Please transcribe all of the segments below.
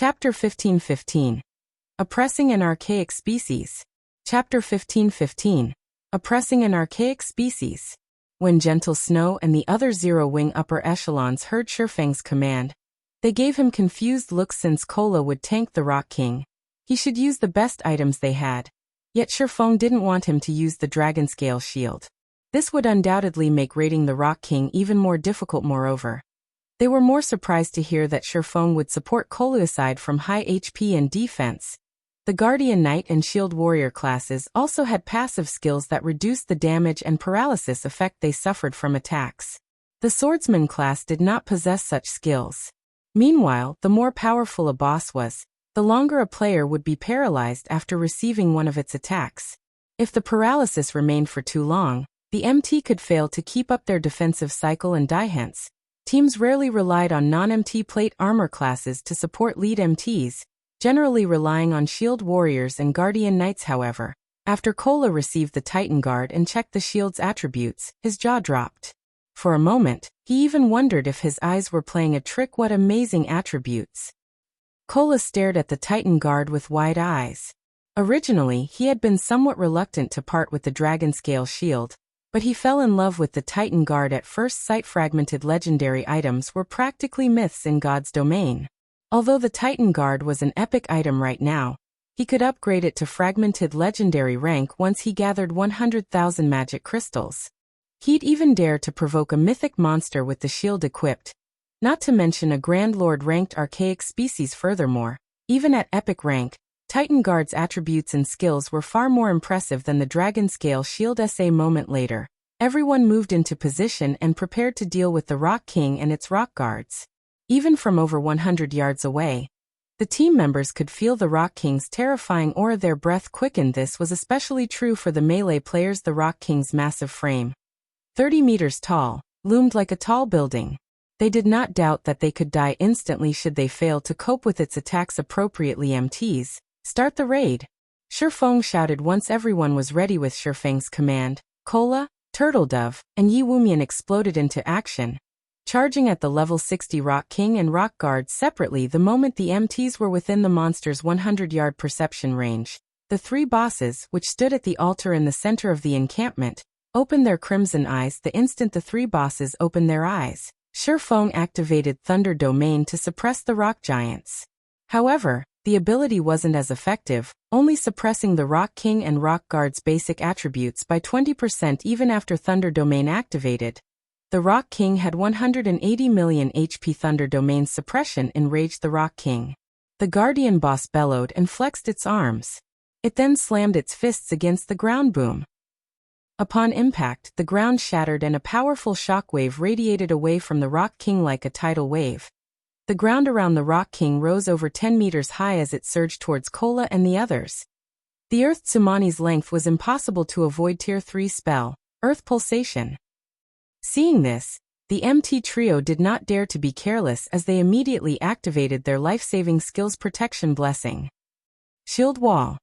Chapter 15:15. Oppressing an Archaic Species. Chapter 15:15. Oppressing an Archaic Species. When Gentle Snow and the other Zero-Wing upper echelons heard Shifeng's command, they gave him confused looks since Cola would tank the Rock King. He should use the best items they had. Yet Shifeng didn't want him to use the Dragon Scale Shield. This would undoubtedly make raiding the Rock King even more difficult. Moreover, they were more surprised to hear that Shifeng would support Cola aside from high HP and defense. The Guardian Knight and Shield Warrior classes also had passive skills that reduced the damage and paralysis effect they suffered from attacks. The Swordsman class did not possess such skills. Meanwhile, the more powerful a boss was, the longer a player would be paralyzed after receiving one of its attacks. If the paralysis remained for too long, the MT could fail to keep up their defensive cycle and die. Hence, teams rarely relied on non-MT plate armor classes to support lead MTs, generally relying on Shield Warriors and Guardian Knights. However, after Cola received the Titan Guard and checked the shield's attributes, his jaw dropped. For a moment, he even wondered if his eyes were playing a trick. What amazing attributes! Cola stared at the Titan Guard with wide eyes. Originally, he had been somewhat reluctant to part with the Dragon Scale Shield, but he fell in love with the Titan Guard at first sight. Fragmented legendary items were practically myths in God's domain. Although the Titan Guard was an epic item right now, he could upgrade it to fragmented legendary rank once he gathered 100,000 magic crystals. He'd even dare to provoke a mythic monster with the shield equipped, not to mention a Grand Lord ranked archaic species. Furthermore, even at epic rank, Titan Guard's attributes and skills were far more impressive than the Dragon Scale Shield. A moment later, everyone moved into position and prepared to deal with the Rock King and its Rock Guards. Even from over 100 yards away, the team members could feel the Rock King's terrifying aura. Their breath quickened. This was especially true for the melee players. The Rock King's massive frame, 30 meters tall, loomed like a tall building. They did not doubt that they could die instantly should they fail to cope with its attacks appropriately. MTs, start the raid! Shifeng shouted once everyone was ready. With Shifeng's command, Cola, Turtledove, and Yi Wumian exploded into action, charging at the level 60 Rock King and Rock Guard separately. The moment the MTs were within the monster's 100-yard perception range, the three bosses, which stood at the altar in the center of the encampment, opened their crimson eyes. The instant the three bosses opened their eyes, Shifeng activated Thunder Domain to suppress the rock giants. However, the ability wasn't as effective, only suppressing the Rock King and Rock Guard's basic attributes by 20%. Even after Thunder Domain activated, the Rock King had 180 million HP. Thunder Domain's suppression enraged the Rock King. The Guardian boss bellowed and flexed its arms. It then slammed its fists against the ground. Boom! Upon impact, the ground shattered and a powerful shockwave radiated away from the Rock King like a tidal wave. The ground around the Rock King rose over 10 meters high as it surged towards Cola and the others. The Earth Tsunamis length was impossible to avoid. Tier 3 spell, Earth Pulsation. Seeing this, the MT trio did not dare to be careless as they immediately activated their life-saving skills. Protection Blessing. Shield Wall.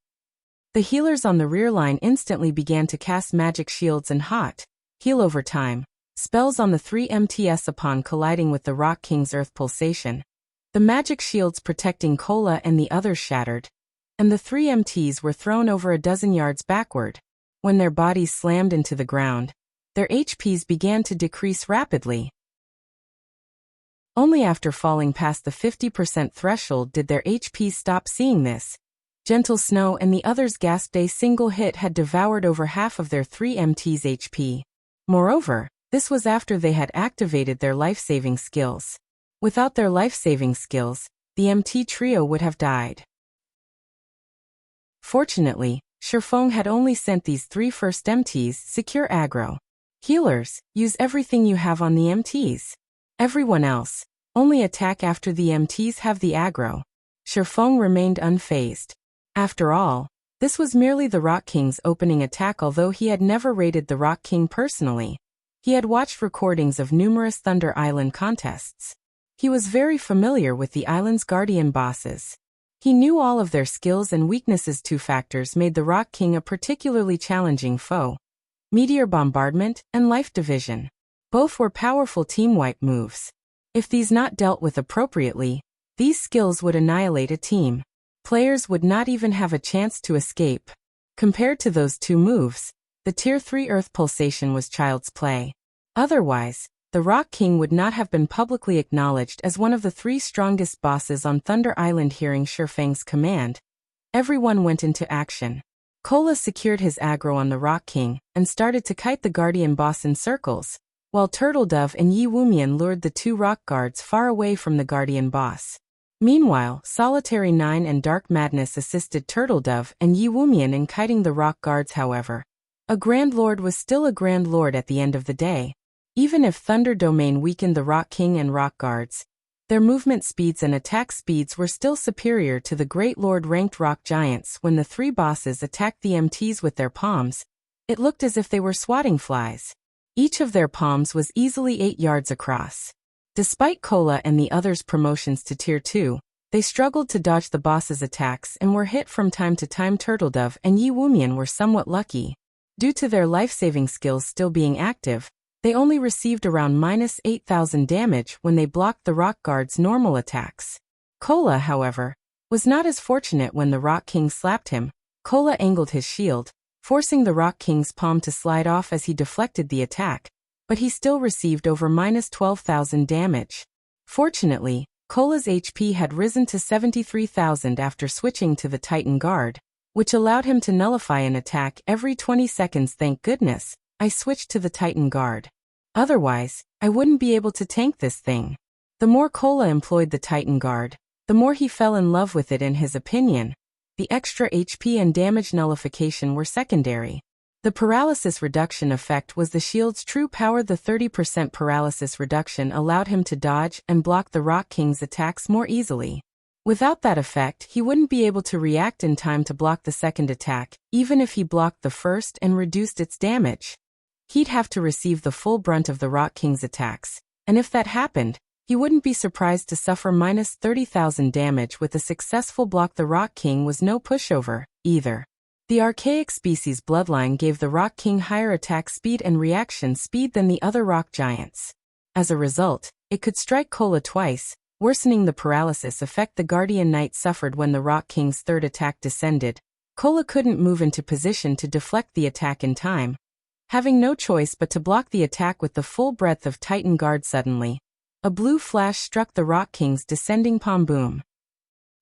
The healers on the rear line instantly began to cast magic shields and hot heal over time spells on the three MTs. Upon colliding with the Rock King's Earth Pulsation, the magic shields protecting Cola and the others shattered, and the three MTs were thrown over a dozen yards backward. When their bodies slammed into the ground, their HPs began to decrease rapidly. Only after falling past the 50% threshold did their HPs stop. Seeing this, Gentle Snow and the others gasped. A single hit had devoured over half of their three MTs' HP. Moreover, this was after they had activated their life-saving skills. Without their life-saving skills, the MT trio would have died. Fortunately, Shifeng had only sent these three first MTs. Secure aggro. Healers, use everything you have on the MTs. Everyone else, only attack after the MTs have the aggro. Shifeng remained unfazed. After all, this was merely the Rock King's opening attack. Although he had never raided the Rock King personally, he had watched recordings of numerous Thunder Island contests. He was very familiar with the island's guardian bosses. He knew all of their skills and weaknesses. Two factors made the Rock King a particularly challenging foe: Meteor Bombardment and Life Division. Both were powerful team wipe moves. If these not dealt with appropriately, These skills would annihilate a team. Players would not even have a chance to escape. Compared to those two moves, the Tier 3 Earth Pulsation was child's play. Otherwise, the Rock King would not have been publicly acknowledged as one of the 3 strongest bosses on Thunder Island. Hearing Shifang's command, everyone went into action. Cola secured his aggro on the Rock King and started to kite the Guardian boss in circles, while Turtledove and Yi Wumian lured the 2 rock guards far away from the Guardian boss. Meanwhile, Solitary 9 and Dark Madness assisted Turtledove and Yi Wumian in kiting the rock guards. However, a Grand Lord was still a Grand Lord at the end of the day. Even if Thunder Domain weakened the Rock King and Rock Guards, their movement speeds and attack speeds were still superior to the Great Lord-ranked Rock Giants. When the 3 bosses attacked the MTs with their palms, it looked as if they were swatting flies. Each of their palms was easily 8 yards across. Despite Cola and the others' promotions to Tier 2, they struggled to dodge the boss's attacks and were hit from time to time. Turtledove and Yi Wumian were somewhat lucky. Due to their life-saving skills still being active, they only received around -8,000 damage when they blocked the Rock Guard's normal attacks. Cola, however, was not as fortunate. When the Rock King slapped him, Cola angled his shield, forcing the Rock King's palm to slide off as he deflected the attack, but he still received over -12,000 damage. Fortunately, Cola's HP had risen to 73,000 after switching to the Titan Guard, which allowed him to nullify an attack every 20 seconds. Thank goodness I switched to the Titan Guard. Otherwise, I wouldn't be able to tank this thing. The more Cola employed the Titan Guard, the more he fell in love with it. In his opinion, the extra HP and damage nullification were secondary. The paralysis reduction effect was the shield's true power. The 30% paralysis reduction allowed him to dodge and block the Rock King's attacks more easily. Without that effect, he wouldn't be able to react in time to block the second attack, even if he blocked the first and reduced its damage. He'd have to receive the full brunt of the Rock King's attacks, and if that happened, he wouldn't be surprised to suffer -30,000 damage with a successful block. The Rock King was no pushover, either. The archaic species bloodline gave the Rock King higher attack speed and reaction speed than the other rock giants. As a result, it could strike Cola twice, worsening the paralysis effect the Guardian Knight suffered when the Rock King's third attack descended. Cola couldn't move into position to deflect the attack in time, having no choice but to block the attack with the full breadth of Titan Guard. Suddenly, a blue flash struck the Rock King's descending palm. Boom.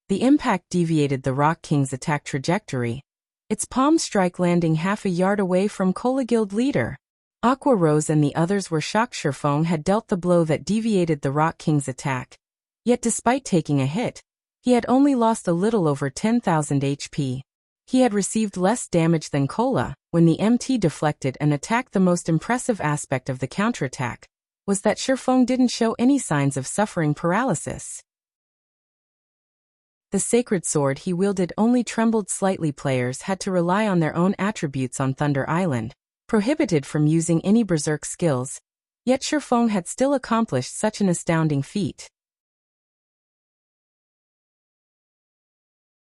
The impact deviated the Rock King's attack trajectory, its palm strike landing half a yard away from Cola Guild leader. Aqua Rose and the others were shocked. Shifang had dealt the blow that deviated the Rock King's attack. Yet despite taking a hit, he had only lost a little over 10,000 HP. He had received less damage than Cola. When the MT deflected an attack, the most impressive aspect of the counterattack was that Shifang didn't show any signs of suffering paralysis. The sacred sword he wielded only trembled slightly. Players had to rely on their own attributes on Thunder Island, prohibited from using any berserk skills, yet Shifang had still accomplished such an astounding feat.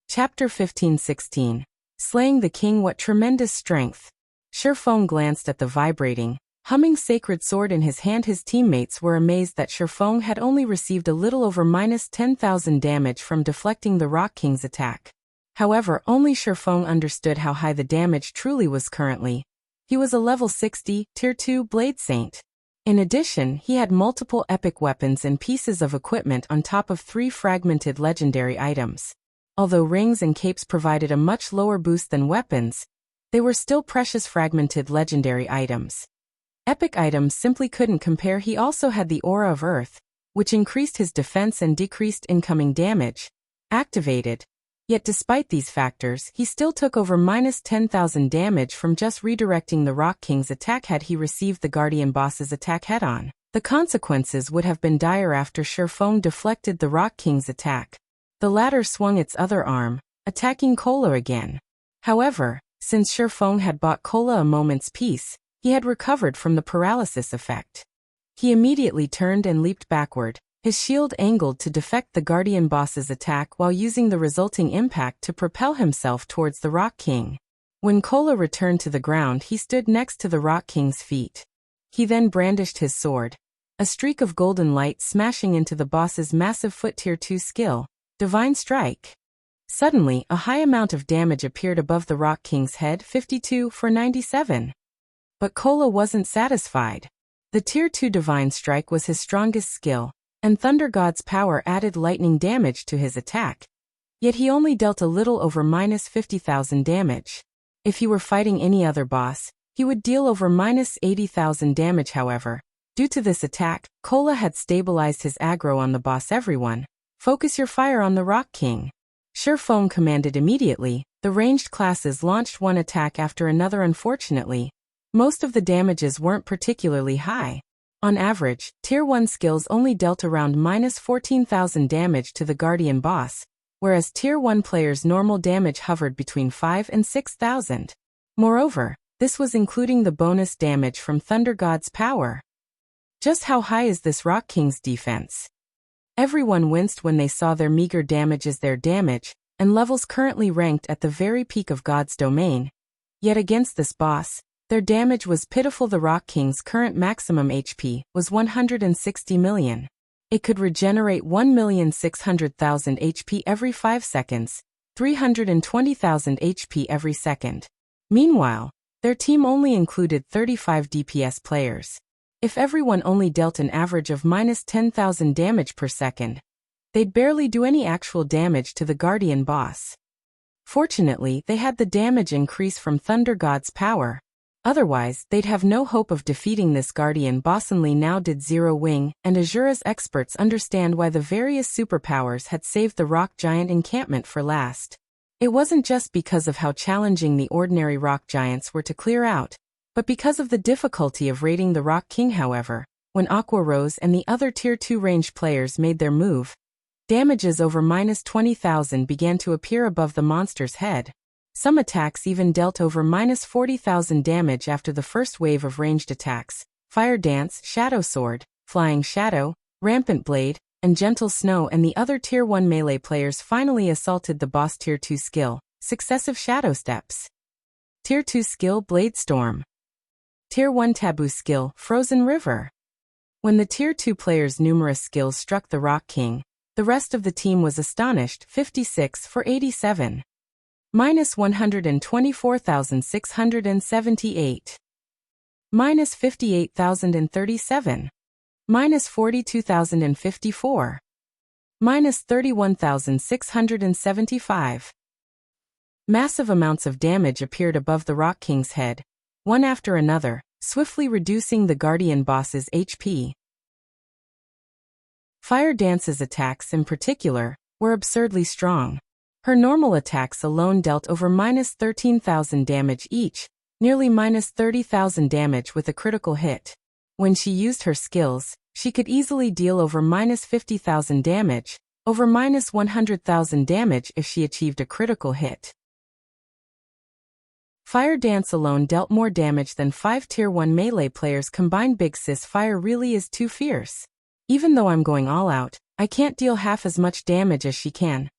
Chapter 15-16. Slaying the King. What tremendous strength! Shifang glanced at the vibrating, humming sacred sword in his hand. His teammates were amazed that Shifang had only received a little over -10,000 damage from deflecting the Rock King's attack. However, only Shifang understood how high the damage truly was currently. He was a level 60, Tier 2 Blade Saint. In addition, he had multiple epic weapons and pieces of equipment on top of 3 fragmented legendary items. Although rings and capes provided a much lower boost than weapons, they were still precious fragmented legendary items. Epic items simply couldn't compare. He also had the Aura of Earth, which increased his defense and decreased incoming damage, activated. Yet despite these factors, he still took over -10,000 damage from just redirecting the Rock King's attack. Had he received the Guardian boss's attack head-on, the consequences would have been dire. After Shifang deflected the Rock King's attack, the latter swung its other arm, attacking Cola again. However, since Shifang had bought Cola a moment's peace, he had recovered from the paralysis effect. He immediately turned and leaped backward, his shield angled to deflect the Guardian boss's attack while using the resulting impact to propel himself towards the Rock King. When Cola returned to the ground, he stood next to the Rock King's feet. He then brandished his sword, a streak of golden light smashing into the boss's massive foot tier 2 skill, Divine Strike. Suddenly, a high amount of damage appeared above the Rock King's head, 52 for 97. But Cola wasn't satisfied. The tier 2 Divine Strike was his strongest skill, and Thunder God's power added lightning damage to his attack. Yet he only dealt a little over minus 50,000 damage. If he were fighting any other boss, he would deal over minus 80,000 damage. However, due to this attack, Cola had stabilized his aggro on the boss. Everyone, focus your fire on the Rock King. Shurfeng commanded immediately. The ranged classes launched one attack after another. Unfortunately, most of the damages weren't particularly high. On average, Tier 1 skills only dealt around minus 14,000 damage to the Guardian boss, whereas Tier 1 players' normal damage hovered between 5 and 6,000. Moreover, this was including the bonus damage from Thunder God's power. Just how high is this Rock King's defense? Everyone winced when they saw their meager damage as their damage, and levels currently ranked at the very peak of God's domain. Yet against this boss, their damage was pitiful. The Rock King's current maximum HP was 160 million. It could regenerate 1,600,000 HP every 5 seconds, 320,000 HP every second. Meanwhile, their team only included 35 DPS players. If everyone only dealt an average of minus 10,000 damage per second, they'd barely do any actual damage to the Guardian boss. Fortunately, they had the damage increase from Thunder God's power. Otherwise, they'd have no hope of defeating this Guardian boss. Only now did Zero Wing and Azura's experts understand why the various superpowers had saved the rock giant encampment for last. It wasn't just because of how challenging the ordinary rock giants were to clear out, but because of the difficulty of raiding the Rock King. However, when Aqua Rose and the other Tier 2 ranged players made their move, damages over minus 20,000 began to appear above the monster's head. Some attacks even dealt over minus 40,000 damage after the first wave of ranged attacks. Fire Dance, Shadow Sword, Flying Shadow, Rampant Blade, and Gentle Snow and the other Tier 1 melee players finally assaulted the boss. Tier 2 skill, Successive Shadow Steps. Tier 2 skill, Blade Storm. Tier 1 taboo skill, Frozen River. When the Tier 2 players' numerous skills struck the Rock King, the rest of the team was astonished, 56 for 87. Minus 124,678. Minus 58,037. Minus 42,054. Minus 31,675. Massive amounts of damage appeared above the Rock King's head, one after another, swiftly reducing the Guardian boss's HP. Fire Dance's attacks in particular were absurdly strong. Her normal attacks alone dealt over minus 13,000 damage each, nearly minus 30,000 damage with a critical hit. When she used her skills, she could easily deal over minus 50,000 damage, over minus 100,000 damage if she achieved a critical hit. Fire Dance alone dealt more damage than 5 Tier 1 melee players combined. Big Sis Fire really is too fierce. Even though I'm going all out, I can't deal half as much damage as she can.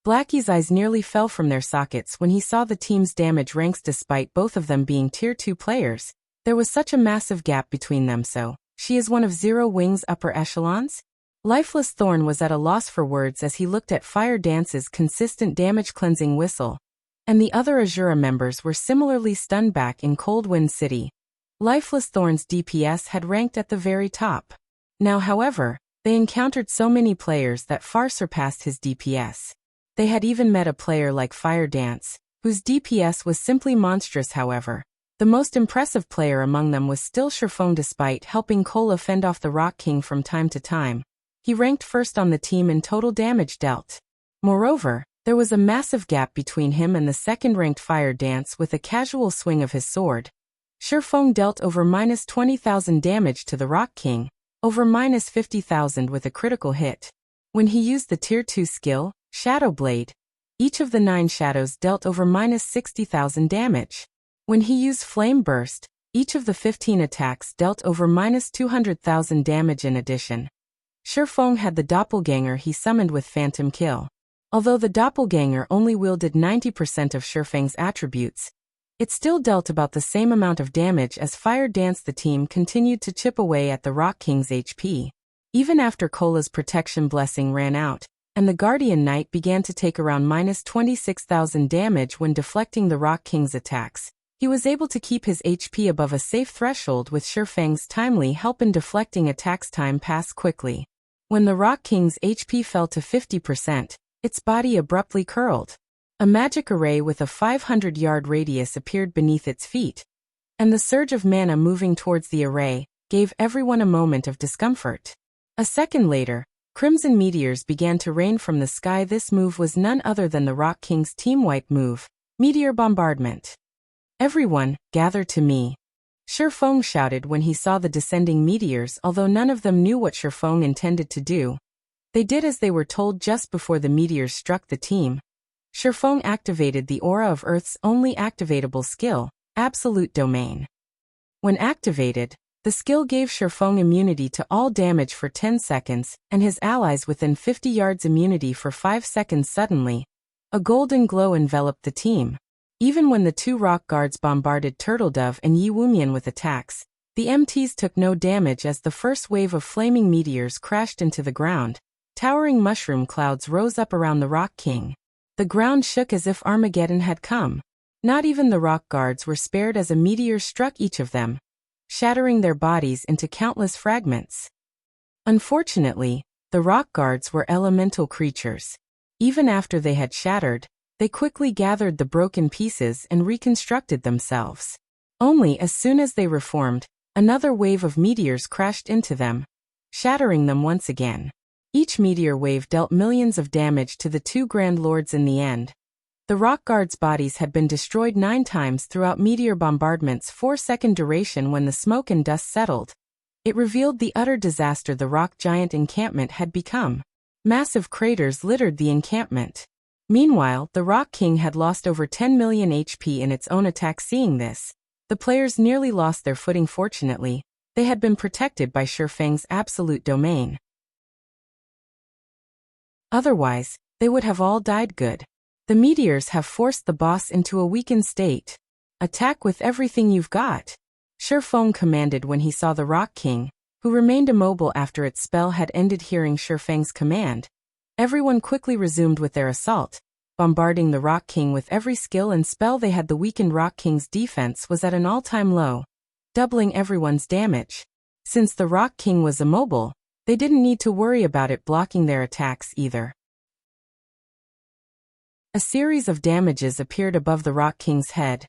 Blackie's eyes nearly fell from their sockets when he saw the team's damage ranks. Despite both of them being Tier 2 players, there was such a massive gap between them. So, she is one of Zero Wing's upper echelons? Lifeless Thorn was at a loss for words as he looked at Fire Dance's consistent damage cleansing whistle. And the other Azura members were similarly stunned. Back in Cold Wind City, Lifeless Thorn's DPS had ranked at the very top. Now, however, they encountered so many players that far surpassed his DPS. They had even met a player like Fire Dance, whose DPS was simply monstrous. However, the most impressive player among them was still Shurfeng. Despite helping Cola fend off the Rock King from time to time, he ranked first on the team in total damage dealt. Moreover, there was a massive gap between him and the second-ranked Fire Dance. With a casual swing of his sword, Shurfeng dealt over minus 20,000 damage to the Rock King, over minus 50,000 with a critical hit. When he used the Tier 2 skill, Shadow Blade, each of the 9 shadows dealt over minus 60,000 damage. When he used Flame Burst, each of the 15 attacks dealt over minus 200,000 damage. In addition, Shurfeng had the doppelganger he summoned with Phantom Kill. Although the doppelganger only wielded 90% of Shurfeng's attributes, It still dealt about the same amount of damage as Fire Dance. The team continued to chip away at the Rock King's HP. Even after Cola's protection blessing ran out, and the Guardian Knight began to take around -26,000 damage when deflecting the Rock King's attacks, he was able to keep his HP above a safe threshold with Shifang's timely help in deflecting attacks. Time passed quickly. When the Rock King's HP fell to 50%, its body abruptly curled. A magic array with a 500-yard radius appeared beneath its feet, and the surge of mana moving towards the array gave everyone a moment of discomfort. A second later, crimson meteors began to rain from the sky. This move was none other than the Rock King's team-wide move, Meteor Bombardment. "Everyone, gather to me," Shifang shouted when he saw the descending meteors. Although none of them knew what Shifang intended to do, they did as they were told. Just before the meteors struck the team, Shifang activated the aura of Earth's only activatable skill, Absolute Domain. When activated, the skill gave Shifang immunity to all damage for 10 seconds, and his allies within 50 yards immunity for 5 seconds. Suddenly, a golden glow enveloped the team. Even when the two rock guards bombarded Turtledove and Yi Wumian with attacks, the MTs took no damage as the first wave of flaming meteors crashed into the ground. Towering mushroom clouds rose up around the Rock King. The ground shook as if Armageddon had come. Not even the rock guards were spared as a meteor struck each of them, shattering their bodies into countless fragments. Unfortunately, the rock guards were elemental creatures. Even after they had shattered, they quickly gathered the broken pieces and reconstructed themselves. Only as soon as they reformed, another wave of meteors crashed into them, shattering them once again. Each meteor wave dealt millions of damage to the two Grand Lords. In the end, the rock guards' bodies had been destroyed 9 times throughout Meteor Bombardment's 4-second duration. When the smoke and dust settled, it revealed the utter disaster the rock giant encampment had become. Massive craters littered the encampment. Meanwhile, the Rock King had lost over 10 million HP in its own attack. Seeing this, the players nearly lost their footing. Fortunately, they had been protected by Shifang's Absolute Domain. Otherwise, they would have all died. Good. The meteors have forced the boss into a weakened state. Attack with everything you've got, Shifang commanded when he saw the Rock King, who remained immobile after its spell had ended. Hearing Shifang's command, everyone quickly resumed with their assault, bombarding the Rock King with every skill and spell they had. The weakened Rock King's defense was at an all-time low, doubling everyone's damage. Since the Rock King was immobile, they didn't need to worry about it blocking their attacks either. A series of damages appeared above the Rock King's head,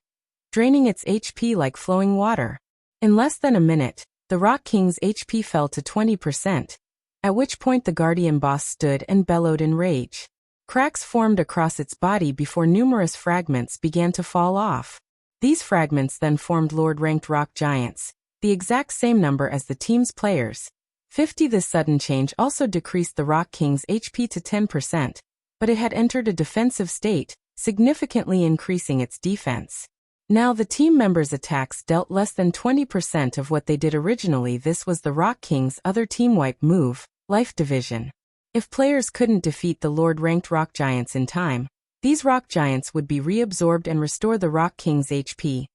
draining its HP like flowing water. In less than a minute, the Rock King's HP fell to 20%, at which point the Guardian boss stood and bellowed in rage. Cracks formed across its body before numerous fragments began to fall off. These fragments then formed Lord-ranked rock giants, the exact same number as the team's players. 50. This sudden change also decreased the Rock King's HP to 10%, but it had entered a defensive state, significantly increasing its defense. Now the team members' attacks dealt less than 20% of what they did originally. This was the Rock King's other team-wipe move, Life Division. If players couldn't defeat the Lord-ranked rock giants in time, these rock giants would be reabsorbed and restore the Rock King's HP.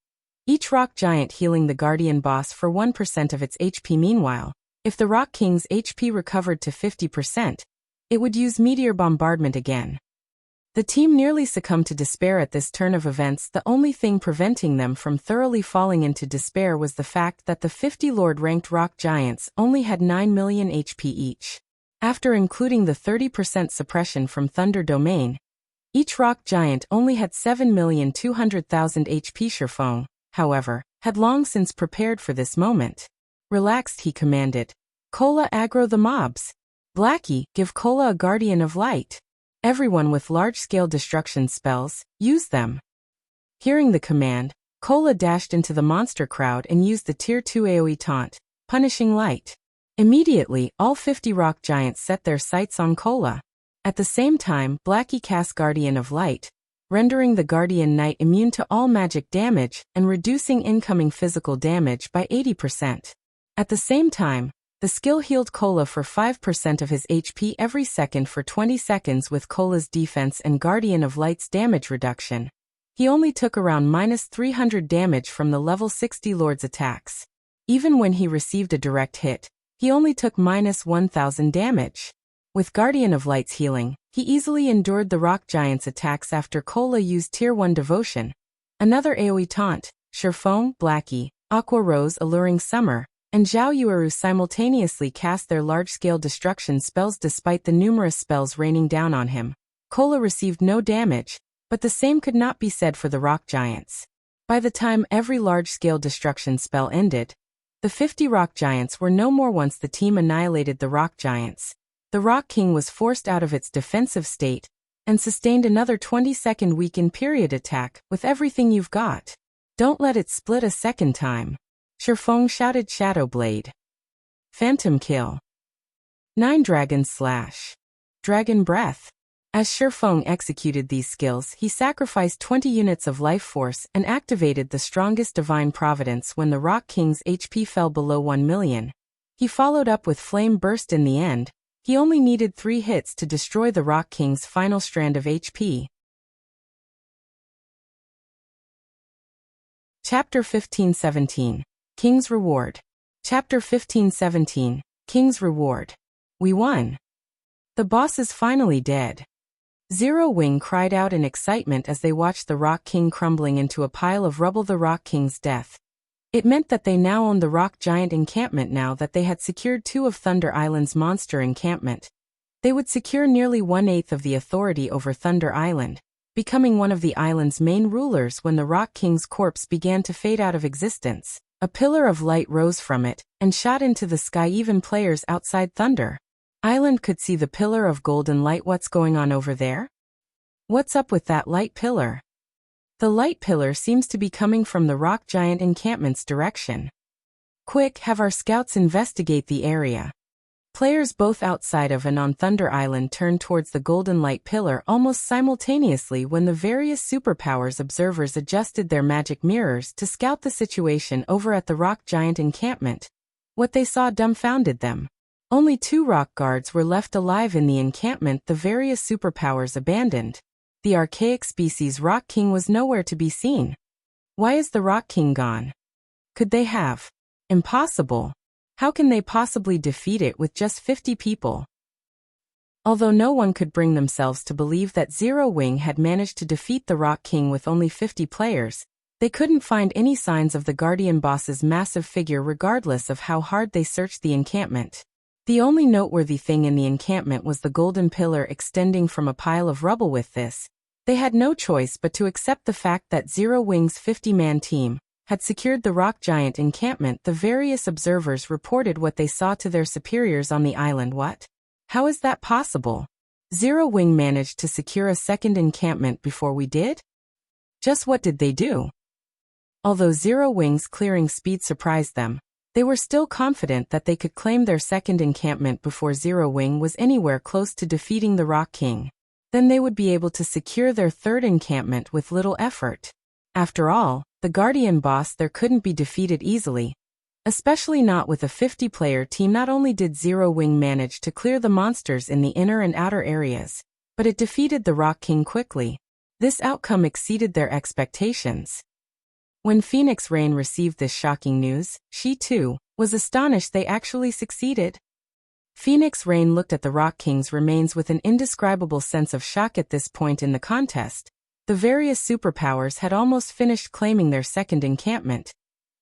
Each rock giant healing the Guardian boss for 1% of its HP. Meanwhile, if the Rock King's HP recovered to 50%, it would use Meteor Bombardment again. The team nearly succumbed to despair at this turn of events. The only thing preventing them from thoroughly falling into despair was the fact that the 50 Lord-ranked rock giants only had 9 million HP each. After including the 30% suppression from Thunder Domain, each rock giant only had 7,200,000 HP. Shifang, however, had long since prepared for this moment. Relaxed, he commanded. Cola, aggro the mobs. Blackie, give Cola a Guardian of Light. Everyone with large-scale destruction spells, use them. Hearing the command, Cola dashed into the monster crowd and used the Tier 2 AoE taunt, Punishing Light. Immediately, all 50 rock giants set their sights on Cola. At the same time, Blackie cast Guardian of Light, rendering the Guardian Knight immune to all magic damage and reducing incoming physical damage by 80%. At the same time, the skill healed Cola for 5% of his HP every second for 20 seconds. With Cola's defense and Guardian of Light's damage reduction, He only took around minus 300 damage from the level 60 Lord's attacks. Even when he received a direct hit, he only took minus 1000 damage. With Guardian of Light's healing, he easily endured the Rock Giant's attacks after Cola used Tier 1 Devotion. Another AoE taunt, Sherfong, Blackie, Aqua Rose Alluring Summer, and Zhao Yueru simultaneously cast their large-scale destruction spells despite the numerous spells raining down on him. Cola received no damage, but the same could not be said for the Rock Giants. By the time every large-scale destruction spell ended, the 50 Rock Giants were no more. Once the team annihilated the Rock Giants, the Rock King was forced out of its defensive state and sustained another 20-second weaken period attack with everything you've got. Don't let it split a second time. Sherfong shouted Shadow Blade. Phantom Kill. 9 Dragon Slash. Dragon Breath. As Sherfong executed these skills, he sacrificed 20 units of life force and activated the strongest Divine Providence when the Rock King's HP fell below 1 million. He followed up with Flame Burst in the end. He only needed 3 hits to destroy the Rock King's final strand of HP. Chapter 15-17. King's Reward. Chapter 15-17. King's Reward. We won. The boss is finally dead. Zero Wing cried out in excitement as they watched the Rock King crumbling into a pile of rubble. The Rock King's death. It meant that they now owned the Rock Giant encampment now that they had secured 2 of Thunder Island's monster encampment. They would secure nearly 1/8 of the authority over Thunder Island, becoming one of the island's main rulers. When the Rock King's corpse began to fade out of existence, a pillar of light rose from it and shot into the sky. Even players outside Thunder Island could see the pillar of golden light. What's going on over there? What's up with that light pillar? The light pillar seems to be coming from the Rock Giant encampment's direction. Quick, have our scouts investigate the area. Players both outside of and on Thunder Island turned towards the golden light pillar almost simultaneously when the various superpowers observers adjusted their magic mirrors to scout the situation over at the Rock Giant encampment. What they saw dumbfounded them. Only 2 rock guards were left alive in the encampment. The various superpowers abandoned. The archaic species Rock King was nowhere to be seen. Why is the Rock King gone? Could they have? Impossible. How can they possibly defeat it with just 50 people? Although no one could bring themselves to believe that Zero Wing had managed to defeat the Rock King with only 50 players, they couldn't find any signs of the Guardian boss's massive figure regardless of how hard they searched the encampment. The only noteworthy thing in the encampment was the golden pillar extending from a pile of rubble. With this, they had no choice but to accept the fact that Zero Wing's 50-man team had secured the Rock Giant encampment. The various observers reported what they saw to their superiors on the island. What? How is that possible? Zero Wing managed to secure a second encampment before we did? Just what did they do? Although Zero Wing's clearing speed surprised them, they were still confident that they could claim their second encampment before Zero Wing was anywhere close to defeating the Rock King. Then they would be able to secure their third encampment with little effort. After all, the Guardian boss there couldn't be defeated easily. Especially not with a 50-player team. Not only did Zero Wing manage to clear the monsters in the inner and outer areas, but it defeated the Rock King quickly. This outcome exceeded their expectations. When Phoenix Rain received this shocking news, she too was astonished they actually succeeded. Phoenix Rain looked at the Rock King's remains with an indescribable sense of shock. At this point in the contest, the various superpowers had almost finished claiming their second encampment,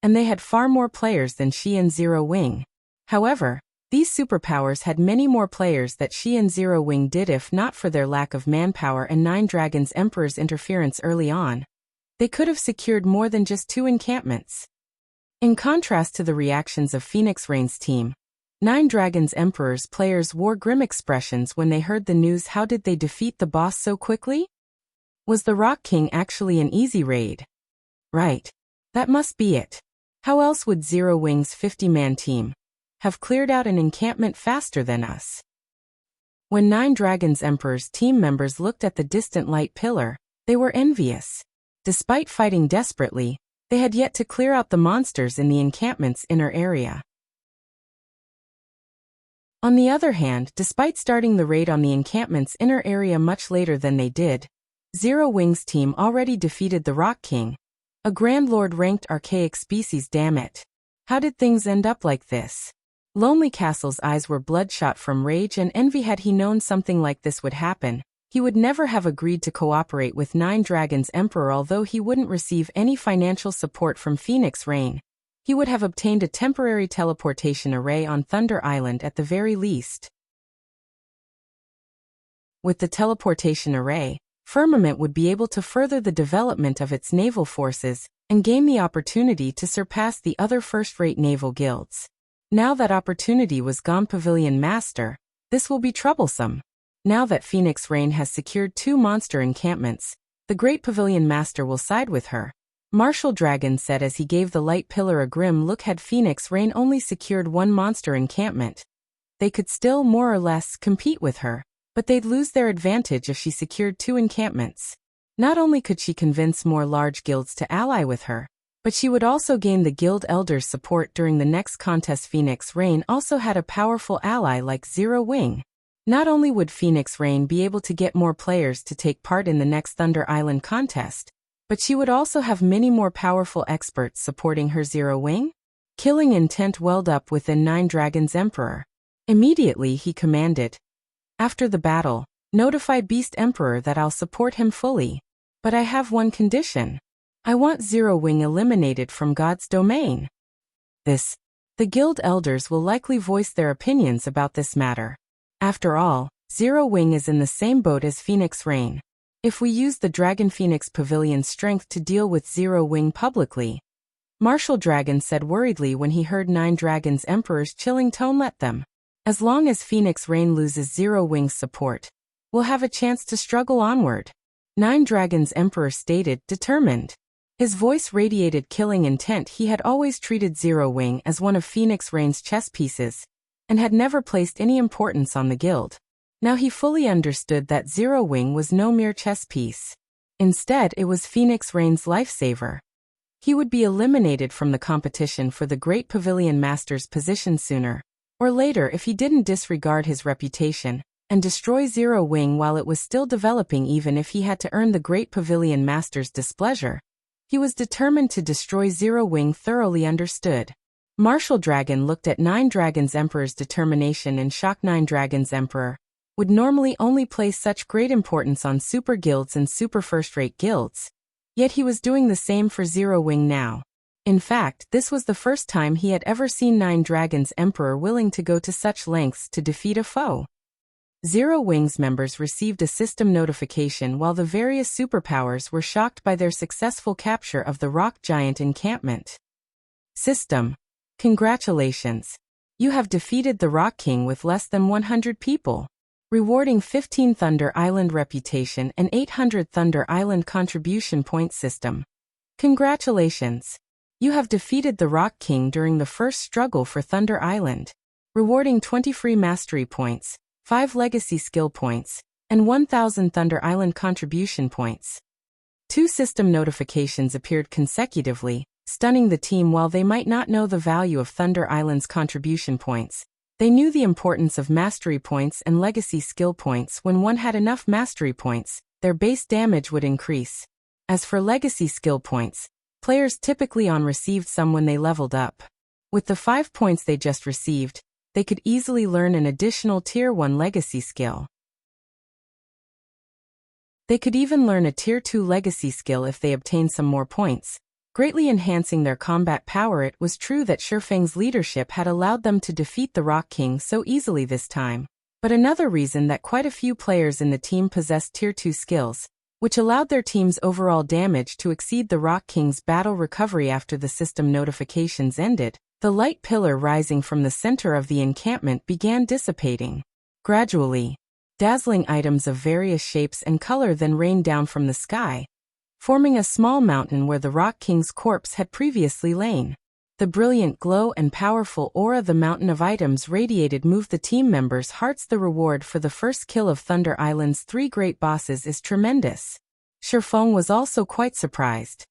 and they had far more players than she and Zero Wing. However, these superpowers had many more players that she and Zero Wing did. If not for their lack of manpower and 9 Dragons Emperor's interference early on, they could have secured more than just 2 encampments. In contrast to the reactions of Phoenix Rain's team, 9 Dragons Emperor's players wore grim expressions when they heard the news. How did they defeat the boss so quickly? Was the Rock King actually an easy raid? Right. That must be it. How else would Zero Wing's 50-man team have cleared out an encampment faster than us? When 9 Dragons Emperor's team members looked at the distant light pillar, they were envious. Despite fighting desperately, they had yet to clear out the monsters in the encampment's inner area. On the other hand, despite starting the raid on the encampment's inner area much later than they did, Zero Wing's team already defeated the Rock King, a Grand Lord ranked archaic species. Damn it. How did things end up like this? Lonely Castle's eyes were bloodshot from rage and envy. Had he known something like this would happen, he would never have agreed to cooperate with Nine Dragons Emperor. Although he wouldn't receive any financial support from Phoenix Rain, he would have obtained a temporary teleportation array on Thunder Island at the very least. With the teleportation array, Firmament would be able to further the development of its naval forces and gain the opportunity to surpass the other first-rate naval guilds. Now that opportunity was gone. Pavilion Master, this will be troublesome. Now that Phoenix Rain has secured 2 monster encampments, the Great Pavilion Master will side with her. Martial Dragon said as he gave the light pillar a grim look. Had Phoenix Rain only secured 1 monster encampment, they could still more or less compete with her, but they'd lose their advantage if she secured 2 encampments. Not only could she convince more large guilds to ally with her, but she would also gain the guild elders' support during the next contest. Phoenix Rain also had a powerful ally like Zero Wing. Not only would Phoenix Rain be able to get more players to take part in the next Thunder Island contest, but she would also have many more powerful experts supporting her. Zero Wing? Killing intent welled up within Nine Dragons Emperor. Immediately he commanded, after the battle, notify Beast Emperor that I'll support him fully. But I have one condition. I want Zero Wing eliminated from God's domain. The guild elders will likely voice their opinions about this matter. After all, Zero Wing is in the same boat as Phoenix Rain. If we use the Dragon Phoenix Pavilion's strength to deal with Zero Wing publicly, Martial Dragon said worriedly when he heard Nine Dragons Emperor's chilling tone. Let them. As long as Phoenix Rain loses Zero Wing's support, we'll have a chance to struggle onward. Nine Dragons Emperor stated, determined. His voice radiated killing intent. He had always treated Zero Wing as one of Phoenix Rain's chess pieces, and had never placed any importance on the guild. Now he fully understood that Zero Wing was no mere chess piece. Instead, it was Phoenix Rain's lifesaver. He would be eliminated from the competition for the Great Pavilion Master's position sooner or later if he didn't disregard his reputation and destroy Zero Wing while it was still developing. Even if he had to earn the Great Pavilion Master's displeasure, he was determined to destroy Zero Wing. Thoroughly understood. Martial Dragon looked at Nine Dragons Emperor's determination in shock. Nine Dragons Emperor would normally only place such great importance on super guilds and super first-rate guilds, yet he was doing the same for Zero Wing now. In fact, this was the first time he had ever seen Nine Dragons Emperor willing to go to such lengths to defeat a foe. Zero Wing's members received a system notification while the various superpowers were shocked by their successful capture of the rock giant encampment. System. Congratulations. You have defeated the Rock King with less than 100 people, rewarding 15 Thunder Island reputation and 800 Thunder Island contribution point system. Congratulations. You have defeated the Rock King during the first struggle for Thunder Island, rewarding 20 free mastery points, 5 legacy skill points, and 1,000 Thunder Island contribution points. 2 system notifications appeared consecutively, stunning the team. While they might not know the value of Thunder Island's contribution points, they knew the importance of mastery points and legacy skill points. When one had enough mastery points, their base damage would increase. As for legacy skill points, players typically received some when they leveled up. With the 5 points they just received, they could easily learn an additional Tier 1 legacy skill. They could even learn a Tier 2 legacy skill if they obtained some more points, greatly enhancing their combat power. It was true that Shifeng's leadership had allowed them to defeat the Rock King so easily this time, but another reason that quite a few players in the team possessed Tier 2 skills, which allowed their team's overall damage to exceed the Rock King's battle recovery. After the system notifications ended, the light pillar rising from the center of the encampment began dissipating. Gradually, dazzling items of various shapes and color then rained down from the sky, forming a small mountain where the Rock King's corpse had previously lain. The brilliant glow and powerful aura the mountain of items radiated moved the team members' hearts. The reward for the first kill of Thunder Island's 3 great bosses is tremendous. Shifeng was also quite surprised.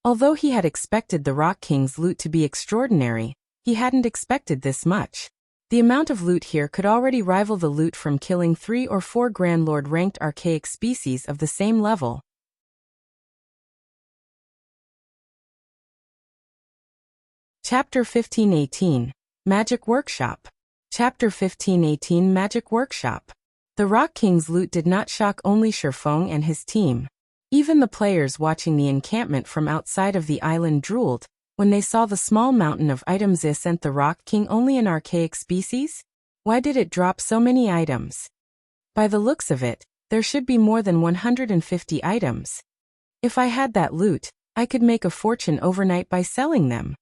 Although he had expected the Rock King's loot to be extraordinary, he hadn't expected this much. The amount of loot here could already rival the loot from killing 3 or 4 Grand Lord ranked archaic species of the same level. Chapter 1518, Magic Workshop. Chapter 1518, Magic Workshop. The Rock King's loot did not shock only Shifeng and his team. Even the players watching the encampment from outside of the island drooled when they saw the small mountain of items. Isn't the Rock King only an archaic species? Why did it drop so many items? By the looks of it, there should be more than 150 items. If I had that loot, I could make a fortune overnight by selling them.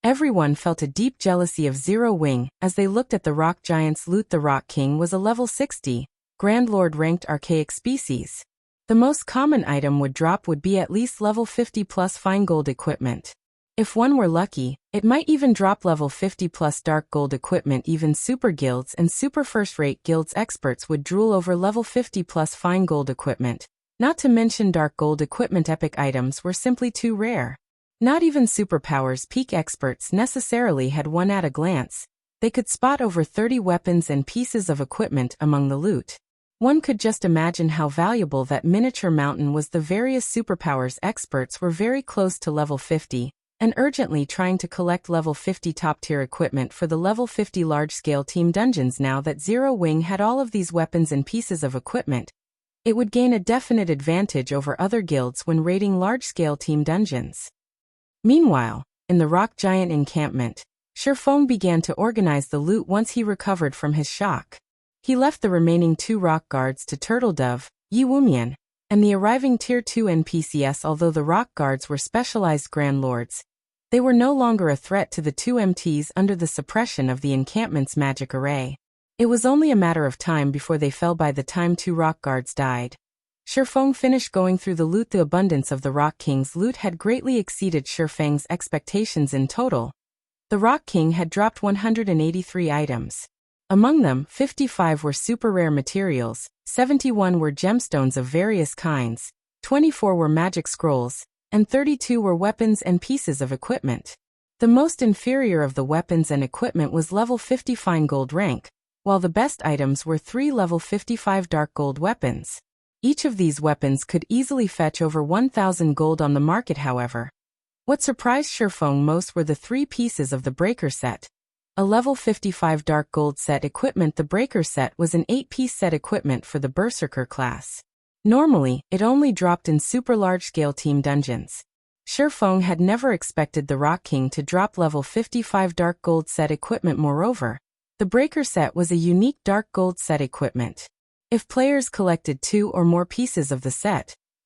Everyone felt a deep jealousy of Zero Wing as they looked at the rock giant's loot. The Rock King was a level 60, Grand Lord ranked archaic species. The most common item would drop would be at least level 50 plus fine gold equipment. If one were lucky, it might even drop level 50 plus dark gold equipment. Even super guilds and super first-rate guilds experts would drool over level 50 plus fine gold equipment. Not to mention dark gold equipment. Epic items were simply too rare. Not even superpowers peak experts necessarily had one at a glance. They could spot over 30 weapons and pieces of equipment among the loot. One could just imagine how valuable that miniature mountain was. The various superpowers experts were very close to level 50, and urgently trying to collect level 50 top-tier equipment for the level 50 large-scale team dungeons. Now that Zero Wing had all of these weapons and pieces of equipment, it would gain a definite advantage over other guilds when raiding large-scale team dungeons. Meanwhile, in the rock giant encampment, Shifeng began to organize the loot once he recovered from his shock. He left the remaining 2 rock guards to Turtle Dove, Yi Wumian, and the arriving Tier 2 NPCs. Although the rock guards were specialized Grand Lords, they were no longer a threat to the 2 MTs under the suppression of the encampment's magic array. It was only a matter of time before they fell by the time 2 rock guards died. Shifeng finished going through the loot. The abundance of the Rock King's loot had greatly exceeded Shifeng's expectations. In total, the Rock King had dropped 183 items. Among them, 55 were super rare materials, 71 were gemstones of various kinds, 24 were magic scrolls, and 32 were weapons and pieces of equipment. The most inferior of the weapons and equipment was level 50 fine gold rank, while the best items were 3 level 55 dark gold weapons. Each of these weapons could easily fetch over 1,000 gold on the market. However, what surprised Shifeng most were the 3 pieces of the Breaker set. A level 55 dark gold set equipment. The Breaker set was an 8-piece set equipment for the Berserker class. Normally, it only dropped in super large-scale team dungeons. Shifeng had never expected the Rock King to drop level 55 dark gold set equipment. Moreover, the Breaker set was a unique dark gold set equipment. If players collected 2 or more pieces of the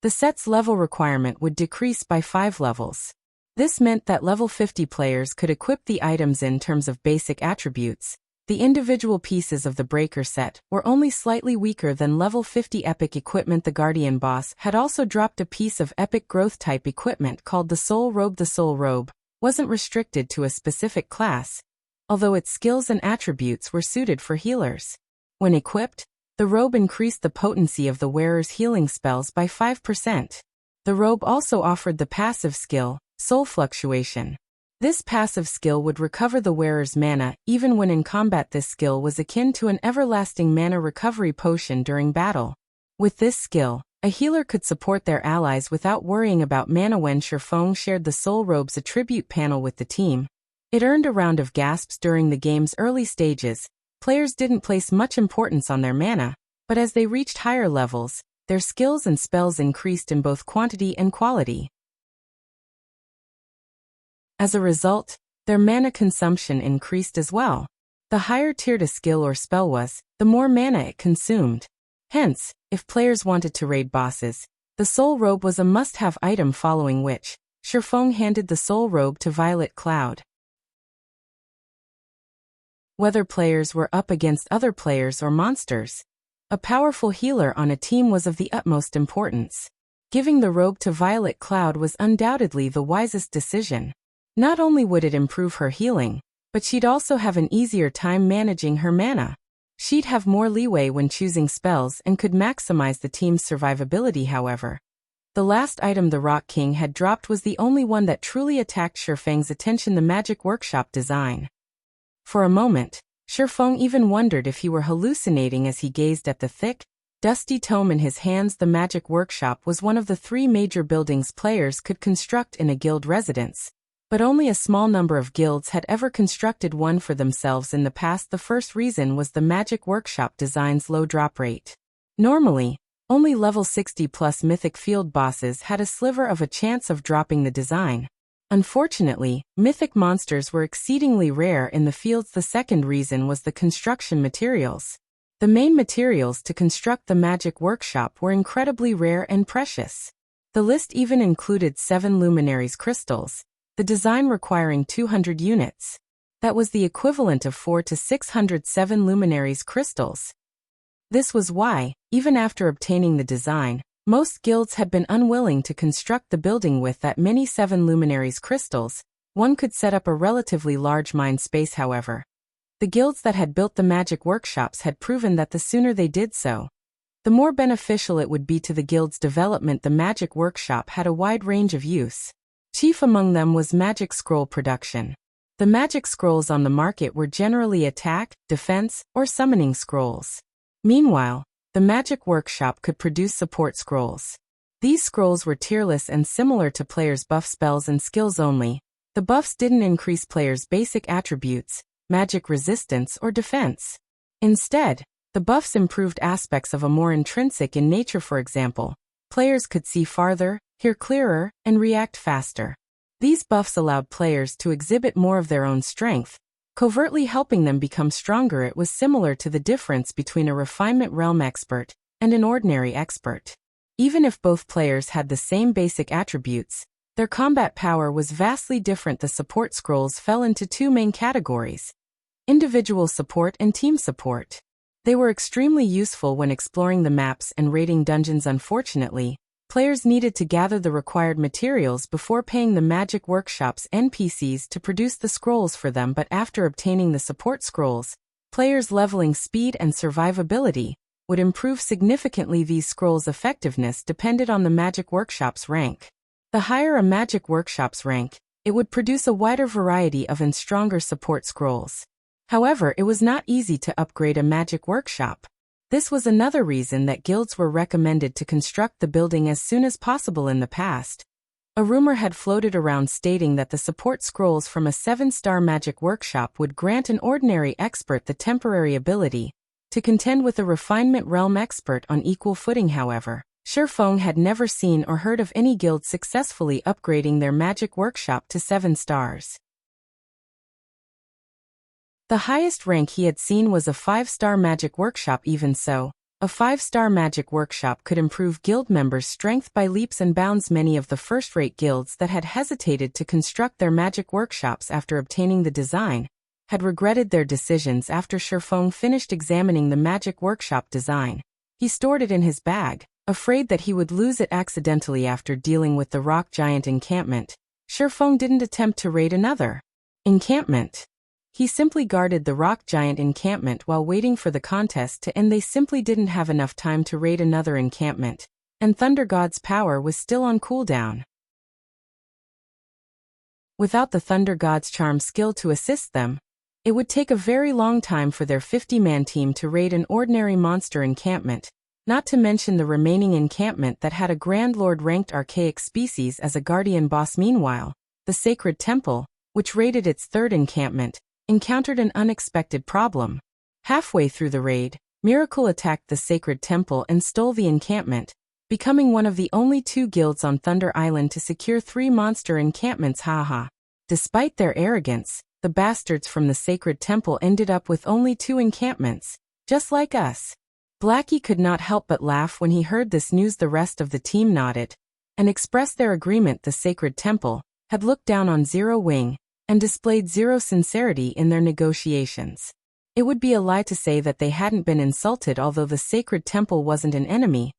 set's level requirement would decrease by 5 levels. This meant that level 50 players could equip the items. In terms of basic attributes, the individual pieces of the Breaker set were only slightly weaker than level 50 epic equipment. The Guardian boss had also dropped a piece of epic growth type equipment called the Soul Robe. The Soul Robe wasn't restricted to a specific class, although its skills and attributes were suited for healers. When equipped, the robe increased the potency of the wearer's healing spells by 5%. The robe also offered the passive skill, Soul Fluctuation. This passive skill would recover the wearer's mana, even when in combat. This skill was akin to an everlasting mana recovery potion during battle. With this skill, a healer could support their allies without worrying about mana. When Shifeng shared the Soul Robe's attribute panel with the team, it earned a round of gasps. During the game's early stages, players didn't place much importance on their mana, but as they reached higher levels, their skills and spells increased in both quantity and quality. As a result, their mana consumption increased as well. The higher tiered a skill or spell was, the more mana it consumed. Hence, if players wanted to raid bosses, the Soul Robe was a must-have item, following which, Shifeng handed the Soul Robe to Violet Cloud. Whether players were up against other players or monsters, a powerful healer on a team was of the utmost importance. Giving the robe to Violet Cloud was undoubtedly the wisest decision. Not only would it improve her healing, but she'd also have an easier time managing her mana. She'd have more leeway when choosing spells and could maximize the team's survivability. However, the last item the Rock King had dropped was the only one that truly attacked Shifeng's attention: the Magic Workshop design. For a moment, Shifeng even wondered if he were hallucinating as he gazed at the thick, dusty tome in his hands. The magic workshop was one of the 3 major buildings players could construct in a guild residence, but only a small number of guilds had ever constructed one for themselves in the past. The first reason was the magic workshop design's low drop rate. Normally, only level 60 plus mythic field bosses had a sliver of a chance of dropping the design. Unfortunately, mythic monsters were exceedingly rare in the fields. The second reason was the construction materials. The main materials to construct the magic workshop were incredibly rare and precious. The list even included 7 luminaries crystals, the design requiring 200 units. That was the equivalent of 4 to 607 luminaries crystals. This was why, even after obtaining the design, most guilds had been unwilling to construct the building with that many 7 luminaries crystals. One could set up a relatively large mine space. However, the guilds that had built the magic workshops had proven that the sooner they did so, the more beneficial it would be to the guild's development. The magic workshop had a wide range of use. Chief among them was magic scroll production. The magic scrolls on the market were generally attack, defense, or summoning scrolls. Meanwhile, the magic workshop could produce support scrolls. These scrolls were tierless and similar to players' buff spells and skills only. The buffs didn't increase players' basic attributes, magic resistance, or defense. Instead, the buffs improved aspects of a more intrinsic in nature. For example, players could see farther, hear clearer, and react faster. These buffs allowed players to exhibit more of their own strength, covertly helping them become stronger. It was similar to the difference between a refinement realm expert and an ordinary expert. Even if both players had the same basic attributes, their combat power was vastly different. The support scrolls fell into 2 main categories: individual support and team support. They were extremely useful when exploring the maps and raiding dungeons. Unfortunately, players needed to gather the required materials before paying the magic workshop's NPCs to produce the scrolls for them. But after obtaining the support scrolls, players' leveling speed and survivability would improve significantly. These scrolls' effectiveness depended on the magic workshop's rank. The higher a magic workshop's rank, it would produce a wider variety of and stronger support scrolls. However, it was not easy to upgrade a magic workshop. This was another reason that guilds were recommended to construct the building as soon as possible. In the past, a rumor had floated around stating that the support scrolls from a 7-star magic workshop would grant an ordinary expert the temporary ability to contend with a refinement realm expert on equal footing. However, Shifeng had never seen or heard of any guild successfully upgrading their magic workshop to 7 stars. The highest rank he had seen was a 5-star magic workshop. Even so, a 5-star magic workshop could improve guild members' strength by leaps and bounds. Many of the first-rate guilds that had hesitated to construct their magic workshops after obtaining the design had regretted their decisions. After Shifeng finished examining the magic workshop design, he stored it in his bag, afraid that he would lose it accidentally. After dealing with the rock giant encampment, Shifeng didn't attempt to raid another encampment. He simply guarded the rock giant encampment while waiting for the contest to end. They simply didn't have enough time to raid another encampment, and Thunder God's power was still on cooldown. Without the Thunder God's charm skill to assist them, it would take a very long time for their 50-man team to raid an ordinary monster encampment, not to mention the remaining encampment that had a Grand Lord ranked archaic species as a guardian boss. Meanwhile, the Sacred Temple, which raided its 3rd encampment, encountered an unexpected problem. Halfway through the raid, Miracle attacked the Sacred Temple and stole the encampment, becoming one of the only 2 guilds on Thunder Island to secure 3 monster encampments. Haha. Despite their arrogance, the bastards from the Sacred Temple ended up with only 2 encampments, just like us. Blackie could not help but laugh when he heard this news. The rest of the team nodded and expressed their agreement. The Sacred Temple had looked down on Zero Wing and displayed zero sincerity in their negotiations. It would be a lie to say that they hadn't been insulted. Although the Sacred Temple wasn't an enemy,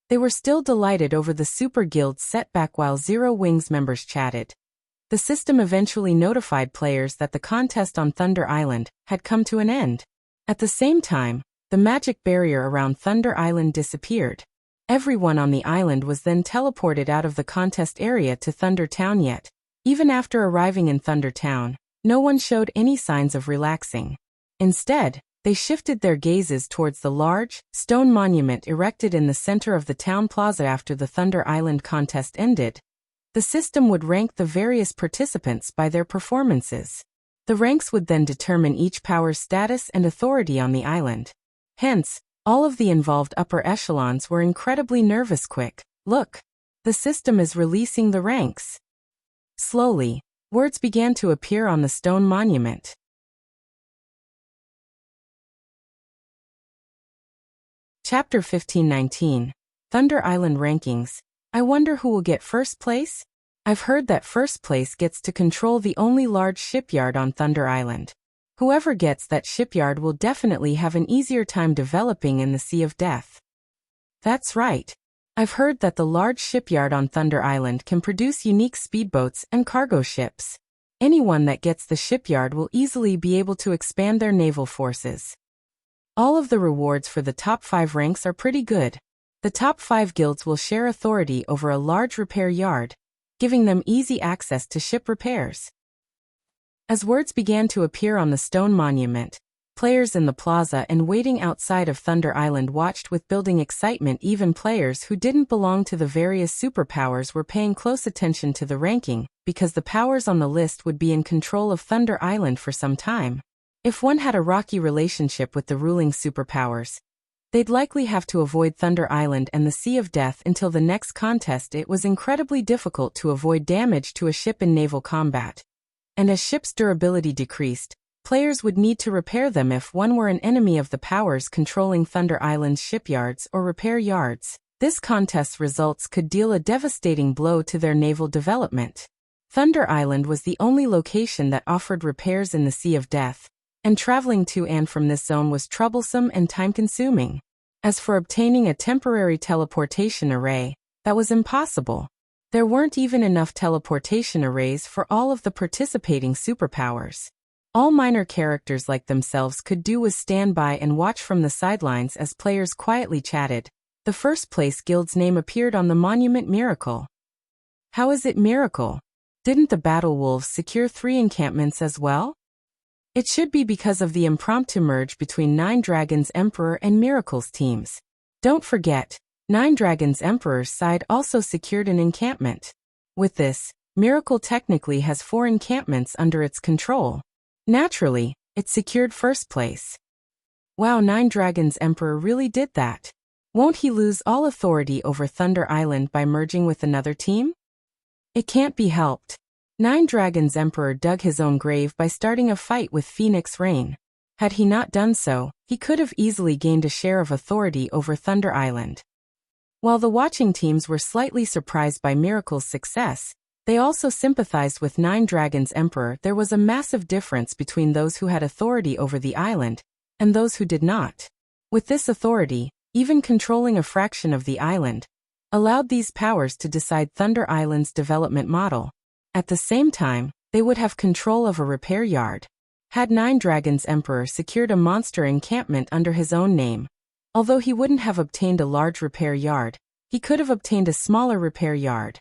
they were still delighted over the Super Guild's setback. While Zero Wing's members chatted, the system eventually notified players that the contest on Thunder Island had come to an end. At the same time, the magic barrier around Thunder Island disappeared. Everyone on the island was then teleported out of the contest area to Thunder Town. Yet, even after arriving in Thunder Town, No one showed any signs of relaxing. Instead, they shifted their gazes towards the large, stone monument erected in the center of the town plaza after the Thunder Island contest ended. The system would rank the various participants by their performances. The ranks would then determine each power's status and authority on the island. Hence, all of the involved upper echelons were incredibly nervous. Quick, look! The system is releasing the ranks. Slowly, words began to appear on the stone monument. Chapter 15:19. Thunder Island Rankings. I wonder who will get first place? I've heard that first place gets to control the only large shipyard on Thunder Island. Whoever gets that shipyard will definitely have an easier time developing in the Sea of Death. That's right. I've heard that the large shipyard on Thunder Island can produce unique speedboats and cargo ships. Anyone that gets the shipyard will easily be able to expand their naval forces. All of the rewards for the top 5 ranks are pretty good. The top 5 guilds will share authority over a large repair yard, giving them easy access to ship repairs. As words began to appear on the stone monument, players in the plaza and waiting outside of Thunder Island watched with building excitement. Even players who didn't belong to the various superpowers were paying close attention to the ranking, because the powers on the list would be in control of Thunder Island for some time. If one had a rocky relationship with the ruling superpowers, they'd likely have to avoid Thunder Island and the Sea of Death until the next contest. It was incredibly difficult to avoid damage to a ship in naval combat. And as ships' durability decreased, players would need to repair them if one were an enemy of the powers controlling Thunder Island's shipyards or repair yards. This contest's results could deal a devastating blow to their naval development. Thunder Island was the only location that offered repairs in the Sea of Death, and traveling to and from this zone was troublesome and time-consuming. As for obtaining a temporary teleportation array, that was impossible. There weren't even enough teleportation arrays for all of the participating superpowers. All minor characters like themselves could do was stand by and watch from the sidelines as players quietly chatted. The first place guild's name appeared on the monument. Miracle. How is it miracle? Didn't the Battle Wolves secure 3 encampments as well? It should be because of the impromptu merge between Nine Dragons Emperor and Miracle's teams. Don't forget, Nine Dragons Emperor's side also secured an encampment. With this, Miracle technically has 4 encampments under its control. Naturally, it secured first place. Wow, Nine Dragons Emperor really did that. Won't he lose all authority over Thunder Island by merging with another team? It can't be helped. Nine Dragons Emperor dug his own grave by starting a fight with Phoenix Rain. Had he not done so, he could have easily gained a share of authority over Thunder Island. While the watching teams were slightly surprised by Miracle's success, they also sympathized with Nine Dragons Emperor. There was a massive difference between those who had authority over the island and those who did not. With this authority, even controlling a fraction of the island allowed these powers to decide Thunder Island's development model. At the same time, they would have control of a repair yard. Had Nine Dragons Emperor secured a monster encampment under his own name, although he wouldn't have obtained a large repair yard, he could have obtained a smaller repair yard.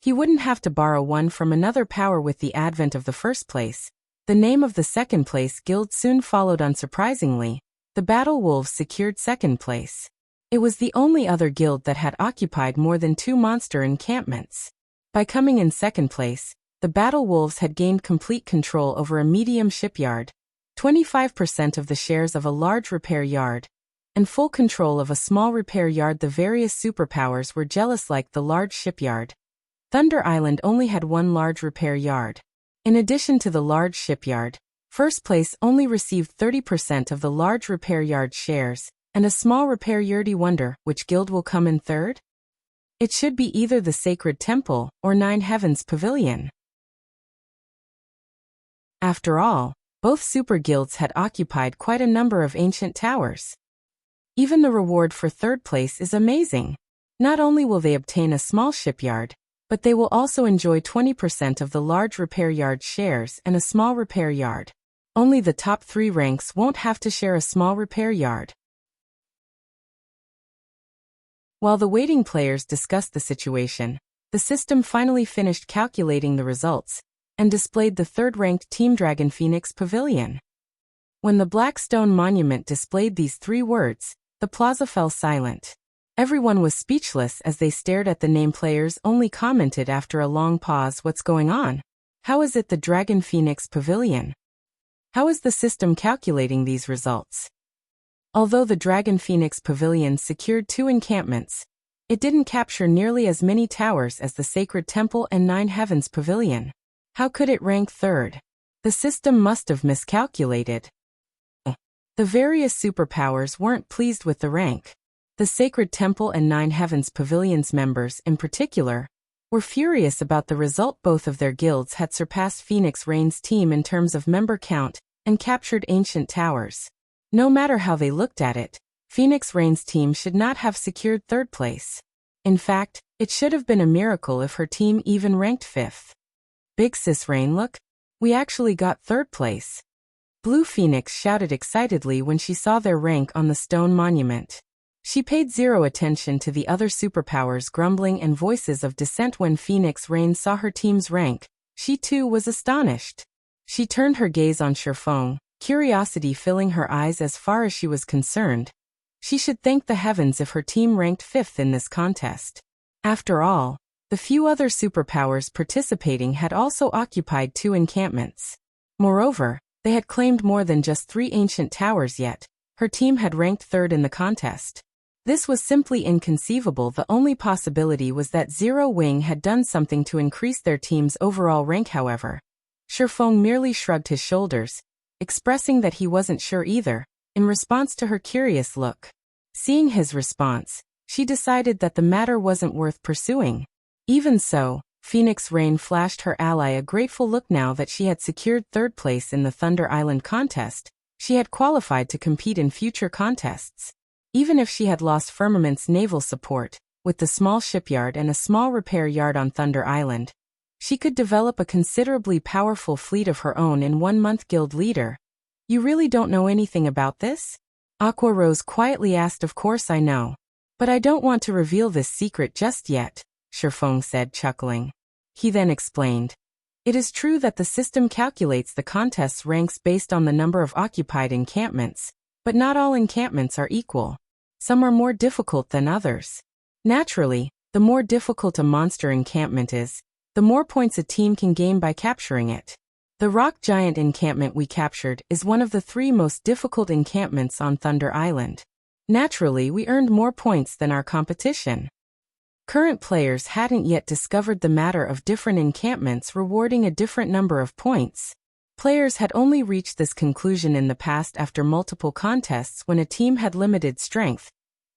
He wouldn't have to borrow one from another power. With the advent of the first place, the name of the second place guild soon followed. Unsurprisingly, the Battle Wolves secured second place. It was the only other guild that had occupied more than 2 monster encampments. By coming in second place, the Battle Wolves had gained complete control over a medium shipyard, 25% of the shares of a large repair yard, and full control of a small repair yard. The various superpowers were jealous. Like the large shipyard, Thunder Island only had 1 large repair yard. In addition to the large shipyard, first place only received 30% of the large repair yard shares, and a small repair yard. Wonder which guild will come in third? It should be either the Sacred Temple or Nine Heavens Pavilion. After all, both super guilds had occupied quite a number of ancient towers. Even the reward for third place is amazing. Not only will they obtain a small shipyard, but they will also enjoy 20% of the large repair yard shares and a small repair yard. Only the top 3 ranks won't have to share a small repair yard. While the waiting players discussed the situation, the system finally finished calculating the results. and displayed the third-ranked Team Dragon Phoenix Pavilion. When the black stone monument displayed these 3 words, the plaza fell silent. Everyone was speechless as they stared at the name. Players only commented after a long pause, "What's going on? How is it the Dragon Phoenix Pavilion? How is the system calculating these results?" Although the Dragon Phoenix Pavilion secured 2 encampments, it didn't capture nearly as many towers as the Sacred Temple and 9 Heavens Pavilion. How could it rank 3rd? The system must have miscalculated. The various superpowers weren't pleased with the rank. The Sacred Temple and 9 Heavens Pavilions members, in particular, were furious about the result. Both of their guilds had surpassed Phoenix Rain's team in terms of member count and captured ancient towers. No matter how they looked at it, Phoenix Rain's team should not have secured 3rd place. In fact, it should have been a miracle if her team even ranked 5th. "Big Sis Rain, look! We actually got 3rd place!" Blue Phoenix shouted excitedly when she saw their rank on the stone monument. She paid 0 attention to the other superpowers' grumbling and voices of dissent. When Phoenix Rain saw her team's rank, she too was astonished. She turned her gaze on Sherfong, curiosity filling her eyes. As far as she was concerned, she should thank the heavens if her team ranked 5th in this contest. After all, the few other superpowers participating had also occupied 2 encampments. Moreover, they had claimed more than just 3 ancient towers. Yet her team had ranked 3rd in the contest. This was simply inconceivable. The only possibility was that Zero Wing had done something to increase their team's overall rank. However, Sherfong merely shrugged his shoulders, expressing that he wasn't sure either, in response to her curious look. Seeing his response, she decided that the matter wasn't worth pursuing. Even so, Phoenix Rain flashed her ally a grateful look. Now that she had secured 3rd place in the Thunder Island contest, she had qualified to compete in future contests. Even if she had lost Firmament's naval support, with the small shipyard and a small repair yard on Thunder Island, she could develop a considerably powerful fleet of her own in 1 month. Guild leader, "You really don't know anything about this?" Aqua Rose quietly asked. "Of course I know. But I don't want to reveal this secret just yet," Sherfong said, chuckling. He then explained. "It is true that the system calculates the contest's ranks based on the number of occupied encampments, but not all encampments are equal. Some are more difficult than others. Naturally, the more difficult a monster encampment is, the more points a team can gain by capturing it. The Rock Giant encampment we captured is one of the 3 most difficult encampments on Thunder Island. Naturally, we earned more points than our competition." Current players hadn't yet discovered the matter of different encampments rewarding a different number of points. Players had only reached this conclusion in the past after multiple contests when a team had limited strength.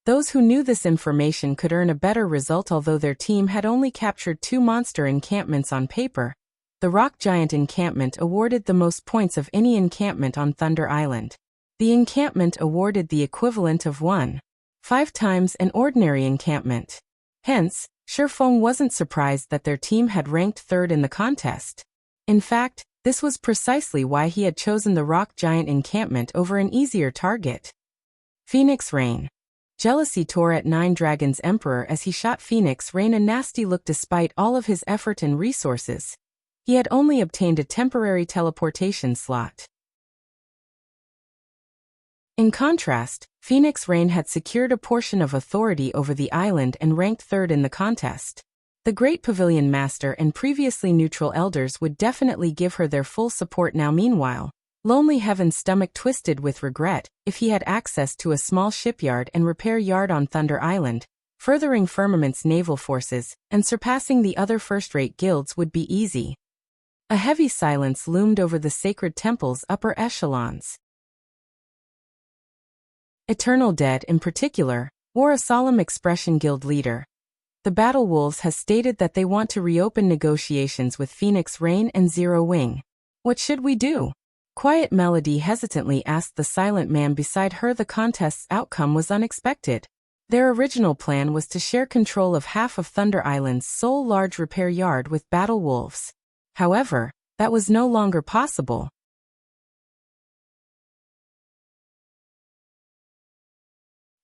Those who knew this information could earn a better result. Although their team had only captured 2 monster encampments on paper, the Rock Giant encampment awarded the most points of any encampment on Thunder Island. The encampment awarded the equivalent of 1.5 times an ordinary encampment. Hence, Sherfong wasn't surprised that their team had ranked 3rd in the contest. In fact, this was precisely why he had chosen the Rock Giant encampment over an easier target. Phoenix Rain. Jealousy tore at 9 Dragons Emperor as he shot Phoenix Rain a nasty look. Despite all of his effort and resources, he had only obtained a temporary teleportation slot. In contrast, Phoenix Rain had secured a portion of authority over the island and ranked 3rd in the contest. The Great Pavilion Master and previously neutral elders would definitely give her their full support now. Meanwhile, Lonely Heaven's stomach twisted with regret. If he had access to a small shipyard and repair yard on Thunder Island, furthering Firmament's naval forces and surpassing the other first-rate guilds would be easy. A heavy silence loomed over the Sacred Temple's upper echelons. Eternal Dead, in particular, wore a solemn expression. Guild leader, the Battle Wolves has stated that they want to reopen negotiations with Phoenix Rain and Zero Wing. What should we do? Quiet Melody hesitantly asked the silent man beside her. The contest's outcome was unexpected. Their original plan was to share control of half of Thunder Island's sole large repair yard with Battle Wolves. However, that was no longer possible.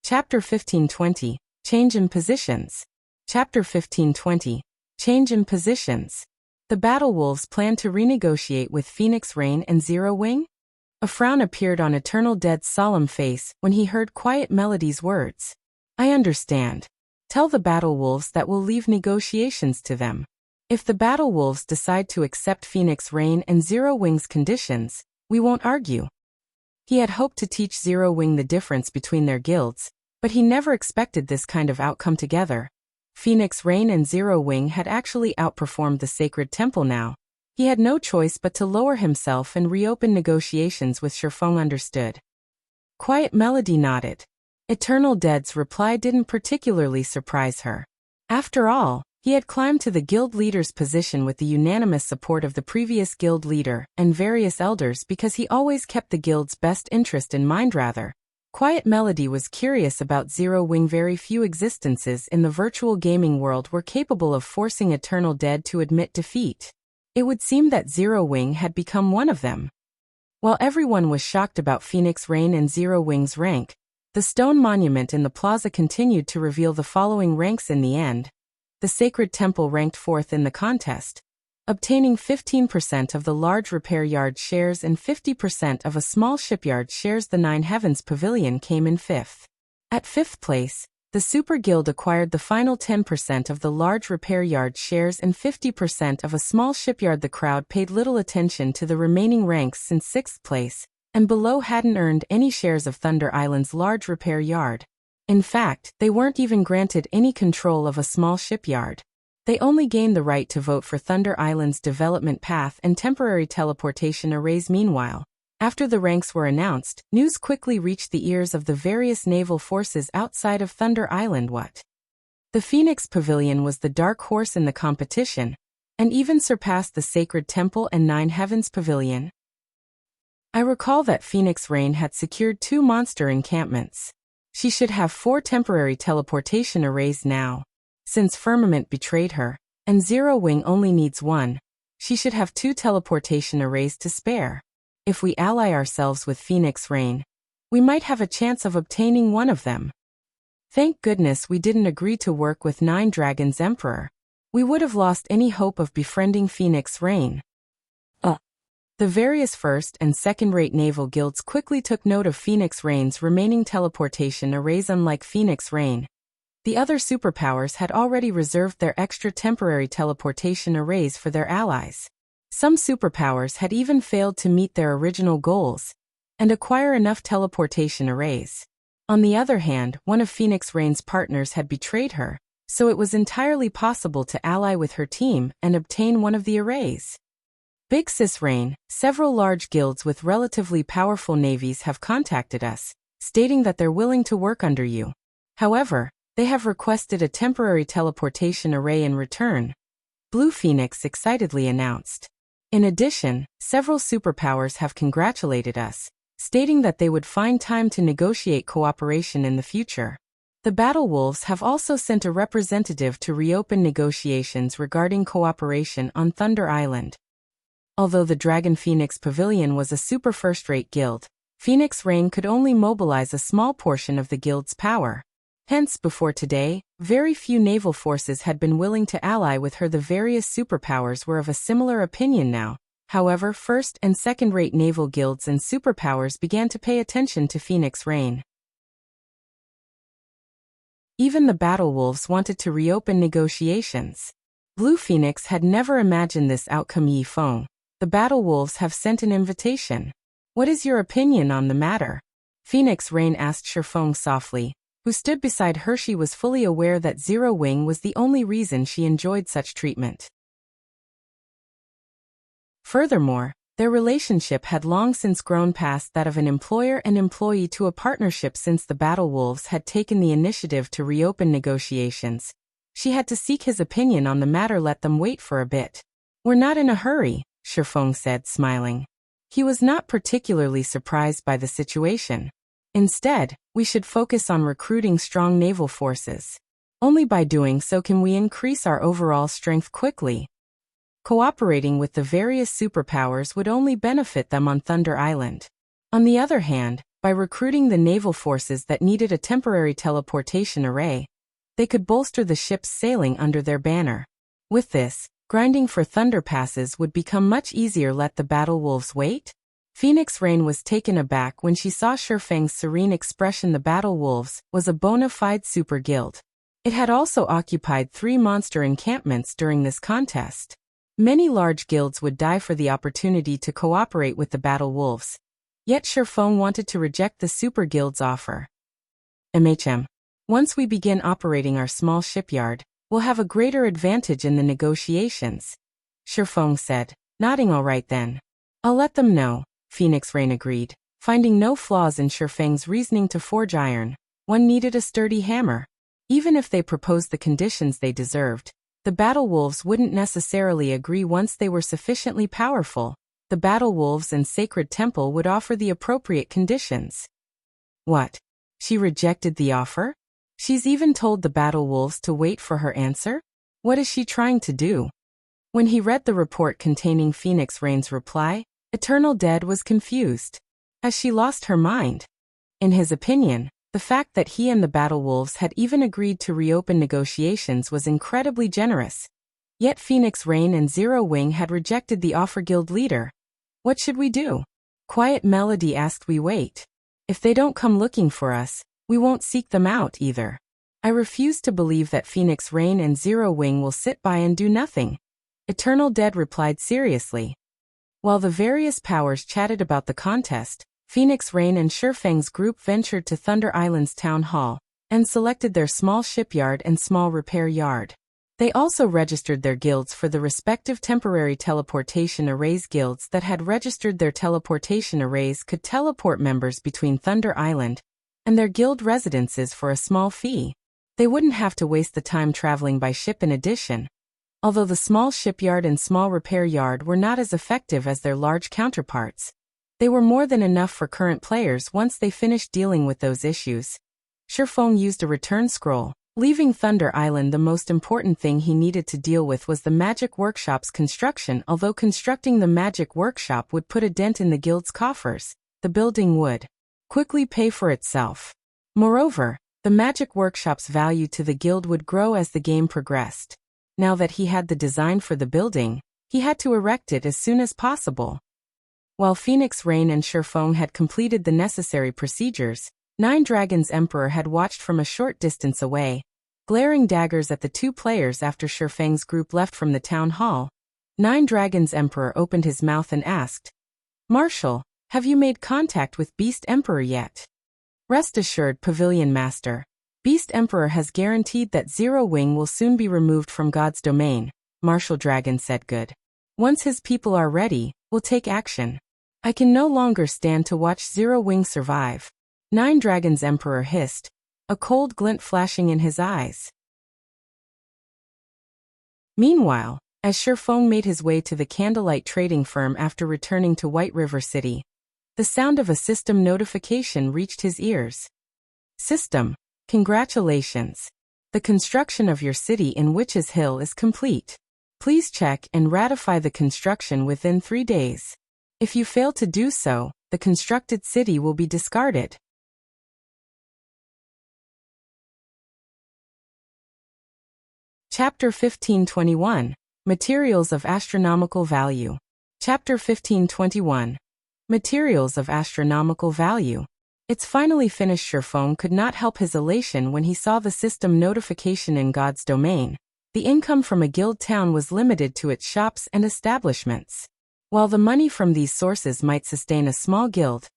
Chapter 1520, Change in Positions. Chapter 1520, Change in Positions. The Battle Wolves plan to renegotiate with Phoenix Rain and Zero Wing? A frown appeared on Eternal Dead's solemn face when he heard Quiet Melody's words. I understand. Tell the Battle Wolves that we'll leave negotiations to them. If the Battle Wolves decide to accept Phoenix Rain and Zero Wing's conditions, we won't argue. He had hoped to teach Zero Wing the difference between their guilds, but he never expected this kind of outcome together. Phoenix Rain and Zero Wing had actually outperformed the Sacred Temple now. He had no choice but to lower himself and reopen negotiations with Shifeng understood. Quiet Melody nodded. Eternal Dead's reply didn't particularly surprise her. After all, he had climbed to the guild leader's position with the unanimous support of the previous guild leader and various elders because he always kept the guild's best interest in mind rather. Quiet Melody was curious about Zero Wing. Very few existences in the virtual gaming world were capable of forcing Eternal Dead to admit defeat. It would seem that Zero Wing had become one of them. While everyone was shocked about Phoenix Rain and Zero Wing's rank, the stone monument in the plaza continued to reveal the following ranks in the end. The Sacred Temple ranked 4th in the contest, obtaining 15% of the large repair yard shares and 50% of a small shipyard shares. The Nine Heavens Pavilion came in 5th. At 5th place, the Super Guild acquired the final 10% of the large repair yard shares and 50% of a small shipyard. The crowd paid little attention to the remaining ranks since 6th place and below hadn't earned any shares of Thunder Island's large repair yard. In fact, they weren't even granted any control of a small shipyard. They only gained the right to vote for Thunder Island's development path and temporary teleportation arrays. Meanwhile, after the ranks were announced, news quickly reached the ears of the various naval forces outside of Thunder Island. What? The Phoenix Pavilion was the dark horse in the competition, and even surpassed the Sacred Temple and Nine Heavens Pavilion. I recall that Phoenix Rain had secured 2 monster encampments. She should have 4 temporary teleportation arrays now. Since Firmament betrayed her, and Zero Wing only needs 1, she should have 2 teleportation arrays to spare. If we ally ourselves with Phoenix Rain, we might have a chance of obtaining one of them. Thank goodness we didn't agree to work with Nine Dragons Emperor. We would have lost any hope of befriending Phoenix Rain. The various first and second-rate naval guilds quickly took note of Phoenix Rain's remaining teleportation arrays. Unlike Phoenix Rain, the other superpowers had already reserved their extra temporary teleportation arrays for their allies. Some superpowers had even failed to meet their original goals and acquire enough teleportation arrays. On the other hand, one of Phoenix Rain's partners had betrayed her, so it was entirely possible to ally with her team and obtain one of the arrays. Big Sis Rain, several large guilds with relatively powerful navies have contacted us, stating that they're willing to work under you. However, they have requested a temporary teleportation array in return, Blue Phoenix excitedly announced. In addition, several superpowers have congratulated us, stating that they would find time to negotiate cooperation in the future. The Battle Wolves have also sent a representative to reopen negotiations regarding cooperation on Thunder Island. Although the Dragon Phoenix Pavilion was a super first-rate guild, Phoenix Rain could only mobilize a small portion of the guild's power. Hence, before today, very few naval forces had been willing to ally with her. The various superpowers were of a similar opinion now. However, first- and second-rate naval guilds and superpowers began to pay attention to Phoenix Rain. Even the Battle Wolves wanted to reopen negotiations. Blue Phoenix had never imagined this outcome. Yi Feng, the Battle Wolves have sent an invitation. What is your opinion on the matter? Phoenix Rain asked Shifeng softly, who stood beside her. She was fully aware that Zero Wing was the only reason she enjoyed such treatment. Furthermore, their relationship had long since grown past that of an employer and employee to a partnership. Since the Battle Wolves had taken the initiative to reopen negotiations, she had to seek his opinion on the matter. Let them wait for a bit. We're not in a hurry, Shifeng said, smiling. He was not particularly surprised by the situation. Instead, we should focus on recruiting strong naval forces. Only by doing so can we increase our overall strength quickly. Cooperating with the various superpowers would only benefit them on Thunder Island. On the other hand, by recruiting the naval forces that needed a temporary teleportation array, they could bolster the ships sailing under their banner. With this, Grinding for thunder passes would become much easier. Let the battle wolves wait? Phoenix Rain was taken aback when she saw Shifeng's serene expression. The battle wolves was a bona fide super guild. It had also occupied 3 monster encampments during this contest. Many large guilds would die for the opportunity to cooperate with the battle wolves. Yet Shifeng wanted to reject the super guild's offer. Once we begin operating our small shipyard, we'll have a greater advantage in the negotiations, Shifeng said, nodding. All right then. I'll let them know, Phoenix Rain agreed. Finding no flaws in Shifeng's reasoning to forge iron, one needed a sturdy hammer. Even if they proposed the conditions they deserved, the battle wolves wouldn't necessarily agree. Once they were sufficiently powerful, the battle wolves and sacred temple would offer the appropriate conditions. What? She rejected the offer? She's even told the battle wolves to wait for her answer? What is she trying to do? When he read the report containing Phoenix Rain's reply, Eternal Dead was confused. Has she lost her mind? In his opinion, the fact that he and the battle wolves had even agreed to reopen negotiations was incredibly generous. Yet Phoenix Rain and Zero Wing had rejected the offer. Guild leader. What should we do? Quiet Melody asked. We wait. If they don't come looking for us, we won't seek them out either. I refuse to believe that Phoenix Rain and Zero Wing will sit by and do nothing. Eternal Dead replied seriously. While the various powers chatted about the contest, Phoenix Rain and Shifeng's group ventured to Thunder Island's town hall and selected their small shipyard and small repair yard. They also registered their guilds for the respective temporary teleportation arrays. Guilds that had registered their teleportation arrays could teleport members between Thunder Island and their guild residences for a small fee. They wouldn't have to waste the time traveling by ship. In addition, although the small shipyard and small repair yard were not as effective as their large counterparts, they were more than enough for current players once they finished dealing with those issues. Shifeng used a return scroll. Leaving Thunder Island, the most important thing he needed to deal with was the magic workshop's construction. Although constructing the magic workshop would put a dent in the guild's coffers, the building would quickly pay for itself. Moreover, the magic workshop's value to the guild would grow as the game progressed. Now that he had the design for the building, he had to erect it as soon as possible. While Phoenix Rain and Shifeng had completed the necessary procedures, Nine Dragons Emperor had watched from a short distance away, glaring daggers at the two players. After Shifeng's group left from the town hall, Nine Dragons Emperor opened his mouth and asked, Marshal, have you made contact with Beast Emperor yet? Rest assured, Pavilion Master. Beast Emperor has guaranteed that Zero Wing will soon be removed from God's domain, Marshal Dragon said. Good. Once his people are ready, we'll take action. I can no longer stand to watch Zero Wing survive. Nine Dragons Emperor hissed, a cold glint flashing in his eyes. Meanwhile, as Shifeng made his way to the Candlelight trading firm after returning to White River City, the sound of a system notification reached his ears. System, congratulations. The construction of your city in Witch's Hill is complete. Please check and ratify the construction within 3 days. If you fail to do so, the constructed city will be discarded. Chapter 1521. Materials of Astronomical Value. Chapter 1521. Materials of Astronomical Value. It's finally finished. Shifeng could not help his elation when he saw the system notification in God's domain. The income from a guild town was limited to its shops and establishments. While the money from these sources might sustain a small guild,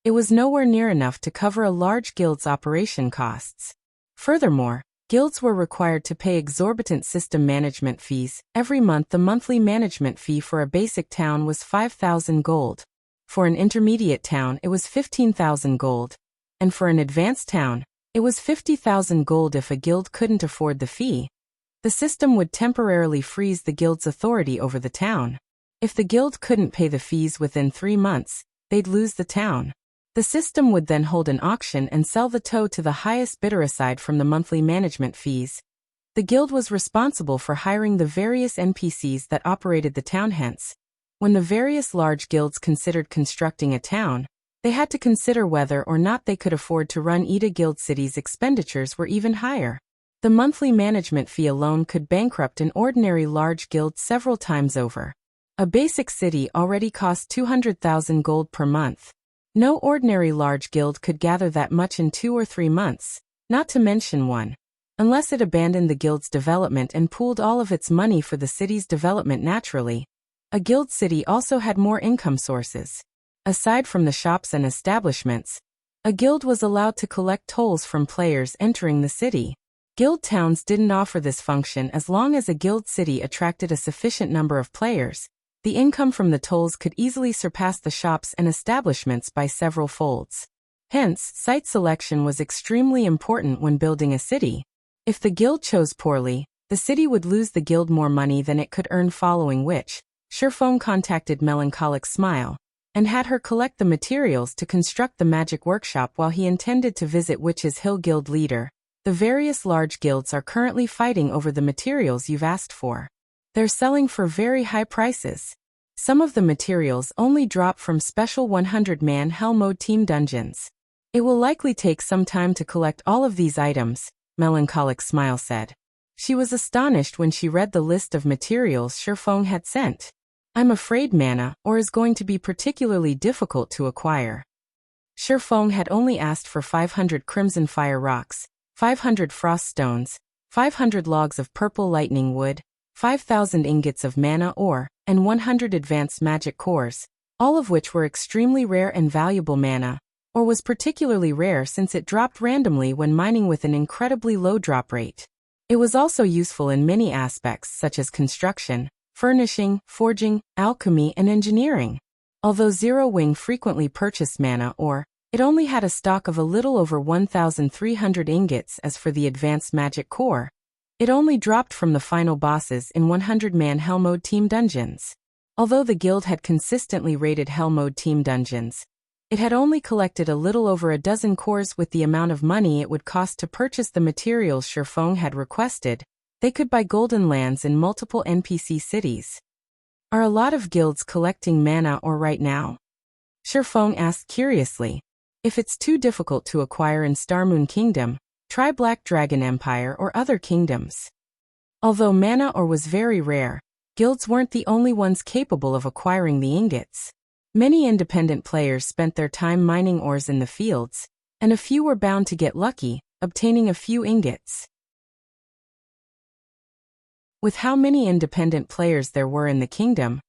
it was nowhere near enough to cover a large guild's operation costs. Furthermore, guilds were required to pay exorbitant system management fees. Every month the monthly management fee for a basic town was 5,000 gold. For an intermediate town it was 15,000 gold. And for an advanced town, it was 50,000 gold. If a guild couldn't afford the fee, the system would temporarily freeze the guild's authority over the town. If the guild couldn't pay the fees within 3 months, they'd lose the town. The system would then hold an auction and sell the toe to the highest bidder. Aside from the monthly management fees, the guild was responsible for hiring the various NPCs that operated the town. Hence, when the various large guilds considered constructing a town, they had to consider whether or not they could afford to run. Ida Guild City's expenditures were even higher. The monthly management fee alone could bankrupt an ordinary large guild several times over. A basic city already cost 200,000 gold per month. No ordinary large guild could gather that much in 2 or 3 months, not to mention one. Unless it abandoned the guild's development and pooled all of its money for the city's development naturally. A guild city also had more income sources. Aside from the shops and establishments, a guild was allowed to collect tolls from players entering the city. Guild towns didn't offer this function as long as a guild city attracted a sufficient number of players. The income from the tolls could easily surpass the shops and establishments by several folds. Hence, site selection was extremely important when building a city. If the guild chose poorly, the city would lose the guild more money than it could earn, following which, Shifeng contacted Melancholic Smile and had her collect the materials to construct the magic workshop while he intended to visit Witch's Hill Guild leader. The various large guilds are currently fighting over the materials you've asked for. They're selling for very high prices. Some of the materials only drop from special 100-man Hell Mode team dungeons. It will likely take some time to collect all of these items, Melancholic Smile said. She was astonished when she read the list of materials Shifeng had sent. I'm afraid mana ore is going to be particularly difficult to acquire. Shifeng had only asked for 500 crimson fire rocks, 500 frost stones, 500 logs of purple lightning wood, 5,000 ingots of mana ore, and 100 advanced magic cores, all of which were extremely rare and valuable. Mana ore was particularly rare since it dropped randomly when mining with an incredibly low drop rate. It was also useful in many aspects such as construction, furnishing, forging, alchemy, and engineering. Although Zero Wing frequently purchased mana ore, it only had a stock of a little over 1,300 ingots. As for the advanced magic core, it only dropped from the final bosses in 100-man Hell Mode team dungeons. Although the guild had consistently raided Hell Mode team dungeons, it had only collected a little over a dozen cores. With the amount of money it would cost to purchase the materials Shifeng had requested, they could buy golden lands in multiple NPC cities. Are a lot of guilds collecting mana ore right now? Shifeng asked curiously. If it's too difficult to acquire in Starmoon Kingdom, try Black Dragon Empire or other kingdoms. Although mana ore was very rare, guilds weren't the only ones capable of acquiring the ingots. Many independent players spent their time mining ores in the fields, and a few were bound to get lucky, obtaining a few ingots. With how many independent players there were in the kingdom,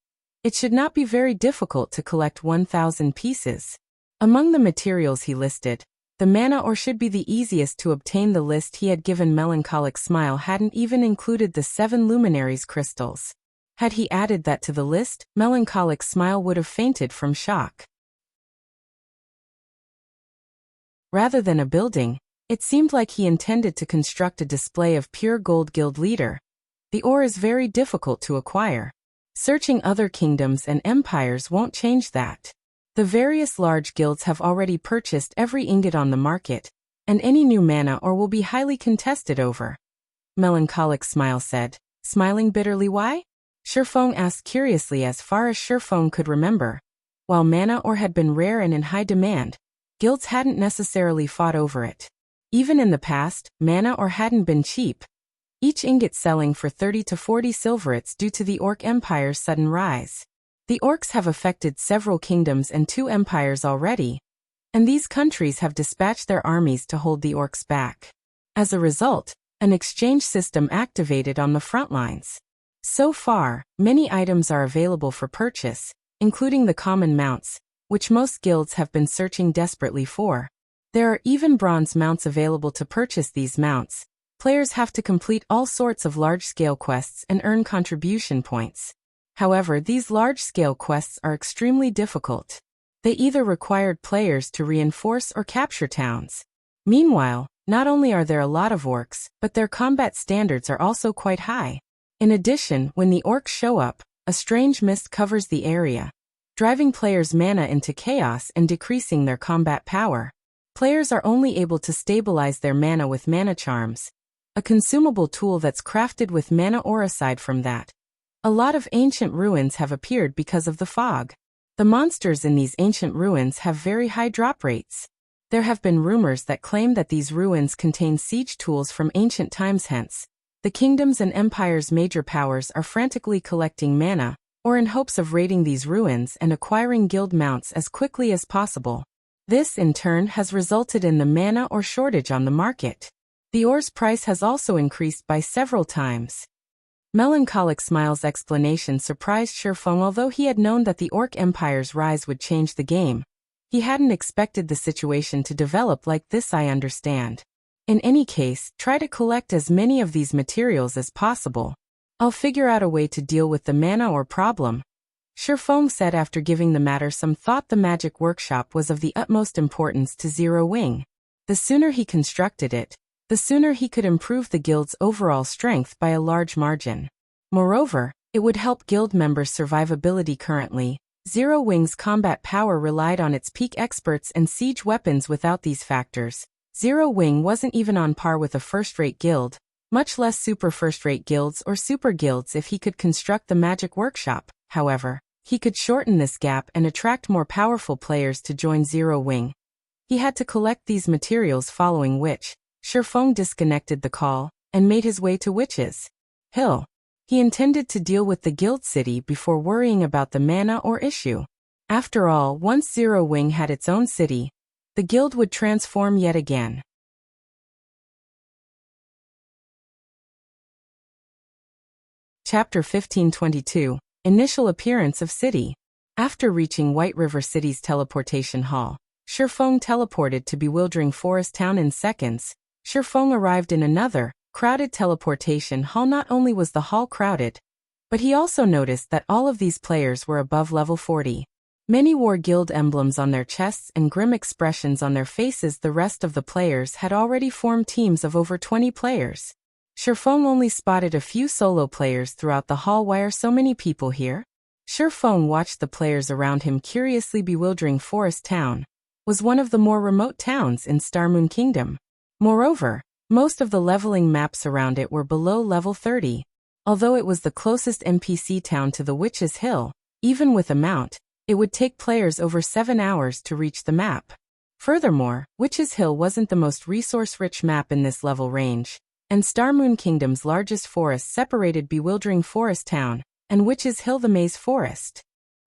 it should not be very difficult to collect 1,000 pieces. Among the materials he listed, the mana ore should be the easiest to obtain. The list he had given Melancholic Smile hadn't even included the 7 luminaries crystals. Had he added that to the list, Melancholic Smile would have fainted from shock. Rather than a building, it seemed like he intended to construct a display of pure gold guild leader. The ore is very difficult to acquire. Searching other kingdoms and empires won't change that. The various large guilds have already purchased every ingot on the market, and any new mana ore will be highly contested over. Melancholic Smile said, smiling bitterly. Why? Shifeng asked curiously. As far as Shifeng could remember, while mana ore had been rare and in high demand, guilds hadn't necessarily fought over it. Even in the past, mana ore hadn't been cheap, each ingot selling for 30 to 40 silverets due to the Orc Empire's sudden rise. The Orcs have affected several kingdoms and 2 empires already, and these countries have dispatched their armies to hold the Orcs back. As a result, an exchange system activated on the front lines. So far, many items are available for purchase, including the common mounts, which most guilds have been searching desperately for. There are even bronze mounts available. To purchase these mounts, players have to complete all sorts of large-scale quests and earn contribution points. However, these large-scale quests are extremely difficult. They either required players to reinforce or capture towns. Meanwhile, not only are there a lot of orcs, but their combat standards are also quite high. In addition, when the orcs show up, a strange mist covers the area, driving players' mana into chaos and decreasing their combat power. Players are only able to stabilize their mana with mana charms, a consumable tool that's crafted with mana ore. Aside from that, a lot of ancient ruins have appeared because of the fog. The monsters in these ancient ruins have very high drop rates. There have been rumors that claim that these ruins contain siege tools from ancient times. Hence, the kingdoms and empires' major powers are frantically collecting mana, or in hopes of raiding these ruins and acquiring guild mounts as quickly as possible. This, in turn, has resulted in the mana ore shortage on the market. The ore's price has also increased by several times. Melancholic Smile's explanation surprised Shifeng. Although he had known that the Orc Empire's rise would change the game, he hadn't expected the situation to develop like this. I understand. In any case, try to collect as many of these materials as possible. I'll figure out a way to deal with the mana ore problem, Shifeng said after giving the matter some thought. The magic workshop was of the utmost importance to Zero Wing. The sooner he constructed it, the sooner he could improve the guild's overall strength by a large margin. Moreover, it would help guild members' survivability. Currently, Zero Wing's combat power relied on its peak experts and siege weapons. Without these factors, Zero Wing wasn't even on par with a first-rate guild, much less super first-rate guilds or super guilds. If he could construct the magic workshop, however, he could shorten this gap and attract more powerful players to join Zero Wing. He had to collect these materials, following which, Shifeng disconnected the call and made his way to Witch's Hill. He intended to deal with the guild city before worrying about the mana ore issue. After all, once Zero Wing had its own city, the guild would transform yet again. Chapter 1522. Initial appearance of city. After reaching White River City's teleportation hall, Shifeng teleported to Bewildering Forest Town in seconds. Shifeng arrived in another, crowded teleportation hall. Not only was the hall crowded, but he also noticed that all of these players were above level 40. Many wore guild emblems on their chests and grim expressions on their faces. The rest of the players had already formed teams of over 20 players. Shifeng only spotted a few solo players throughout the hall. Why are so many people here? Shifeng watched the players around him curiously. Bewildering Forest Town was one of the more remote towns in Starmoon Kingdom. Moreover, most of the leveling maps around it were below level 30. Although it was the closest NPC town to the Witch's Hill, even with a mount, it would take players over 7 hours to reach the map. Furthermore, Witch's Hill wasn't the most resource-rich map in this level range, and Starmoon Kingdom's largest forest separated Bewildering Forest Town and Witch's Hill. The Maze Forest.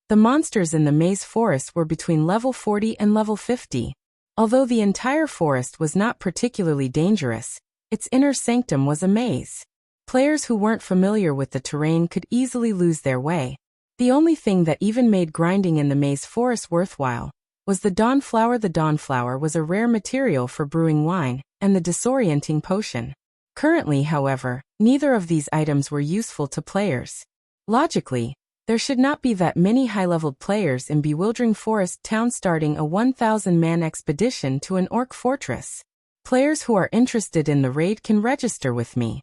The monsters in the Maze Forest were between level 40 and level 50. Although the entire forest was not particularly dangerous, its inner sanctum was a maze. Players who weren't familiar with the terrain could easily lose their way. The only thing that even made grinding in the Maze Forest worthwhile was the Dawnflower. The Dawnflower was a rare material for brewing wine, and the disorienting potion. Currently, however, neither of these items were useful to players. Logically, there should not be that many high-leveled players in Bewildering Forest Town. Starting a 1,000-man expedition to an orc fortress. Players who are interested in the raid can register with me.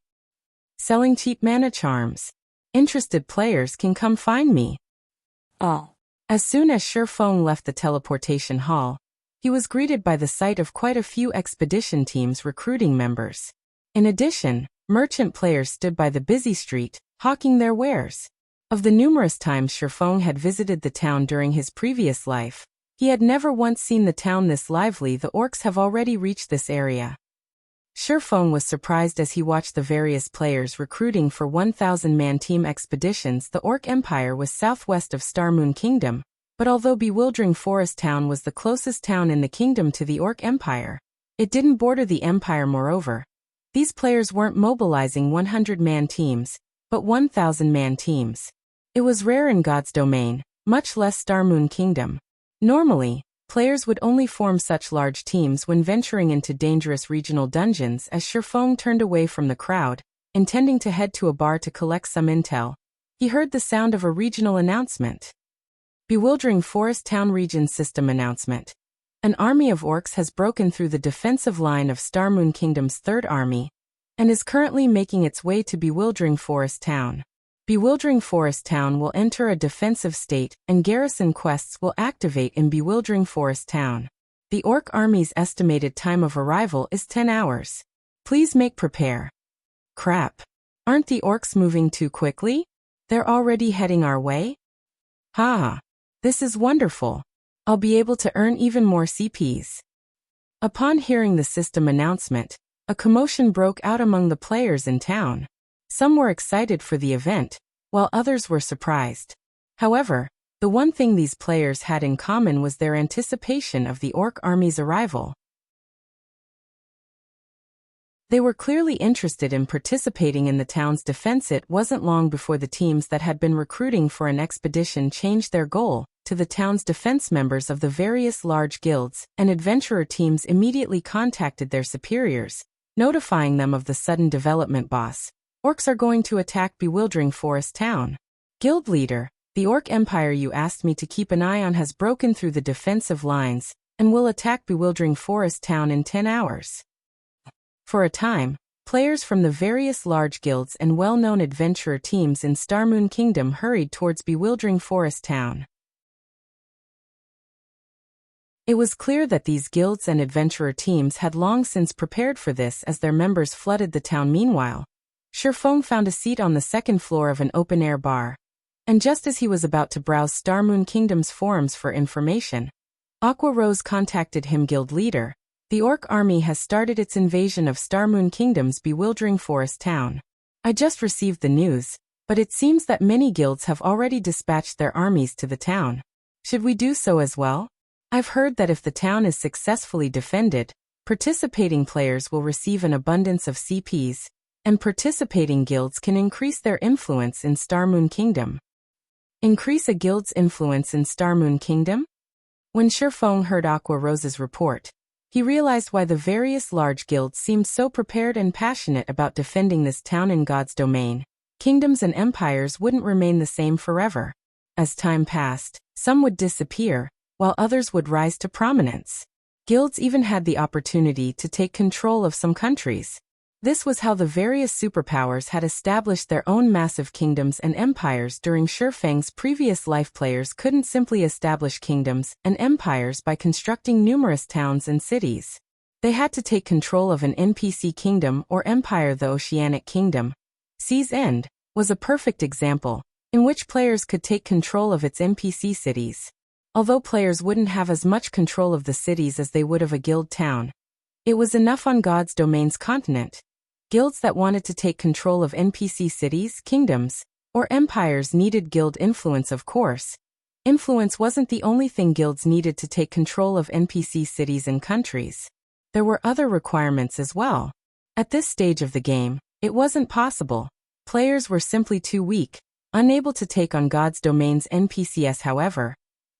Selling cheap mana charms. Interested players can come find me. All. As soon as Shifeng left the teleportation hall, he was greeted by the sight of quite a few expedition teams recruiting members. In addition, merchant players stood by the busy street, hawking their wares. Of the numerous times Shifeng had visited the town during his previous life, he had never once seen the town this lively. The orcs have already reached this area. Shifeng was surprised as he watched the various players recruiting for 1,000-man team expeditions. The Orc Empire was southwest of Starmoon Kingdom, but although Bewildering Forest Town was the closest town in the kingdom to the Orc Empire, it didn't border the empire. Moreover, these players weren't mobilizing 100-man teams, but 1,000-man teams. It was rare in God's domain, much less Starmoon Kingdom. Normally, players would only form such large teams when venturing into dangerous regional dungeons. As Shifeng turned away from the crowd, intending to head to a bar to collect some intel, he heard the sound of a regional announcement. Bewildering Forest Town Region System Announcement. An army of orcs has broken through the defensive line of Starmoon Kingdom's 3rd Army and is currently making its way to Bewildering Forest Town. Bewildering Forest Town will enter a defensive state, and garrison quests will activate in Bewildering Forest Town. The orc army's estimated time of arrival is 10 hours. Please make prepare. Crap. Aren't the orcs moving too quickly? They're already heading our way? Ha! This is wonderful. I'll be able to earn even more CPs. Upon hearing the system announcement, a commotion broke out among the players in town. Some were excited for the event, while others were surprised. However, the one thing these players had in common was their anticipation of the orc army's arrival. They were clearly interested in participating in the town's defense. It wasn't long before the teams that had been recruiting for an expedition changed their goal to the town's defense. Members of the various large guilds and adventurer teams immediately contacted their superiors, notifying them of the sudden development. Boss, orcs are going to attack Bewildering Forest Town. Guild leader, the orc empire you asked me to keep an eye on has broken through the defensive lines and will attack Bewildering Forest Town in 10 hours. For a time, players from the various large guilds and well-known adventurer teams in Starmoon Kingdom hurried towards Bewildering Forest Town. It was clear that these guilds and adventurer teams had long since prepared for this as their members flooded the town. Meanwhile, Shifeng found a seat on the second floor of an open-air bar, and just as he was about to browse Starmoon Kingdom's forums for information, Aqua Rose contacted him. Guild leader, the orc army has started its invasion of Starmoon Kingdom's Bewildering Forest Town. I just received the news, but it seems that many guilds have already dispatched their armies to the town. Should we do so as well? I've heard that if the town is successfully defended, participating players will receive an abundance of CPs, and participating guilds can increase their influence in Starmoon Kingdom. Increase a guild's influence in Starmoon Kingdom? When Shifeng heard Aqua Rose's report, he realized why the various large guilds seemed so prepared and passionate about defending this town. In God's domain, kingdoms and empires wouldn't remain the same forever. As time passed, some would disappear, while others would rise to prominence. Guilds even had the opportunity to take control of some countries. This was how the various superpowers had established their own massive kingdoms and empires during Shifeng's previous life. Players couldn't simply establish kingdoms and empires by constructing numerous towns and cities. They had to take control of an NPC kingdom or empire. The Oceanic Kingdom, Sea's End, was a perfect example, in which players could take control of its NPC cities. Although players wouldn't have as much control of the cities as they would of a guild town, it was enough on God's domain's continent. Guilds that wanted to take control of NPC cities, kingdoms, or empires needed guild influence. Of course, influence wasn't the only thing guilds needed to take control of NPC cities and countries. There were other requirements as well. At this stage of the game, it wasn't possible. Players were simply too weak, unable to take on God's domain's NPCs. However,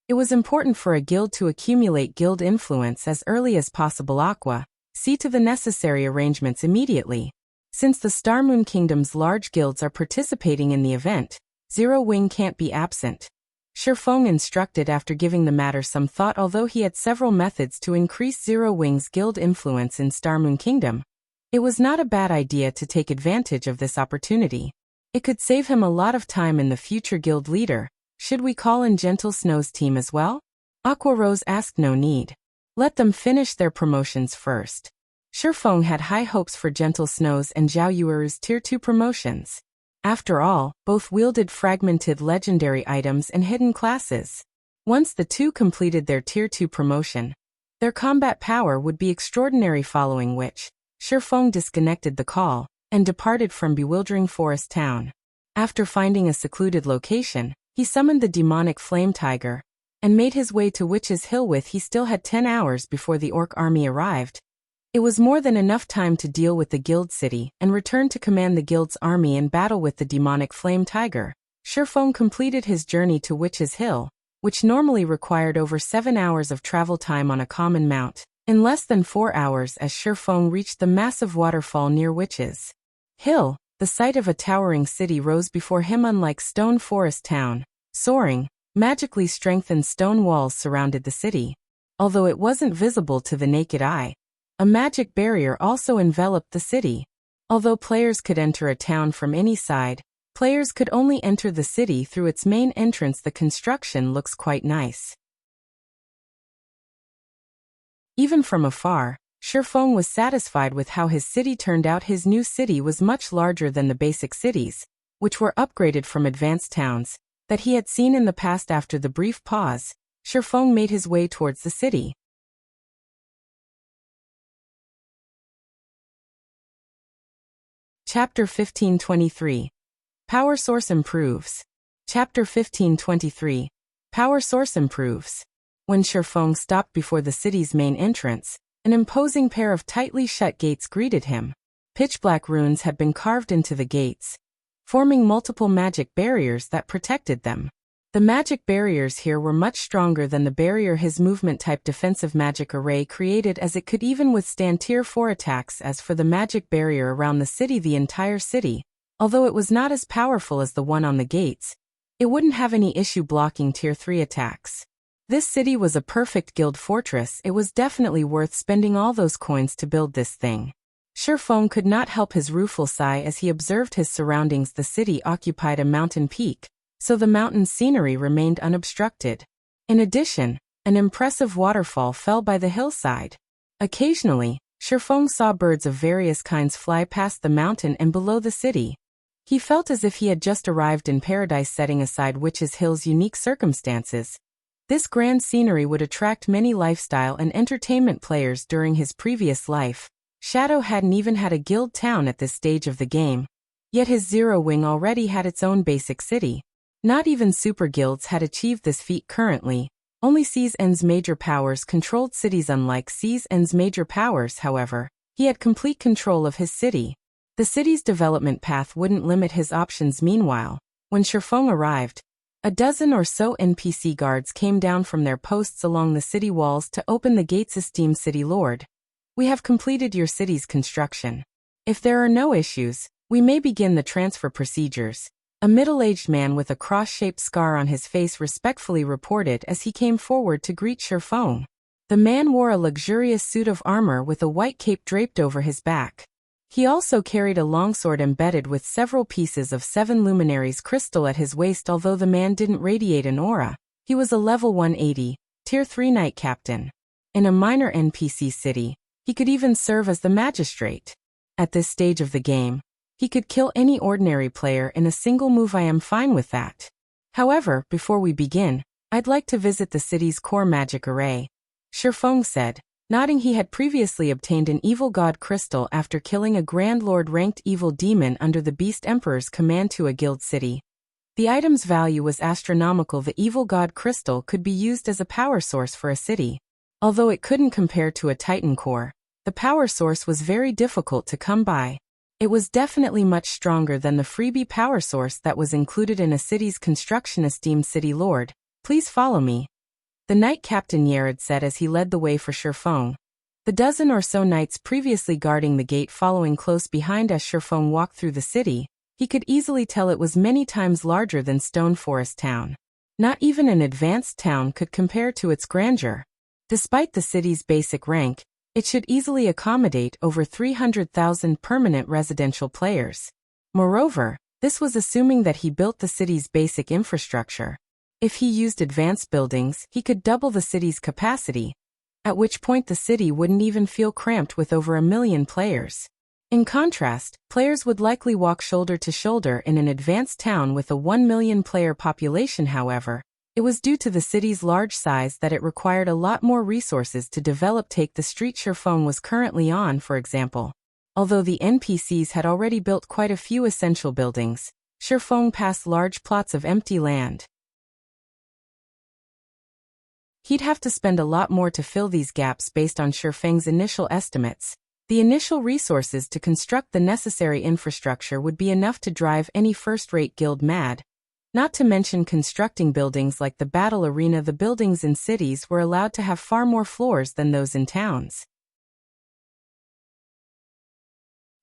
it was important for a guild to accumulate guild influence as early as possible. Aqua, see to the necessary arrangements immediately. Since the Starmoon Kingdom's large guilds are participating in the event, Zero Wing can't be absent. Shifeng instructed after giving the matter some thought. Although he had several methods to increase Zero Wing's guild influence in Starmoon Kingdom, it was not a bad idea to take advantage of this opportunity. It could save him a lot of time in the future. Guild leader, should we call in Gentle Snow's team as well? Aqua Rose asked. No need. Let them finish their promotions first. Shifeng had high hopes for Gentle Snow's and Zhao Yueru's Tier 2 promotions. After all, both wielded fragmented legendary items and hidden classes. Once the two completed their Tier 2 promotion, their combat power would be extraordinary, following which, Shifeng disconnected the call and departed from Bewildering Forest Town. After finding a secluded location, he summoned the demonic flame tiger and made his way to Witch's Hill. He still had 10 hours before the orc army arrived. It was more than enough time to deal with the guild city and return to command the guild's army in battle with the demonic flame tiger. Shifeng completed his journey to Witch's Hill, which normally required over 7 hours of travel time on a common mount, in less than 4 hours as Shifeng reached the massive waterfall near Witch's Hill. The sight of a towering city rose before him. Unlike Stone Forest Town, soaring, magically strengthened stone walls surrounded the city. Although it wasn't visible to the naked eye, a magic barrier also enveloped the city. Although players could enter a town from any side, players could only enter the city through its main entrance. The construction looks quite nice. Even from afar, Shifeng was satisfied with how his city turned out. His new city was much larger than the basic cities, which were upgraded from advanced towns, that he had seen in the past. After the brief pause, Shifeng made his way towards the city. Chapter 1523. Power Source Improves. Chapter 1523. Power Source Improves. When Shifeng stopped before the city's main entrance, an imposing pair of tightly shut gates greeted him. Pitch-black runes had been carved into the gates, forming multiple magic barriers that protected them. The magic barriers here were much stronger than the barrier his movement-type defensive magic array created, as it could even withstand Tier 4 attacks. As for the magic barrier around the entire city, although it was not as powerful as the one on the gates, it wouldn't have any issue blocking Tier 3 attacks. This city was a perfect guild fortress. It was definitely worth spending all those coins to build this thing. Shifeng could not help his rueful sigh as he observed his surroundings. The city occupied a mountain peak, so the mountain's scenery remained unobstructed. In addition, an impressive waterfall fell by the hillside. Occasionally, Shifeng saw birds of various kinds fly past the mountain and below the city. He felt as if he had just arrived in paradise. Setting aside Witch's Hill's unique circumstances, this grand scenery would attract many lifestyle and entertainment players. During his previous life, Shadow hadn't even had a guild town at this stage of the game, yet his Zero Wing already had its own basic city. Not even super guilds had achieved this feat currently. Only Season's major powers controlled cities. Unlike Season's major powers, however, he had complete control of his city. The city's development path wouldn't limit his options. Meanwhile, when Shifeng arrived, a dozen or so NPC guards came down from their posts along the city walls to open the gates. Esteemed City Lord, we have completed your city's construction. If there are no issues, we may begin the transfer procedures. A middle-aged man with a cross-shaped scar on his face respectfully reported as he came forward to greet Shifeng. The man wore a luxurious suit of armor with a white cape draped over his back. He also carried a longsword embedded with several pieces of 7 luminaries crystal at his waist. Although the man didn't radiate an aura, he was a level 180, Tier 3 Knight Captain. In a minor NPC city, he could even serve as the magistrate. At this stage of the game, he could kill any ordinary player in a single move. I am fine with that. However, before we begin, I'd like to visit the city's core magic array, Shifeng said, nodding. He had previously obtained an evil god crystal after killing a Grand Lord ranked evil demon under the Beast Emperor's command to a guild city. The item's value was astronomical. The evil god crystal could be used as a power source for a city. Although it couldn't compare to a Titan core, the power source was very difficult to come by. It was definitely much stronger than the freebie power source that was included in a city's construction. Esteemed City Lord, please follow me, the Knight Captain Yared said as he led the way for Shifeng. The dozen or so knights previously guarding the gate following close behind. As Shifeng walked through the city, he could easily tell it was many times larger than Stone Forest Town. Not even an advanced town could compare to its grandeur. Despite the city's basic rank, it should easily accommodate over 300,000 permanent residential players. Moreover, this was assuming that he built the city's basic infrastructure. If he used advanced buildings, he could double the city's capacity, at which point the city wouldn't even feel cramped with over 1 million players. In contrast, players would likely walk shoulder to shoulder in an advanced town with a 1 million player population. However, it was due to the city's large size that it required a lot more resources to develop. Take the street Shifeng was currently on, for example. Although the NPCs had already built quite a few essential buildings, Shifeng passed large plots of empty land. He'd have to spend a lot more to fill these gaps. Based on Shifeng's initial estimates, the initial resources to construct the necessary infrastructure would be enough to drive any first-rate guild mad. Not to mention constructing buildings like the battle arena. The buildings in cities were allowed to have far more floors than those in towns.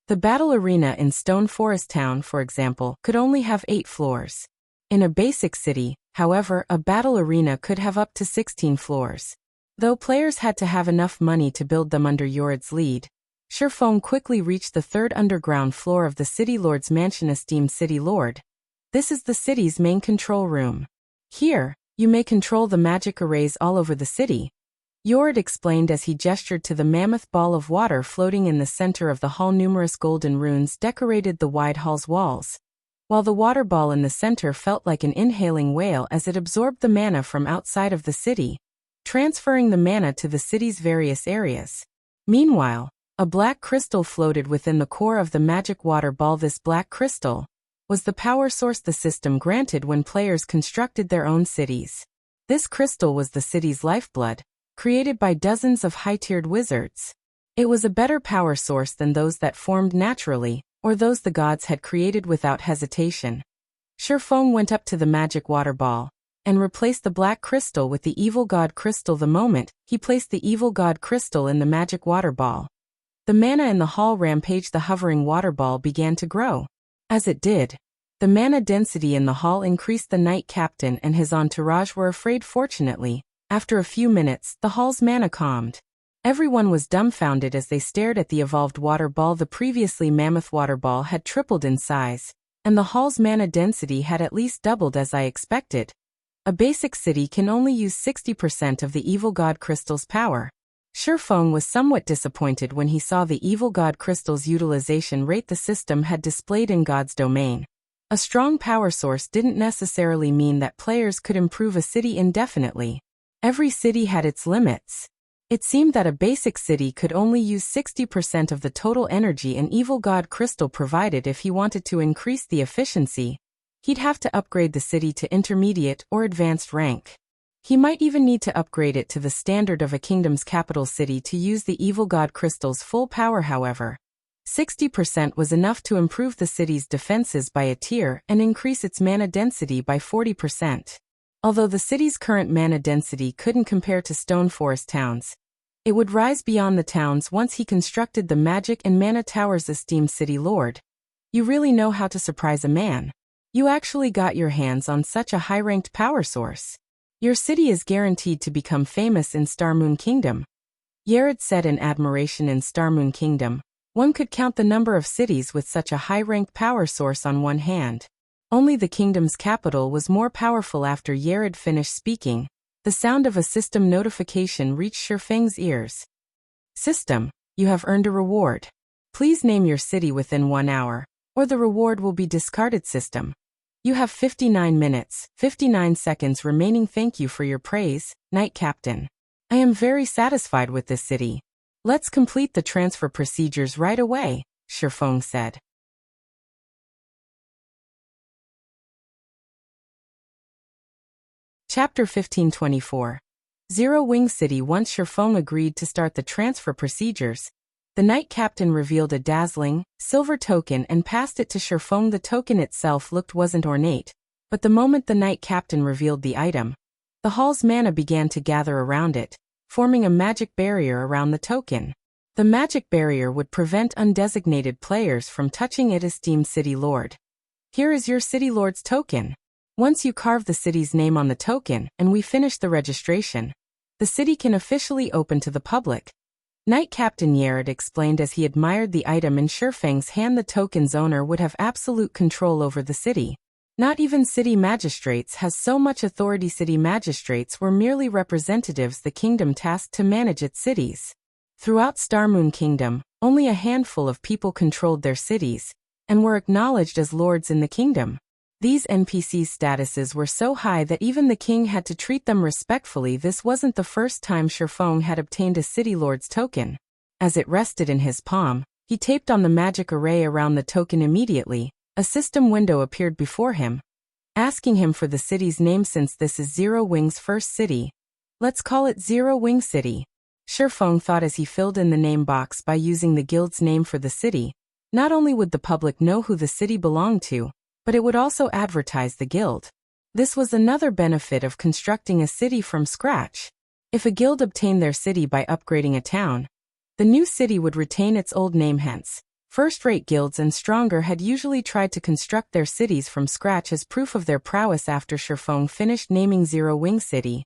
The battle arena in Stone Forest Town, for example, could only have 8 floors. In a basic city, however, a battle arena could have up to 16 floors. Though players had to have enough money to build them under Yored's lead, Shifeng quickly reached the 3rd underground floor of the City Lord's mansion. Esteemed City Lord, this is the city's main control room. Here, you may control the magic arrays all over the city, Yored explained as he gestured to the mammoth ball of water floating in the center of the hall. Numerous golden runes decorated the wide hall's walls, while the water ball in the center felt like an inhaling whale as it absorbed the mana from outside of the city, transferring the mana to the city's various areas. Meanwhile, A black crystal floated within the core of the magic water ball. This black crystal was the power source the system granted when players constructed their own cities. This crystal was the city's lifeblood, created by dozens of high-tiered wizards. It was a better power source than those that formed naturally, or those the gods had created without hesitation. Shifeng went up to the magic water ball and replaced the black crystal with the evil god crystal. The moment he placed the evil god crystal in the magic water ball, the mana in the hall rampaged. The hovering water ball began to grow. As it did, the mana density in the hall increased. The knight captain and his entourage were afraid. Fortunately, after a few minutes, the hall's mana calmed. Everyone was dumbfounded as they stared at the evolved water ball. The previously mammoth water ball had tripled in size, and the hall's mana density had at least doubled. As I expected, a basic city can only use 60% of the evil god crystal's power. Shifeng was somewhat disappointed when he saw the evil god crystal's utilization rate the system had displayed in God's domain. A strong power source didn't necessarily mean that players could improve a city indefinitely. Every city had its limits. It seemed that a basic city could only use 60% of the total energy an evil god crystal provided. If he wanted to increase the efficiency, he'd have to upgrade the city to intermediate or advanced rank. He might even need to upgrade it to the standard of a kingdom's capital city to use the evil god crystal's full power. However, 60% was enough to improve the city's defenses by a tier and increase its mana density by 40%. Although the city's current mana density couldn't compare to Stone Forest towns, it would rise beyond the towns once he constructed the magic and mana towers. Esteemed city lord, you really know how to surprise a man. You actually got your hands on such a high-ranked power source. Your city is guaranteed to become famous in Starmoon Kingdom. Yared said in admiration. In Starmoon Kingdom, one could count the number of cities with such a high-ranked power source on one hand. Only the kingdom's capital was more powerful. After Yared finished speaking, the sound of a system notification reached Shifeng's ears. System, you have earned a reward. Please name your city within 1 hour, or the reward will be discarded. System, you have 59 minutes, 59 seconds remaining. Thank you for your praise, Knight Captain. I am very satisfied with this city. Let's complete the transfer procedures right away, Shifeng said. Chapter 1524. Zero Wing City. Once Shifeng agreed to start the transfer procedures, the Knight Captain revealed a dazzling, silver token and passed it to Shifeng. The token itself wasn't ornate, but the moment the Knight Captain revealed the item, the hall's mana began to gather around it, forming a magic barrier around the token. The magic barrier would prevent undesignated players from touching it. Esteemed city lord, here is your city lord's token. Once you carve the city's name on the token and we finish the registration, the city can officially open to the public. Knight Captain Yared explained as he admired the item in Shifeng's hand. The token's owner would have absolute control over the city. Not even city magistrates has so much authority. City magistrates were merely representatives the kingdom tasked to manage its cities. Throughout Starmoon Kingdom, only a handful of people controlled their cities and were acknowledged as lords in the kingdom. These NPCs' statuses were so high that even the king had to treat them respectfully. This wasn't the first time Shifeng had obtained a city lord's token. As it rested in his palm, he taped on the magic array around the token. Immediately, a system window appeared before him, asking him for the city's name. Since this is Zero Wing's first city, let's call it Zero Wing City, Shifeng thought as he filled in the name box. By using the guild's name for the city, not only would the public know who the city belonged to, but it would also advertise the guild. This was another benefit of constructing a city from scratch. If a guild obtained their city by upgrading a town, the new city would retain its old name. Hence, first-rate guilds and stronger had usually tried to construct their cities from scratch as proof of their prowess. After Shifeng finished naming Zero Wing City,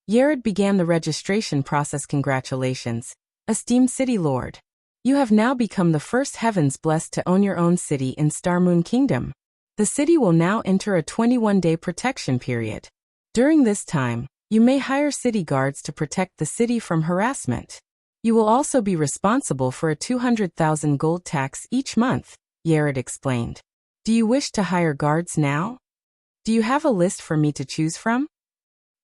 Yared began the registration process. Congratulations, esteemed city lord. You have now become the first heavens blessed to own your own city in Starmoon Kingdom. The city will now enter a 21-day protection period. During this time, you may hire city guards to protect the city from harassment. You will also be responsible for a 200,000 gold tax each month, Yared explained. Do you wish to hire guards now? Do you have a list for me to choose from?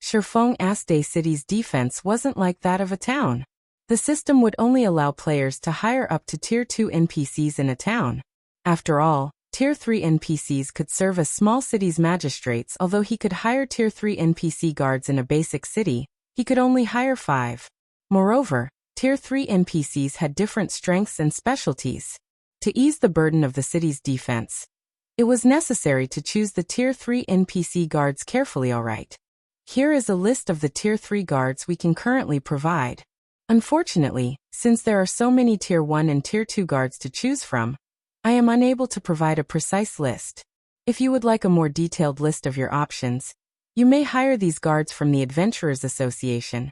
Shifeng asked. A city's defense wasn't like that of a town. The system would only allow players to hire up to Tier 2 NPCs in a town. After all, Tier 3 NPCs could serve as small cities' magistrates. Although he could hire Tier 3 NPC guards in a basic city, he could only hire 5. Moreover, Tier 3 NPCs had different strengths and specialties. To ease the burden of the city's defense, it was necessary to choose the Tier 3 NPC guards carefully. Alright. Here is a list of the Tier 3 guards we can currently provide. Unfortunately, since there are so many Tier 1 and Tier 2 guards to choose from, I am unable to provide a precise list. If you would like a more detailed list of your options, you may hire these guards from the Adventurers Association.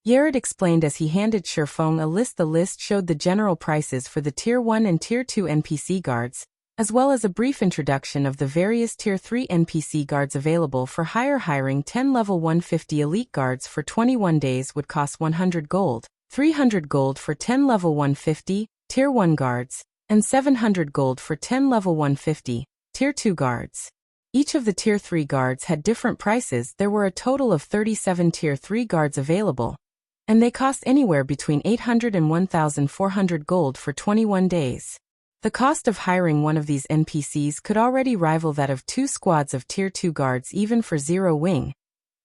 Yared explained as he handed Shifeng a list. The list showed the general prices for the Tier 1 and Tier 2 NPC guards, as well as a brief introduction of the various Tier 3 NPC guards available for hire. Hiring 10 level 150 elite guards for 21 days would cost 100 gold, 300 gold for 10 level 150 Tier 1 guards, and 700 gold for 10 level 150 Tier 2 guards. Each of the Tier 3 guards had different prices. There were a total of 37 Tier 3 guards available, and they cost anywhere between 800 and 1,400 gold for 21 days. The cost of hiring one of these NPCs could already rival that of 2 squads of Tier 2 guards even for Zero Wing.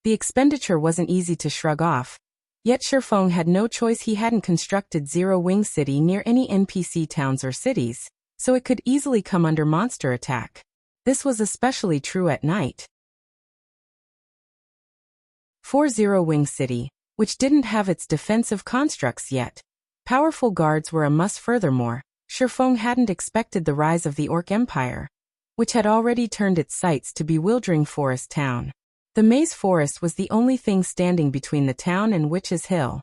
The expenditure wasn't easy to shrug off, yet Shifeng had no choice. He hadn't constructed Zero Wing City near any NPC towns or cities, so it could easily come under monster attack. This was especially true at night. For Zero Wing City, which didn't have its defensive constructs yet, powerful guards were a must. Furthermore, Shifeng hadn't expected the rise of the Orc Empire, which had already turned its sights to bewildering Forest Town. The Maze Forest was the only thing standing between the town and Witch's Hill.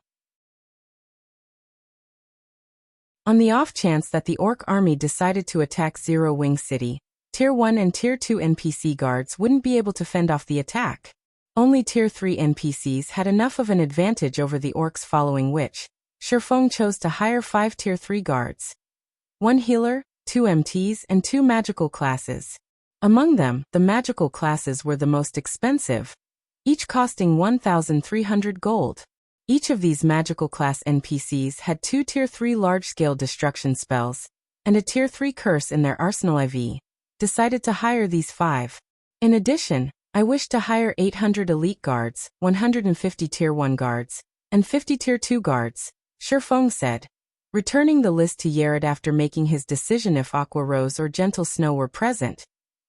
On the off chance that the Orc army decided to attack Zero Wing City, Tier 1 and Tier 2 NPC guards wouldn't be able to fend off the attack. Only Tier 3 NPCs had enough of an advantage over the orcs, following which, Shifeng chose to hire 5 Tier 3 guards. 1 healer, 2 MTs, and 2 magical classes. Among them, the magical classes were the most expensive, each costing 1,300 gold. Each of these magical class NPCs had 2 Tier 3 large-scale destruction spells, and a Tier 3 curse in their arsenal. IV decided to hire these 5. In addition, I wish to hire 800 elite guards, 150 Tier 1 guards, and 50 Tier 2 guards, Shifeng said, returning the list to Yared after making his decision. If Aqua Rose or Gentle Snow were present,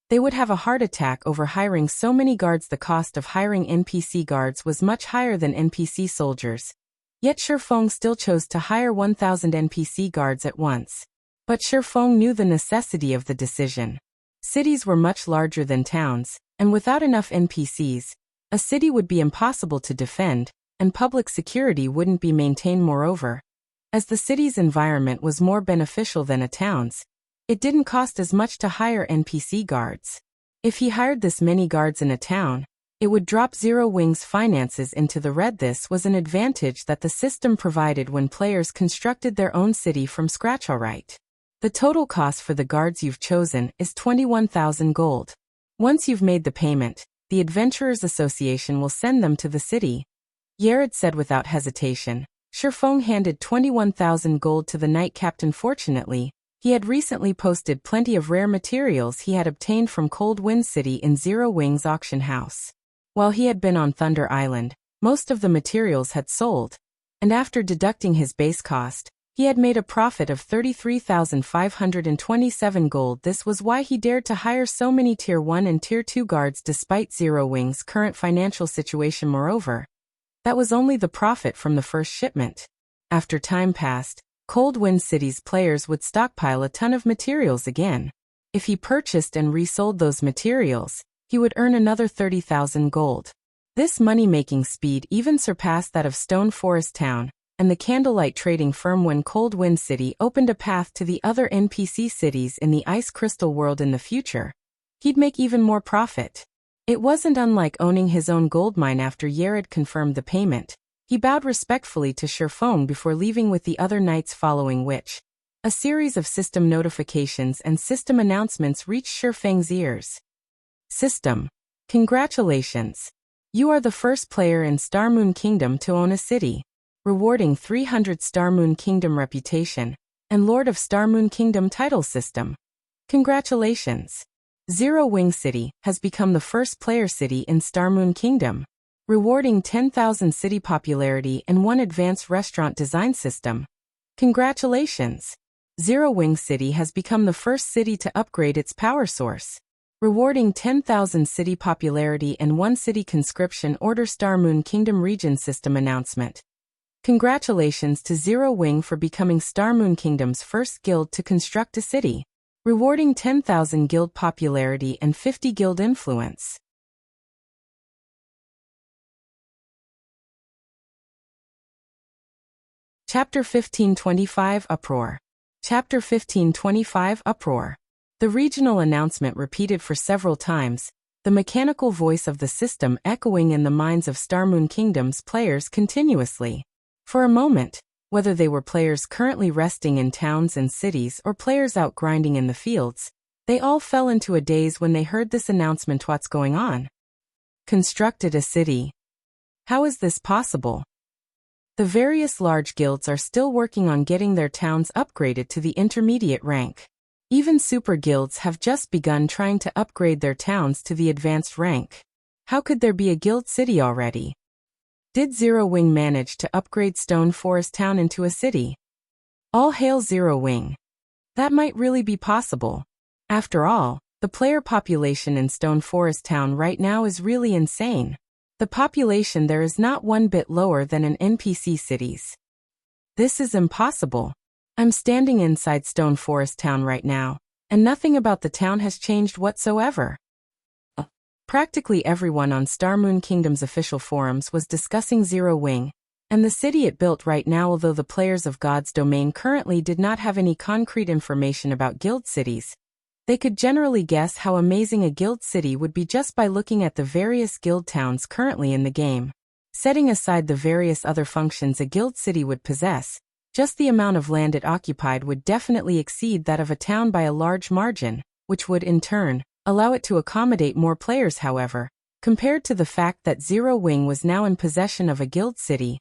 they would have a heart attack over hiring so many guards. The cost of hiring NPC guards was much higher than NPC soldiers, yet Shifeng still chose to hire 1,000 NPC guards at once. But Shifeng knew the necessity of the decision. Cities were much larger than towns, and without enough NPCs, a city would be impossible to defend, and public security wouldn't be maintained. Moreover, as the city's environment was more beneficial than a town's, it didn't cost as much to hire NPC guards. If he hired this many guards in a town, it would drop Zero Wing's finances into the red. This was an advantage that the system provided when players constructed their own city from scratch. Alright. The total cost for the guards you've chosen is 21,000 gold. Once you've made the payment, the Adventurers Association will send them to the city, Yared said without hesitation. Shifeng handed 21,000 gold to the Knight Captain. Fortunately, he had recently posted plenty of rare materials he had obtained from Cold Wind City in Zero Wing's auction house. While he had been on Thunder Island, most of the materials had sold, and after deducting his base cost, he had made a profit of 33,527 gold. This was why he dared to hire so many Tier 1 and Tier 2 guards despite Zero Wing's current financial situation. Moreover, that was only the profit from the first shipment. After time passed, Cold Wind City's players would stockpile a ton of materials again. If he purchased and resold those materials, he would earn another 30,000 gold. This money-making speed even surpassed that of Stone Forest Town and the Candlelight trading firm when Cold Wind City opened a path to the other NPC cities in the Ice Crystal world in the future. He'd make even more profit. It wasn't unlike owning his own gold mine. After Yared confirmed the payment, he bowed respectfully to Shifeng before leaving with the other knights, following which, a series of system notifications and system announcements reached Shifeng's ears. System. Congratulations. You are the first player in Star Moon Kingdom to own a city. rewarding 300 Star Moon Kingdom reputation, and Lord of Star Moon Kingdom title system. Congratulations! Zero Wing City has become the first player city in Star Moon Kingdom, rewarding 10,000 city popularity and 1 advanced restaurant design system. Congratulations! Zero Wing City has become the first city to upgrade its power source, rewarding 10,000 city popularity and 1 city conscription order. Star Moon Kingdom region system announcement. Congratulations to Zero Wing for becoming Star Moon Kingdom's first guild to construct a city, rewarding 10,000 guild popularity and 50 guild influence. Chapter 1525 Uproar. Chapter 1525 Uproar. The regional announcement repeated for several times, the mechanical voice of the system echoing in the minds of Star Moon Kingdom's players continuously. For a moment, whether they were players currently resting in towns and cities or players out grinding in the fields, they all fell into a daze when they heard this announcement. What's going on? Constructed a city. How is this possible? The various large guilds are still working on getting their towns upgraded to the intermediate rank. Even super guilds have just begun trying to upgrade their towns to the advanced rank. How could there be a guild city already? Did Zero Wing manage to upgrade Stone Forest Town into a city? All hail Zero Wing. That might really be possible. After all, the player population in Stone Forest Town right now is really insane. The population there is not one bit lower than in NPC cities. This is impossible. I'm standing inside Stone Forest Town right now, and nothing about the town has changed whatsoever. Practically everyone on Star Moon Kingdom's official forums was discussing Zero Wing, and the city it built right now. Although the players of God's Domain currently did not have any concrete information about guild cities, they could generally guess how amazing a guild city would be just by looking at the various guild towns currently in the game. Setting aside the various other functions a guild city would possess, just the amount of land it occupied would definitely exceed that of a town by a large margin, which would, in turn, allow it to accommodate more players. However, compared to the fact that Zero Wing was now in possession of a guild city,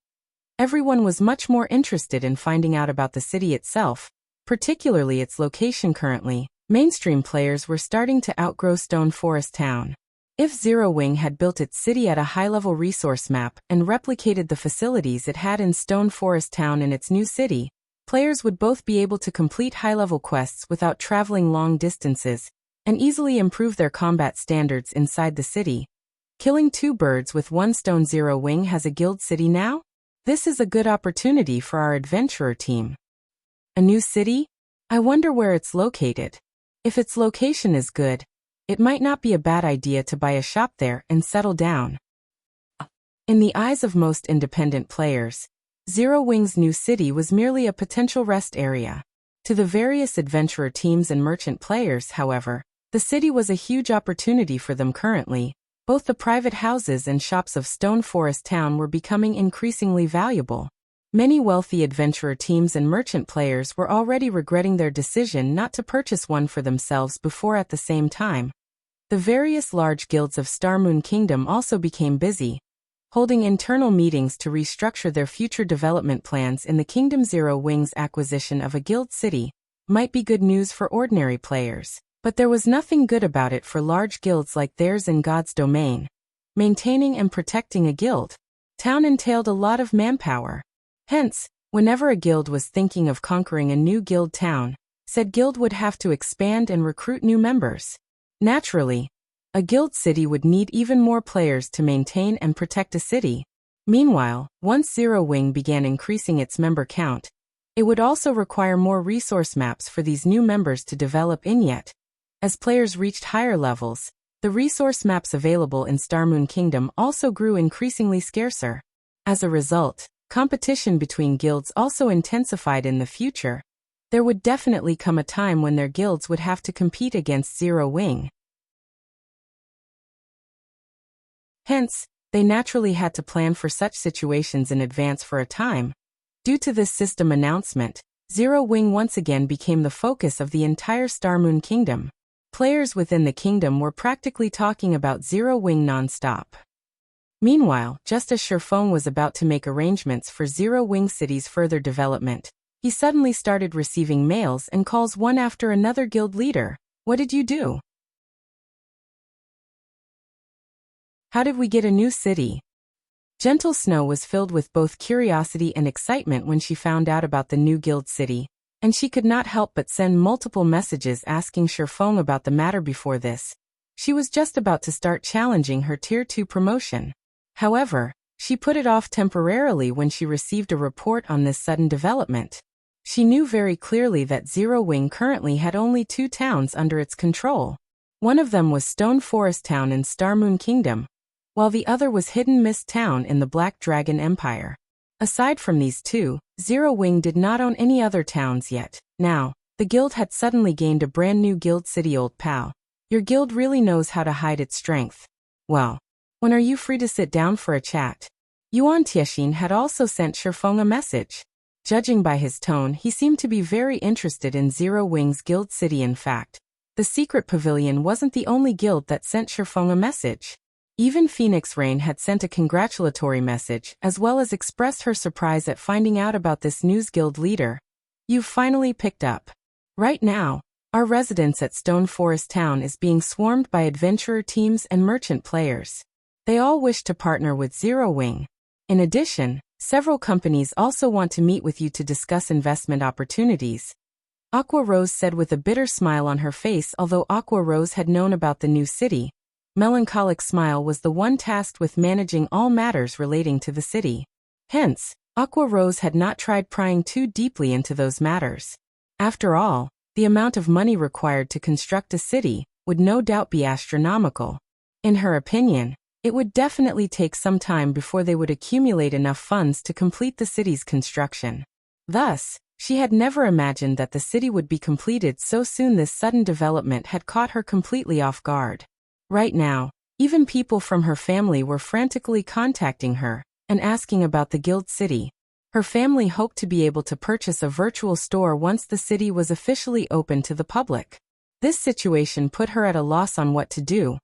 everyone was much more interested in finding out about the city itself, particularly its location. Currently, mainstream players were starting to outgrow Stone Forest Town. If Zero Wing had built its city at a high-level resource map and replicated the facilities it had in Stone Forest Town in its new city, players would both be able to complete high-level quests without traveling long distances, and easily improve their combat standards inside the city. Killing 2 birds with 1 stone. Zero Wing has a guild city now? This is a good opportunity for our adventurer team. A new city? I wonder where it's located. If its location is good, it might not be a bad idea to buy a shop there and settle down. In the eyes of most independent players, Zero Wing's new city was merely a potential rest area. To the various adventurer teams and merchant players, however, the city was a huge opportunity for them. Currently, both the private houses and shops of Stone Forest Town were becoming increasingly valuable. Many wealthy adventurer teams and merchant players were already regretting their decision not to purchase one for themselves before. At the same time, the various large guilds of Star Moon Kingdom also became busy, holding internal meetings to restructure their future development plans in the kingdom. Zero Wing's acquisition of a guild city might be good news for ordinary players, but there was nothing good about it for large guilds like theirs in God's Domain. Maintaining and protecting a guild town entailed a lot of manpower. Hence, whenever a guild was thinking of conquering a new guild town, said guild would have to expand and recruit new members. Naturally, a guild city would need even more players to maintain and protect a city. Meanwhile, once Zero Wing began increasing its member count, it would also require more resource maps for these new members to develop in. Yet, as players reached higher levels, the resource maps available in Star Moon Kingdom also grew increasingly scarcer. As a result, competition between guilds also intensified. In the future, there would definitely come a time when their guilds would have to compete against Zero Wing. Hence, they naturally had to plan for such situations in advance for a time. Due to this system announcement, Zero Wing once again became the focus of the entire Star Moon Kingdom. Players within the kingdom were practically talking about Zero Wing non-stop. Meanwhile, just as Shifeng was about to make arrangements for Zero Wing City's further development, he suddenly started receiving mails and calls one after another. Guild leader, what did you do? How did we get a new city? Gentle Snow was filled with both curiosity and excitement when she found out about the new guild city, and she could not help but send multiple messages asking Shifeng about the matter. Before this, she was just about to start challenging her Tier 2 promotion. However, she put it off temporarily when she received a report on this sudden development. She knew very clearly that Zero Wing currently had only 2 towns under its control. One of them was Stone Forest Town in Starmoon Kingdom, while the other was Hidden Mist Town in the Black Dragon Empire. Aside from these 2, Zero Wing did not own any other towns yet. Now, the guild had suddenly gained a brand new guild city. Old pal, your guild really knows how to hide its strength. Well, when are you free to sit down for a chat? Yuan Tiexin had also sent Shifeng a message. Judging by his tone, he seemed to be very interested in Zero Wing's guild city. In fact, the Secret Pavilion wasn't the only guild that sent Shifeng a message. Even Phoenix Rain had sent a congratulatory message, as well as expressed her surprise at finding out about this news. Guild leader, you've finally picked up. Right now, our residence at Stone Forest Town is being swarmed by adventurer teams and merchant players. They all wish to partner with Zero Wing. In addition, several companies also want to meet with you to discuss investment opportunities. Aqua Rose said with a bitter smile on her face. Although Aqua Rose had known about the new city, Melancholic Smile was the one tasked with managing all matters relating to the city. Hence, Aqua Rose had not tried prying too deeply into those matters. After all, the amount of money required to construct a city would no doubt be astronomical. In her opinion, it would definitely take some time before they would accumulate enough funds to complete the city's construction. Thus, she had never imagined that the city would be completed so soon. This sudden development had caught her completely off guard. Right now, even people from her family were frantically contacting her and asking about the guild city. Her family hoped to be able to purchase a virtual store once the city was officially open to the public. This situation put her at a loss on what to do,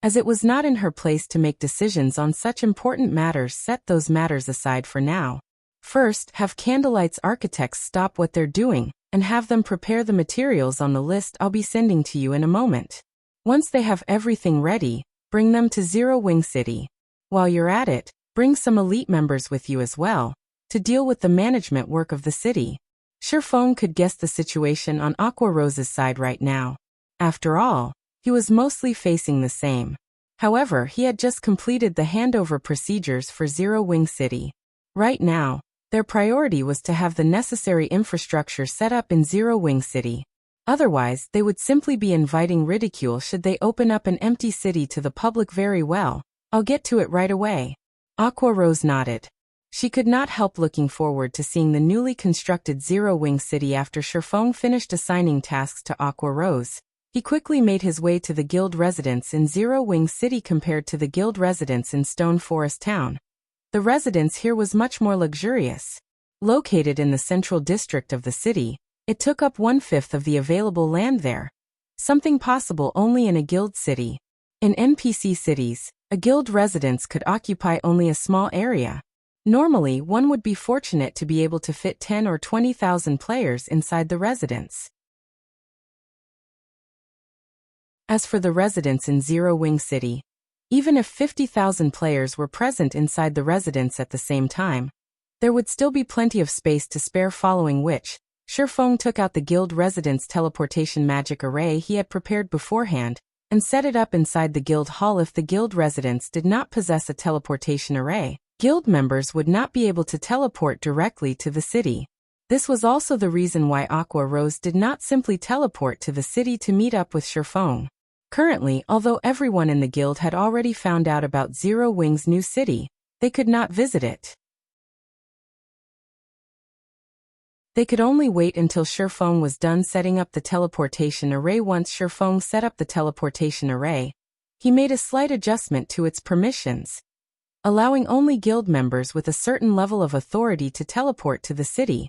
as it was not in her place to make decisions on such important matters. Set those matters aside for now. First, have Candlelight's architects stop what they're doing and have them prepare the materials on the list I'll be sending to you in a moment. Once they have everything ready, bring them to Zero Wing City. While you're at it, bring some elite members with you as well, to deal with the management work of the city. Shifeng could guess the situation on Aqua Rose's side right now. After all, he was mostly facing the same. However, he had just completed the handover procedures for Zero Wing City. Right now, their priority was to have the necessary infrastructure set up in Zero Wing City. Otherwise, they would simply be inviting ridicule should they open up an empty city to the public. Very well, I'll get to it right away. Aqua Rose nodded. She could not help looking forward to seeing the newly constructed Zero Wing City. After Shifeng finished assigning tasks to Aqua Rose, he quickly made his way to the guild residence in Zero Wing City. Compared to the guild residence in Stone Forest Town, the residence here was much more luxurious. Located in the central district of the city, it took up 1/5 of the available land there. Something possible only in a guild city. In NPC cities, a guild residence could occupy only a small area. Normally, one would be fortunate to be able to fit 10 or 20,000 players inside the residence. As for the residence in Zero Wing City, even if 50,000 players were present inside the residence at the same time, there would still be plenty of space to spare. Following which, Shifeng took out the guild residence teleportation magic array he had prepared beforehand and set it up inside the guild hall. If the guild residence did not possess a teleportation array, guild members would not be able to teleport directly to the city. This was also the reason why Aqua Rose did not simply teleport to the city to meet up with Shifeng. Currently, although everyone in the guild had already found out about Zero Wing's new city, they could not visit it. They could only wait until Shifeng was done setting up the teleportation array. Once Shifeng set up the teleportation array, he made a slight adjustment to its permissions, allowing only guild members with a certain level of authority to teleport to the city,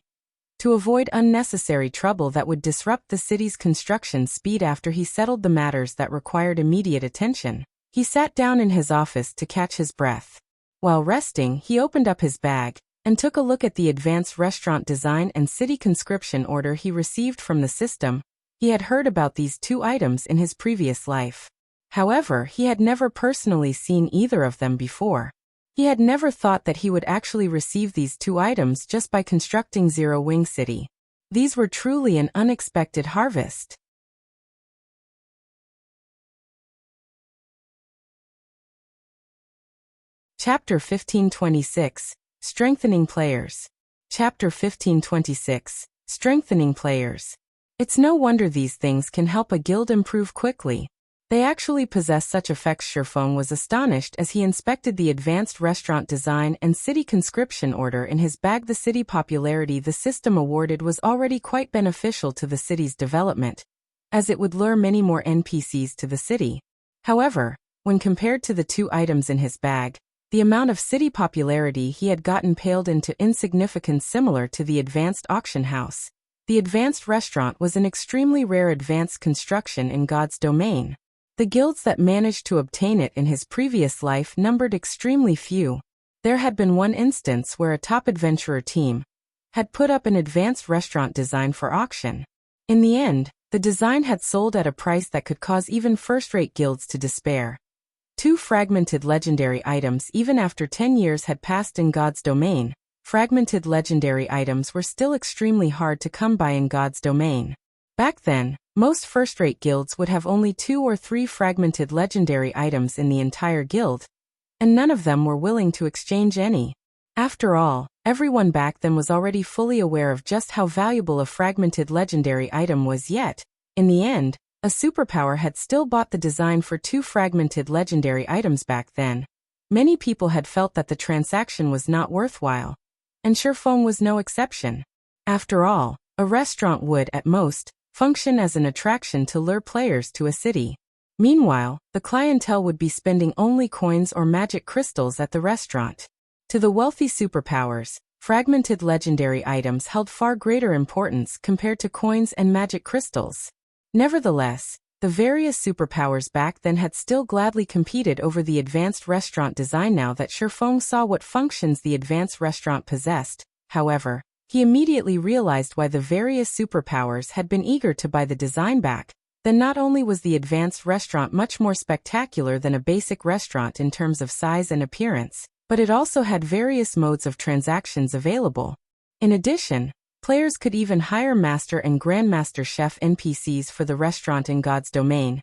to avoid unnecessary trouble that would disrupt the city's construction speed. After he settled the matters that required immediate attention, he sat down in his office to catch his breath. While resting, he opened up his bag and took a look at the advanced restaurant design and city conscription order he received from the system. He had heard about these two items in his previous life. However, he had never personally seen either of them before. He had never thought that he would actually receive these two items just by constructing Zero Wing City. These were truly an unexpected harvest. Chapter 1526, Strengthening Players. Chapter 1526, Strengthening Players. It's no wonder these things can help a guild improve quickly. They actually possess such effects. Shifeng was astonished as he inspected the advanced restaurant design and city conscription order in his bag. The city popularity the system awarded was already quite beneficial to the city's development, as it would lure many more NPCs to the city. However, when compared to the two items in his bag, the amount of city popularity he had gotten paled into insignificance. Similar to the advanced auction house, the advanced restaurant was an extremely rare advanced construction in God's domain. The guilds that managed to obtain it in his previous life numbered extremely few. There had been one instance where a top adventurer team had put up an advanced restaurant design for auction. In the end, the design had sold at a price that could cause even first-rate guilds to despair. Two fragmented legendary items. Even after 10 years had passed in God's domain, fragmented legendary items were still extremely hard to come by in God's domain. Back then, most first-rate guilds would have only 2 or 3 fragmented legendary items in the entire guild, and none of them were willing to exchange any. After all, everyone back then was already fully aware of just how valuable a fragmented legendary item was. Yet, in the end, a superpower had still bought the design for 2 fragmented legendary items back then. Many people had felt that the transaction was not worthwhile, and Shifeng was no exception. After all, a restaurant would, at most, function as an attraction to lure players to a city. Meanwhile, the clientele would be spending only coins or magic crystals at the restaurant. To the wealthy superpowers, fragmented legendary items held far greater importance compared to coins and magic crystals. Nevertheless, the various superpowers back then had still gladly competed over the advanced restaurant design. Now that Shifeng saw what functions the advanced restaurant possessed, however, he immediately realized why the various superpowers had been eager to buy the design back. Then not only was the advanced restaurant much more spectacular than a basic restaurant in terms of size and appearance, but it also had various modes of transactions available. In addition, players could even hire Master and Grandmaster Chef NPCs for the restaurant in God's domain.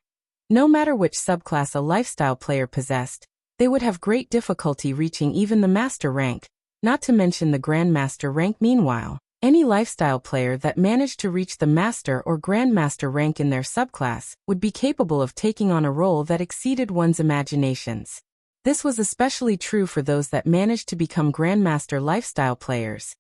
No matter which subclass a lifestyle player possessed, they would have great difficulty reaching even the Master rank, not to mention the Grandmaster rank. Meanwhile, any lifestyle player that managed to reach the Master or Grandmaster rank in their subclass would be capable of taking on a role that exceeded one's imaginations. This was especially true for those that managed to become Grandmaster lifestyle players.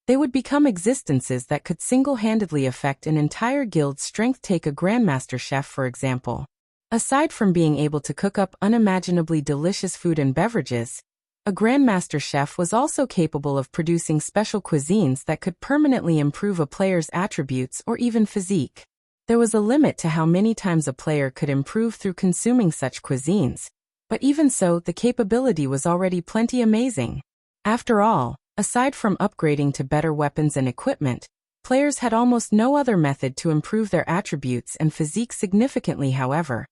They would become existences that could single-handedly affect an entire guild's strength. Take a Grandmaster Chef, for example. Aside from being able to cook up unimaginably delicious food and beverages, a Grandmaster Chef was also capable of producing special cuisines that could permanently improve a player's attributes or even physique. There was a limit to how many times a player could improve through consuming such cuisines, but even so, the capability was already plenty amazing. After all, aside from upgrading to better weapons and equipment, players had almost no other method to improve their attributes and physique significantly. However,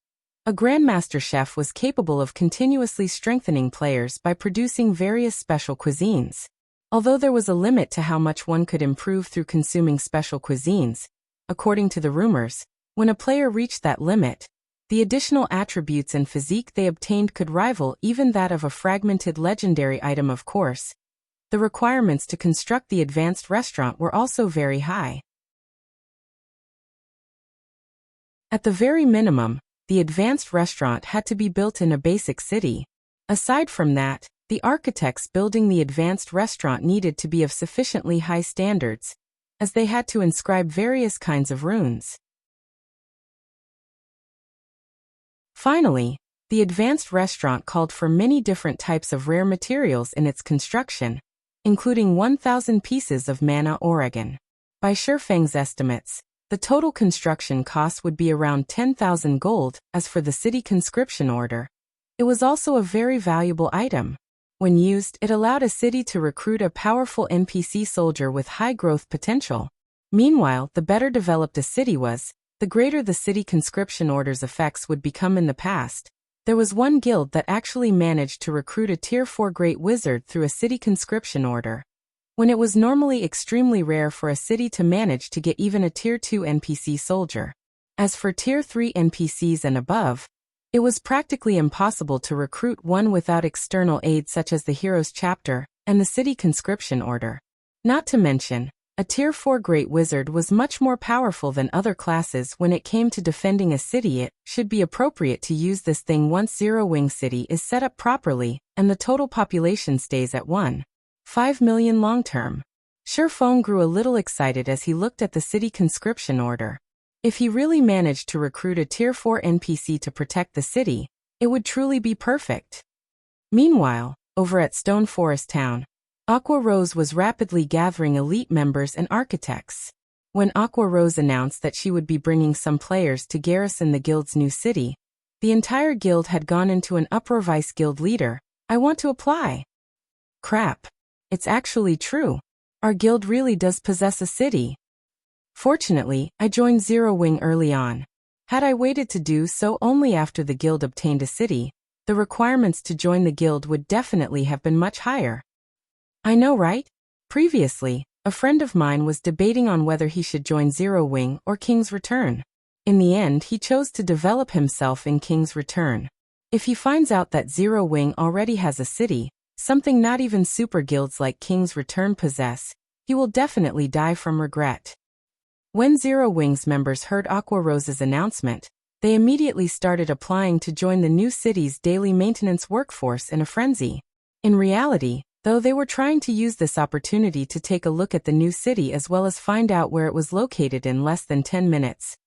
a Grandmaster Chef was capable of continuously strengthening players by producing various special cuisines. Although there was a limit to how much one could improve through consuming special cuisines, according to the rumors, when a player reached that limit, the additional attributes and physique they obtained could rival even that of a fragmented legendary item. Of course, the requirements to construct the advanced restaurant were also very high. At the very minimum, the advanced restaurant had to be built in a basic city. Aside from that, the architects building the advanced restaurant needed to be of sufficiently high standards, as they had to inscribe various kinds of runes. Finally, the advanced restaurant called for many different types of rare materials in its construction, including 1,000 pieces of mana Oregon. By Shifeng's estimates, the total construction cost would be around 10,000 gold. As for the city conscription order, it was also a very valuable item. When used, it allowed a city to recruit a powerful NPC soldier with high growth potential. Meanwhile, the better developed a city was, the greater the city conscription order's effects would become in the past. There was one guild that actually managed to recruit a Tier 4 Great Wizard through a city conscription order, when it was normally extremely rare for a city to manage to get even a Tier 2 NPC soldier. As for Tier 3 NPCs and above, it was practically impossible to recruit one without external aid such as the Heroes Chapter and the City Conscription Order. Not to mention, a Tier 4 Great Wizard was much more powerful than other classes when it came to defending a city. It should be appropriate to use this thing once Zero Wing City is set up properly and the total population stays at 1.5 million long term. Shifeng grew a little excited as he looked at the City Conscription Order. If he really managed to recruit a Tier 4 NPC to protect the city, it would truly be perfect. Meanwhile, over at Stone Forest Town, Aqua Rose was rapidly gathering elite members and architects. When Aqua Rose announced that she would be bringing some players to garrison the guild's new city, the entire guild had gone into an uproar. Vice guild leader, I want to apply. Crap. It's actually true. Our guild really does possess a city. Fortunately, I joined Zero Wing early on. Had I waited to do so only after the guild obtained a city, the requirements to join the guild would definitely have been much higher. I know, right? Previously, a friend of mine was debating on whether he should join Zero Wing or King's Return. In the end, he chose to develop himself in King's Return. If he finds out that Zero Wing already has a city, something not even super guilds like King's Return possess, he will definitely die from regret. When Zero Wing's members heard Aqua Rose's announcement, they immediately started applying to join the new city's daily maintenance workforce in a frenzy. In reality, though, they were trying to use this opportunity to take a look at the new city as well as find out where it was located in less than 10 minutes.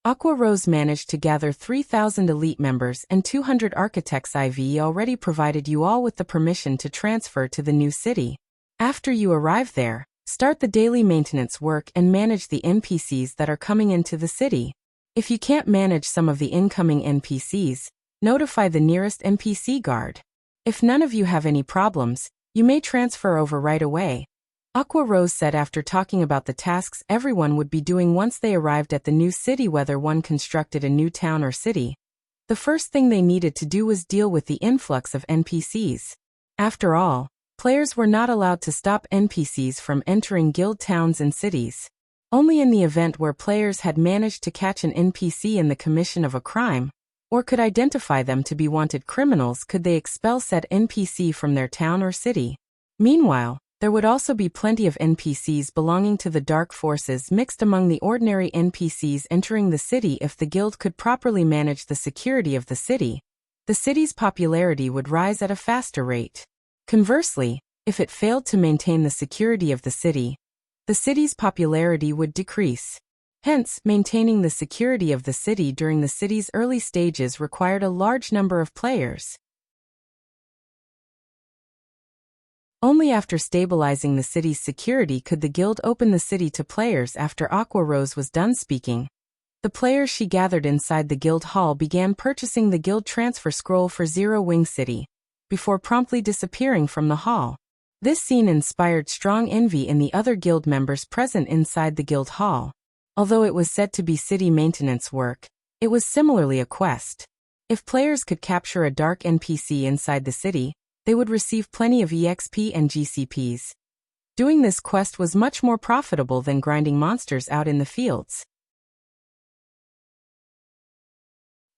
Aqua Rose managed to gather 3,000 elite members and 200 architects. I've already provided you all with the permission to transfer to the new city. After you arrive there, start the daily maintenance work and manage the NPCs that are coming into the city. If you can't manage some of the incoming NPCs, notify the nearest NPC guard. If none of you have any problems, you may transfer over right away. Aqua Rose said after talking about the tasks everyone would be doing once they arrived at the new city, whether one constructed a new town or city. The first thing they needed to do was deal with the influx of NPCs. After all, players were not allowed to stop NPCs from entering guild towns and cities. Only in the event where players had managed to catch an NPC in the commission of a crime, or could identify them to be wanted criminals, could they expel said NPC from their town or city. Meanwhile, there would also be plenty of NPCs belonging to the dark forces mixed among the ordinary NPCs entering the city. If the guild could properly manage the security of the city, the city's popularity would rise at a faster rate. Conversely, if it failed to maintain the security of the city's popularity would decrease. Hence, maintaining the security of the city during the city's early stages required a large number of players. Only after stabilizing the city's security could the guild open the city to players. After Aqua Rose was done speaking, the players she gathered inside the guild hall began purchasing the guild transfer scroll for Zero Wing City, before promptly disappearing from the hall. This scene inspired strong envy in the other guild members present inside the guild hall. Although it was said to be city maintenance work, it was similarly a quest. If players could capture a dark NPC inside the city, they would receive plenty of EXP and GCPs. Doing this quest was much more profitable than grinding monsters out in the fields.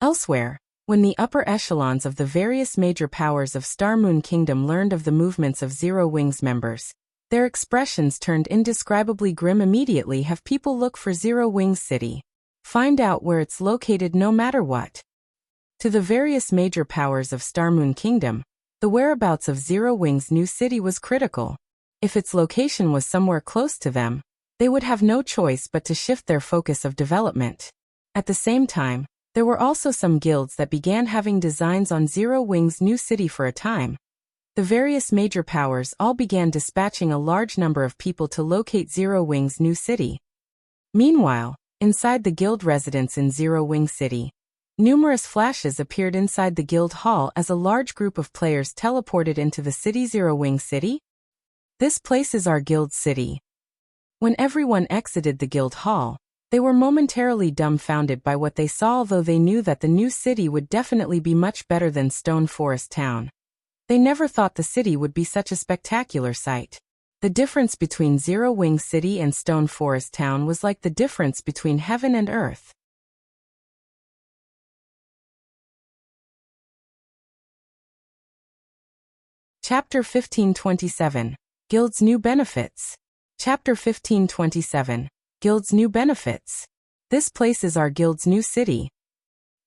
Elsewhere, when the upper echelons of the various major powers of Star Moon Kingdom learned of the movements of Zero Wing's members, their expressions turned indescribably grim. Immediately have people look for Zero Wing's city. Find out where it's located no matter what. To the various major powers of Star Moon Kingdom, the whereabouts of Zero Wing's new city was critical. If its location was somewhere close to them, they would have no choice but to shift their focus of development. At the same time, there were also some guilds that began having designs on Zero Wing's new city for a time. The various major powers all began dispatching a large number of people to locate Zero Wing's new city. Meanwhile, inside the guild residence in Zero Wing City, Numerous flashes appeared inside the guild hall as a large group of players teleported into the city. Zero Wing City? This place is our guild city. When everyone exited the guild hall, they were momentarily dumbfounded by what they saw, although they knew that the new city would definitely be much better than Stone Forest Town. They never thought the city would be such a spectacular sight. The difference between Zero Wing City and Stone Forest Town was like the difference between heaven and earth. Chapter 1527. Guild's New Benefits. Chapter 1527. Guild's New Benefits. This place is our guild's new city.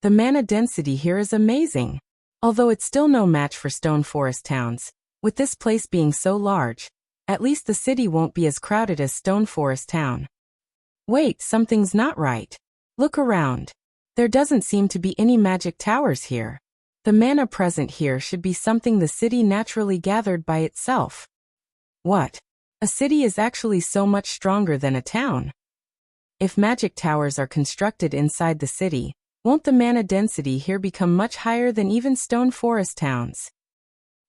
The mana density here is amazing. Although it's still no match for Stone Forest Towns, with this place being so large, at least the city won't be as crowded as Stone Forest Town. Wait, something's not right. Look around. There doesn't seem to be any magic towers here. The mana present here should be something the city naturally gathered by itself. What? A city is actually so much stronger than a town. If magic towers are constructed inside the city, won't the mana density here become much higher than even Stone Forest Towns?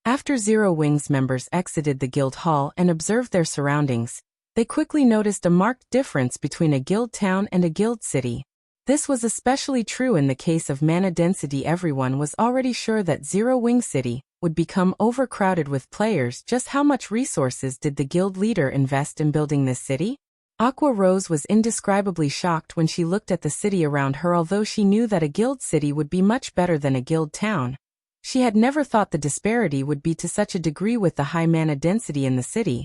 After Zero Wings members exited the guild hall and observed their surroundings, they quickly noticed a marked difference between a guild town and a guild city. This was especially true in the case of mana density. Everyone was already sure that Zero Wing City would become overcrowded with players. Just how much resources did the guild leader invest in building this city? Aqua Rose was indescribably shocked when she looked at the city around her. Although she knew that a guild city would be much better than a guild town, she had never thought the disparity would be to such a degree. With the high mana density in the city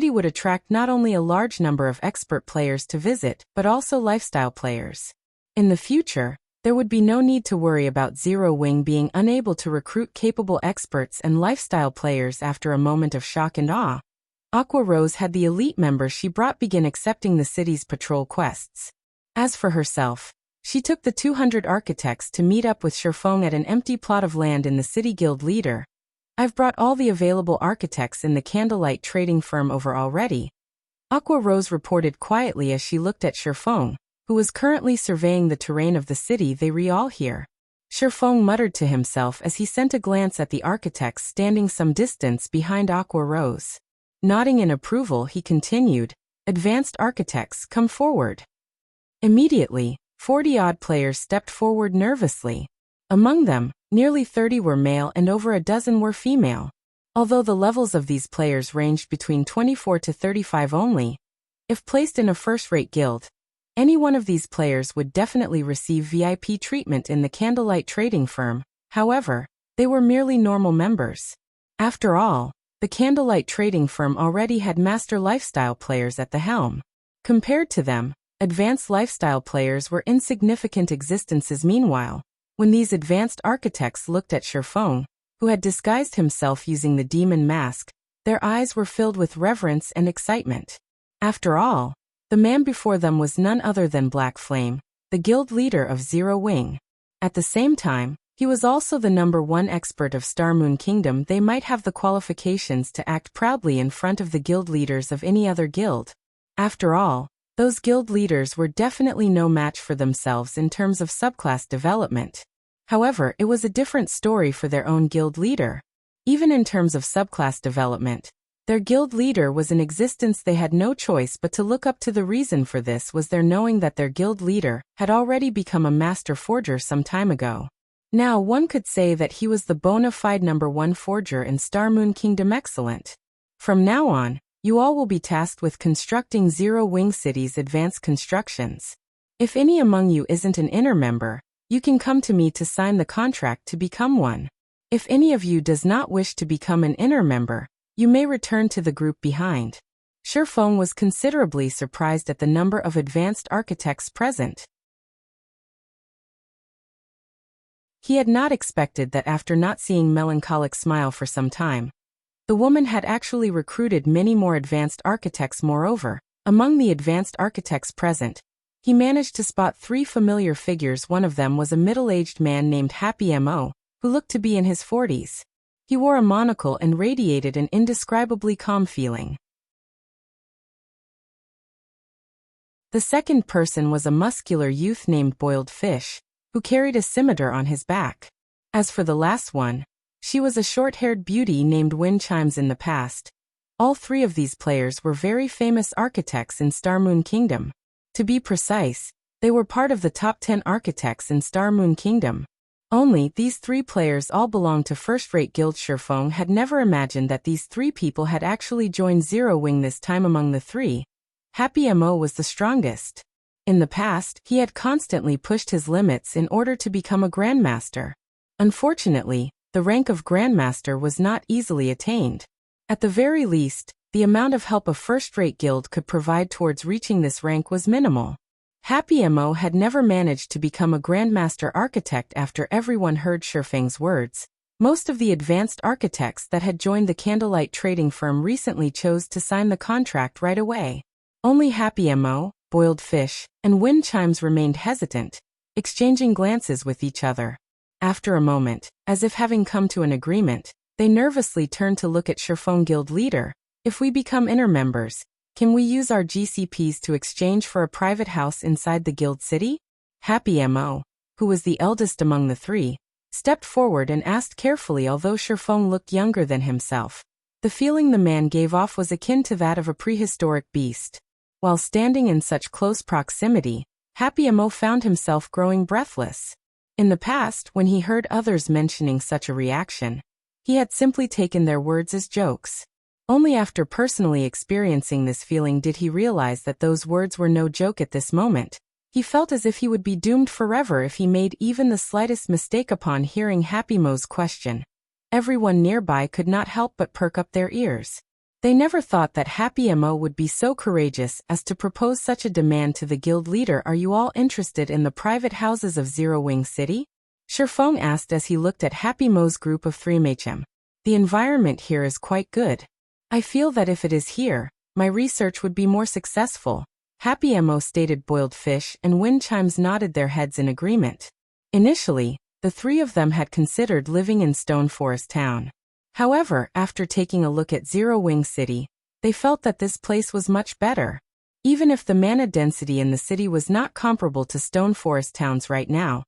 would attract not only a large number of expert players to visit, but also lifestyle players. In the future, there would be no need to worry about Zero Wing being unable to recruit capable experts and lifestyle players. After a moment of shock and awe, Aqua Rose had the elite members she brought begin accepting the city's patrol quests. As for herself, she took the 200 architects to meet up with Sherfong at an empty plot of land in the city. Guild leader, I've brought all the available architects in the candlelight trading firm over already. Aqua Rose reported quietly as she looked at Sherfong, who was currently surveying the terrain of the city. They all here. Sherfong muttered to himself as he sent a glance at the architects standing some distance behind Aqua Rose. Nodding in approval, he continued, "Advanced architects, come forward." Immediately, 40-odd players stepped forward nervously. Among them, nearly 30 were male and over a dozen were female. Although the levels of these players ranged between 24 to 35 only, if placed in a first-rate guild, any one of these players would definitely receive VIP treatment in the candlelight trading firm. However, they were merely normal members. After all, the candlelight trading firm already had master lifestyle players at the helm. Compared to them, advanced lifestyle players were insignificant existences. Meanwhile, when these advanced architects looked at Sherfong, who had disguised himself using the demon mask, their eyes were filled with reverence and excitement. After all, the man before them was none other than Black Flame, the guild leader of Zero Wing. At the same time, he was also the #1 expert of Star Moon Kingdom. They might have the qualifications to act proudly in front of the guild leaders of any other guild. After all, those guild leaders were definitely no match for themselves in terms of subclass development. However, it was a different story for their own guild leader. Even in terms of subclass development, their guild leader was in existence. They had no choice but to look up to. The reason for this was their knowing that their guild leader had already become a master forger some time ago. Now one could say that he was the bona fide #1 forger in Star Moon Kingdom. Excellent. From now on, you all will be tasked with constructing Zero Wing City's advanced constructions. If any among you isn't an inner member, you can come to me to sign the contract to become one. If any of you does not wish to become an inner member, you may return to the group behind. Sherfong was considerably surprised at the number of advanced architects present. He had not expected that after not seeing Melancholic smile for some time, the woman had actually recruited many more advanced architects. Moreover, among the advanced architects present, he managed to spot 3 familiar figures. One of them was a middle-aged man named Happy M.O., who looked to be in his 40s. He wore a monocle and radiated an indescribably calm feeling. The second person was a muscular youth named Boiled Fish, who carried a scimitar on his back. As for the last one, she was a short-haired beauty named Wind Chimes in the past. All three of these players were very famous architects in Star Moon Kingdom. To be precise, they were part of the top 10 architects in Star Moon Kingdom. Only, these three players all belonged to first-rate guilds. Shifeng had never imagined that these three people had actually joined Zero Wing this time. Among the three, Happy Mo was the strongest. In the past, he had constantly pushed his limits in order to become a Grandmaster. Unfortunately, the rank of Grandmaster was not easily attained. At the very least, the amount of help a first-rate guild could provide towards reaching this rank was minimal. Happy Mo had never managed to become a Grandmaster Architect after everyone heard Shifeng's words. Most of the advanced architects that had joined the Candlelight trading firm recently chose to sign the contract right away. Only Happy Mo, Boiled Fish, and Wind Chimes remained hesitant, exchanging glances with each other. After a moment, as if having come to an agreement, they nervously turned to look at Shifeng guild leader. If we become inner members, can we use our GCPs to exchange for a private house inside the guild city? Happy Mo, who was the eldest among the three, stepped forward and asked carefully. Although Shifeng looked younger than himself, the feeling the man gave off was akin to that of a prehistoric beast. While standing in such close proximity, Happy Mo found himself growing breathless. In the past, when he heard others mentioning such a reaction, he had simply taken their words as jokes. Only after personally experiencing this feeling did he realize that those words were no joke at this moment. He felt as if he would be doomed forever if he made even the slightest mistake. Upon hearing Happy Mo's question, everyone nearby could not help but perk up their ears. They never thought that Happy Mo would be so courageous as to propose such a demand to the guild leader. Are you all interested in the private houses of Zero Wing City? Shifeng asked as he looked at Happy Mo's group of three. The environment here is quite good. I feel that if it is here, my research would be more successful, Happy Mo stated. Boiled Fish and Wind Chimes nodded their heads in agreement. Initially, the three of them had considered living in Stone Forest Town. However, after taking a look at Zero Wing City, they felt that this place was much better. Even if the mana density in the city was not comparable to Stone Forest Towns right now,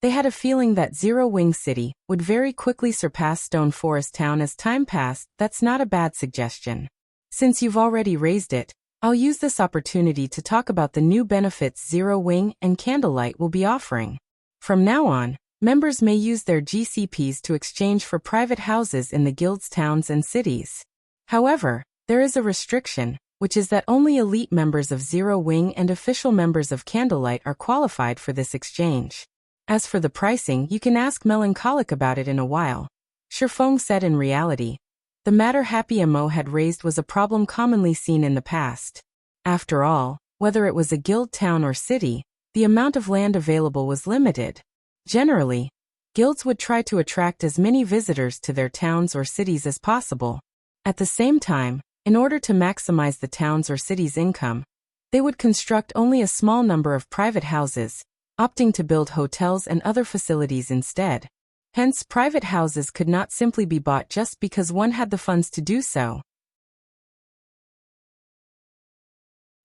they had a feeling that Zero Wing City would very quickly surpass Stone Forest Town as time passed. That's not a bad suggestion. Since you've already raised it, I'll use this opportunity to talk about the new benefits Zero Wing and Candlelight will be offering. From now on, members may use their GCPs to exchange for private houses in the guild's towns and cities. However, there is a restriction, which is that only elite members of Zero Wing and official members of Candlelight are qualified for this exchange. As for the pricing, you can ask Melancholic about it in a while. Shifeng said. In reality, the matter Happy Mo had raised was a problem commonly seen in the past. After all, whether it was a guild town or city, the amount of land available was limited. Generally, guilds would try to attract as many visitors to their towns or cities as possible. At the same time, in order to maximize the town's or city's income, they would construct only a small number of private houses, opting to build hotels and other facilities instead. Hence, private houses could not simply be bought just because one had the funds to do so.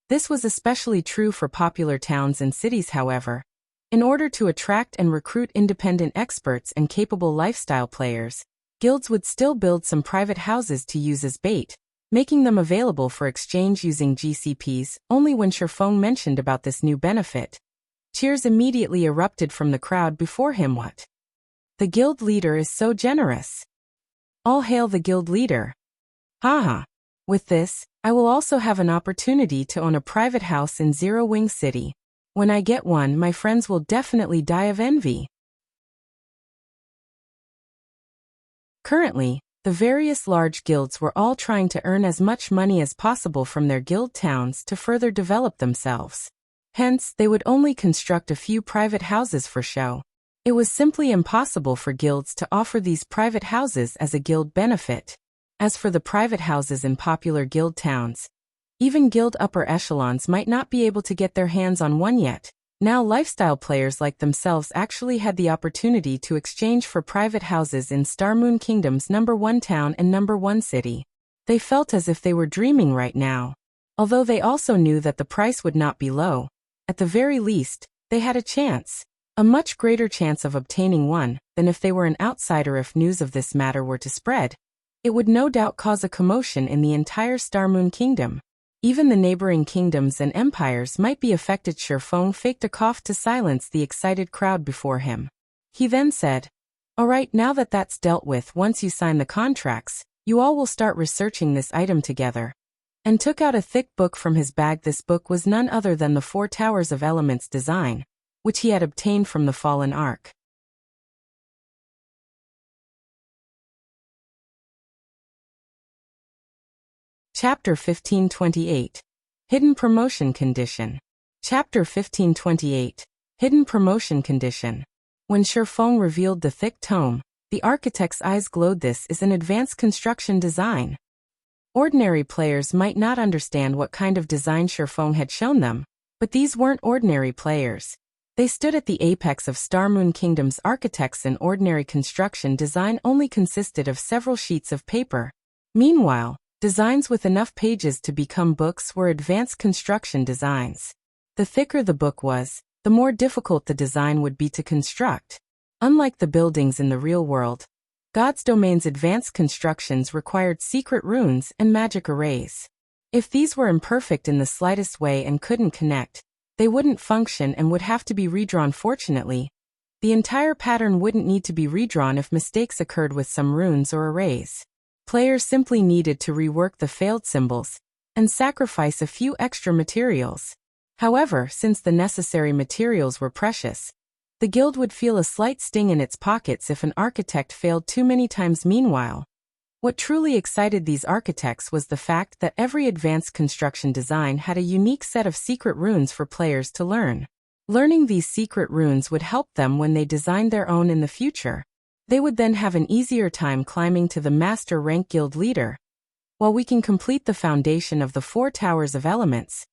This was especially true for popular towns and cities. However, in order to attract and recruit independent experts and capable lifestyle players, guilds would still build some private houses to use as bait, making them available for exchange using GCPs. Only when Shifeng mentioned about this new benefit, cheers immediately erupted from the crowd before him. What? The guild leader is so generous. All hail the guild leader. Haha. With this, I will also have an opportunity to own a private house in Zero Wing City. When I get one, my friends will definitely die of envy. Currently, the various large guilds were all trying to earn as much money as possible from their guild towns to further develop themselves. Hence, they would only construct a few private houses for show. It was simply impossible for guilds to offer these private houses as a guild benefit. As for the private houses in popular guild towns, even guild upper echelons might not be able to get their hands on one yet. Now lifestyle players like themselves actually had the opportunity to exchange for private houses in Star Moon Kingdom's #1 town and #1 city. They felt as if they were dreaming right now. Although they also knew that the price would not be low, at the very least, they had a chance. a much greater chance of obtaining one than if they were an outsider. If news of this matter were to spread, it would no doubt cause a commotion in the entire Star Moon Kingdom. Even the neighboring kingdoms and empires might be affected. Shifeng faked a cough to silence the excited crowd before him. He then said, "All right, now that that's dealt with, once you sign the contracts, you all will start researching this item together," and took out a thick book from his bag. This book was none other than the Four Towers of Elements design, which he had obtained from the fallen Ark. Chapter 1528. Hidden Promotion Condition. Chapter 1528. Hidden Promotion Condition. When Shifeng revealed the thick tome, the architect's eyes glowed. This is an advanced construction design. Ordinary players might not understand what kind of design Shifeng had shown them, but these weren't ordinary players. They stood at the apex of Star Moon Kingdom's architects. An ordinary construction design only consisted of several sheets of paper. Meanwhile, designs with enough pages to become books were advanced construction designs. The thicker the book was, the more difficult the design would be to construct. Unlike the buildings in the real world, God's domain's advanced constructions required secret runes and magic arrays. If these were imperfect in the slightest way and couldn't connect, they wouldn't function and would have to be redrawn. Fortunately, the entire pattern wouldn't need to be redrawn if mistakes occurred with some runes or arrays. Players simply needed to rework the failed symbols and sacrifice a few extra materials. However, since the necessary materials were precious, the guild would feel a slight sting in its pockets if an architect failed too many times. Meanwhile, what truly excited these architects was the fact that every advanced construction design had a unique set of secret runes for players to learn. Learning these secret runes would help them when they designed their own in the future. They would then have an easier time climbing to the master rank guild leader. While we can complete the foundation of the Four Towers of Elements,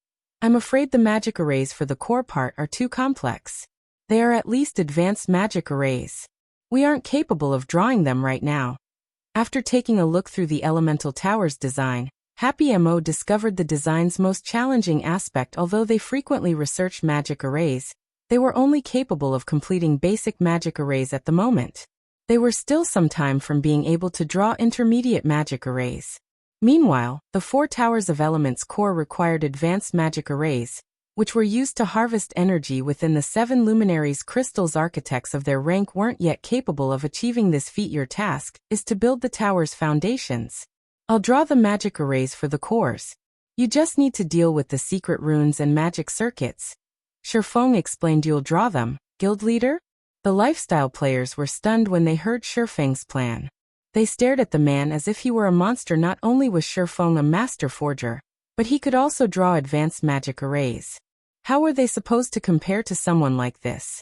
I'm afraid the magic arrays for the core part are too complex. They are at least advanced magic arrays. We aren't capable of drawing them right now. After taking a look through the Elemental Towers design, Happy Mo discovered the design's most challenging aspect. Although they frequently researched magic arrays, they were only capable of completing basic magic arrays at the moment. They were still some time from being able to draw intermediate magic arrays. Meanwhile, the Four Towers of Elements core required advanced magic arrays, which were used to harvest energy within the 7 luminaries crystals. Architects of their rank weren't yet capable of achieving this feat. Your task is to build the tower's foundations. I'll draw the magic arrays for the cores. You just need to deal with the secret runes and magic circuits. Shifeng explained. You'll draw them, guild leader? The lifestyle players were stunned when they heard Shifeng's plan. They stared at the man as if he were a monster. Not only was Shifeng a master forger, but he could also draw advanced magic arrays. How were they supposed to compare to someone like this?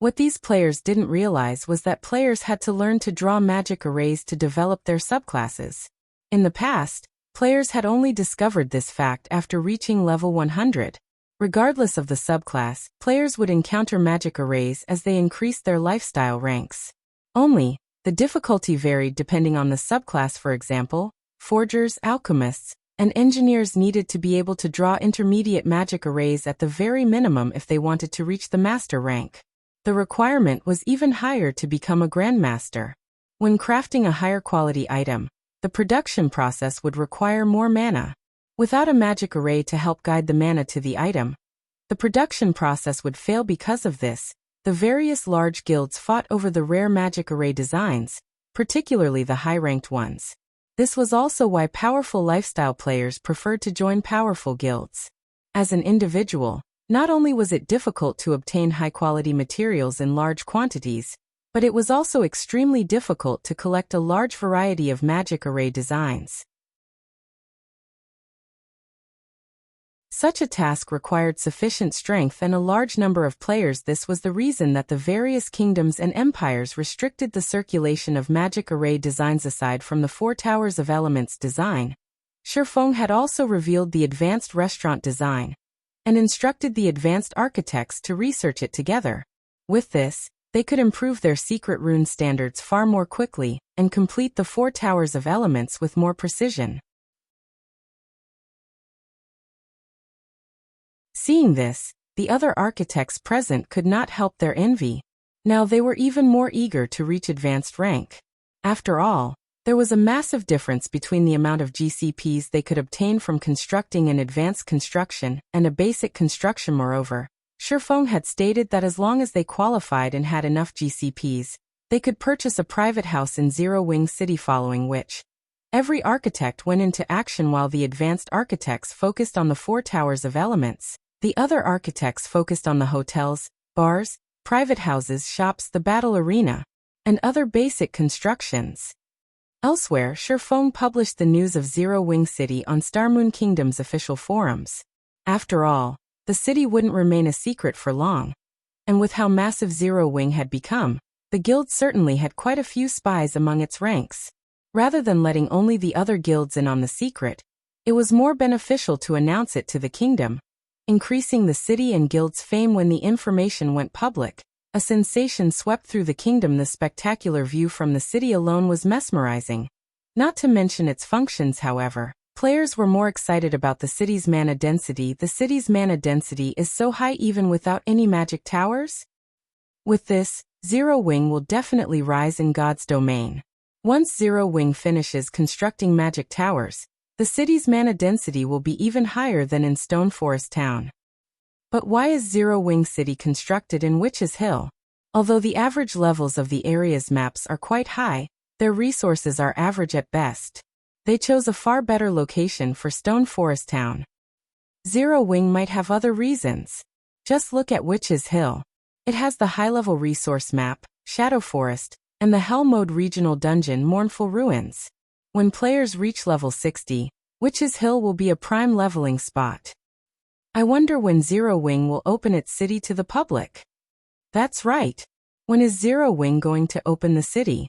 What these players didn't realize was that players had to learn to draw magic arrays to develop their subclasses. In the past, players had only discovered this fact after reaching level 100. Regardless of the subclass, players would encounter magic arrays as they increased their lifestyle ranks. Only, the difficulty varied depending on the subclass. For example, forgers, alchemists, and engineers needed to be able to draw intermediate magic arrays at the very minimum if they wanted to reach the master rank. The requirement was even higher to become a grandmaster. When crafting a higher quality item, the production process would require more mana. Without a magic array to help guide the mana to the item, the production process would fail. Because of this, the various large guilds fought over the rare magic array designs, particularly the high-ranked ones. This was also why powerful lifestyle players preferred to join powerful guilds. As an individual, not only was it difficult to obtain high-quality materials in large quantities, but it was also extremely difficult to collect a large variety of magic array designs. Such a task required sufficient strength and a large number of players. This was the reason that the various kingdoms and empires restricted the circulation of magic array designs. Aside from the Four Towers of Elements design, Shifeng had also revealed the advanced restaurant design and instructed the advanced architects to research it together. With this, they could improve their secret rune standards far more quickly and complete the Four Towers of Elements with more precision. Seeing this, the other architects present could not help their envy. Now they were even more eager to reach advanced rank. After all, there was a massive difference between the amount of GCPs they could obtain from constructing an advanced construction and a basic construction. Moreover, Shifeng had stated that as long as they qualified and had enough GCPs, they could purchase a private house in Zero Wing City, following which every architect went into action while the advanced architects focused on the 4 towers of elements. The other architects focused on the hotels, bars, private houses, shops, the battle arena, and other basic constructions. Elsewhere, Shifeng published the news of Zero Wing City on Star Moon Kingdom's official forums. After all, the city wouldn't remain a secret for long. And with how massive Zero Wing had become, the guild certainly had quite a few spies among its ranks. Rather than letting only the other guilds in on the secret, it was more beneficial to announce it to the kingdom, increasing the city and guild's fame. When the information went public, a sensation swept through the kingdom. The spectacular view from the city alone was mesmerizing. Not to mention its functions, however. Players were more excited about the city's mana density. The city's mana density is so high even without any magic towers. With this, Zero Wing will definitely rise in God's domain. Once Zero Wing finishes constructing magic towers, the city's mana density will be even higher than in Stone Forest Town. But why is Zero Wing City constructed in Witch's Hill? Although the average levels of the area's maps are quite high, their resources are average at best. They chose a far better location for Stone Forest Town. Zero Wing might have other reasons. Just look at Witch's Hill. It has the high-level resource map, Shadow Forest, and the Hell Mode regional dungeon Mournful Ruins. When players reach level 60, Witch's Hill will be a prime leveling spot. I wonder when Zero Wing will open its city to the public. That's right. When is Zero Wing going to open the city?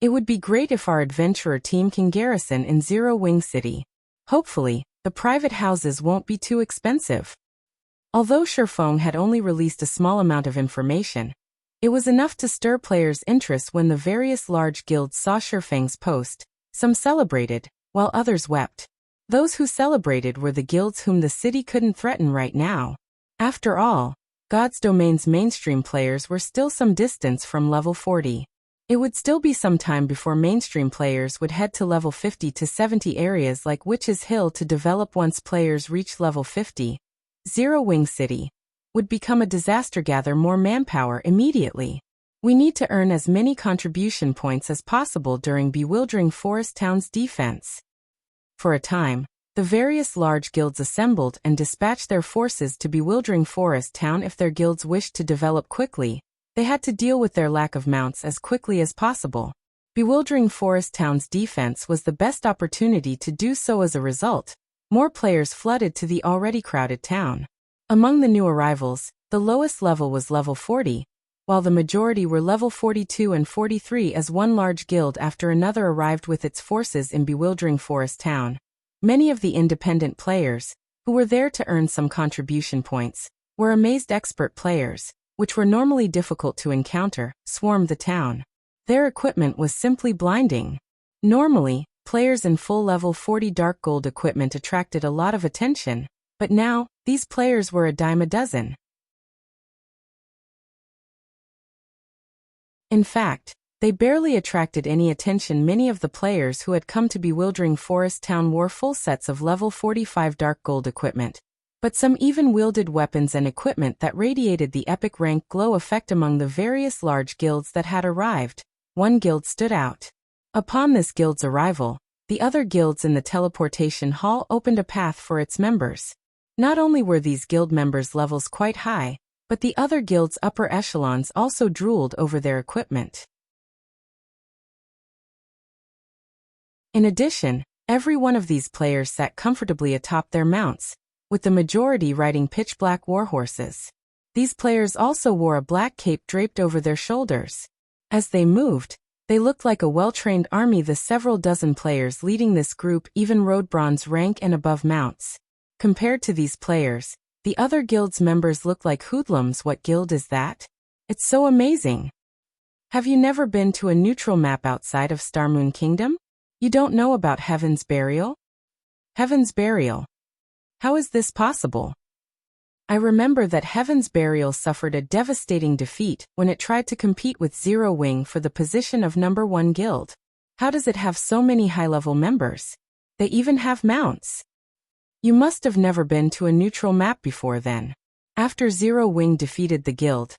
It would be great if our adventurer team can garrison in Zero Wing City. Hopefully, the private houses won't be too expensive. Although Shifeng had only released a small amount of information, it was enough to stir players' interest. When the various large guilds saw Shifeng's post, some celebrated, while others wept. Those who celebrated were the guilds whom the city couldn't threaten right now. After all, God's Domain's mainstream players were still some distance from level 40. It would still be some time before mainstream players would head to level 50 to 70 areas like Witch's Hill to develop. Once players reach level 50, Zero Wing City would become a disaster. Gather more manpower immediately. We need to earn as many contribution points as possible during Bewildering Forest Town's defense. For a time, the various large guilds assembled and dispatched their forces to Bewildering Forest Town. If their guilds wished to develop quickly, they had to deal with their lack of mounts as quickly as possible. Bewildering Forest Town's defense was the best opportunity to do so. As a result, more players flooded to the already crowded town. Among the new arrivals, the lowest level was level 40, while the majority were level 42 and 43 as one large guild after another arrived with its forces in Bewildering Forest Town. Many of the independent players, who were there to earn some contribution points, were amazed. Expert players, which were normally difficult to encounter, swarmed the town. Their equipment was simply blinding. Normally, players in full level 40 dark gold equipment attracted a lot of attention, but now, these players were a dime a dozen. In fact, they barely attracted any attention. Many of the players who had come to Bewildering Forest Town wore full sets of level 45 dark gold equipment, but some even wielded weapons and equipment that radiated the epic rank glow effect. Among the various large guilds that had arrived, one guild stood out. Upon this guild's arrival, the other guilds in the teleportation hall opened a path for its members. Not only were these guild members' levels quite high, but the other guilds' upper echelons also drooled over their equipment. In addition, every one of these players sat comfortably atop their mounts, with the majority riding pitch-black warhorses. These players also wore a black cape draped over their shoulders. As they moved, they looked like a well-trained army. The several dozen players leading this group even rode bronze rank and above mounts. Compared to these players, the other guild's members look like hoodlums. What guild is that? It's so amazing. Have you never been to a neutral map outside of Star Moon Kingdom? You don't know about Heaven's Burial? Heaven's Burial. How is this possible? I remember that Heaven's Burial suffered a devastating defeat when it tried to compete with Zero Wing for the position of #1 guild. How does it have so many high-level members? They even have mounts. You must have never been to a neutral map before then. After Zero Wing defeated the guild,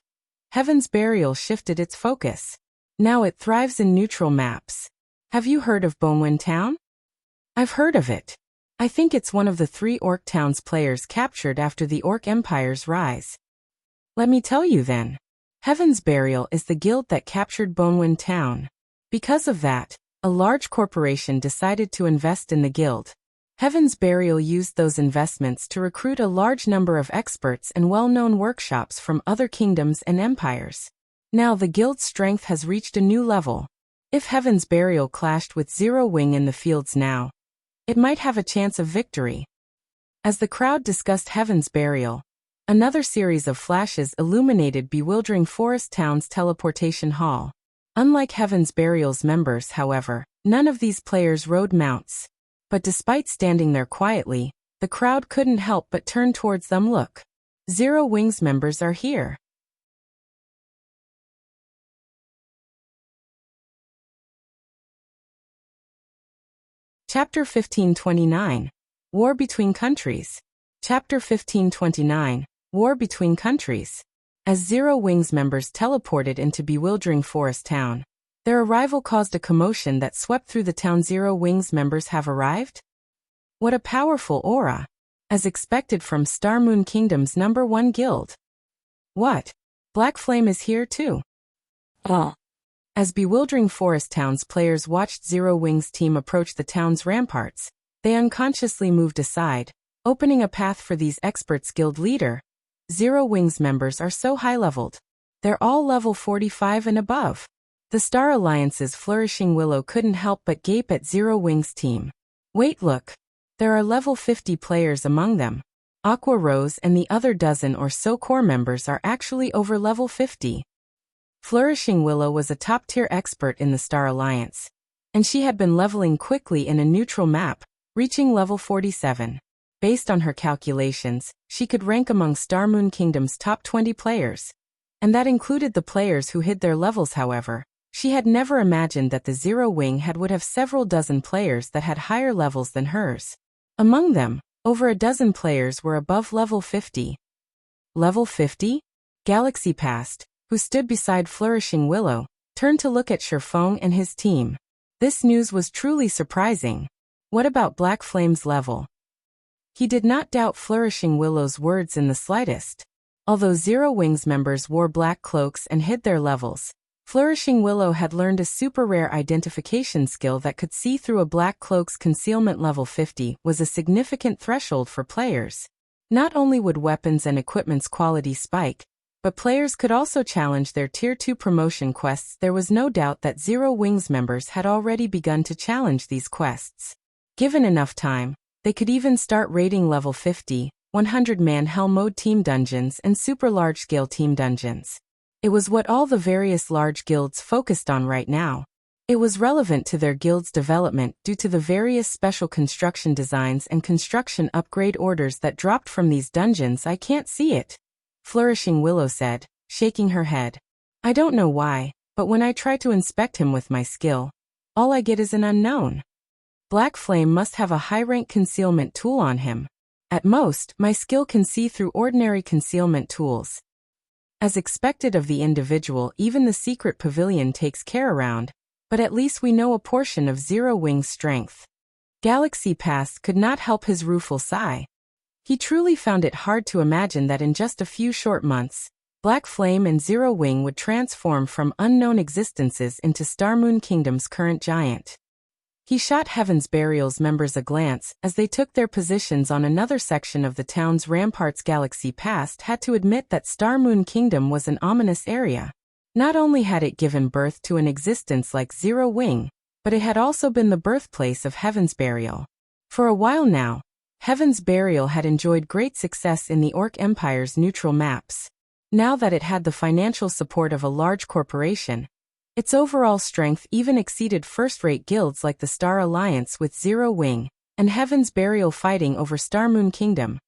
Heaven's Burial shifted its focus. Now it thrives in neutral maps. Have you heard of Bonwin Town? I've heard of it. I think it's one of the 3 Orc towns players captured after the Orc Empire's rise. Let me tell you then. Heaven's Burial is the guild that captured Bonwin Town. Because of that, a large corporation decided to invest in the guild. Heaven's Burial used those investments to recruit a large number of experts and well-known workshops from other kingdoms and empires. Now the guild's strength has reached a new level. If Heaven's Burial clashed with Zero Wing in the fields now, it might have a chance of victory. As the crowd discussed Heaven's Burial, another series of flashes illuminated bewildering Forest Town's teleportation hall. Unlike Heaven's Burial's members, however, none of these players rode mounts. But despite standing there quietly, the crowd couldn't help but turn towards them. Look. Zero Wing's members are here. Chapter 1529. War Between Countries. Chapter 1529. War Between Countries. As Zero Wing's members teleported into bewildering Forest Town, their arrival caused a commotion that swept through the town. Zero Wing's members have arrived? What a powerful aura! As expected from Star Moon Kingdom's #1 guild. What? Black Flame is here too? Oh. As bewildering Forest Town's players watched Zero Wing's team approach the town's ramparts, they unconsciously moved aside, opening a path for these experts. Guild leader. Zero Wing's members are so high-leveled. They're all level 45 and above. The Star Alliance's Flourishing Willow couldn't help but gape at Zero Wing's team. Wait, look. There are level 50 players among them. Aqua Rose and the other dozen or so core members are actually over level 50. Flourishing Willow was a top-tier expert in the Star Alliance, and she had been leveling quickly in a neutral map, reaching level 47. Based on her calculations, she could rank among Star Moon Kingdom's top 20 players. And that included the players who hid their levels. However, she had never imagined that the Zero Wing would have several dozen players that had higher levels than hers. Among them, over a dozen players were above level 50. Level 50? Galaxy Past, who stood beside Flourishing Willow, turned to look at Shifeng and his team. This news was truly surprising. What about Black Flame's level? He did not doubt Flourishing Willow's words in the slightest. Although Zero Wing's members wore black cloaks and hid their levels, Flourishing Willow had learned a super rare identification skill that could see through a black cloak's concealment. Level 50 was a significant threshold for players. Not only would weapons and equipment's quality spike, but players could also challenge their Tier 2 promotion quests. There was no doubt that Zero Wing's members had already begun to challenge these quests. Given enough time, they could even start raiding level 50, 100-man Hell Mode team dungeons and super large-scale team dungeons. It was what all the various large guilds focused on right now. It was relevant to their guild's development due to the various special construction designs and construction upgrade orders that dropped from these dungeons. I can't see it, Flourishing Willow said, shaking her head. I don't know why, but when I try to inspect him with my skill, all I get is an unknown. Black Flame must have a high-rank concealment tool on him. At most, my skill can see through ordinary concealment tools. As expected of the individual, even the secret pavilion takes care around, but at least we know a portion of Zero Wing's strength. Galaxy Past could not help his rueful sigh. He truly found it hard to imagine that in just a few short months, Black Flame and Zero Wing would transform from unknown existences into Star Moon Kingdom's current giant. He shot Heaven's Burial's members a glance as they took their positions on another section of the town's ramparts. Galaxy Past had to admit that Star Moon Kingdom was an ominous area. Not only had it given birth to an existence like Zero Wing, but it had also been the birthplace of Heaven's Burial. For a while now, Heaven's Burial had enjoyed great success in the Orc Empire's neutral maps. Now that it had the financial support of a large corporation, its overall strength even exceeded first-rate guilds like the Star Alliance, with Zero Wing and Heaven's Burial fighting over Star Moon Kingdom.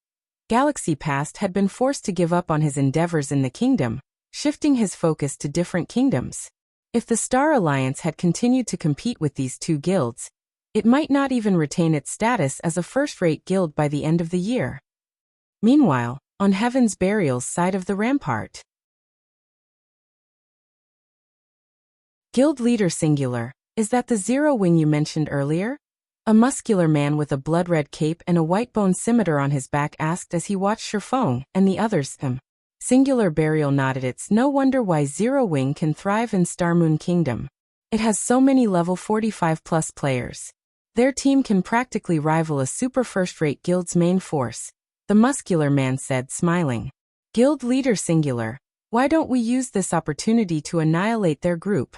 Galaxy Past had been forced to give up on his endeavors in the kingdom, shifting his focus to different kingdoms. If the Star Alliance had continued to compete with these two guilds, it might not even retain its status as a first-rate guild by the end of the year. Meanwhile, on Heaven's Burial's side of the rampart. Guild Leader Singular, is that the Zero Wing you mentioned earlier? A muscular man with a blood-red cape and a white-bone scimitar on his back asked as he watched Shifeng and the others. Singular Burial nodded. It's no wonder why Zero Wing can thrive in Starmoon Kingdom. It has so many level 45+ players. Their team can practically rival a super first-rate guild's main force, the muscular man said, smiling. Guild Leader Singular, why don't we use this opportunity to annihilate their group?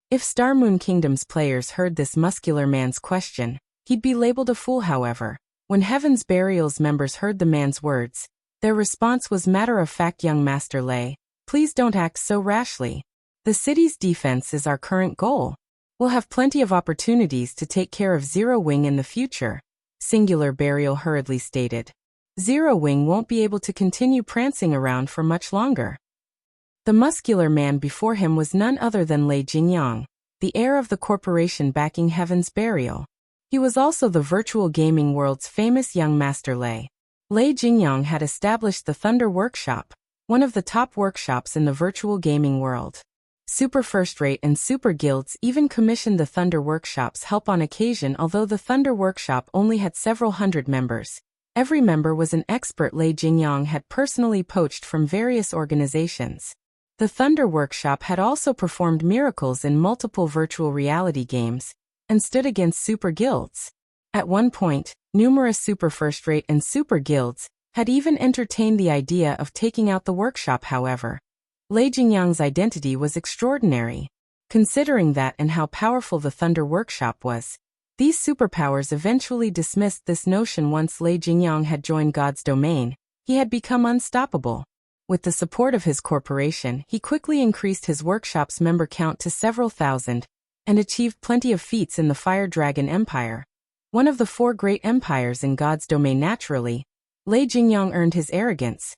If Starmoon Kingdom's players heard this muscular man's question, he'd be labeled a fool. However, when Heaven's Burial's members heard the man's words, their response was matter-of-fact. Young Master Lei, please don't act so rashly. The city's defense is our current goal. We'll have plenty of opportunities to take care of Zero Wing in the future, Singular Burial hurriedly stated. Zero Wing won't be able to continue prancing around for much longer. The muscular man before him was none other than Lei Jingyang, the heir of the corporation backing Heaven's Burial. He was also the virtual gaming world's famous young master Lei. Lei Jingyang had established the Thunder Workshop, one of the top workshops in the virtual gaming world. Super First-Rate and Super Guilds even commissioned the Thunder Workshop's help on occasion. Although the Thunder Workshop only had several hundred members, every member was an expert Lei Jingyang had personally poached from various organizations. The Thunder Workshop had also performed miracles in multiple virtual reality games and stood against super guilds. At one point, numerous super first-rate and super guilds had even entertained the idea of taking out the workshop. However, Lei Jingyang's identity was extraordinary. Considering that and how powerful the Thunder Workshop was, these superpowers eventually dismissed this notion. Once Lei Jingyang had joined God's domain, he had become unstoppable. With the support of his corporation, he quickly increased his workshop's member count to several thousand, and achieved plenty of feats in the Fire Dragon Empire, one of the 4 great empires in God's domain. Naturally, Lei Jingyang earned his arrogance.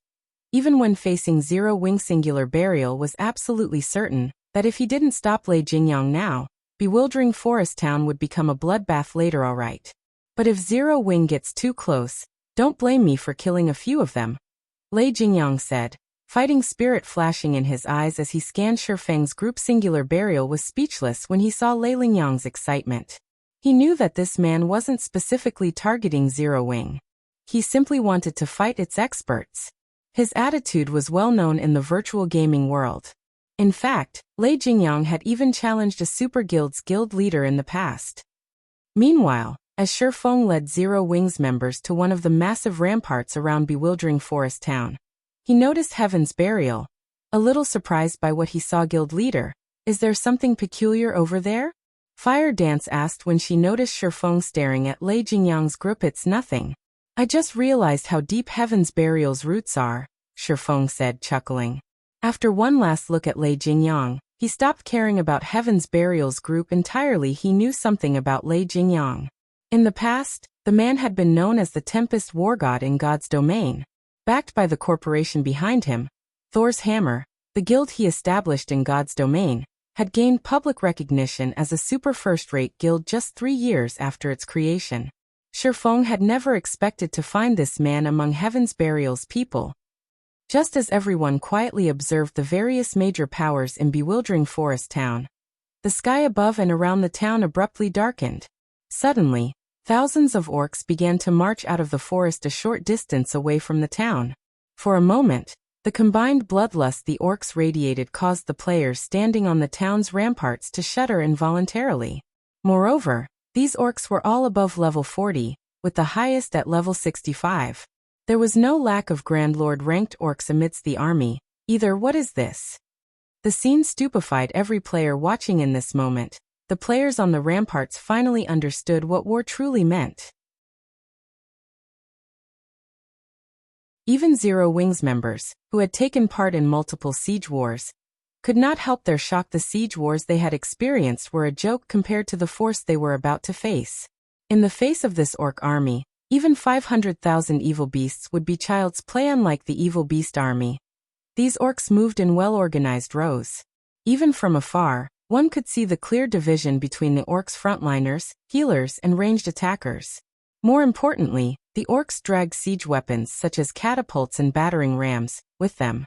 Even when facing Zero Wing, Singular Burial was absolutely certain that if he didn't stop Lei Jingyang now, Bewildering Forest Town would become a bloodbath later. Alright. But if Zero Wing gets too close, don't blame me for killing a few of them, Lei Jingyang said, fighting spirit flashing in his eyes as he scanned Shifeng's group. Singular Burial was speechless when he saw Lei Jingyang's excitement. He knew that this man wasn't specifically targeting Zero Wing. He simply wanted to fight its experts. His attitude was well known in the virtual gaming world. In fact, Lei Jingyang had even challenged a super guild's guild leader in the past. Meanwhile, as Shifeng led Zero Wing's members to one of the massive ramparts around Bewildering Forest Town, he noticed Heaven's Burial. A little surprised by what he saw. Guild leader, is there something peculiar over there? Fire Dance asked when she noticed Shifeng staring at Lei Jingyang's group. It's nothing. I just realized how deep Heaven's Burial's roots are, Shifeng said, chuckling. After one last look at Lei Jingyang, he stopped caring about Heaven's Burial's group entirely. He knew something about Lei Jingyang. In the past, the man had been known as the Tempest War God in God's domain. Backed by the corporation behind him, Thor's Hammer, the guild he established in God's domain, had gained public recognition as a super first-rate guild just 3 years after its creation. Shifeng had never expected to find this man among Heaven's Burial's people. Just as everyone quietly observed the various major powers in Bewildering Forest Town, the sky above and around the town abruptly darkened. Suddenly, thousands of orcs began to march out of the forest a short distance away from the town. For a moment, the combined bloodlust the orcs radiated caused the players standing on the town's ramparts to shudder involuntarily. Moreover, these orcs were all above level 40, with the highest at level 65. There was no lack of Grand Lord-ranked orcs amidst the army, either. What is this? The scene stupefied every player watching. In this moment, the players on the ramparts finally understood what war truly meant. Even Zero Wing's members, who had taken part in multiple siege wars, could not help their shock. The siege wars they had experienced were a joke compared to the force they were about to face. In the face of this orc army, even 500,000 evil beasts would be child's play. Unlike the evil beast army, these orcs moved in well-organized rows. Even from afar, one could see the clear division between the orcs' frontliners, healers, and ranged attackers. More importantly, the orcs dragged siege weapons such as catapults and battering rams with them.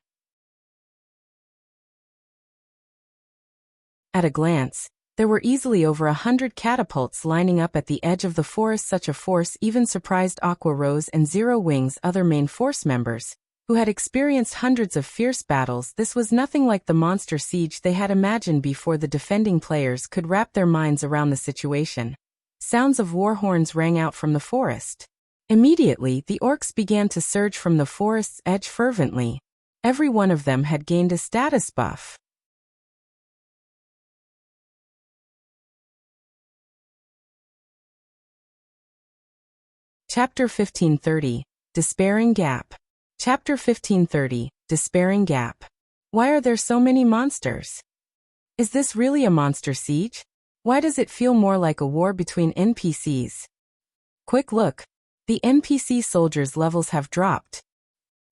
At a glance, there were easily over 100 catapults lining up at the edge of the forest. Such a force even surprised Aqua Rose and Zero Wing's other main force members, who had experienced hundreds of fierce battles. This was nothing like the monster siege they had imagined before. The defending players could wrap their minds around the situation. Sounds of war horns rang out from the forest. Immediately, the orcs began to surge from the forest's edge fervently. Every one of them had gained a status buff. Chapter 1530, Despairing Gap. Chapter 1530, Despairing Gap. Why are there so many monsters? Is this really a monster siege? Why does it feel more like a war between NPCs? Quick look. The NPC soldiers' levels have dropped.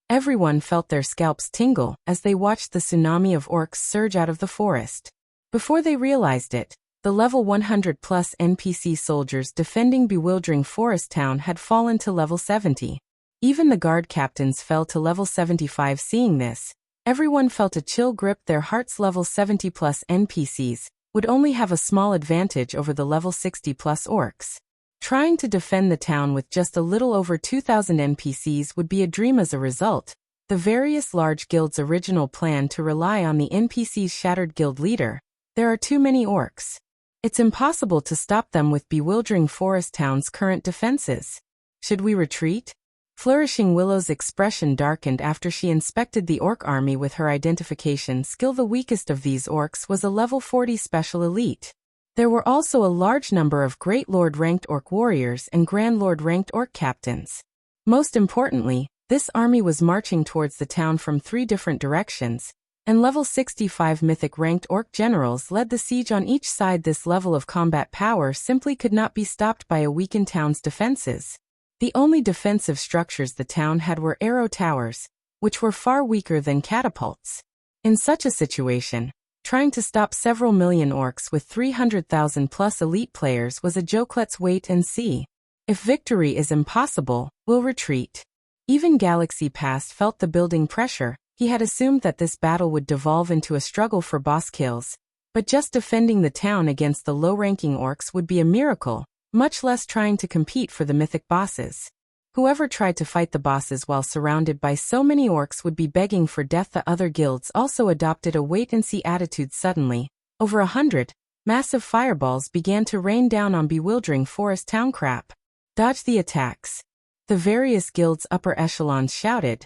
Everyone felt their scalps tingle as they watched the tsunami of orcs surge out of the forest. Before they realized it, the level 100+ NPC soldiers defending bewildering Forest Town had fallen to level 70. Even the guard captains fell to level 75. Seeing this, everyone felt a chill grip their hearts. Level 70+ NPCs would only have a small advantage over the level 60+ orcs. Trying to defend the town with just a little over 2,000 NPCs would be a dream. As a result, the various large guilds' original plan to rely on the NPCs shattered. Guild leader, there are too many orcs. It's impossible to stop them with bewildering Forest Town's current defenses. Should we retreat? Flourishing Willow's expression darkened after she inspected the orc army with her identification skill. The weakest of these orcs was a level 40 special elite. There were also a large number of Great Lord ranked orc warriors and Grand Lord ranked orc captains. Most importantly, this army was marching towards the town from 3 different directions, and level 65 mythic ranked orc generals led the siege on each side. This level of combat power simply could not be stopped by a weakened town's defenses. The only defensive structures the town had were arrow towers, which were far weaker than catapults. In such a situation, trying to stop several million orcs with 300,000+ elite players was a joke. Let's wait and see. If victory is impossible, we'll retreat. Even Galaxy Past felt the building pressure. He had assumed that this battle would devolve into a struggle for boss kills, but just defending the town against the low-ranking orcs would be a miracle, much less trying to compete for the mythic bosses. Whoever tried to fight the bosses while surrounded by so many orcs would be begging for death. The other guilds also adopted a wait-and-see attitude. Suddenly, over 100 massive fireballs began to rain down on bewildering Forest Town. Crap. Dodge the attacks. The various guilds' upper echelons shouted,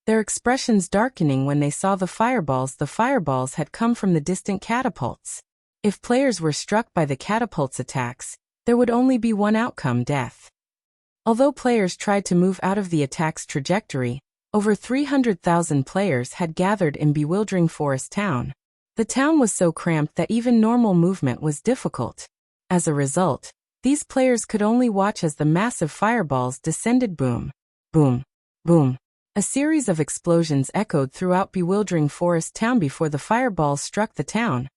their expressions darkening when they saw the fireballs. The fireballs had come from the distant catapults. If players were struck by the catapults' attacks, there would only be one outcome: death. Although players tried to move out of the attack's trajectory, over 300,000 players had gathered in bewildering Forest Town. The town was so cramped that even normal movement was difficult. As a result, these players could only watch as the massive fireballs descended. Boom, boom, boom. A series of explosions echoed throughout bewildering Forest Town before the fireballs struck the town.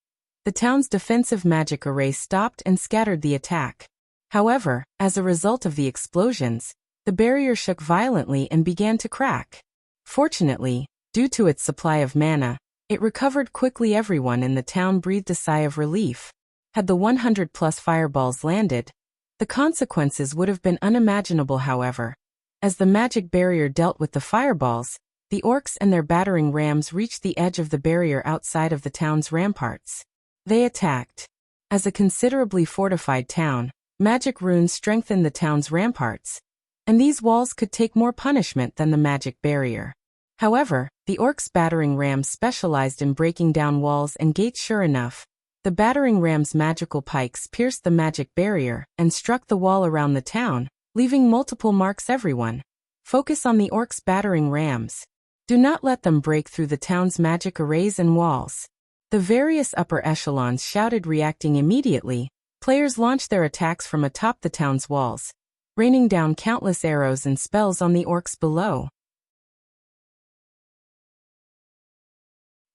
The town's defensive magic array stopped and scattered the attack. However, as a result of the explosions, the barrier shook violently and began to crack. Fortunately, due to its supply of mana, it recovered quickly. Everyone in the town breathed a sigh of relief. Had the 100+ fireballs landed, the consequences would have been unimaginable. However, as the magic barrier dealt with the fireballs, the orcs and their battering rams reached the edge of the barrier outside of the town's ramparts. They attacked. As a considerably fortified town, magic runes strengthened the town's ramparts, and these walls could take more punishment than the magic barrier. However, the orcs' battering rams specialized in breaking down walls and gates. Sure enough, the battering rams' magical pikes pierced the magic barrier and struck the wall around the town, leaving multiple marks. Everyone, focus on the orcs' battering rams. Do not let them break through the town's magic arrays and walls. The various upper echelons shouted, reacting immediately. Players launched their attacks from atop the town's walls, raining down countless arrows and spells on the orcs below.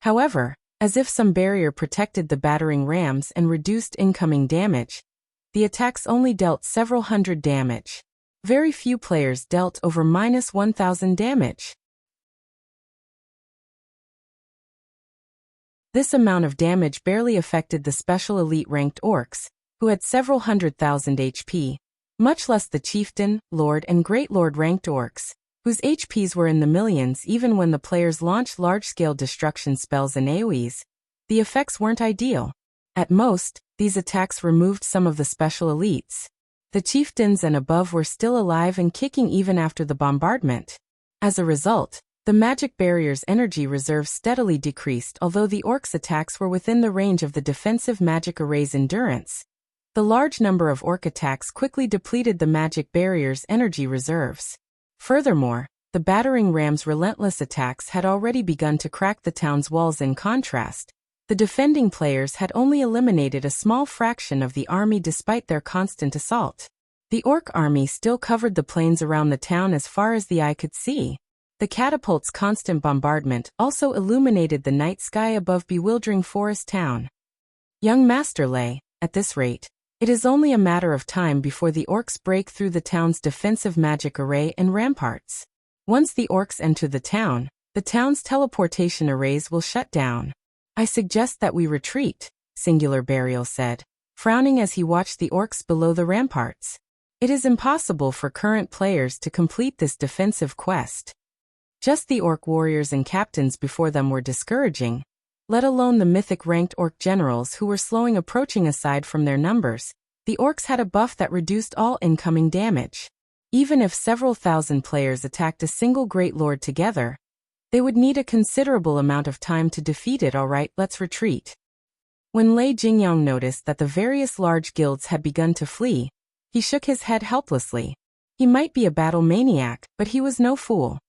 However, as if some barrier protected the battering rams and reduced incoming damage, the attacks only dealt several hundred damage. Very few players dealt over -1,000 damage. This amount of damage barely affected the special elite ranked orcs, who had several 100,000 HP, much less the chieftain, lord and great lord ranked orcs, whose HPs were in the millions. Even when the players launched large-scale destruction spells and AoEs, the effects weren't ideal. At most, these attacks removed some of the special elites. The chieftains and above were still alive and kicking even after the bombardment. As a result, the magic barrier's energy reserve steadily decreased. Although the orcs' attacks were within the range of the defensive magic array's endurance, the large number of orc attacks quickly depleted the magic barrier's energy reserves. Furthermore, the battering ram's relentless attacks had already begun to crack the town's walls. In contrast, the defending players had only eliminated a small fraction of the army despite their constant assault. The orc army still covered the plains around the town as far as the eye could see. The catapult's constant bombardment also illuminated the night sky above bewildering forest town. Young Master Lei, at this rate, it is only a matter of time before the orcs break through the town's defensive magic array and ramparts. Once the orcs enter the town's teleportation arrays will shut down. I suggest that we retreat, Singular Burial said, frowning as he watched the orcs below the ramparts. It is impossible for current players to complete this defensive quest. Just the orc warriors and captains before them were discouraging, let alone the mythic-ranked orc generals who were slowing approaching. Aside from their numbers, the orcs had a buff that reduced all incoming damage. Even if several thousand players attacked a single great lord together, they would need a considerable amount of time to defeat it. Alright, let's retreat. When Lei Jingyang noticed that the various large guilds had begun to flee, he shook his head helplessly. He might be a battle maniac, but he was no fool.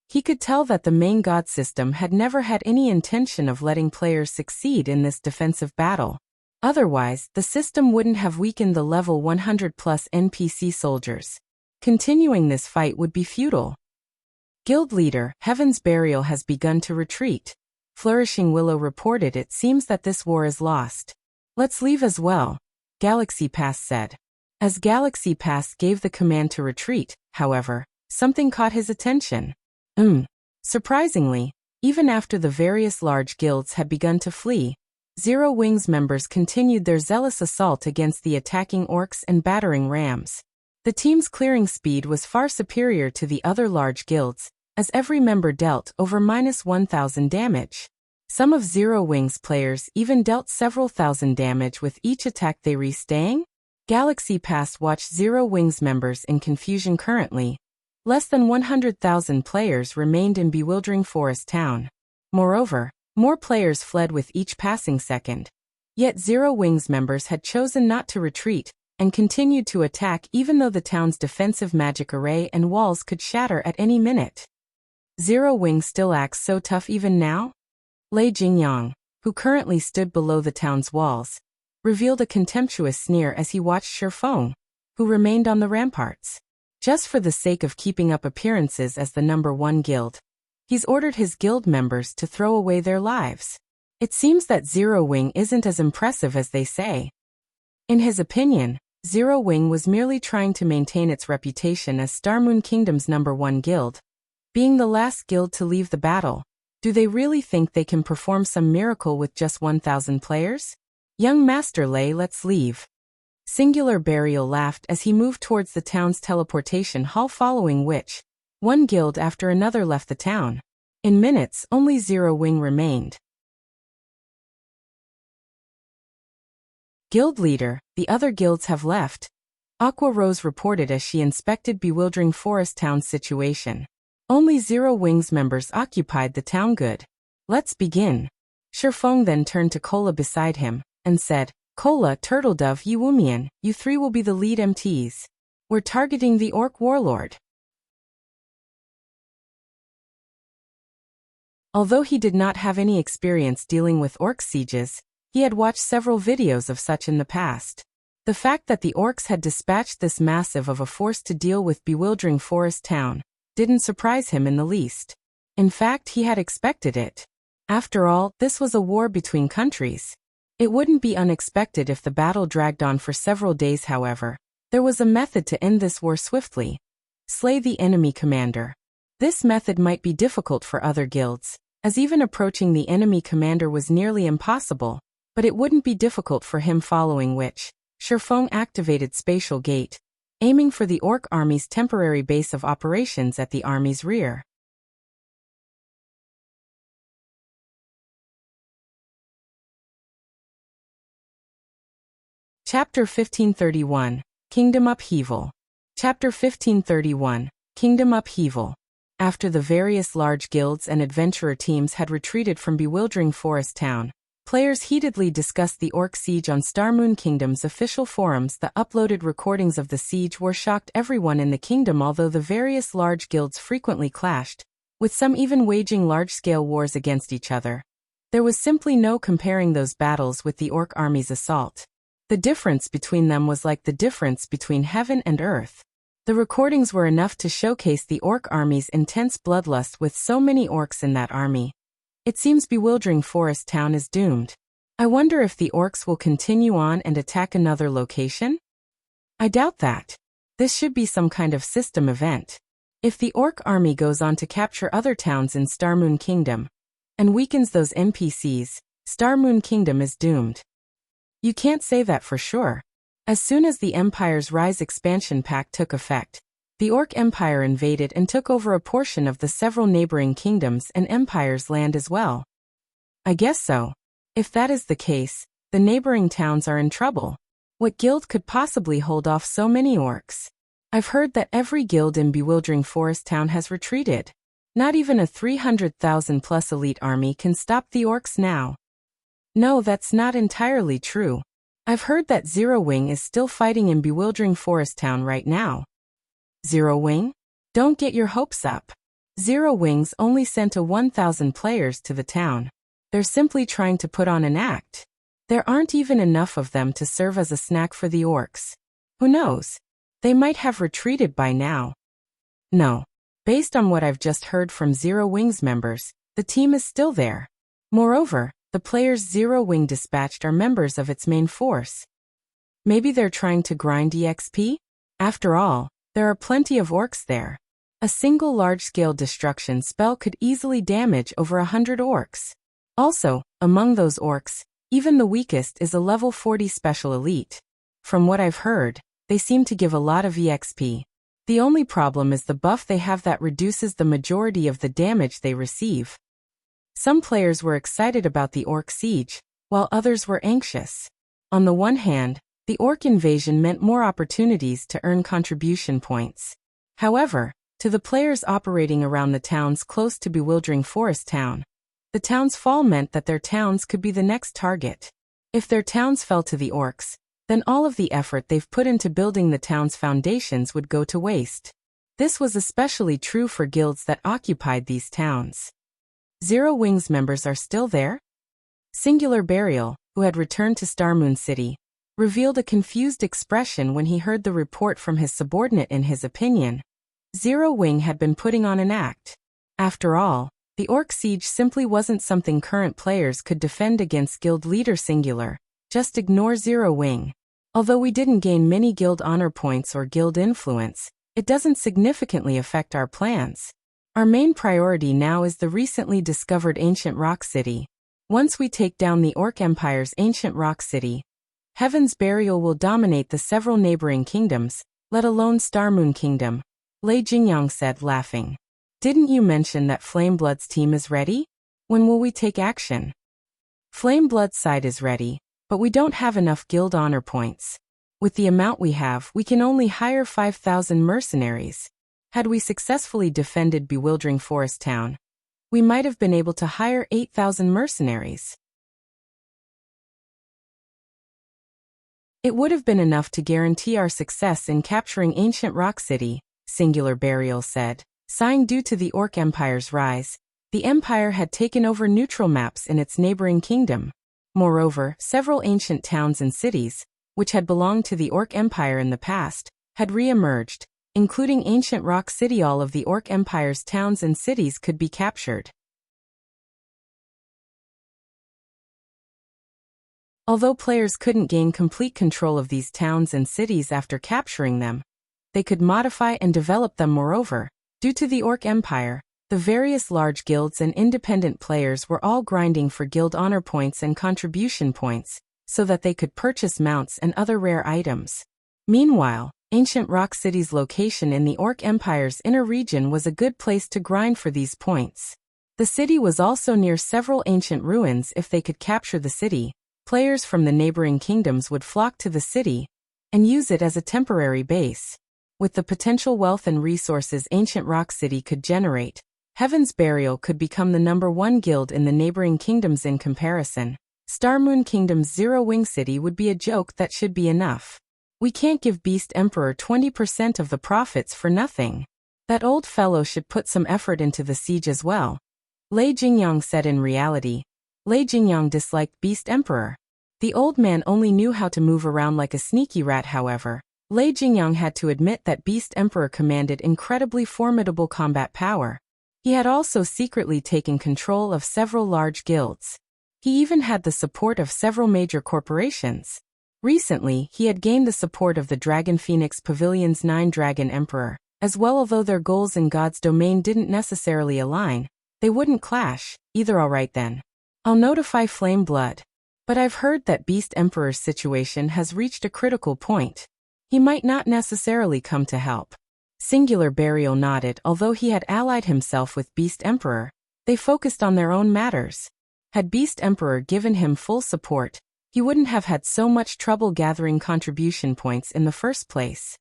He could tell that the main god system had never had any intention of letting players succeed in this defensive battle. Otherwise, the system wouldn't have weakened the level 100 plus NPC soldiers. Continuing this fight would be futile. Guild leader, Heaven's Burial has begun to retreat. Flourishing Willow reported. It seems that this war is lost. Let's leave as well, Galaxy Pass said. As Galaxy Pass gave the command to retreat, however, something caught his attention. Surprisingly, even after the various large guilds had begun to flee, Zero Wings members continued their zealous assault against the attacking orcs and battering rams. The team's clearing speed was far superior to the other large guilds, as every member dealt over -1,000 damage. Some of Zero Wings players even dealt several thousand damage with each attack they re-staying. Galaxy Pass watched Zero Wings members in confusion. Currently, less than 100,000 players remained in bewildering forest town. Moreover, more players fled with each passing second. Yet Zero Wings members had chosen not to retreat and continued to attack even though the town's defensive magic array and walls could shatter at any minute. Zero Wings still acts so tough even now? Lei Jingyang, who currently stood below the town's walls, revealed a contemptuous sneer as he watched Shifeng, who remained on the ramparts. Just for the sake of keeping up appearances as the #1 guild, he's ordered his guild members to throw away their lives. It seems that Zero Wing isn't as impressive as they say. In his opinion, Zero Wing was merely trying to maintain its reputation as Starmoon Kingdom's #1 guild. Being the last guild to leave the battle, do they really think they can perform some miracle with just 1,000 players? Young Master Lei, let's leave. Singular Burial laughed as he moved towards the town's teleportation hall, following which, one guild after another left the town. In minutes, only Zero Wing remained. Guild leader, the other guilds have left, Aqua Rose reported as she inspected bewildering forest town's situation. Only Zero Wings members occupied the town. Good. Let's begin. Shifeng then turned to Kola beside him and said, Kola, Turtledove, Yuumian, you three will be the lead MTs. We're targeting the Orc Warlord. Although he did not have any experience dealing with orc sieges, he had watched several videos of such in the past. The fact that the orcs had dispatched this massive of a force to deal with bewildering forest town didn't surprise him in the least. In fact, he had expected it. After all, this was a war between countries. It wouldn't be unexpected if the battle dragged on for several days. However, there was a method to end this war swiftly. Slay the enemy commander. This method might be difficult for other guilds, as even approaching the enemy commander was nearly impossible, but it wouldn't be difficult for him, following which, Shifeng activated Spatial Gate, aiming for the orc army's temporary base of operations at the army's rear. Chapter 1531, Kingdom Upheaval. Chapter 1531, Kingdom Upheaval. After the various large guilds and adventurer teams had retreated from bewildering forest town, players heatedly discussed the orc siege on Starmoon Kingdom's official forums. The uploaded recordings of the siege war shocked everyone in the kingdom. Although the various large guilds frequently clashed, with some even waging large-scale wars against each other, there was simply no comparing those battles with the orc army's assault. The difference between them was like the difference between heaven and earth. The recordings were enough to showcase the orc army's intense bloodlust. With so many orcs in that army, it seems bewildering forest town is doomed. I wonder if the orcs will continue on and attack another location? I doubt that. This should be some kind of system event. If the orc army goes on to capture other towns in Starmoon Kingdom and weakens those NPCs, Starmoon Kingdom is doomed. You can't say that for sure. As soon as the Empire's Rise expansion pack took effect, the Orc Empire invaded and took over a portion of the several neighboring kingdoms and empires' land as well. I guess so. If that is the case, the neighboring towns are in trouble. What guild could possibly hold off so many orcs? I've heard that every guild in bewildering forest town has retreated. Not even a 300,000-plus elite army can stop the orcs now. No, that's not entirely true. I've heard that Zero Wing is still fighting in bewildering forest town right now. Zero Wing? Don't get your hopes up. Zero Wing's only sent 1,000 players to the town. They're simply trying to put on an act. There aren't even enough of them to serve as a snack for the orcs. Who knows? They might have retreated by now. No. Based on what I've just heard from Zero Wing's members, the team is still there. Moreover, the players Zero Wing dispatched are members of its main force. Maybe they're trying to grind EXP? After all, there are plenty of orcs there. A single large-scale destruction spell could easily damage over 100 orcs. Also, among those orcs, even the weakest is a level 40 special elite. From what I've heard, they seem to give a lot of EXP. The only problem is the buff they have that reduces the majority of the damage they receive. Some players were excited about the orc siege, while others were anxious. On the one hand, the orc invasion meant more opportunities to earn contribution points. However, to the players operating around the towns close to bewildering forest town, the town's fall meant that their towns could be the next target. If their towns fell to the orcs, then all of the effort they've put into building the town's foundations would go to waste. This was especially true for guilds that occupied these towns. Zero Wing's members are still there? Singular Burial, who had returned to Starmoon City, revealed a confused expression when he heard the report from his subordinate. In his opinion, Zero Wing had been putting on an act. After all, the orc siege simply wasn't something current players could defend against guild leader Singular. Just ignore Zero Wing. Although we didn't gain many guild honor points or guild influence, it doesn't significantly affect our plans. Our main priority now is the recently discovered Ancient Rock City. Once we take down the Orc Empire's Ancient Rock City, Heaven's Burial will dominate the several neighboring kingdoms, let alone Starmoon Kingdom, Lei Jingyang said, laughing. Didn't you mention that Flameblood's team is ready? When will we take action? Flameblood's side is ready, but we don't have enough guild honor points. With the amount we have, we can only hire 5,000 mercenaries. Had we successfully defended bewildering forest town, we might have been able to hire 8,000 mercenaries. It would have been enough to guarantee our success in capturing Ancient Rock City, Singular Burial said. Sighing, due to the Orc Empire's rise, the Empire had taken over neutral maps in its neighboring kingdom. Moreover, several ancient towns and cities, which had belonged to the Orc Empire in the past, had re-emerged, including ancient Rock City. All of the Orc Empire's towns and cities could be captured. Although players couldn't gain complete control of these towns and cities after capturing them, they could modify and develop them. Moreover, due to the Orc Empire, the various large guilds and independent players were all grinding for guild honor points and contribution points, so that they could purchase mounts and other rare items. Meanwhile, ancient Rock City's location in the Orc Empire's inner region was a good place to grind for these points. The city was also near several ancient ruins. If they could capture the city, players from the neighboring kingdoms would flock to the city and use it as a temporary base. With the potential wealth and resources ancient Rock City could generate, Heaven's Burial could become the #1 guild in the neighboring kingdoms. In comparison, Starmoon Kingdom's Zero Wing City would be a joke that should be enough. We can't give Beast Emperor 20% of the profits for nothing. That old fellow should put some effort into the siege as well, Lei Jingyang said. In reality, Lei Jingyang disliked Beast Emperor. The old man only knew how to move around like a sneaky rat. However, Lei Jingyang had to admit that Beast Emperor commanded incredibly formidable combat power. He had also secretly taken control of several large guilds. He even had the support of several major corporations. Recently, he had gained the support of the Dragon Phoenix Pavilion's 9 Dragon Emperor, as well. Although their goals in God's domain didn't necessarily align, they wouldn't clash, either. Alright then. I'll notify Flame Blood. But I've heard that Beast Emperor's situation has reached a critical point. He might not necessarily come to help. Singular Burial nodded. Although he had allied himself with Beast Emperor, they focused on their own matters. Had Beast Emperor given him full support, he wouldn't have had so much trouble gathering contribution points in the first place.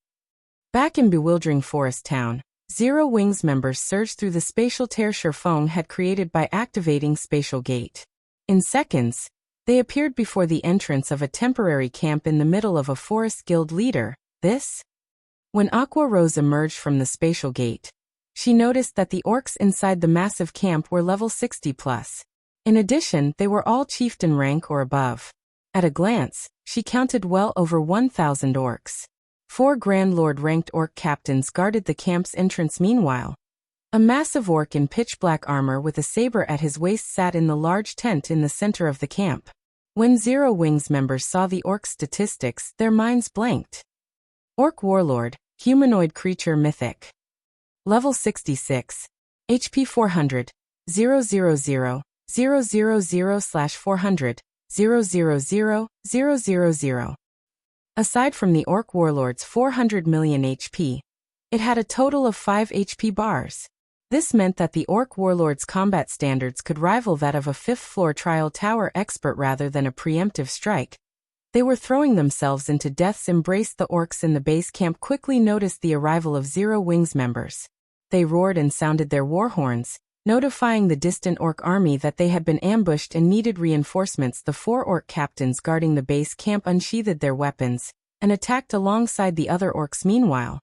Back in Bewildering Forest Town, Zero Wings members surged through the spatial tear Sherfong had created by activating Spatial Gate. In seconds, they appeared before the entrance of a temporary camp in the middle of a forest guild leader. When Aqua Rose emerged from the Spatial Gate, she noticed that the orcs inside the massive camp were level 60+. In addition, they were all chieftain rank or above. At a glance, she counted well over 1,000 orcs. 4 Grand Lord ranked orc captains guarded the camp's entrance. Meanwhile, a massive orc in pitch-black armor with a saber at his waist sat in the large tent in the center of the camp. When Zero Wings members saw the orc statistics, their minds blanked. Orc Warlord, humanoid creature mythic. Level 66. HP 400. 000. 000/400. 000. Aside from the Orc Warlord's 400 million HP, it had a total of 5 HP bars. This meant that the Orc Warlord's combat standards could rival that of a 5th-floor trial tower expert rather than a preemptive strike. They were throwing themselves into death's embrace. The orcs in the base camp quickly noticed the arrival of Zero Wings members. They roared and sounded their war horns, notifying the distant orc army that they had been ambushed and needed reinforcements. The 4 orc captains guarding the base camp unsheathed their weapons and attacked alongside the other orcs. Meanwhile,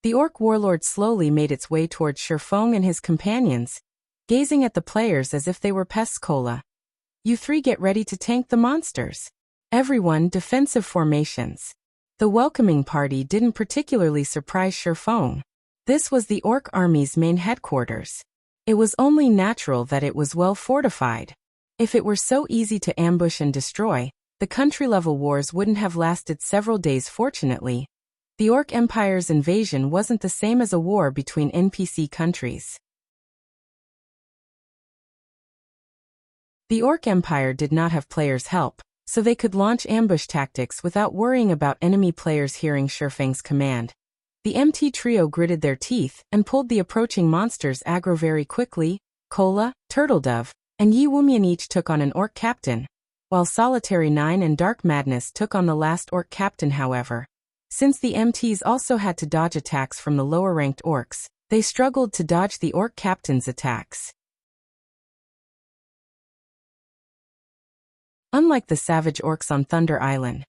the Orc Warlord slowly made its way towards Sherfong and his companions, gazing at the players as if they were pests. Cola. You 3 get ready to tank the monsters. Everyone, defensive formations. The welcoming party didn't particularly surprise Sherfong. This was the orc army's main headquarters. It was only natural that it was well fortified. If it were so easy to ambush and destroy, the country-level wars wouldn't have lasted several days. Fortunately, the Orc Empire's invasion wasn't the same as a war between NPC countries. The Orc Empire did not have players' help, so they could launch ambush tactics without worrying about enemy players hearing Sherfang's command. The MT trio gritted their teeth and pulled the approaching monsters aggro very quickly. Cola, Turtledove, and Yi Wumian each took on an orc captain, while Solitary 9 and Dark Madness took on the last orc captain. However, since the MTs also had to dodge attacks from the lower-ranked orcs, they struggled to dodge the orc captain's attacks. Unlike the savage orcs on Thunder Island,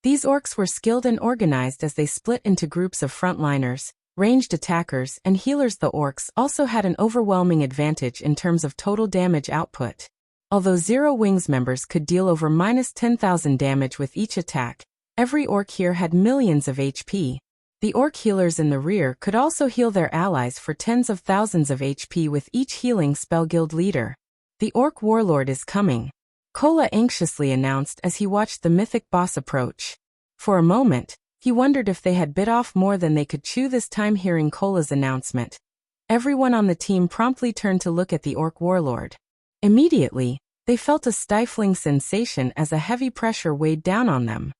these orcs were skilled and organized as they split into groups of frontliners, ranged attackers, and healers. The orcs also had an overwhelming advantage in terms of total damage output. Although Zero Wings members could deal over -10,000 damage with each attack, Every orc here had millions of HP. The orc healers in the rear could also heal their allies for tens of thousands of HP with each healing spell guild leader. The orc warlord is coming, Kola anxiously announced as he watched the mythic boss approach. For a moment, he wondered if they had bit off more than they could chew this time hearing Kola's announcement. Everyone on the team promptly turned to look at the orc warlord. Immediately, they felt a stifling sensation as a heavy pressure weighed down on them.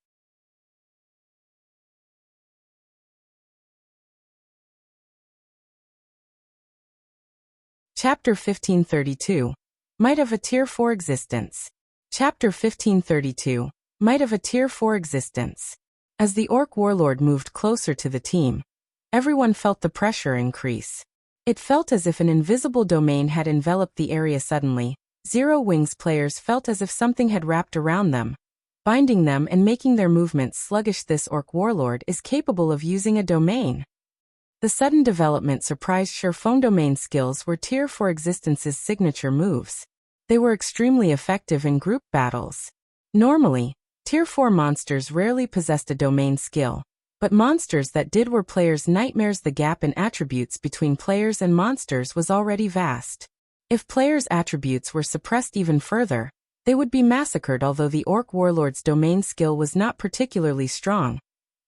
Chapter 1532. Might of a Tier 4 Existence. Chapter 1532. Might of a Tier 4 Existence. As the orc warlord moved closer to the team, everyone felt the pressure increase. It felt as if an invisible domain had enveloped the area suddenly. Zero Wings players felt as if something had wrapped around them, binding them and making their movements sluggish. This orc warlord is capable of using a domain. The sudden development surprised Sherphone domain skills were Tier 4 Existence's signature moves. They were extremely effective in group battles. Normally, Tier 4 monsters rarely possessed a domain skill, but monsters that did were players' nightmares. The gap in attributes between players and monsters was already vast. If players' attributes were suppressed even further, they would be massacred. Although the orc warlord's domain skill was not particularly strong,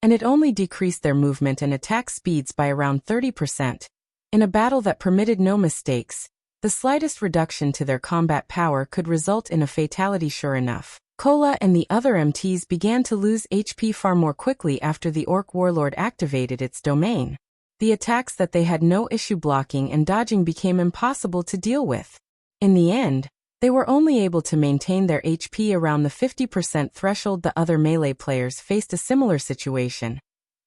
and it only decreased their movement and attack speeds by around 30%. In a battle that permitted no mistakes, the slightest reduction to their combat power could result in a fatality. Sure enough, Kola and the other MTs began to lose HP far more quickly after the orc warlord activated its domain. The attacks that they had no issue blocking and dodging became impossible to deal with. In the end, they were only able to maintain their HP around the 50% threshold. The other melee players faced a similar situation,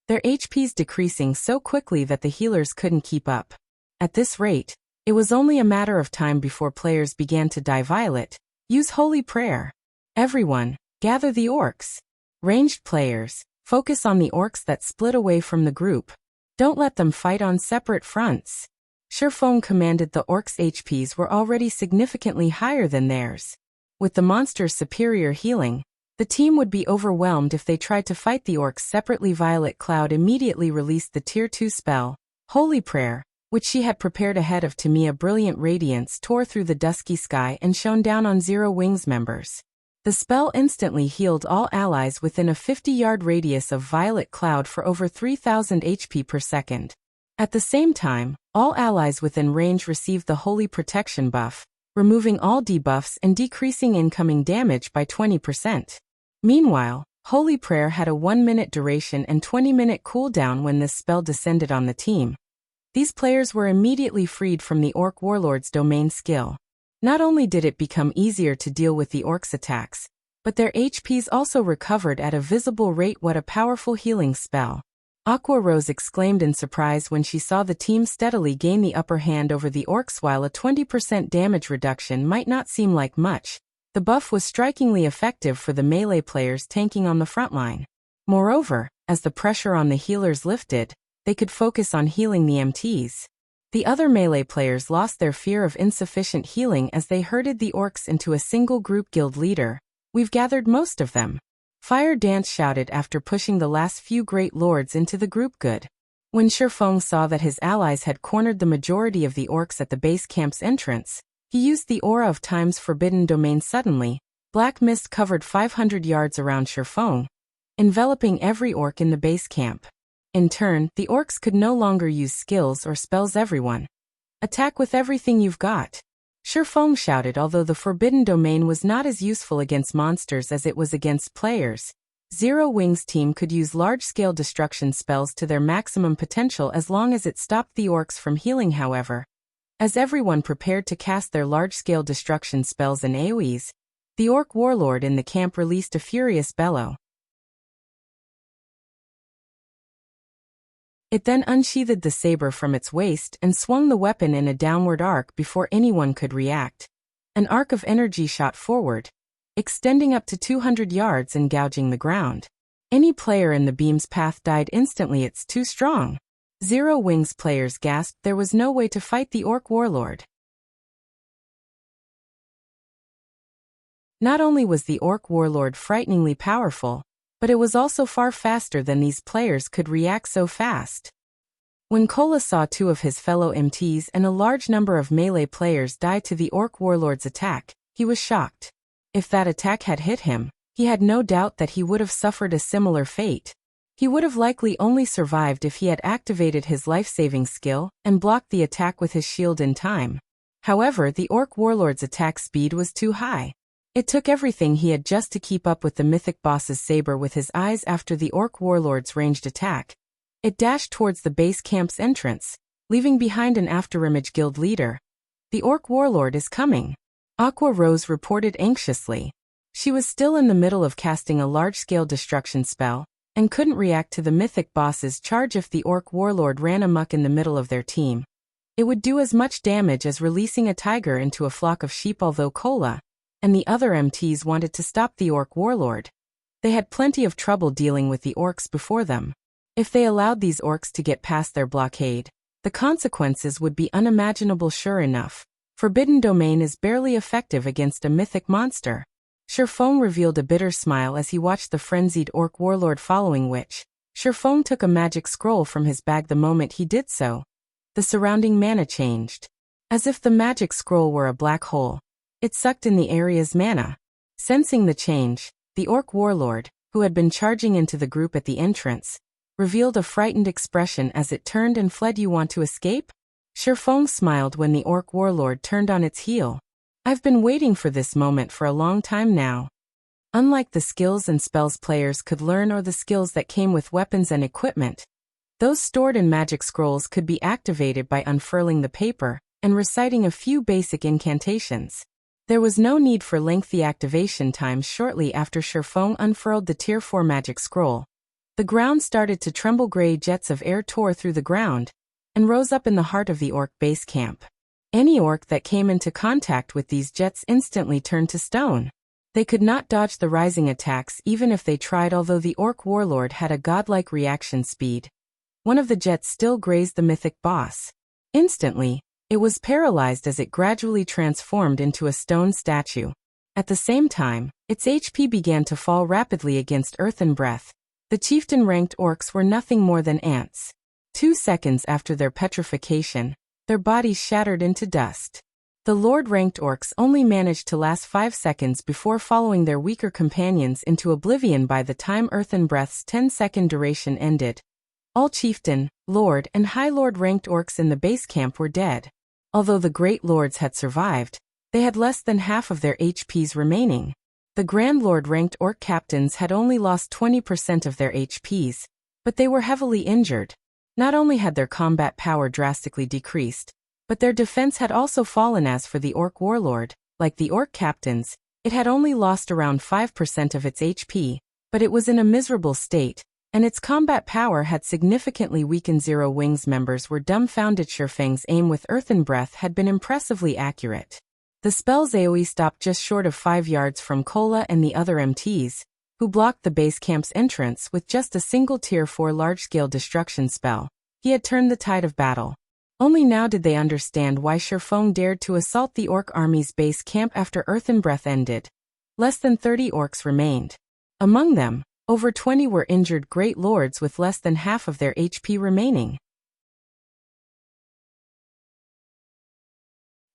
their HPs decreasing so quickly that the healers couldn't keep up. At this rate, it was only a matter of time before players began to die. Violet, use Holy Prayer. Everyone, gather the orcs. Ranged players, focus on the orcs that split away from the group. Don't let them fight on separate fronts. Sherphone commanded. The orcs' HPs were already significantly higher than theirs. With the monster's superior healing, the team would be overwhelmed if they tried to fight the orcs separately. Violet Cloud immediately released the Tier 2 spell, Holy Prayer, which she had prepared ahead of time. A brilliant radiance tore through the dusky sky and shone down on Zero Wings members. The spell instantly healed all allies within a 50-yard radius of Violet Cloud for over 3,000 HP per second. At the same time, all allies within range received the Holy Protection buff, removing all debuffs and decreasing incoming damage by 20%. Meanwhile, Holy Prayer had a 1-minute duration and 20-minute cooldown when this spell descended on the team. These players were immediately freed from the orc warlord's domain skill. Not only did it become easier to deal with the orcs' attacks, but their HPs also recovered at a visible rate. What a powerful healing spell! Aqua Rose exclaimed in surprise when she saw the team steadily gain the upper hand over the orcs. While a 20% damage reduction might not seem like much, the buff was strikingly effective for the melee players tanking on the front line. Moreover, as the pressure on the healers lifted, they could focus on healing the MTs. The other melee players lost their fear of insufficient healing as they herded the orcs into a single group. Guild leader, we've gathered most of them. Fire Dance shouted after pushing the last few great lords into the group. Good. When Sherphone saw that his allies had cornered the majority of the orcs at the base camp's entrance, he used the Aura of Time's forbidden domain. Suddenly, black mist covered 500 yards around Sherphone, enveloping every orc in the base camp. In turn, the orcs could no longer use skills or spells. Everyone, attack with everything you've got. Sherphone shouted. Although the forbidden domain was not as useful against monsters as it was against players, Zero Wings team could use large-scale destruction spells to their maximum potential as long as it stopped the orcs from healing. However, as everyone prepared to cast their large-scale destruction spells and AoEs, the orc warlord in the camp released a furious bellow. It then unsheathed the saber from its waist and swung the weapon in a downward arc before anyone could react. An arc of energy shot forward, extending up to 200 yards and gouging the ground. Any player in the beam's path died instantly. It's too strong. Zero Wings players gasped. There was no way to fight the orc warlord. Not only was the orc warlord frighteningly powerful, but it was also far faster than these players could react so fast. When Kola saw two of his fellow MTs and a large number of melee players die to the Orc Warlord's attack, he was shocked. If that attack had hit him, he had no doubt that he would have suffered a similar fate. He would have likely only survived if he had activated his life-saving skill and blocked the attack with his shield in time. However, the Orc Warlord's attack speed was too high. It took everything he had just to keep up with the mythic boss's saber with his eyes after the Orc Warlord's ranged attack. It dashed towards the base camp's entrance, leaving behind an Afterimage Guild leader. The Orc Warlord is coming, Aqua Rose reported anxiously. She was still in the middle of casting a large-scale destruction spell, and couldn't react to the mythic boss's charge if the Orc Warlord ran amok in the middle of their team. It would do as much damage as releasing a tiger into a flock of sheep, although Kola and the other MTs wanted to stop the Orc Warlord. They had plenty of trouble dealing with the orcs before them. If they allowed these orcs to get past their blockade, the consequences would be unimaginable. Sure enough, Forbidden Domain is barely effective against a mythic monster. Sherfone revealed a bitter smile as he watched the frenzied Orc Warlord, following which, Sherfone took a magic scroll from his bag. The moment he did so, the surrounding mana changed. As if the magic scroll were a black hole, it sucked in the area's mana. Sensing the change, the Orc Warlord, who had been charging into the group at the entrance, revealed a frightened expression as it turned and fled. You want to escape? Sherfone smiled when the Orc Warlord turned on its heel. I've been waiting for this moment for a long time now. Unlike the skills and spells players could learn or the skills that came with weapons and equipment, those stored in magic scrolls could be activated by unfurling the paper and reciting a few basic incantations. There was no need for lengthy activation times. Shortly after Sherfone unfurled the Tier 4 magic scroll, the ground started to tremble. Gray jets of air tore through the ground and rose up in the heart of the orc base camp. Any orc that came into contact with these jets instantly turned to stone. They could not dodge the rising attacks even if they tried, although the Orc Warlord had a godlike reaction speed. One of the jets still grazed the mythic boss. Instantly, it was paralyzed as it gradually transformed into a stone statue. At the same time, its HP began to fall rapidly against Earthen Breath. The chieftain-ranked orcs were nothing more than ants. 2 seconds after their petrification, their bodies shattered into dust. The Lord-ranked orcs only managed to last 5 seconds before following their weaker companions into oblivion by the time Earthen Breath's 10-second duration ended. All chieftain, lord, and high lord-ranked orcs in the base camp were dead. Although the great lords had survived, they had less than half of their HPs remaining. The Grand Lord-ranked orc captains had only lost 20% of their HPs, but they were heavily injured. Not only had their combat power drastically decreased, but their defense had also fallen. As for the Orc Warlord, like the orc captains, it had only lost around 5% of its HP, but it was in a miserable state, and its combat power had significantly weakened. Zero Wings members were dumbfounded. Sherfang's aim with Earthen Breath had been impressively accurate. The spell's AoE stopped just short of 5 yards from Kola and the other MTs, who blocked the base camp's entrance with just a single Tier 4 large-scale destruction spell. He had turned the tide of battle. Only now did they understand why Sherfone dared to assault the orc army's base camp after Earthen Breath ended. Less than 30 orcs remained. Among them, over 20 were injured great lords with less than half of their HP remaining.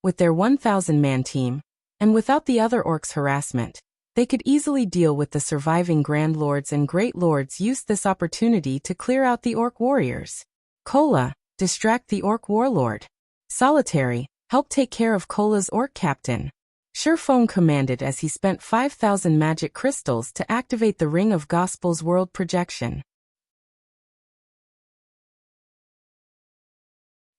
With their 1,000-man team, and without the other orcs' harassment, they could easily deal with the surviving Grand Lords, and Great Lords used this opportunity to clear out the orc warriors. Kola, distract the Orc Warlord. Solitary, help take care of Kola's orc captain. Sherfone commanded as he spent 5,000 magic crystals to activate the Ring of Gospel's world projection.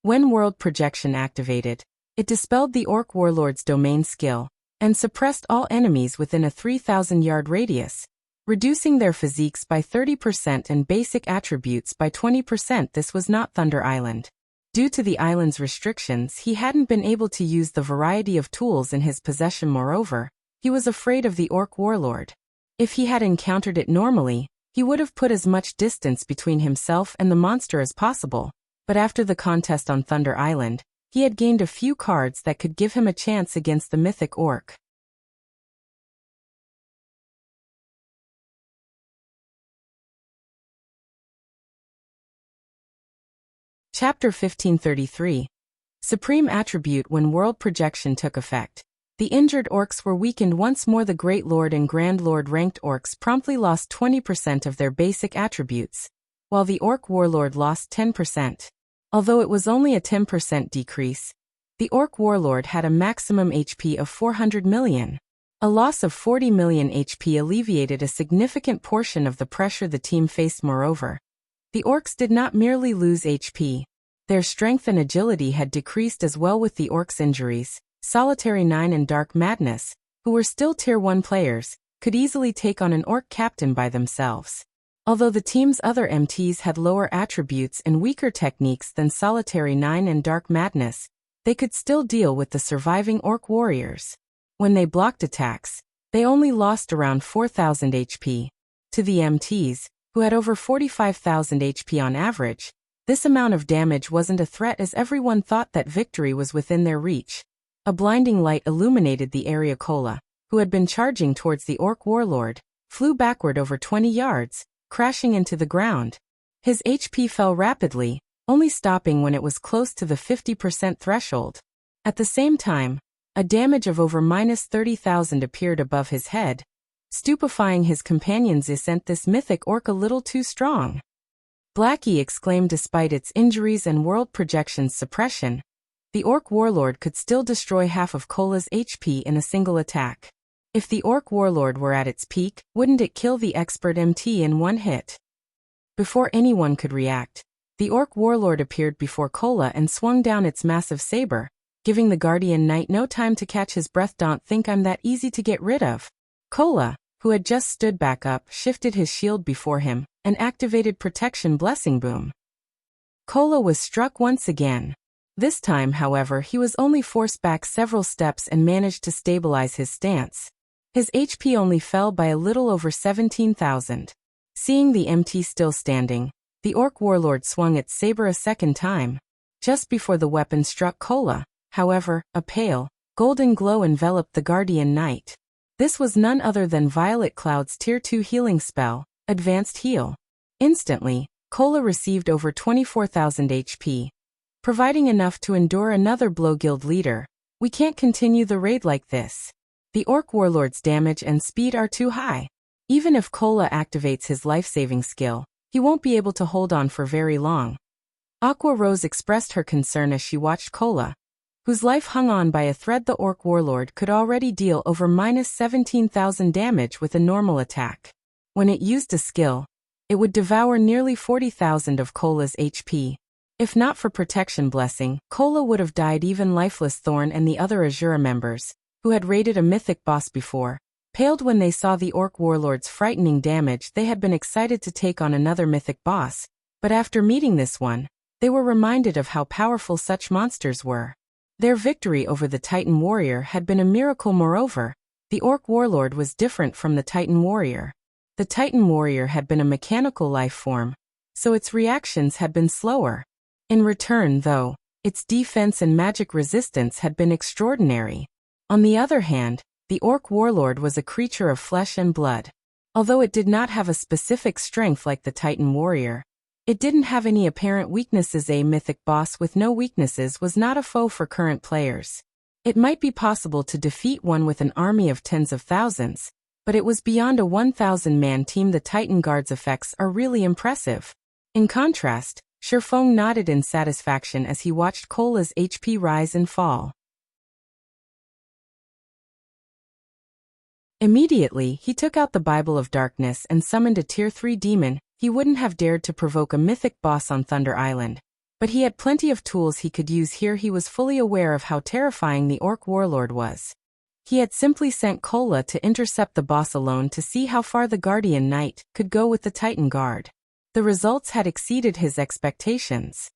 When world projection activated, it dispelled the Orc Warlord's domain skill and suppressed all enemies within a 3,000-yard radius, reducing their physiques by 30% and basic attributes by 20%. This was not Thunder Island. Due to the island's restrictions, he hadn't been able to use the variety of tools in his possession. Moreover, he was afraid of the Orc Warlord. If he had encountered it normally, he would have put as much distance between himself and the monster as possible. But after the contest on Thunder Island, he had gained a few cards that could give him a chance against the mythic orc. Chapter 1533. Supreme Attribute. When world projection took effect, the injured orcs were weakened once more. The Great Lord and Grand Lord ranked orcs promptly lost 20% of their basic attributes, while the Orc Warlord lost 10%. Although it was only a 10% decrease, the Orc Warlord had a maximum HP of 400 million. A loss of 40 million HP alleviated a significant portion of the pressure the team faced. Moreover, the orcs did not merely lose HP. Their strength and agility had decreased as well. With the orcs' injuries, Solitary 9 and Dark Madness, who were still Tier 1 players, could easily take on an orc captain by themselves. Although the team's other MTs had lower attributes and weaker techniques than Solitary 9 and Dark Madness, they could still deal with the surviving orc warriors. When they blocked attacks, they only lost around 4,000 HP. To the MTs, who had over 45,000 HP on average, this amount of damage wasn't a threat, as everyone thought that victory was within their reach. A blinding light illuminated the area. Kola, who had been charging towards the Orc Warlord, flew backward over 20 yards, crashing into the ground. His HP fell rapidly, only stopping when it was close to the 50% threshold. At the same time, a damage of over -30,000 appeared above his head, stupefying his companions. Isn't this mythic orc a little too strong? Blackie exclaimed. Despite its injuries and world projections suppression, the Orc Warlord could still destroy half of Kola's HP in a single attack. If the Orc Warlord were at its peak, wouldn't it kill the expert MT in one hit? Before anyone could react, the Orc Warlord appeared before Kola and swung down its massive saber, giving the Guardian Knight no time to catch his breath. Don't think I'm that easy to get rid of. Kola, who had just stood back up, shifted his shield before him and activated Protection Blessing Boom. Kola was struck once again. This time, however, he was only forced back several steps and managed to stabilize his stance. His HP only fell by a little over 17,000. Seeing the MT still standing, the Orc Warlord swung its saber a second time. Just before the weapon struck Kola, however, a pale, golden glow enveloped the Guardian Knight. This was none other than Violet Cloud's Tier 2 healing spell, Advanced Heal. Instantly, Kola received over 24,000 HP, providing enough to endure another blow. Guild leader, we can't continue the raid like this. The Orc Warlord's damage and speed are too high. Even if Kola activates his life-saving skill, he won't be able to hold on for very long. Aqua Rose expressed her concern as she watched Kola, whose life hung on by a thread. The Orc Warlord could already deal over -17,000 damage with a normal attack. When it used a skill, it would devour nearly 40,000 of Kola's HP. If not for Protection Blessing, Kola would have died. Even Lifeless Thorn and the other Azura members, who had raided a mythic boss before, paled when they saw the Orc Warlord's frightening damage. They had been excited to take on another mythic boss, but after meeting this one, they were reminded of how powerful such monsters were. Their victory over the Titan Warrior had been a miracle. Moreover, the Orc Warlord was different from the Titan Warrior. The Titan Warrior had been a mechanical life form, so its reactions had been slower. In return, though, its defense and magic resistance had been extraordinary. On the other hand, the Orc Warlord was a creature of flesh and blood. Although it did not have a specific strength like the Titan Warrior, it didn't have any apparent weaknesses. A mythic boss with no weaknesses was not a foe for current players. It might be possible to defeat one with an army of tens of thousands, but it was beyond a 1,000-man team. The Titan Guard's effects are really impressive. In contrast, Shifeng nodded in satisfaction as he watched Kola's HP rise and fall. Immediately, he took out the Bible of Darkness and summoned a Tier 3 demon. He wouldn't have dared to provoke a mythic boss on Thunder Island, but he had plenty of tools he could use here. He was fully aware of how terrifying the Orc Warlord was. He had simply sent Kola to intercept the boss alone to see how far the Guardian Knight could go with the Titan Guard. The results had exceeded his expectations.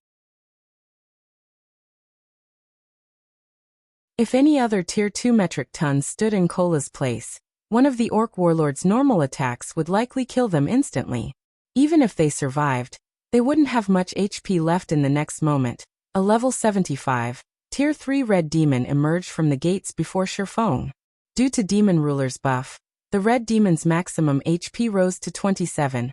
If any other Tier 2 metric tons stood in Kola's place, one of the Orc Warlord's normal attacks would likely kill them instantly. Even if they survived, they wouldn't have much HP left. In the next moment, a level 75, Tier 3 Red Demon emerged from the gates before Shifeng. Due to Demon Ruler's buff, the Red Demon's maximum HP rose to 27,000.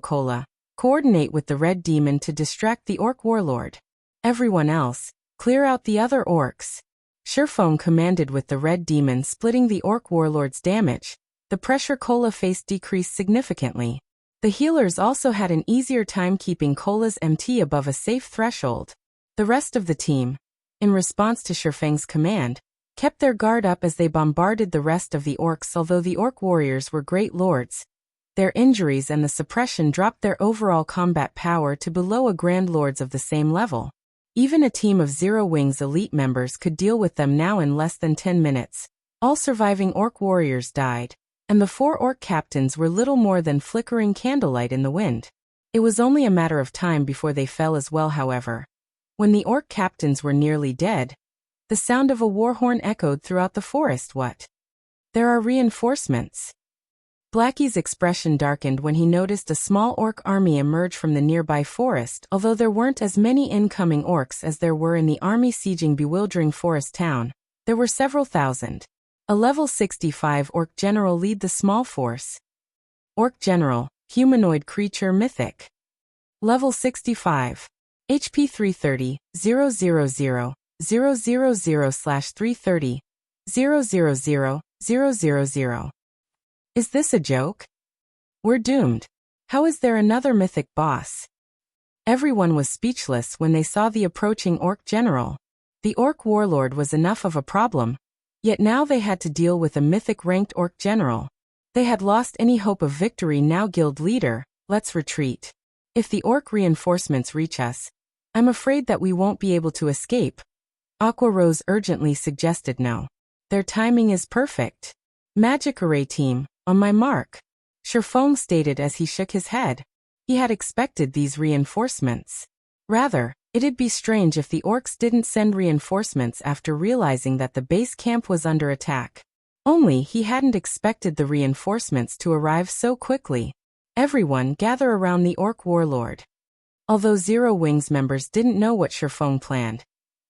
Kola, Coordinate with the red demon to distract the orc warlord. Everyone else, clear out the other orcs. Shifeng commanded with the red demon splitting the orc warlord's damage. The pressure Cola faced decreased significantly. The healers also had an easier time keeping Cola's MT above a safe threshold. The rest of the team, in response to Shifeng's command, kept their guard up as they bombarded the rest of the orcs. Although the orc warriors were great lords, their injuries and the suppression dropped their overall combat power to below a grand lords of the same level. Even a team of Zero Wings elite members could deal with them now in less than 10 minutes. All surviving orc warriors died, and the 4 orc captains were little more than flickering candlelight in the wind. It was only a matter of time before they fell as well, however. When the orc captains were nearly dead, the sound of a war horn echoed throughout the forest. What? There are reinforcements. Blackie's expression darkened when he noticed a small orc army emerge from the nearby forest. Although there weren't as many incoming orcs as there were in the army sieging bewildering forest town, there were several thousand. A level 65 orc general lead the small force. Orc general, humanoid creature mythic. Level 65. HP 330, 000, 000/330, 000, 000. Is this a joke? We're doomed. How is there another mythic boss? Everyone was speechless when they saw the approaching orc general. The orc warlord was enough of a problem, yet now they had to deal with a mythic-ranked orc general. They had lost any hope of victory now. Guild leader, let's retreat. If the orc reinforcements reach us, I'm afraid that we won't be able to escape. Aqua Rose urgently suggested. No. Their timing is perfect. Magic Array team, on my mark. Shifeng stated as he shook his head. He had expected these reinforcements. Rather, it'd be strange if the orcs didn't send reinforcements after realizing that the base camp was under attack. Only he hadn't expected the reinforcements to arrive so quickly. Everyone gather around the orc warlord. Although Zero Wings members didn't know what Shifeng planned,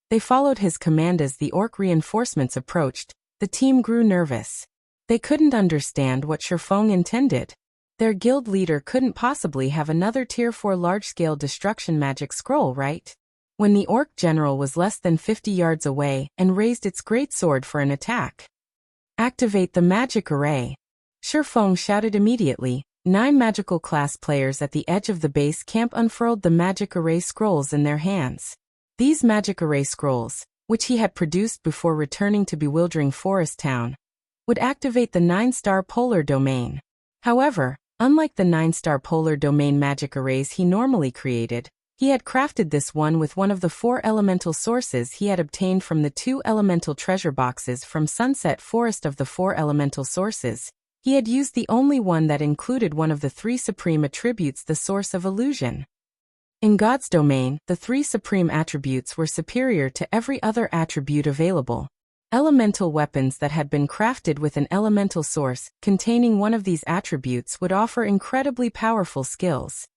they followed his command. As the orc reinforcements approached, the team grew nervous. They couldn't understand what Shifeng intended. Their guild leader couldn't possibly have another tier 4 large-scale destruction magic scroll, right? When the orc general was less than 50 yards away and raised its greatsword for an attack. Activate the magic array. Shifeng shouted immediately. 9 magical class players at the edge of the base camp unfurled the magic array scrolls in their hands. These magic array scrolls, which he had produced before returning to bewildering forest town, would activate the 9-star polar domain. However, unlike the 9-star polar domain magic arrays he normally created, he had crafted this one with one of the 4 elemental sources he had obtained from the 2 elemental treasure boxes from Sunset Forest. Of the 4 elemental sources, he had used the only one that included one of the 3 supreme attributes, the source of illusion. In God's domain, the 3 supreme attributes were superior to every other attribute available. Elemental weapons that had been crafted with an elemental source containing one of these attributes would offer incredibly powerful skills.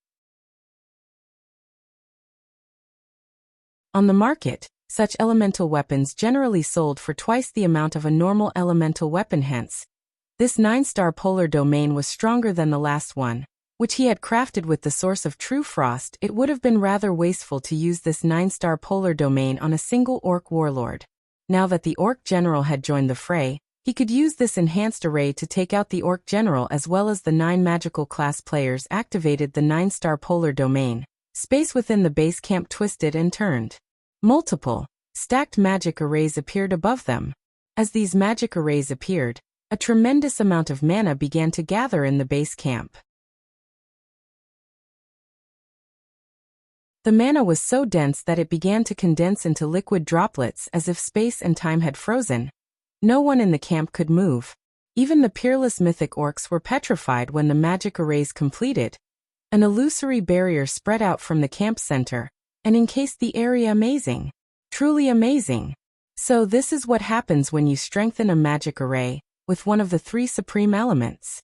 On the market, such elemental weapons generally sold for twice the amount of a normal elemental weapon. Hence, this 9-star polar domain was stronger than the last one, which he had crafted with the source of true frost. It would have been rather wasteful to use this 9-star polar domain on a single orc warlord. Now that the orc general had joined the fray, he could use this enhanced array to take out the orc general as well as the 9 magical class players. Activated the 9-star polar domain. Space within the base camp twisted and turned. Multiple, stacked magic arrays appeared above them. As these magic arrays appeared, a tremendous amount of mana began to gather in the base camp. The mana was so dense that it began to condense into liquid droplets as if space and time had frozen. No one in the camp could move. Even the peerless mythic orcs were petrified when the magic arrays completed. An illusory barrier spread out from the camp center and encased the area. Amazing. Truly amazing. So this is what happens when you strengthen a magic array with one of the 3 supreme elements.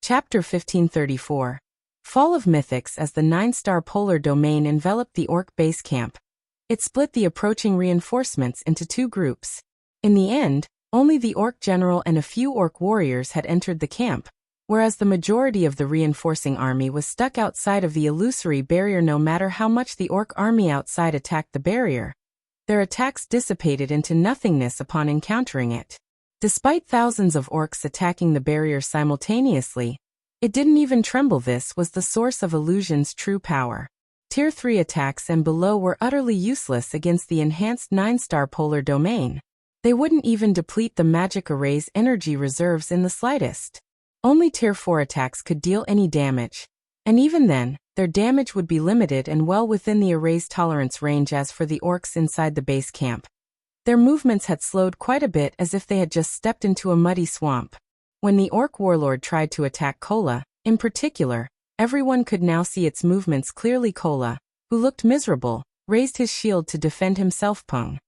Chapter 1534. Fall of Mythics. As the 9-star polar domain enveloped the orc base camp, it split the approaching reinforcements into 2 groups. In the end, only the orc general and a few orc warriors had entered the camp, whereas the majority of the reinforcing army was stuck outside of the illusory barrier. No matter how much the orc army outside attacked the barrier, their attacks dissipated into nothingness upon encountering it. Despite thousands of orcs attacking the barrier simultaneously, it didn't even tremble. This was the source of illusion's true power. Tier 3 attacks and below were utterly useless against the enhanced 9-star polar domain. They wouldn't even deplete the magic array's energy reserves in the slightest. Only Tier 4 attacks could deal any damage, and even then, their damage would be limited and well within the array's tolerance range. As for the orcs inside the base camp, their movements had slowed quite a bit, as if they had just stepped into a muddy swamp. When the orc warlord tried to attack Kola, in particular, everyone could now see its movements clearly. Kola, who looked miserable, raised his shield to defend himself. Pung.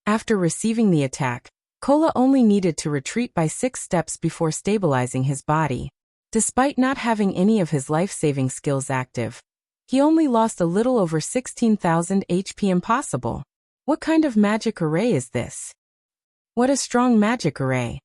After receiving the attack, Kola only needed to retreat by 6 steps before stabilizing his body. Despite not having any of his life-saving skills active, he only lost a little over 16,000 HP. Impossible. What kind of magic array is this? What a strong magic array.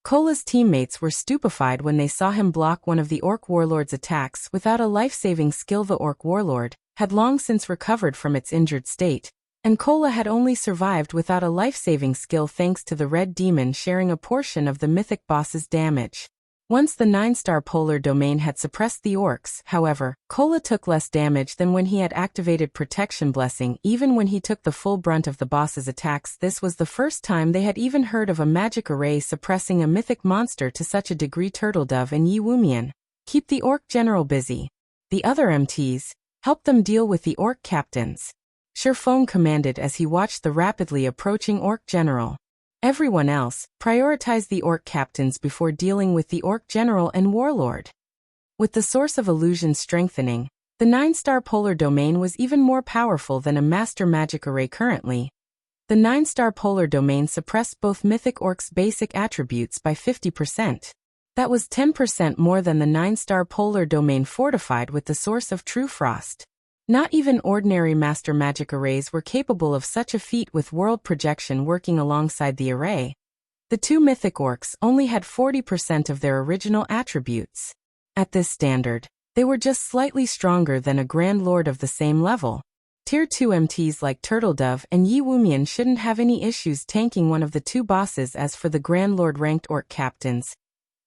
Kola's teammates were stupefied when they saw him block one of the orc warlord's attacks without a life-saving skill. The orc warlord had long since recovered from its injured state, and Kola had only survived without a life-saving skill thanks to the red demon sharing a portion of the mythic boss's damage. Once the 9-star polar domain had suppressed the orcs, however, Kola took less damage than when he had activated Protection Blessing. Even when he took the full brunt of the boss's attacks, this was the first time they had even heard of a magic array suppressing a mythic monster to such a degree. Turtledove and Yi Wumian, keep the orc general busy. The other MTs, help them deal with the orc captains. Shifeng commanded as he watched the rapidly approaching orc general. Everyone else, prioritize the orc captains before dealing with the orc general and warlord. With the source of illusion strengthening, the 9-star polar domain was even more powerful than a master magic array currently. The 9-star polar domain suppressed both mythic orcs' basic attributes by 50%. That was 10% more than the 9-star polar domain fortified with the source of true frost. Not even ordinary master magic arrays were capable of such a feat. With world projection working alongside the array, the 2 mythic orcs only had 40% of their original attributes. At this standard, they were just slightly stronger than a Grand Lord of the same level. Tier 2 MTs like Turtledove and Yi Wumian shouldn't have any issues tanking one of the 2 bosses. As for the Grand Lord ranked orc captains,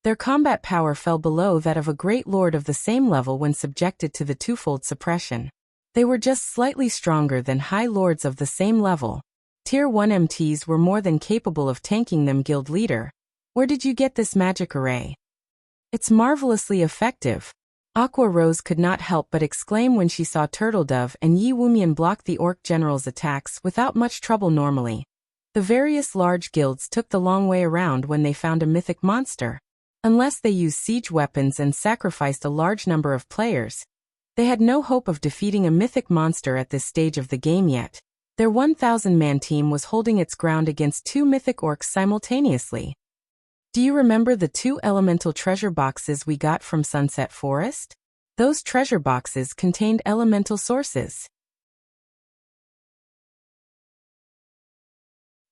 their combat power fell below that of a Great Lord of the same level when subjected to the twofold suppression. They were just slightly stronger than High Lords of the same level. Tier 1 MTs were more than capable of tanking them. Guild leader, where did you get this magic array? It's marvelously effective. Aqua Rose could not help but exclaim when she saw Turtledove and Yi Wumian block the orc general's attacks without much trouble. Normally, the various large guilds took the long way around when they found a mythic monster. Unless they used siege weapons and sacrificed a large number of players, they had no hope of defeating a mythic monster at this stage of the game yet. Their 1,000-man team was holding its ground against 2 mythic orcs simultaneously. Do you remember the 2 elemental treasure boxes we got from Sunset Forest? Those treasure boxes contained elemental sources.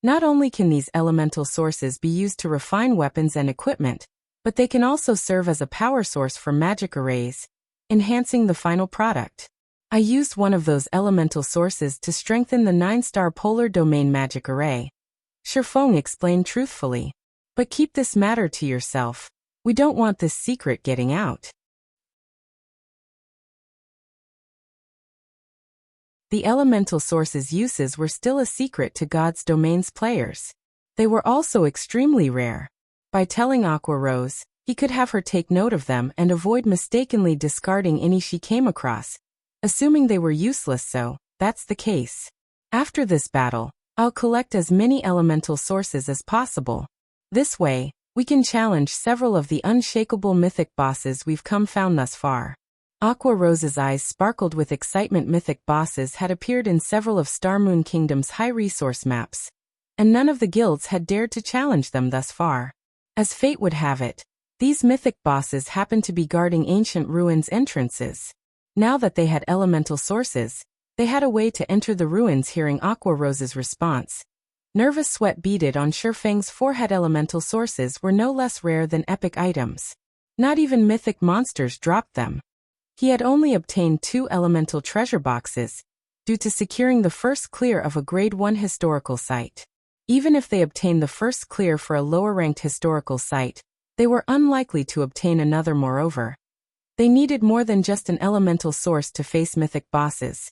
Not only can these elemental sources be used to refine weapons and equipment, but they can also serve as a power source for magic arrays, enhancing the final product. I used one of those elemental sources to strengthen the 9-star polar domain magic array. Shifeng explained truthfully. But keep this matter to yourself. We don't want this secret getting out. The elemental source's uses were still a secret to God's domain's players. They were also extremely rare. By telling Aqua Rose, he could have her take note of them and avoid mistakenly discarding any she came across, assuming they were useless. So, that's the case. After this battle, I'll collect as many elemental sources as possible. This way, we can challenge several of the unshakable mythic bosses we've found thus far. Aqua Rose's eyes sparkled with excitement. Mythic bosses had appeared in several of Star Moon Kingdom's high-resource maps, and none of the guilds had dared to challenge them thus far. As fate would have it, these mythic bosses happened to be guarding ancient ruins entrances. Now that they had elemental sources, they had a way to enter the ruins. Hearing Aqua Rose's response, Nervous sweat beaded on Shifeng's forehead. Elemental sources were no less rare than epic items. Not even mythic monsters dropped them. He had only obtained 2 elemental treasure boxes, due to securing the first clear of a Grade 1 historical site. Even if they obtained the first clear for a lower-ranked historical site, they were unlikely to obtain another. Moreover, they needed more than just an elemental source to face mythic bosses.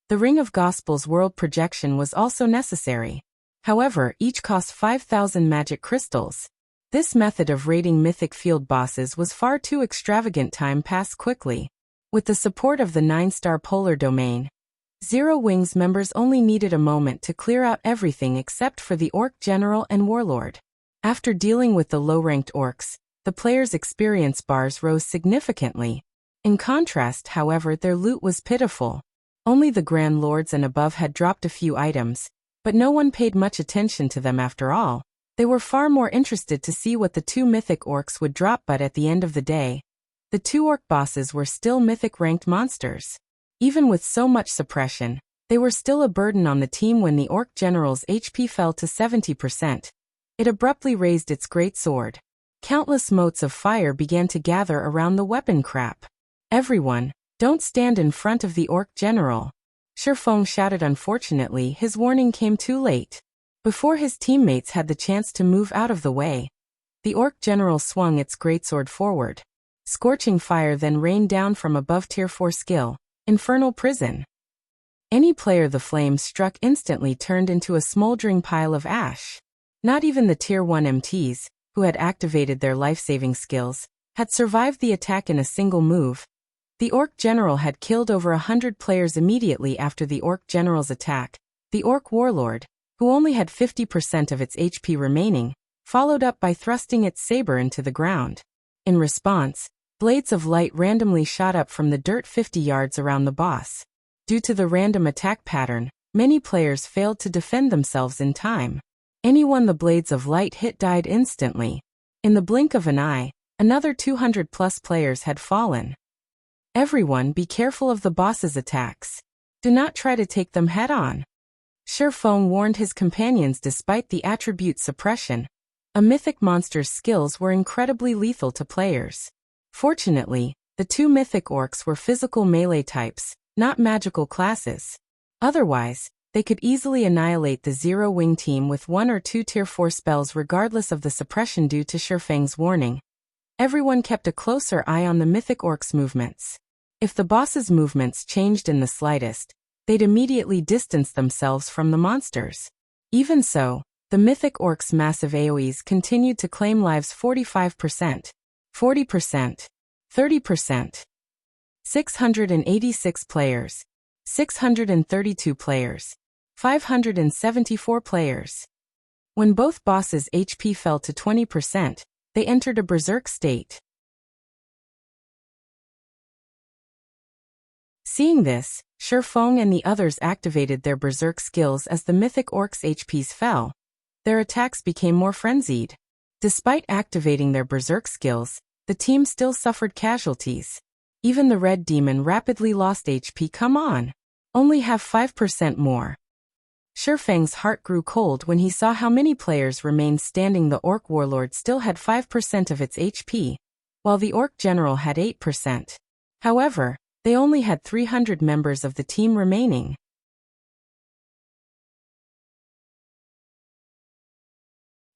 The Ring of Gospel's world projection was also necessary. However, each cost 5,000 magic crystals. This method of raiding mythic field bosses was far too extravagant. Time passed quickly. With the support of the 9-star polar domain, Zero Wings members only needed a moment to clear out everything except for the Orc General and Warlord. After dealing with the low-ranked orcs, the players' experience bars rose significantly. In contrast, however, their loot was pitiful. Only the Grand Lords and above had dropped a few items, but no one paid much attention to them after all. They were far more interested to see what the 2 mythic orcs would drop, but at the end of the day, the 2 orc bosses were still mythic-ranked monsters. Even with so much suppression, they were still a burden on the team. When the Orc General's HP fell to 70%, it abruptly raised its great sword. Countless motes of fire began to gather around the weapon. Crap. Everyone, don't stand in front of the Orc General. Shifeng shouted. Unfortunately, his warning came too late. Before his teammates had the chance to move out of the way, the Orc General swung its greatsword forward. Scorching fire then rained down from above. Tier 4 skill. Infernal Prison. Any player the flames struck instantly turned into a smoldering pile of ash. Not even the Tier 1 MTs, who had activated their life-saving skills, had survived the attack in a single move. The Orc General had killed over 100 players immediately after the Orc General's attack. The Orc Warlord, who only had 50% of its HP remaining, followed up by thrusting its saber into the ground. In response, blades of light randomly shot up from the dirt 50 yards around the boss. Due to the random attack pattern, many players failed to defend themselves in time. Anyone the blades of light hit died instantly. In the blink of an eye, another 200+ players had fallen. Everyone be careful of the boss's attacks. Do not try to take them head-on. Shifeng warned his companions. Despite the attribute suppression, a mythic monster's skills were incredibly lethal to players. Fortunately, the 2 mythic orcs were physical melee types, not magical classes. Otherwise, they could easily annihilate the Zero Wing team with 1 or 2 Tier 4 spells regardless of the suppression. Due to Shifeng's warning, everyone kept a closer eye on the mythic orcs' movements. If the boss's movements changed in the slightest, they'd immediately distance themselves from the monsters. Even so, the mythic orcs' massive AoEs continued to claim lives. 45%. 40%, 30%, 686 players, 632 players, 574 players. When both bosses' HP fell to 20%, they entered a berserk state. Seeing this, Shifeng and the others activated their berserk skills. As the mythic orcs' HPs fell, their attacks became more frenzied. Despite activating their berserk skills, the team still suffered casualties. Even the red demon rapidly lost HP. Come on. Only have 5% more. Shifeng's heart grew cold when he saw how many players remained standing. The Orc Warlord still had 5% of its HP, while the Orc General had 8%. However, they only had 300 members of the team remaining.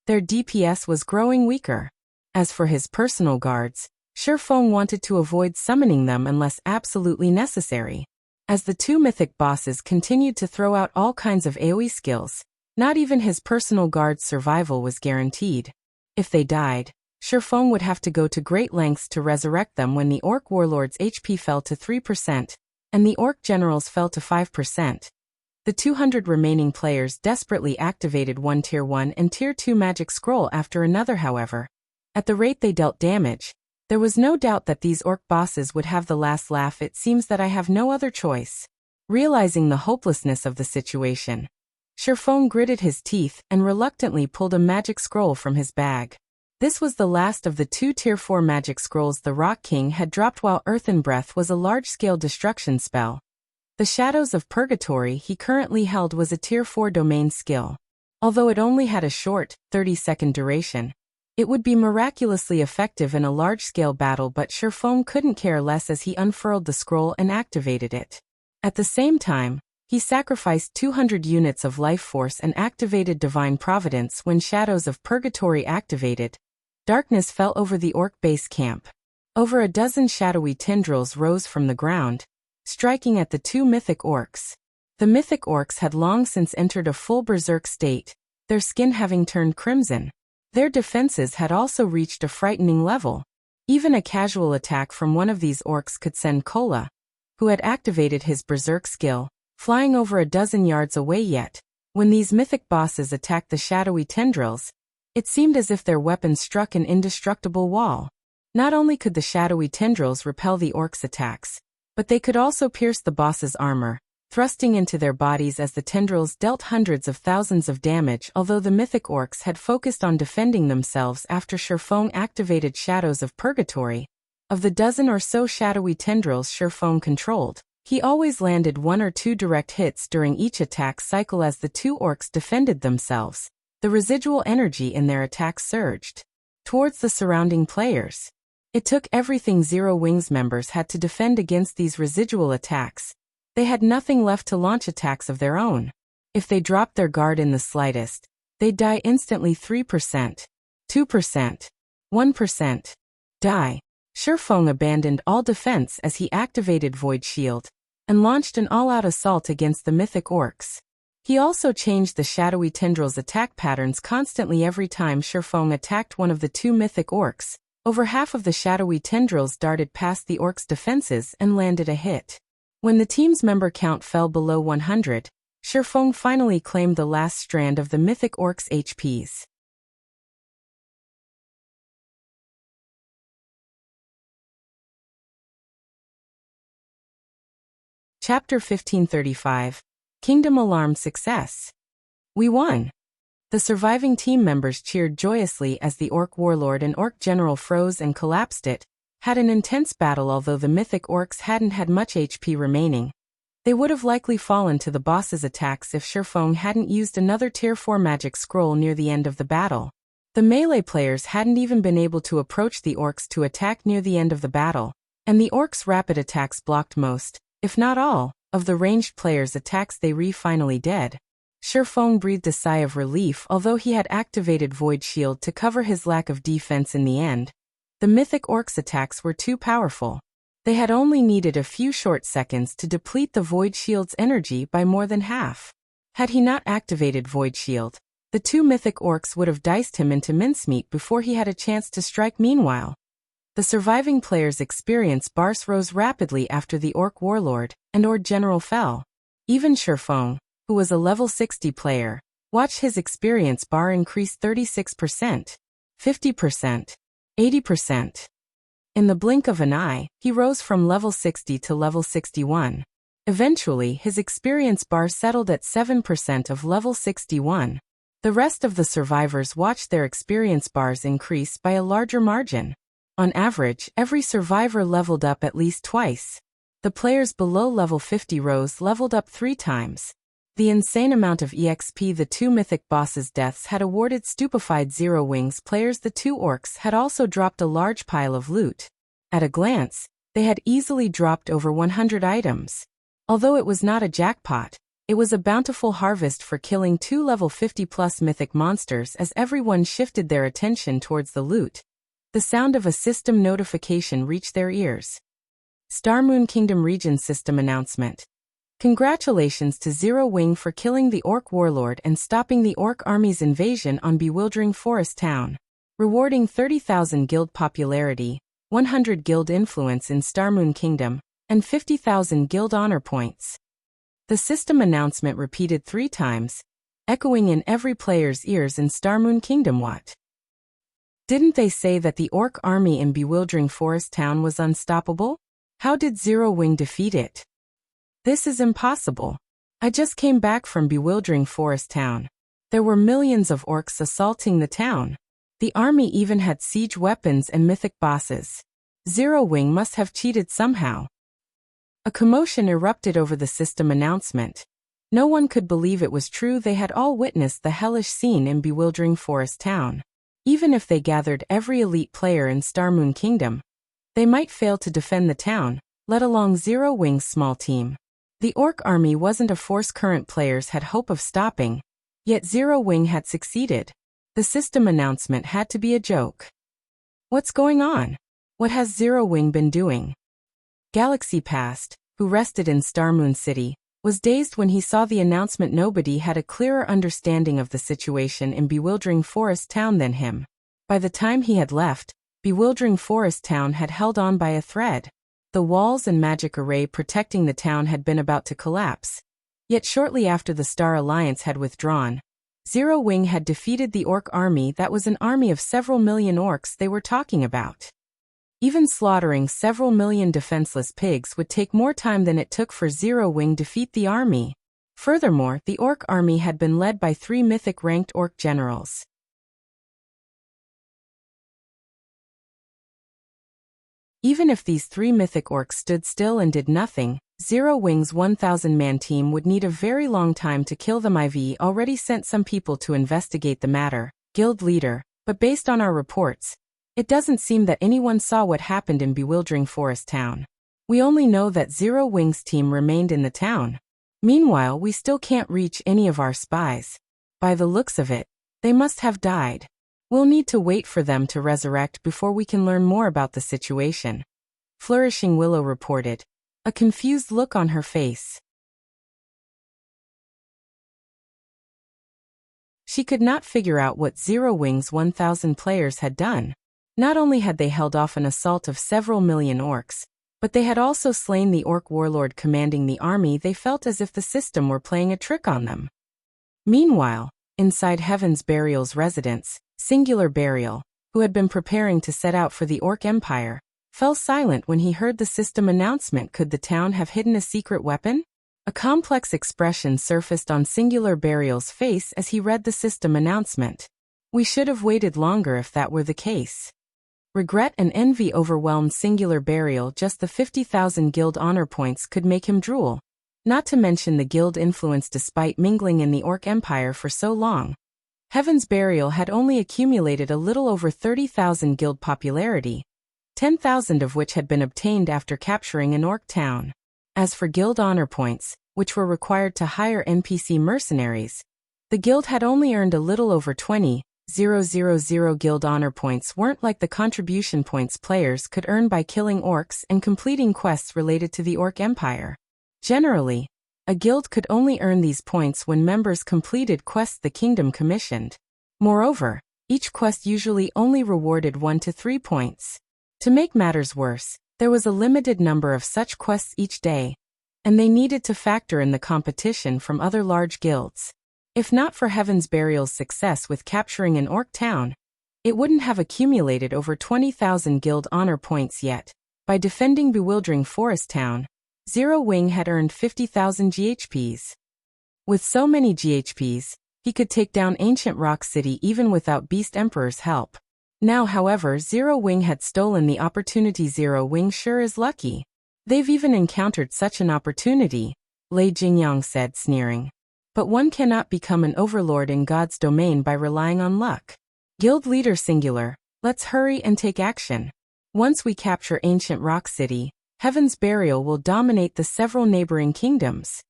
Their DPS was growing weaker. As for his personal guards, Shifeng wanted to avoid summoning them unless absolutely necessary. As the 2 mythic bosses continued to throw out all kinds of AoE skills, not even his personal guard's survival was guaranteed. If they died, Shifeng would have to go to great lengths to resurrect them. When the Orc Warlord's HP fell to 3%, and the Orc General's fell to 5%, the 200 remaining players desperately activated one Tier 1 and Tier 2 magic scroll after another. However, at the rate they dealt damage, there was no doubt that these orc bosses would have the last laugh. It seems that I have no other choice. Realizing the hopelessness of the situation, Shifeng gritted his teeth and reluctantly pulled a magic scroll from his bag. This was the last of the 2 Tier 4 magic scrolls the Rock King had dropped, while Earthen Breath was a large-scale destruction spell. The Shadows of Purgatory he currently held was a Tier 4 domain skill. Although it only had a short, 30-second duration, it would be miraculously effective in a large-scale battle, but Shifeng couldn't care less as he unfurled the scroll and activated it. At the same time, he sacrificed 200 units of life force and activated Divine Providence. When Shadows of Purgatory activated, darkness fell over the orc base camp. Over a dozen shadowy tendrils rose from the ground, striking at the two mythic orcs. The mythic orcs had long since entered a full berserk state, their skin having turned crimson. Their defenses had also reached a frightening level. Even a casual attack from one of these orcs could send Kola, who had activated his berserk skill, flying over a dozen yards away. Yet, when these mythic bosses attacked the shadowy tendrils, it seemed as if their weapons struck an indestructible wall. Not only could the shadowy tendrils repel the orcs' attacks, but they could also pierce the boss's armor, thrusting into their bodies as the tendrils dealt hundreds of thousands of damage. Although the mythic orcs had focused on defending themselves after Shifeng activated Shadows of Purgatory, of the dozen or so shadowy tendrils Shifeng controlled, he always landed one or two direct hits during each attack cycle. As the two orcs defended themselves, the residual energy in their attacks surged towards the surrounding players. It took everything Zero Wings members had to defend against these residual attacks. They had nothing left to launch attacks of their own. If they dropped their guard in the slightest, they'd die instantly. 3%, 2%, 1%. Die. Shifeng abandoned all defense as he activated Void Shield and launched an all-out assault against the mythic orcs. He also changed the shadowy tendrils' attack patterns constantly. Every time Shifeng attacked one of the two mythic orcs, over half of the shadowy tendrils darted past the orcs' defenses and landed a hit. When the team's member count fell below 100, Shifeng finally claimed the last strand of the mythic orcs' HPs. Chapter 1535. Kingdom Alarmed Success. We won! The surviving team members cheered joyously as the orc warlord and orc general froze and collapsed. It had an intense battle. Although the mythic orcs hadn't had much HP remaining, they would have likely fallen to the boss's attacks if Shifeng hadn't used another Tier 4 magic scroll near the end of the battle. The melee players hadn't even been able to approach the orcs to attack near the end of the battle, and the orcs' rapid attacks blocked most, if not all, of the ranged players' attacks. They were finally dead. Shifeng breathed a sigh of relief. Although he had activated Void Shield to cover his lack of defense in the end, the mythic orcs' attacks were too powerful. They had only needed a few short seconds to deplete the Void Shield's energy by more than half. Had he not activated Void Shield, the two mythic orcs would have diced him into mincemeat before he had a chance to strike. Meanwhile, the surviving players' experience bars rose rapidly after the orc warlord and orc general fell. Even Shifeng, who was a level 60 player, watched his experience bar increase 36%, 50%, 80%. In the blink of an eye, he rose from level 60 to level 61. Eventually, his experience bar settled at 7% of level 61. The rest of the survivors watched their experience bars increase by a larger margin. On average, every survivor leveled up at least twice. The players below level 50 leveled up 3 times. The insane amount of EXP the two mythic bosses' deaths had awarded stupefied Zero Wings players. The two orcs had also dropped a large pile of loot. At a glance, they had easily dropped over 100 items. Although it was not a jackpot, it was a bountiful harvest for killing 2 level 50+ mythic monsters. As everyone shifted their attention towards the loot, the sound of a system notification reached their ears. Starmoon Kingdom Region System Announcement. Congratulations to Zero Wing for killing the Orc Warlord and stopping the Orc Army's invasion on Bewildering Forest Town. Rewarding 30,000 guild popularity, 100 guild influence in Starmoon Kingdom, and 50,000 guild honor points. The system announcement repeated 3 times, echoing in every player's ears in Starmoon Kingdom. What? Didn't they say that the Orc Army in Bewildering Forest Town was unstoppable? How did Zero Wing defeat it? This is impossible. I just came back from Bewildering Forest Town. There were millions of orcs assaulting the town. The army even had siege weapons and mythic bosses. Zero Wing must have cheated somehow. A commotion erupted over the system announcement. No one could believe it was true. They had all witnessed the hellish scene in bewildering forest town. Even if they gathered every elite player in Star Moon Kingdom, they might fail to defend the town, let alone Zero Wing's small team. The orc army wasn't a force current players had hope of stopping, yet Zero Wing had succeeded. The system announcement had to be a joke. What's going on? What has Zero Wing been doing? Galaxy Past, who rested in Star Moon City, was dazed when he saw the announcement. Nobody had a clearer understanding of the situation in Bewildering Forest Town than him. By the time he had left, Bewildering Forest Town had held on by a thread. The walls and magic array protecting the town had been about to collapse. Yet shortly after the Star Alliance had withdrawn, Zero Wing had defeated the orc army. That was an army of several million orcs they were talking about. Even slaughtering several million defenseless pigs would take more time than it took for Zero Wing to defeat the army. Furthermore, the orc army had been led by 3 mythic-ranked orc generals. Even if these 3 mythic orcs stood still and did nothing, Zero Wing's 1,000-man team would need a very long time to kill them. I've already sent some people to investigate the matter, guild leader, but based on our reports, it doesn't seem that anyone saw what happened in Bewildering Forest Town. We only know that Zero Wing's team remained in the town. Meanwhile, we still can't reach any of our spies. By the looks of it, they must have died. We'll need to wait for them to resurrect before we can learn more about the situation. Flourishing Willow reported, a confused look on her face. She could not figure out what Zero Wing's 1,000 players had done. Not only had they held off an assault of several million orcs, but they had also slain the orc warlord commanding the army. They felt as if the system were playing a trick on them. Meanwhile, inside Heaven's Burial's residence, Singular Burial, who had been preparing to set out for the Orc Empire, fell silent when he heard the system announcement. Could the town have hidden a secret weapon? A complex expression surfaced on Singular Burial's face as he read the system announcement. We should have waited longer if that were the case. Regret and envy overwhelmed Singular Burial. Just the 50,000 guild honor points could make him drool. Not to mention the guild influence despite mingling in the Orc Empire for so long. Heaven's Burial had only accumulated a little over 30,000 guild popularity, 10,000 of which had been obtained after capturing an orc town. As for guild honor points, which were required to hire NPC mercenaries, the guild had only earned a little over 20,000 guild honor points. Weren't like the contribution points players could earn by killing orcs and completing quests related to the Orc Empire. Generally, a guild could only earn these points when members completed quests the kingdom commissioned. Moreover, each quest usually only rewarded 1 to 3 points. To make matters worse, there was a limited number of such quests each day, and they needed to factor in the competition from other large guilds. If not for Heaven's Burial's success with capturing an orc town, it wouldn't have accumulated over 20,000 guild honor points yet. By defending Bewildering Forest Town, Zero Wing had earned 50,000 GHPs. With so many GHPs, he could take down Ancient Rock City even without Beast Emperor's help. Now, however, Zero Wing had stolen the opportunity. Zero Wing sure is lucky. They've even encountered such an opportunity, Lei Jingyang said, sneering. But one cannot become an overlord in God's domain by relying on luck. Guild leader Singular, let's hurry and take action. Once we capture Ancient Rock City, Heaven's Burial will dominate the several neighboring kingdoms.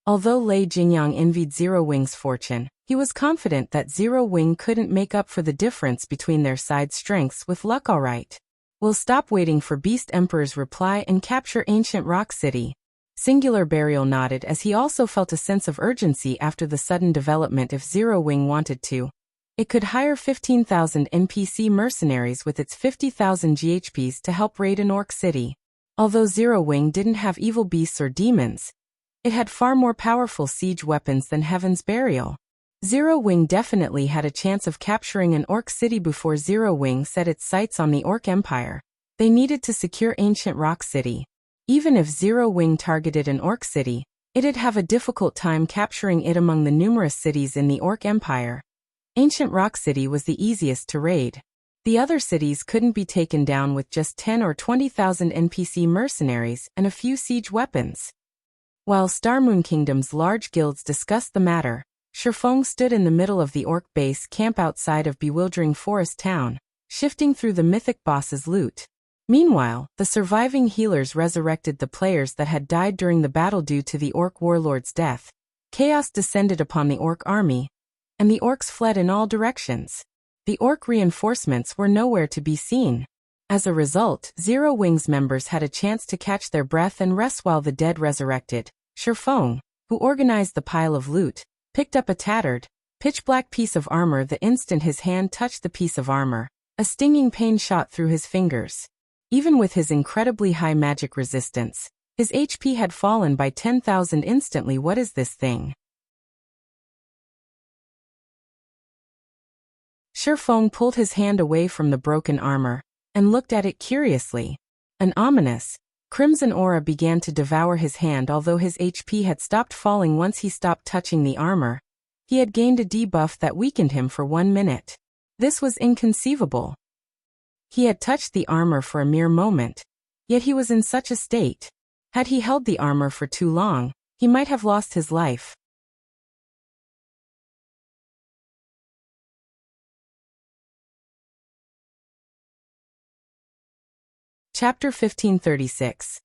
Although Lei Jingyang envied Zero Wing's fortune, he was confident that Zero Wing couldn't make up for the difference between their side strengths with luck. All right. We'll stop waiting for Beast Emperor's reply and capture Ancient Rock City. Singular Burial nodded as he also felt a sense of urgency after the sudden development. If Zero Wing wanted to, it could hire 15,000 NPC mercenaries with its 50,000 GHPs to help raid an orc city. Although Zero Wing didn't have evil beasts or demons, it had far more powerful siege weapons than Heaven's Burial. Zero Wing definitely had a chance of capturing an orc city. Before Zero Wing set its sights on the Orc Empire, they needed to secure Ancient Rock City. Even if Zero Wing targeted an orc city, it'd have a difficult time capturing it among the numerous cities in the Orc Empire. Ancient Rock City was the easiest to raid. The other cities couldn't be taken down with just 10 or 20,000 NPC mercenaries and a few siege weapons. While Star Moon Kingdom's large guilds discussed the matter, Shifeng stood in the middle of the orc base camp outside of bewildering forest town, shifting through the mythic boss's loot. Meanwhile, the surviving healers resurrected the players that had died during the battle due to the orc warlord's death. Chaos descended upon the orc army, and the orcs fled in all directions. The orc reinforcements were nowhere to be seen. As a result, Zero Wings members had a chance to catch their breath and rest while the dead resurrected. Shifeng, who organized the pile of loot, picked up a tattered, pitch-black piece of armor the instant his hand touched the piece of armor. A stinging pain shot through his fingers. Even with his incredibly high magic resistance, his HP had fallen by 10,000 instantly. What is this thing? Shifeng pulled his hand away from the broken armor and looked at it curiously. An ominous, crimson aura began to devour his hand. Although his HP had stopped falling once he stopped touching the armor, he had gained a debuff that weakened him for 1 minute. This was inconceivable. He had touched the armor for a mere moment, yet he was in such a state. Had he held the armor for too long, he might have lost his life. Chapter 1536.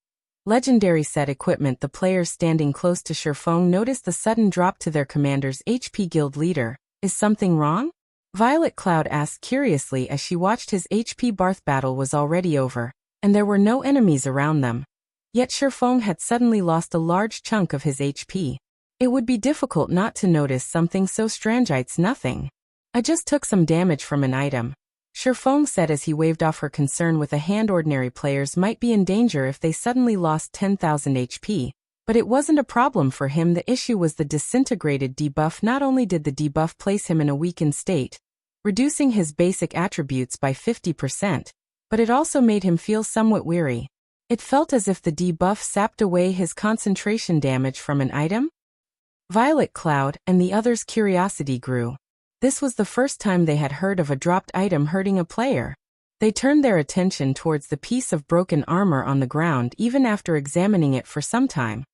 Legendary set equipment. The players standing close to Shifeng noticed the sudden drop to their commander's HP. Guild leader, is something wrong? Violet Cloud asked curiously as she watched his HP. Barth battle was already over, and there were no enemies around them. Yet Shifeng had suddenly lost a large chunk of his HP. It would be difficult not to notice something so strange. It's nothing. I just took some damage from an item, Shifeng said as he waved off her concern with a hand. Ordinary players might be in danger if they suddenly lost 10,000 HP. But it wasn't a problem for him. The issue was the disintegrated debuff. Not only did the debuff place him in a weakened state, reducing his basic attributes by 50%, but it also made him feel somewhat weary. It felt as if the debuff sapped away his concentration damage from an item. Violet Cloud and the others' curiosity grew. This was the first time they had heard of a dropped item hurting a player. They turned their attention towards the piece of broken armor on the ground. Even after examining it for some time,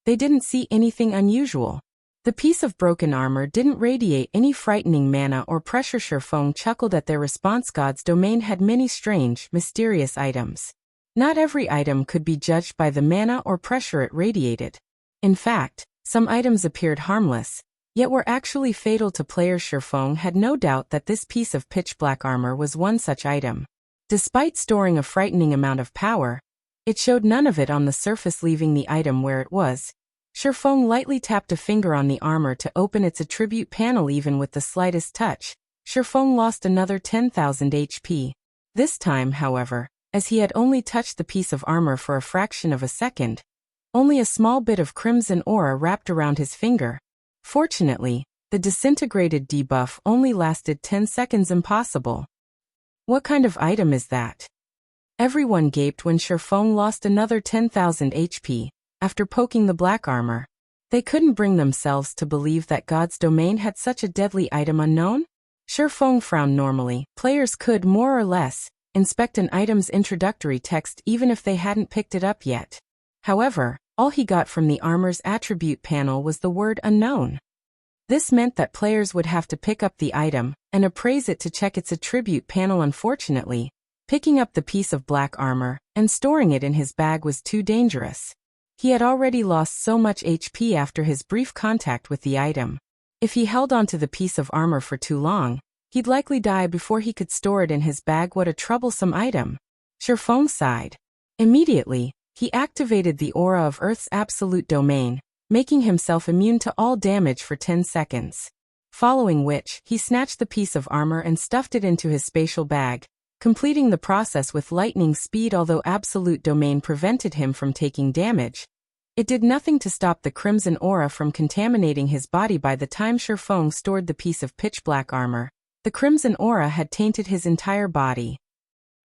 they didn't see anything unusual. The piece of broken armor didn't radiate any frightening mana or pressure. Shifeng chuckled at their response. God's domain had many strange, mysterious items. Not every item could be judged by the mana or pressure it radiated. In fact, some items appeared harmless, yet were actually fatal to players. Shifeng had no doubt that this piece of pitch-black armor was one such item. Despite storing a frightening amount of power, it showed none of it on the surface, leaving the item where it was. Shifeng lightly tapped a finger on the armor to open its attribute panel. Even with the slightest touch, Shifeng lost another 10,000 HP. This time, however, as he had only touched the piece of armor for a fraction of a second, only a small bit of crimson aura wrapped around his finger. Fortunately, the disintegrated debuff only lasted 10 seconds. Impossible. What kind of item is that? Everyone gaped when Shifeng lost another 10,000 HP. After poking the black armor, they couldn't bring themselves to believe that God's domain had such a deadly item. Unknown? Shifeng frowned. Normally, players could, more or less, inspect an item's introductory text even if they hadn't picked it up yet. However, all he got from the armor's attribute panel was the word unknown. This meant that players would have to pick up the item and appraise it to check its attribute panel. Unfortunately, picking up the piece of black armor and storing it in his bag was too dangerous. He had already lost so much HP after his brief contact with the item. If he held onto the piece of armor for too long, he'd likely die before he could store it in his bag. What a troublesome item. Shifeng sighed. Immediately, he activated the aura of Earth's absolute domain, making himself immune to all damage for 10 seconds. Following which, he snatched the piece of armor and stuffed it into his spatial bag, completing the process with lightning speed. Although absolute domain prevented him from taking damage, it did nothing to stop the crimson aura from contaminating his body. By the time Shifeng stored the piece of pitch-black armor, the crimson aura had tainted his entire body.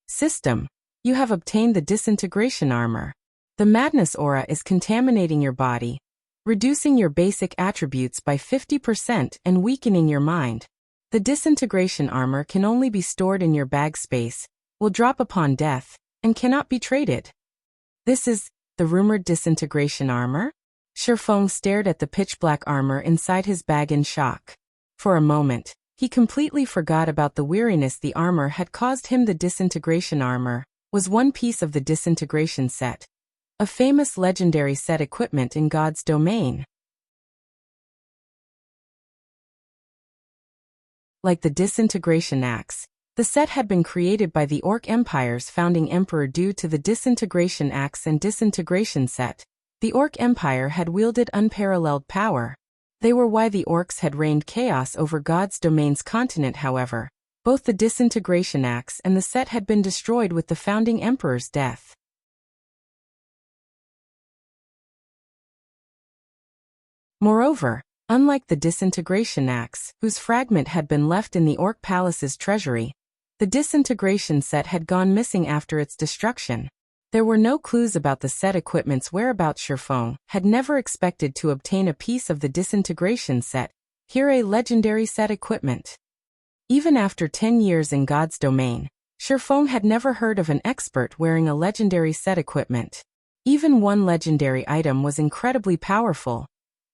System. You have obtained the disintegration armor. The madness aura is contaminating your body, reducing your basic attributes by 50% and weakening your mind. The disintegration armor can only be stored in your bag space, will drop upon death, and cannot be traded. This is the rumored disintegration armor? Shifeng stared at the pitch-black armor inside his bag in shock. For a moment, he completely forgot about the weariness the armor had caused him. The disintegration armor was one piece of the disintegration set, a famous legendary set equipment in God's domain. Like the disintegration axe, the set had been created by the Orc Empire's founding emperor. Due to the disintegration axe and disintegration set, the Orc Empire had wielded unparalleled power. They were why the Orcs had reigned chaos over God's domain's continent. However, both the disintegration axe and the set had been destroyed with the founding emperor's death. Moreover, unlike the disintegration axe, whose fragment had been left in the Orc Palace's treasury, the disintegration set had gone missing after its destruction. There were no clues about the set equipment's whereabouts. Shifeng had never expected to obtain a piece of the disintegration set, here a legendary set equipment. Even after 10 years in God's domain, Shifeng had never heard of an expert wearing a legendary set equipment. Even one legendary item was incredibly powerful.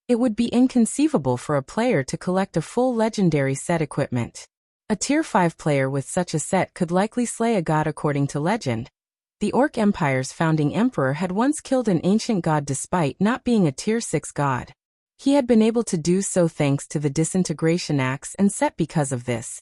It would be inconceivable for a player to collect a full legendary set equipment. A Tier 5 player with such a set could likely slay a god. According to legend, the Orc Empire's founding emperor had once killed an ancient god despite not being a Tier 6 god. He had been able to do so thanks to the disintegration axe and set. Because of this,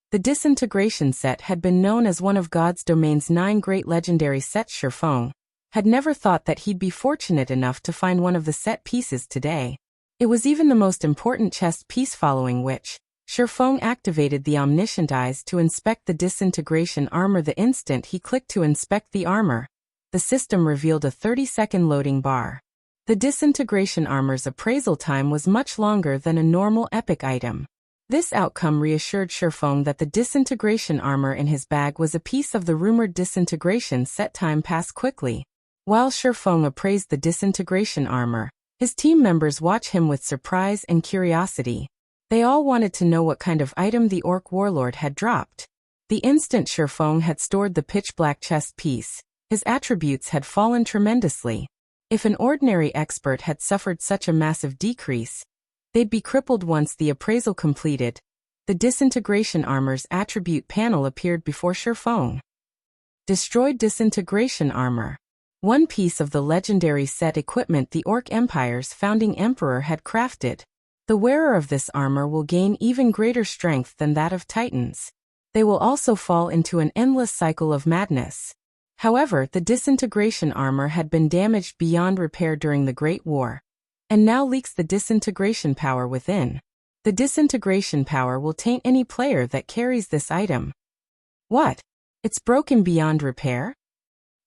the disintegration set had been known as one of God's domain's 9 great legendary sets. Shifeng had never thought that he'd be fortunate enough to find one of the set pieces today. It was even the most important chest piece, following which, Shifeng activated the omniscient eyes to inspect the disintegration armor. The instant he clicked to inspect the armor, the system revealed a 30-second loading bar. The disintegration armor's appraisal time was much longer than a normal epic item. This outcome reassured Shifeng that the disintegration armor in his bag was a piece of the rumored disintegration set. Time passed quickly. While Shifeng appraised the disintegration armor, his team members watched him with surprise and curiosity. They all wanted to know what kind of item the Orc warlord had dropped. The instant Shifeng had stored the pitch-black chest piece, his attributes had fallen tremendously. If an ordinary expert had suffered such a massive decrease, they'd be crippled. Once the appraisal completed, the disintegration armor's attribute panel appeared before Shifeng. Destroyed disintegration armor. One piece of the legendary set equipment the Orc Empire's founding emperor had crafted. The wearer of this armor will gain even greater strength than that of Titans. They will also fall into an endless cycle of madness. However, the disintegration armor had been damaged beyond repair during the Great War, and now leaks the disintegration power within. The disintegration power will taint any player that carries this item. What? It's broken beyond repair?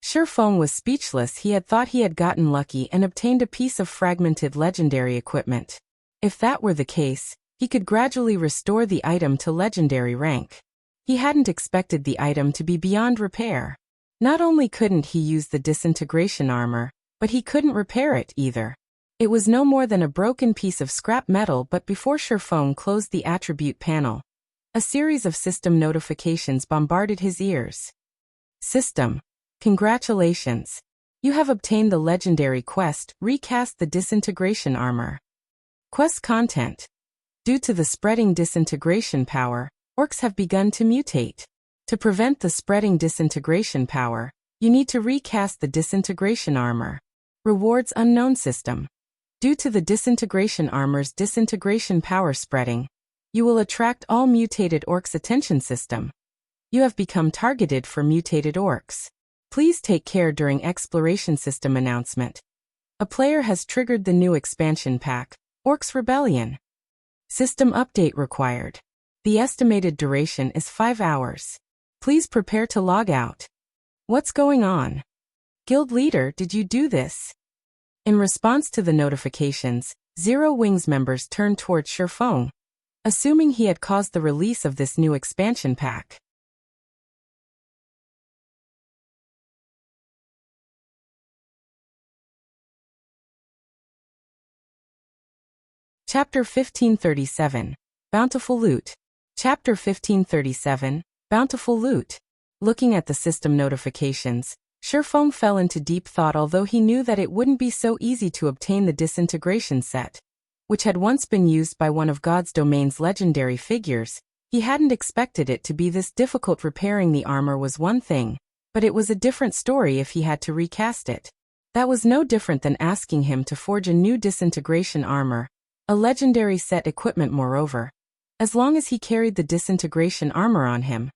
Shifeng was speechless. He had thought he had gotten lucky and obtained a piece of fragmented legendary equipment. If that were the case, he could gradually restore the item to legendary rank. He hadn't expected the item to be beyond repair. Not only couldn't he use the disintegration armor, but he couldn't repair it either. It was no more than a broken piece of scrap metal. But before Shifeng closed the attribute panel, a series of system notifications bombarded his ears. System. Congratulations. You have obtained the legendary quest, Recast the Disintegration Armor. Quest content. Due to the spreading disintegration power, orcs have begun to mutate. To prevent the spreading disintegration power, you need to recast the disintegration armor. Rewards unknown system. Due to the disintegration armor's disintegration power spreading, you will attract all mutated orcs' attention system. You have become targeted for mutated orcs. Please take care during exploration system announcement. A player has triggered the new expansion pack, Orcs Rebellion. System update required. The estimated duration is 5 hours. Please prepare to log out. What's going on? Guild leader, did you do this? In response to the notifications, Zero Wings members turned towards Shifeng, assuming he had caused the release of this new expansion pack. Chapter 1537, Bountiful Loot. Chapter 1537, Bountiful Loot. Looking at the system notifications, Shifeng fell into deep thought, although he knew that it wouldn't be so easy to obtain the disintegration set, which had once been used by one of God's domain's legendary figures. He hadn't expected it to be this difficult. Repairing the armor was one thing, but it was a different story if he had to recast it. That was no different than asking him to forge a new disintegration armor, a legendary set equipment. Moreover, as long as he carried the disintegration armor on him,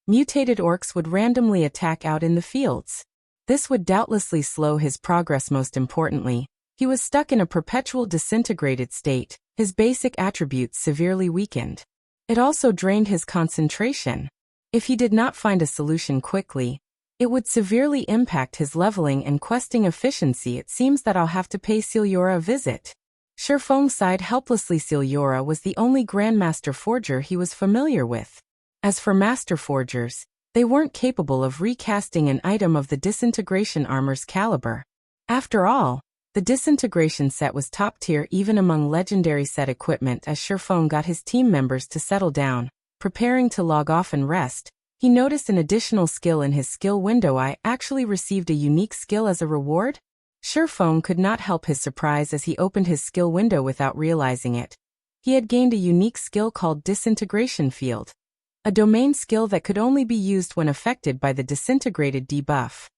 mutated orcs would randomly attack out in the fields. This would doubtlessly slow his progress. Most importantly, he was stuck in a perpetual disintegrated state, his basic attributes severely weakened. It also drained his concentration. If he did not find a solution quickly, it would severely impact his leveling and questing efficiency. It seems that I'll have to pay Celiora a visit. Shifeng sighed helplessly. Celiora was the only Grandmaster Forger he was familiar with. As for Master Forgers, they weren't capable of recasting an item of the disintegration armor's caliber. After all, the disintegration set was top tier even among legendary set equipment. As Shifeng got his team members to settle down, preparing to log off and rest, he noticed an additional skill in his skill window. I actually received a unique skill as a reward? Shifeng could not help his surprise as he opened his skill window without realizing it. He had gained a unique skill called Disintegration Field, a domain skill that could only be used when affected by the disintegrated debuff.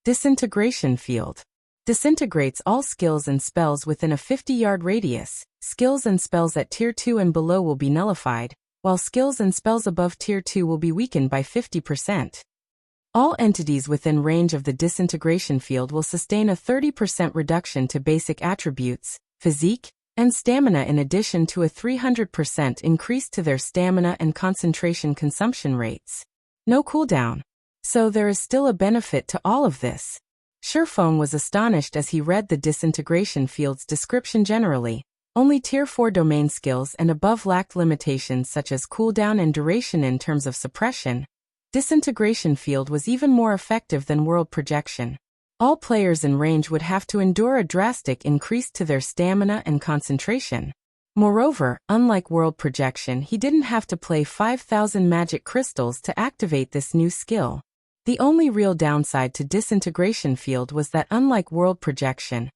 Disintegration Field disintegrates all skills and spells within a 50-yard radius. Skills and spells at Tier 2 and below will be nullified, while skills and spells above Tier 2 will be weakened by 50%. All entities within range of the disintegration field will sustain a 30% reduction to basic attributes, physique, and stamina, in addition to a 300% increase to their stamina and concentration consumption rates. No cooldown. So there is still a benefit to all of this. Shifeng was astonished as he read the disintegration field's description. Generally, only Tier 4 domain skills and above lacked limitations such as cooldown and duration. In terms of suppression, disintegration field was even more effective than world projection. All players in range would have to endure a drastic increase to their stamina and concentration. Moreover, unlike world projection, he didn't have to play 5,000 magic crystals to activate this new skill. The only real downside to disintegration field was that, unlike world projection,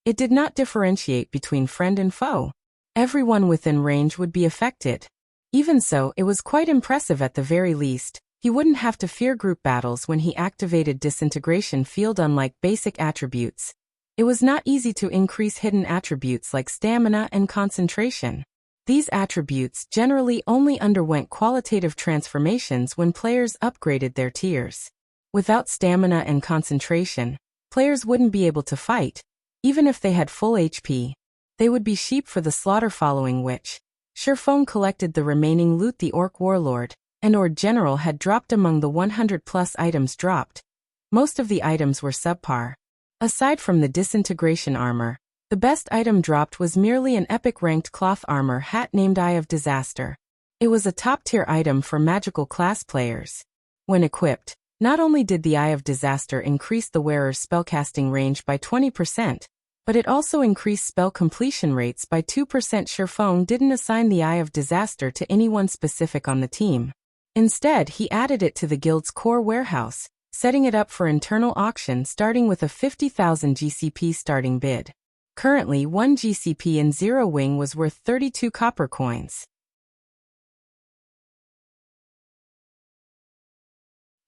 it did not differentiate between friend and foe. Everyone within range would be affected. Even so, it was quite impressive. At the very least, he wouldn't have to fear group battles when he activated disintegration field. Unlike basic attributes, it was not easy to increase hidden attributes like stamina and concentration. These attributes generally only underwent qualitative transformations when players upgraded their tiers. Without stamina and concentration, players wouldn't be able to fight. Even if they had full HP, they would be sheep for the slaughter. Following which, Shifeng collected the remaining loot the Orc Warlord and General had dropped. Among the 100+ items dropped, most of the items were subpar. Aside from the disintegration armor, the best item dropped was merely an epic ranked cloth armor hat named Eye of Disaster. It was a top-tier item for magical class players. When equipped, not only did the Eye of Disaster increase the wearer's spellcasting range by 20%, but it also increased spell completion rates by 2%. Shifeng didn't assign the Eye of Disaster to anyone specific on the team. Instead, he added it to the guild's core warehouse, setting it up for internal auction starting with a 50,000 GCP starting bid. Currently, 1 GCP in Zero Wing was worth 32 copper coins.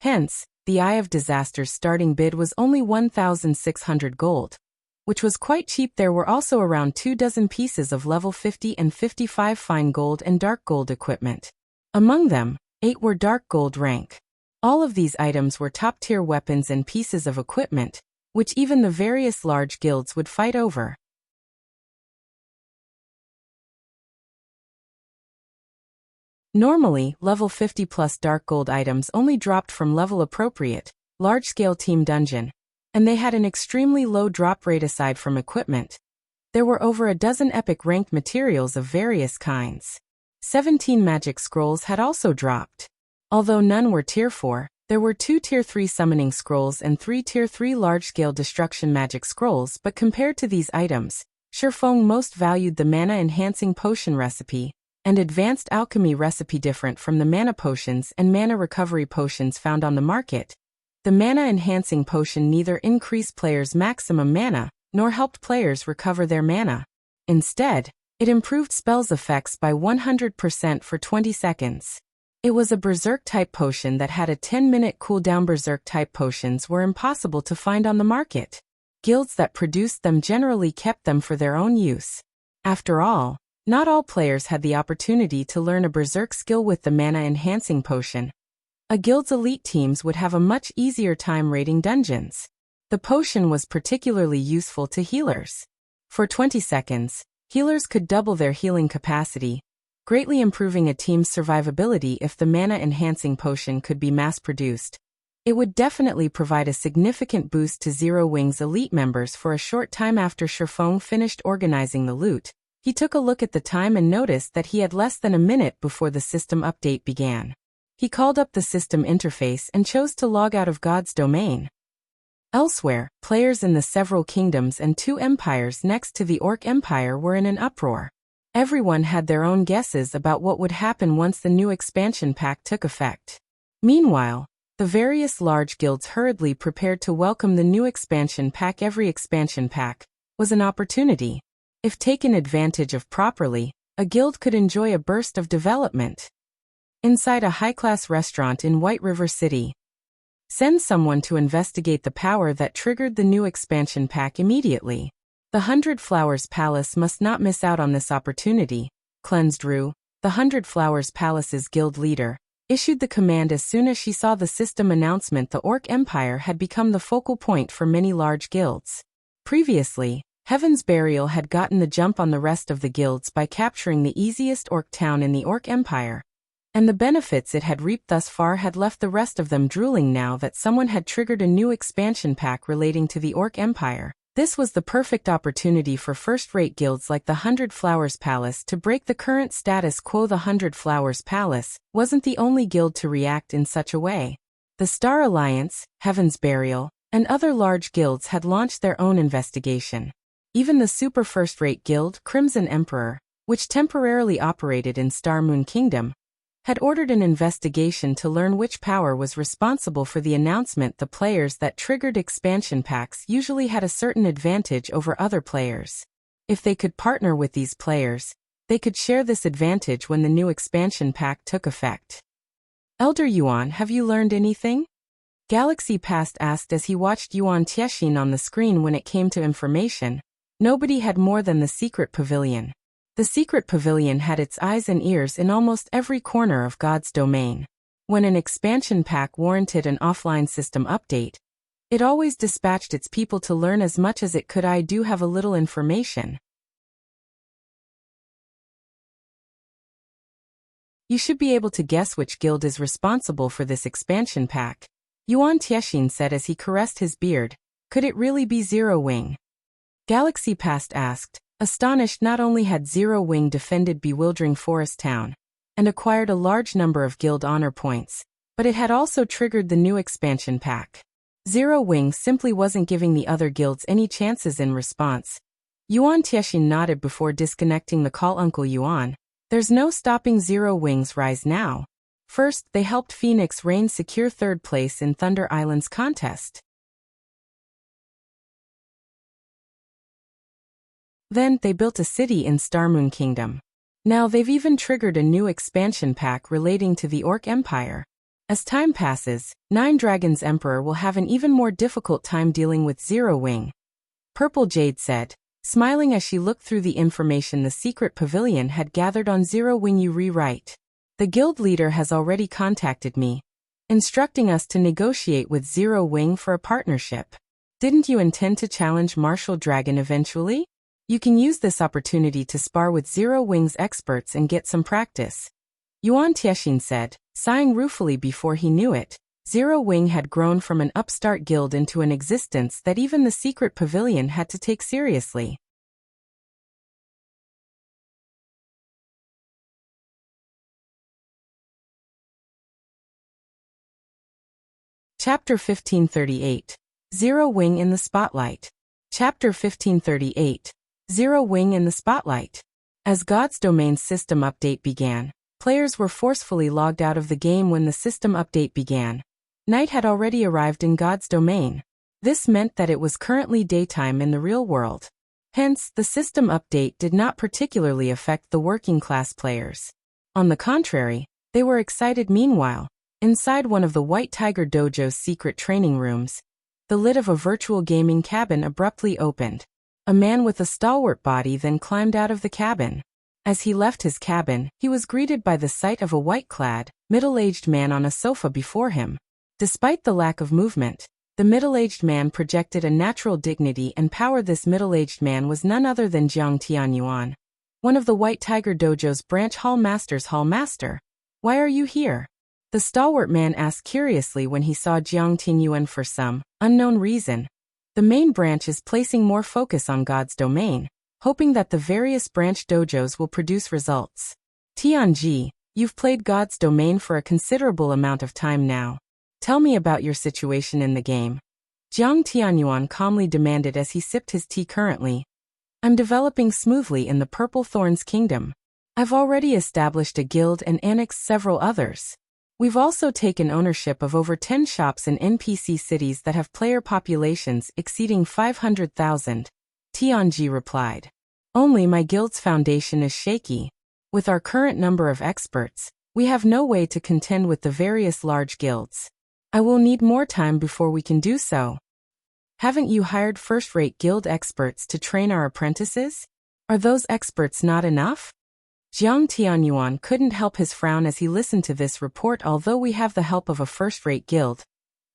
Hence, the Eye of Disaster's starting bid was only 1,600 gold, which was quite cheap. There were also around 24 pieces of level 50 and 55 fine gold and dark gold equipment. Among them, 8 were dark gold rank. All of these items were top-tier weapons and pieces of equipment, which even the various large guilds would fight over. Normally, level 50+ dark gold items only dropped from level-appropriate, large-scale team dungeon, and they had an extremely low drop rate. Aside from equipment, there were over a dozen epic ranked materials of various kinds. 17 magic scrolls had also dropped. Although none were Tier 4, there were 2 Tier 3 summoning scrolls and 3 Tier 3 large-scale destruction magic scrolls. But compared to these items, Shifeng most valued the mana-enhancing potion recipe and advanced alchemy recipe. Different from the mana potions and mana recovery potions found on the market, The mana-enhancing potion neither increased players' maximum mana, nor helped players recover their mana. Instead, it improved spells' effects by 100% for 20 seconds. It was a Berserk-type potion that had a 10-minute cooldown. Berserk-type potions were impossible to find on the market. Guilds that produced them generally kept them for their own use. After all, not all players had the opportunity to learn a Berserk skill with the mana-enhancing potion. A guild's elite teams would have a much easier time raiding dungeons. The potion was particularly useful to healers. For 20 seconds, healers could double their healing capacity, greatly improving a team's survivability. If the mana-enhancing potion could be mass-produced, it would definitely provide a significant boost to Zero Wing's elite members. For a short time after Shifeng finished organizing the loot, he took a look at the time and noticed that he had less than a minute before the system update began. He called up the system interface and chose to log out of God's domain. Elsewhere, players in the several kingdoms and 2 empires next to the Orc Empire were in an uproar. Everyone had their own guesses about what would happen once the new expansion pack took effect. Meanwhile, the various large guilds hurriedly prepared to welcome the new expansion pack. Every expansion pack was an opportunity. If taken advantage of properly, a guild could enjoy a burst of development. Inside a high-class restaurant in White River City, send someone to investigate the power that triggered the new expansion pack immediately. The 100 Flowers Palace must not miss out on this opportunity. Cleansed Rue, the 100 Flowers Palace's guild leader, issued the command as soon as she saw the system announcement. The Orc Empire had become the focal point for many large guilds. Previously, Heaven's Burial had gotten the jump on the rest of the guilds by capturing the easiest orc town in the Orc Empire, and the benefits it had reaped thus far had left the rest of them drooling. Now that someone had triggered a new expansion pack relating to the Orc Empire, this was the perfect opportunity for first-rate guilds like the 100 Flowers Palace to break the current status quo. The 100 Flowers Palace wasn't the only guild to react in such a way. The Star Alliance, Heaven's Burial, and other large guilds had launched their own investigation. Even the super first-rate guild, Crimson Emperor, which temporarily operated in Star Moon Kingdom, had ordered an investigation to learn which power was responsible for the announcement. The players that triggered expansion packs usually had a certain advantage over other players. If they could partner with these players, they could share this advantage when the new expansion pack took effect. Elder Yuan, have you learned anything? Galaxy Past asked as he watched Yuan Tiexin on the screen. When it came to information, nobody had more than the secret pavilion. The secret pavilion had its eyes and ears in almost every corner of God's domain. When an expansion pack warranted an offline system update, it always dispatched its people to learn as much as it could. I do have a little information. You should be able to guess which guild is responsible for this expansion pack, Yuan Tiexin said as he caressed his beard. Could it really be Zero Wing? Galaxy Past asked, astonished. Not only had Zero Wing defended bewildering Forest Town and acquired a large number of guild honor points, but it had also triggered the new expansion pack. Zero Wing simply wasn't giving the other guilds any chances. In response, Yuan Tiexin nodded before disconnecting the call. Uncle Yuan, there's no stopping Zero Wing's rise now. First, they helped Phoenix Rain secure 3rd place in Thunder Island's contest. Then, they built a city in Star Moon Kingdom. Now they've even triggered a new expansion pack relating to the Orc Empire. As time passes, Nine Dragons Emperor will have an even more difficult time dealing with Zero Wing, Purple Jade said, smiling as she looked through the information the secret pavilion had gathered on Zero Wing. You rewrite. The guild leader has already contacted me, instructing us to negotiate with Zero Wing for a partnership. Didn't you intend to challenge Martial Dragon eventually? You can use this opportunity to spar with Zero Wing's experts and get some practice, Yuan Tiexin said, sighing ruefully. Before he knew it, Zero Wing had grown from an upstart guild into an existence that even the secret pavilion had to take seriously. Chapter 1538. Zero Wing in the Spotlight. Chapter 1538. Zero Wing in the Spotlight. As God's Domain's system update began, players were forcefully logged out of the game. When the system update began, Night had already arrived in God's domain. This meant that it was currently daytime in the real world. Hence, the system update did not particularly affect the working-class players. On the contrary, they were excited. Meanwhile, inside one of the White Tiger Dojo's secret training rooms, the lid of a virtual gaming cabin abruptly opened. A man with a stalwart body then climbed out of the cabin. As he left his cabin, he was greeted by the sight of a white-clad, middle-aged man on a sofa before him. Despite the lack of movement, the middle-aged man projected a natural dignity and power. This middle-aged man was none other than Jiang Tianyuan, one of the White Tiger Dojo's branch hall masters. Hall master, why are you here? The stalwart man asked curiously when he saw Jiang Tianyuan. For some unknown reason, the main branch is placing more focus on God's domain, hoping that the various branch dojos will produce results. Tianji, you've played God's domain for a considerable amount of time now. Tell me about your situation in the game. Jiang Tianyuan calmly demanded as he sipped his tea. Currently, I'm developing smoothly in the Purple Thorns Kingdom. I've already established a guild and annexed several others. We've also taken ownership of over 10 shops in NPC cities that have player populations exceeding 500,000. Tianji replied. Only my guild's foundation is shaky. With our current number of experts, we have no way to contend with the various large guilds. I will need more time before we can do so. Haven't you hired first-rate guild experts to train our apprentices? Are those experts not enough? Jiang Tianyuan couldn't help his frown as he listened to this report. Although we have the help of a first-rate guild,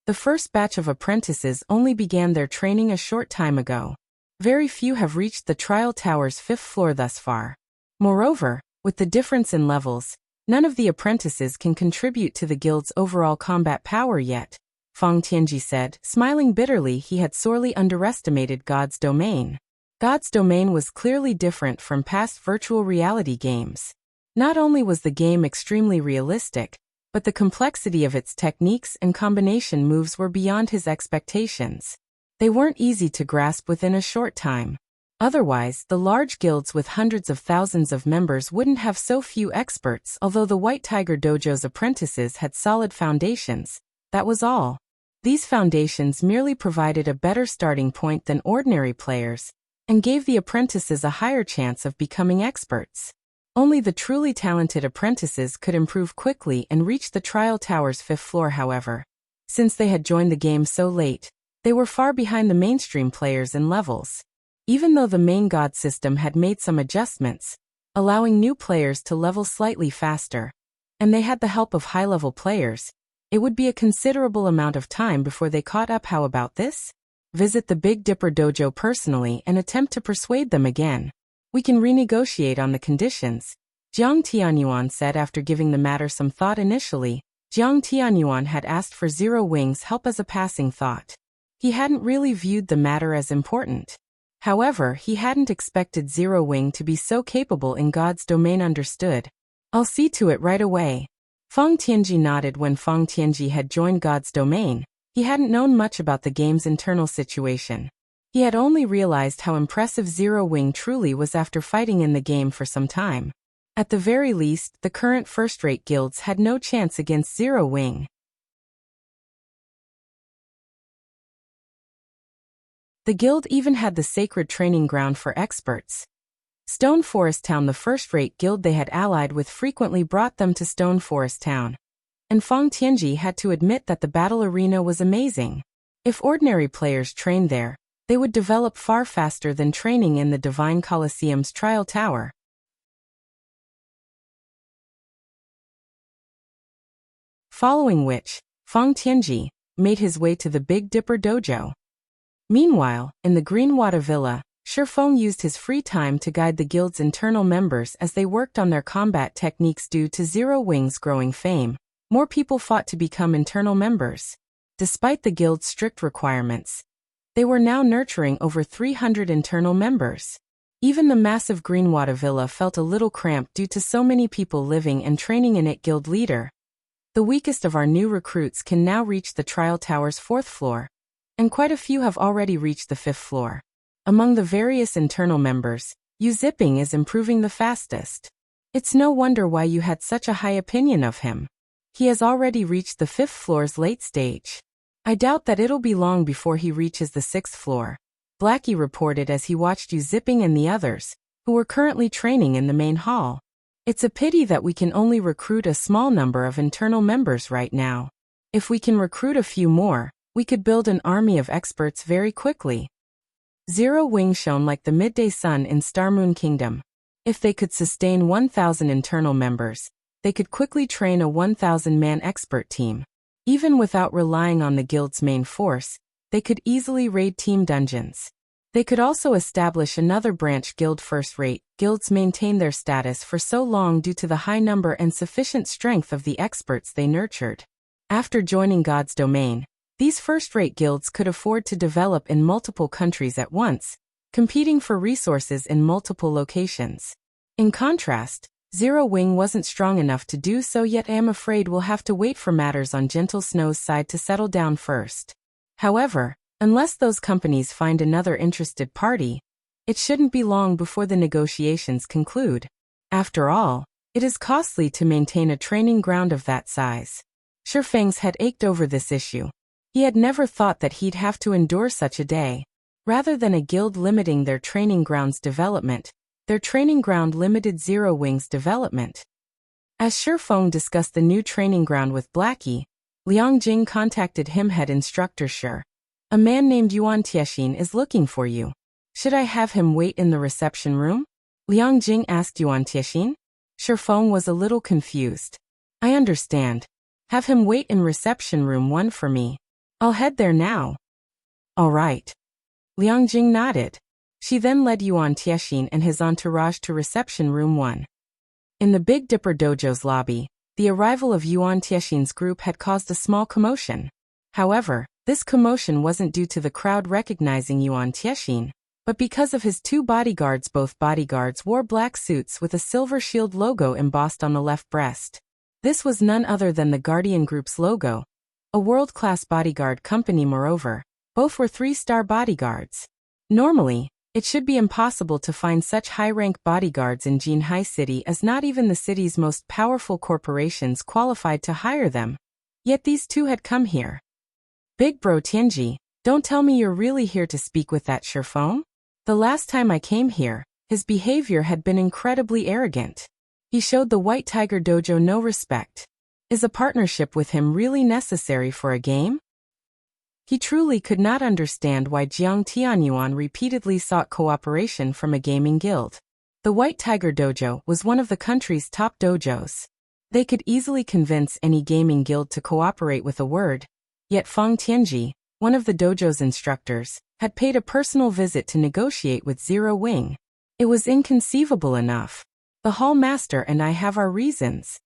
the first batch of apprentices only began their training a short time ago. Very few have reached the trial tower's 5th floor thus far. Moreover, with the difference in levels, none of the apprentices can contribute to the guild's overall combat power yet, Fang Tianji said, smiling bitterly. He had sorely underestimated God's domain. God's domain was clearly different from past virtual reality games. Not only was the game extremely realistic, but the complexity of its techniques and combination moves were beyond his expectations. They weren't easy to grasp within a short time. Otherwise, the large guilds with hundreds of thousands of members wouldn't have so few experts. Although the White Tiger Dojo's apprentices had solid foundations, that was all. These foundations merely provided a better starting point than ordinary players, and gave the apprentices a higher chance of becoming experts. Only the truly talented apprentices could improve quickly and reach the trial tower's 5th floor. However, since they had joined the game so late, they were far behind the mainstream players in levels. Even though the main god system had made some adjustments, allowing new players to level slightly faster, and they had the help of high-level players, it would be a considerable amount of time before they caught up. How about this? Visit the Big Dipper Dojo personally and attempt to persuade them again. We can renegotiate on the conditions, Jiang Tianyuan said after giving the matter some thought. Initially, Jiang Tianyuan had asked for Zero Wing's help as a passing thought. He hadn't really viewed the matter as important. However, he hadn't expected Zero Wing to be so capable in God's domain. Understood. I'll see to it right away. Fang Tianji nodded. When Fang Tianji had joined God's domain, he hadn't known much about the game's internal situation. He had only realized how impressive Zero Wing truly was after fighting in the game for some time. At the very least, the current first-rate guilds had no chance against Zero Wing. The guild even had the sacred training ground for experts. Stone Forest Town, the first-rate guild they had allied with, frequently brought them to Stone Forest Town. And Fang Tianji had to admit that the battle arena was amazing. If ordinary players trained there, they would develop far faster than training in the Divine Colosseum's trial tower. Following which, Fang Tianji made his way to the Big Dipper Dojo. Meanwhile, in the Greenwater Villa, Shifeng used his free time to guide the guild's internal members as they worked on their combat techniques. Due to Zero Wing's growing fame, more people fought to become internal members. Despite the guild's strict requirements, they were now nurturing over 300 internal members. Even the massive Greenwater Villa felt a little cramped due to so many people living and training in it. Guild leader, the weakest of our new recruits can now reach the trial tower's 4th floor, and quite a few have already reached the 5th floor. Among the various internal members, Yu Zipping is improving the fastest. It's no wonder why you had such a high opinion of him. He has already reached the 5th floor's late stage. I doubt that it'll be long before he reaches the 6th floor, Blackie reported as he watched Yu Zipping and the others, who were currently training in the main hall. It's a pity that we can only recruit a small number of internal members right now. If we can recruit a few more, we could build an army of experts very quickly. Zero Wing shone like the midday sun in Star Moon Kingdom. If they could sustain 1,000 internal members, they could quickly train a 1,000-man expert team. Even without relying on the guild's main force, they could easily raid team dungeons. They could also establish another branch guild first-rate. Guilds maintain their status for so long due to the high number and sufficient strength of the experts they nurtured. After joining God's domain, these first-rate guilds could afford to develop in multiple countries at once, competing for resources in multiple locations. In contrast, Zero Wing wasn't strong enough to do so, yet I am afraid we'll have to wait for matters on Gentle Snow's side to settle down first. However, unless those companies find another interested party, it shouldn't be long before the negotiations conclude. After all, it is costly to maintain a training ground of that size. Shifeng's head ached over this issue. He had never thought that he'd have to endure such a day. Rather than a guild limiting their training ground's development, their training ground limited Zero Wing's development. As Shifeng discussed the new training ground with Blackie, Liang Jing contacted him. Head instructor Shi. A man named Yuan Tiexin is looking for you. Should I have him wait in the reception room? Liang Jing asked Yuan Tiexin. Shifeng was a little confused. I understand. Have him wait in reception room 1 for me. I'll head there now. All right. Liang Jing nodded. She then led Yuan Tiexin and his entourage to reception room 1. In the Big Dipper Dojo's lobby, the arrival of Yuan Tiexin's group had caused a small commotion. However, this commotion wasn't due to the crowd recognizing Yuan Tiexin, but because of his 2 bodyguards. Both bodyguards wore black suits with a silver shield logo embossed on the left breast. This was none other than the Guardian Group's logo, a world-class bodyguard company. Moreover, both were 3-star bodyguards. Normally, it should be impossible to find such high-rank bodyguards in Jinhai City, as not even the city's most powerful corporations qualified to hire them. Yet these 2 had come here. Big Bro Tianji, don't tell me you're really here to speak with that Shifeng? The last time I came here, his behavior had been incredibly arrogant. He showed the White Tiger Dojo no respect. Is a partnership with him really necessary for a game? He truly could not understand why Jiang Tianyuan repeatedly sought cooperation from a gaming guild. The White Tiger Dojo was one of the country's top dojos. They could easily convince any gaming guild to cooperate with a word. Yet Feng Tianji, one of the dojo's instructors, had paid a personal visit to negotiate with Zero Wing. It was inconceivable enough. The hall master and I have our reasons.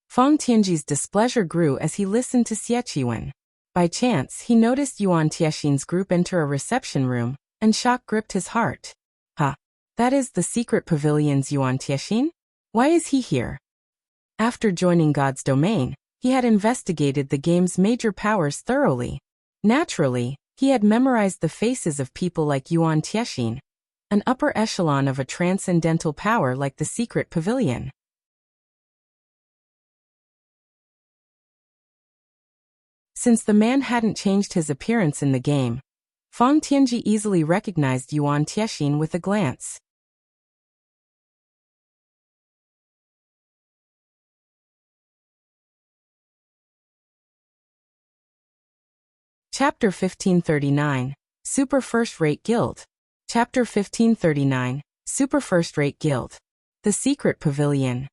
Feng Tianji's displeasure grew as he listened to Xie. By chance, he noticed Yuan Tiexin's group enter a reception room, and shock gripped his heart. Huh. That is the secret pavilion's Yuan Tiexin? Why is he here? After joining God's domain, he had investigated the game's major powers thoroughly. Naturally, he had memorized the faces of people like Yuan Tiexin, an upper echelon of a transcendental power like the secret pavilion. Since the man hadn't changed his appearance in the game, Feng Tianji easily recognized Yuan Tiexin with a glance. Chapter 1539, Super First-Rate Guild. Chapter 1539, Super First-Rate Guild. The Secret Pavilion.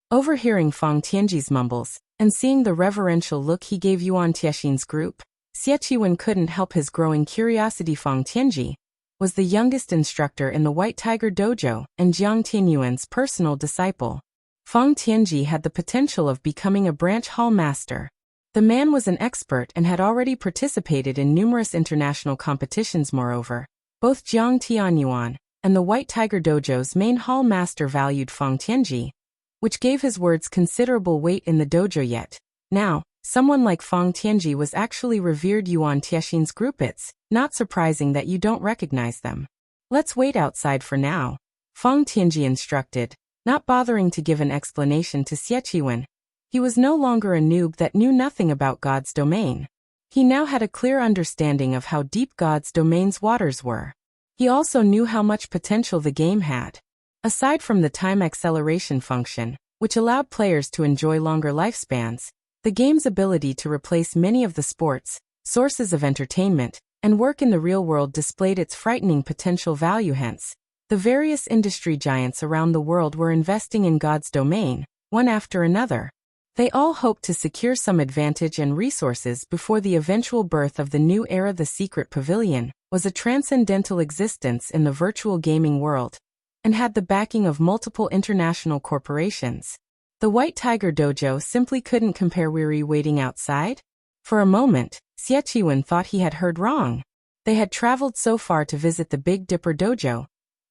Overhearing Feng Tianji's mumbles, and seeing the reverential look he gave Yuan Tiexin's group, Xie couldn't help his growing curiosity. Feng Tianji was the youngest instructor in the White Tiger Dojo and Jiang Tianyuan's personal disciple. Feng Tianji had the potential of becoming a branch hall master. The man was an expert and had already participated in numerous international competitions. Moreover, both Jiang Tianyuan and the White Tiger Dojo's main hall master valued Feng Tianji, which gave his words considerable weight in the dojo. Yet now, someone like Feng Tianji was actually revered Yuan Tiexin's group. It's not surprising that you don't recognize them. Let's wait outside for now, Feng Tianji instructed, not bothering to give an explanation to Xieqiwen. He was no longer a noob that knew nothing about God's domain. He now had a clear understanding of how deep God's domain's waters were. He also knew how much potential the game had. Aside from the time acceleration function, which allowed players to enjoy longer lifespans, the game's ability to replace many of the sports, sources of entertainment, and work in the real world displayed its frightening potential value. Hence, the various industry giants around the world were investing in God's domain, one after another. They all hoped to secure some advantage and resources before the eventual birth of the new era. The Secret Pavilion was a transcendental existence in the virtual gaming world, and had the backing of multiple international corporations. The White Tiger Dojo simply couldn't compare. Weary waiting outside? For a moment, Xieqiwen thought he had heard wrong. They had traveled so far to visit the Big Dipper Dojo.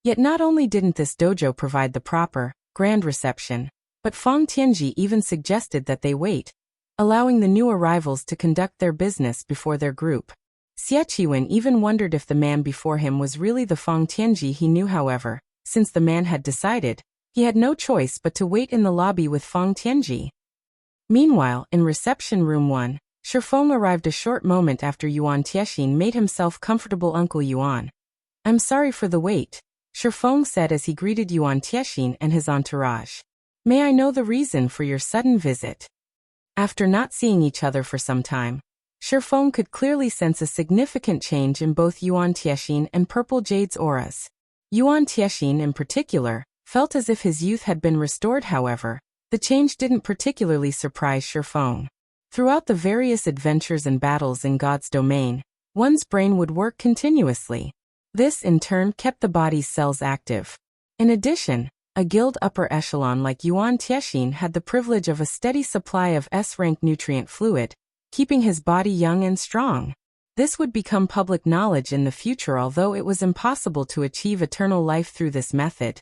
Yet not only didn't this dojo provide the proper, grand reception, but Feng Tianji even suggested that they wait, allowing the new arrivals to conduct their business before their group. Xieqiwen even wondered if the man before him was really the Feng Tianji he knew. However, since the man had decided, he had no choice but to wait in the lobby with Feng Tianji. Meanwhile, in reception room 1, Shifeng arrived a short moment after Yuan Tiexin made himself comfortable. Uncle Yuan, I'm sorry for the wait, Shifeng said as he greeted Yuan Tiexin and his entourage. May I know the reason for your sudden visit? After not seeing each other for some time, Shifeng could clearly sense a significant change in both Yuan Tiexin and Purple Jade's auras. Yuan Tiexin in particular felt as if his youth had been restored. However, the change didn't particularly surprise Shifeng. Throughout the various adventures and battles in God's domain, one's brain would work continuously. This in turn kept the body's cells active. In addition, a guild upper echelon like Yuan Tiexin had the privilege of a steady supply of S-rank nutrient fluid, keeping his body young and strong. This would become public knowledge in the future. Although it was impossible to achieve eternal life through this method,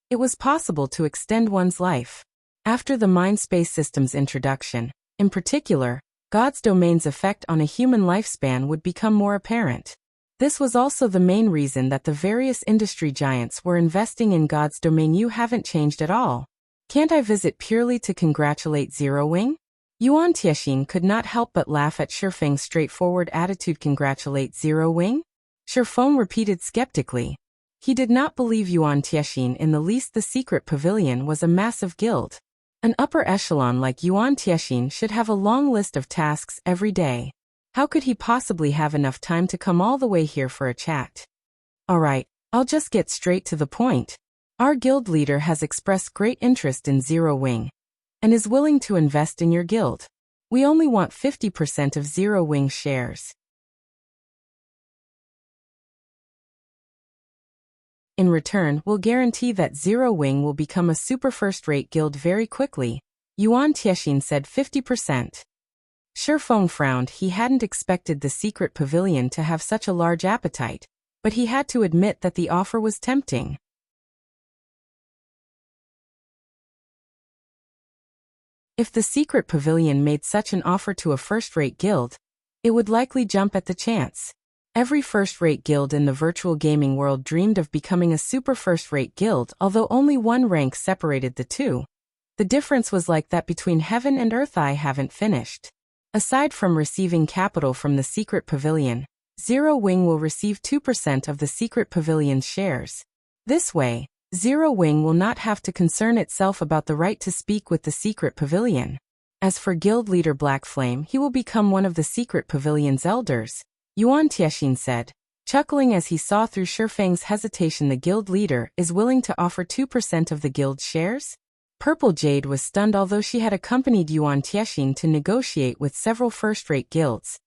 it was possible to extend one's life. After the mind-space system's introduction, in particular, God's domain's effect on a human lifespan would become more apparent. This was also the main reason that the various industry giants were investing in God's domain. You haven't changed at all. Can't I visit purely to congratulate Zero Wing? Yuan Tiexin could not help but laugh at Shifeng's straightforward attitude. Congratulate Zero Wing? Shifeng repeated skeptically. He did not believe Yuan Tiexin in the least. The Secret Pavilion was a massive guild. An upper echelon like Yuan Tiexin should have a long list of tasks every day. How could he possibly have enough time to come all the way here for a chat? Alright, I'll just get straight to the point. Our guild leader has expressed great interest in Zero Wing, and is willing to invest in your guild. We only want 50% of Zero Wing shares. In return, we'll guarantee that Zero Wing will become a super first-rate guild very quickly. Yuan Tiexin said 50%. Shifeng frowned. He hadn't expected the Secret Pavilion to have such a large appetite, but he had to admit that the offer was tempting. If the Secret Pavilion made such an offer to a first-rate guild, it would likely jump at the chance. Every first-rate guild in the virtual gaming world dreamed of becoming a super first-rate guild, although only one rank separated the two. The difference was like that between heaven and earth. I haven't finished. Aside from receiving capital from the Secret Pavilion, Zero Wing will receive 2% of the Secret Pavilion's shares. This way, Zero Wing will not have to concern itself about the right to speak with the Secret Pavilion. As for guild leader Black Flame, he will become one of the Secret Pavilion's elders, Yuan Tiexin said, chuckling as he saw through Shifeng's hesitation. The guild leader is willing to offer 2% of the guild's shares? Purple Jade was stunned. Although she had accompanied Yuan Tiexin to negotiate with several first-rate guilds,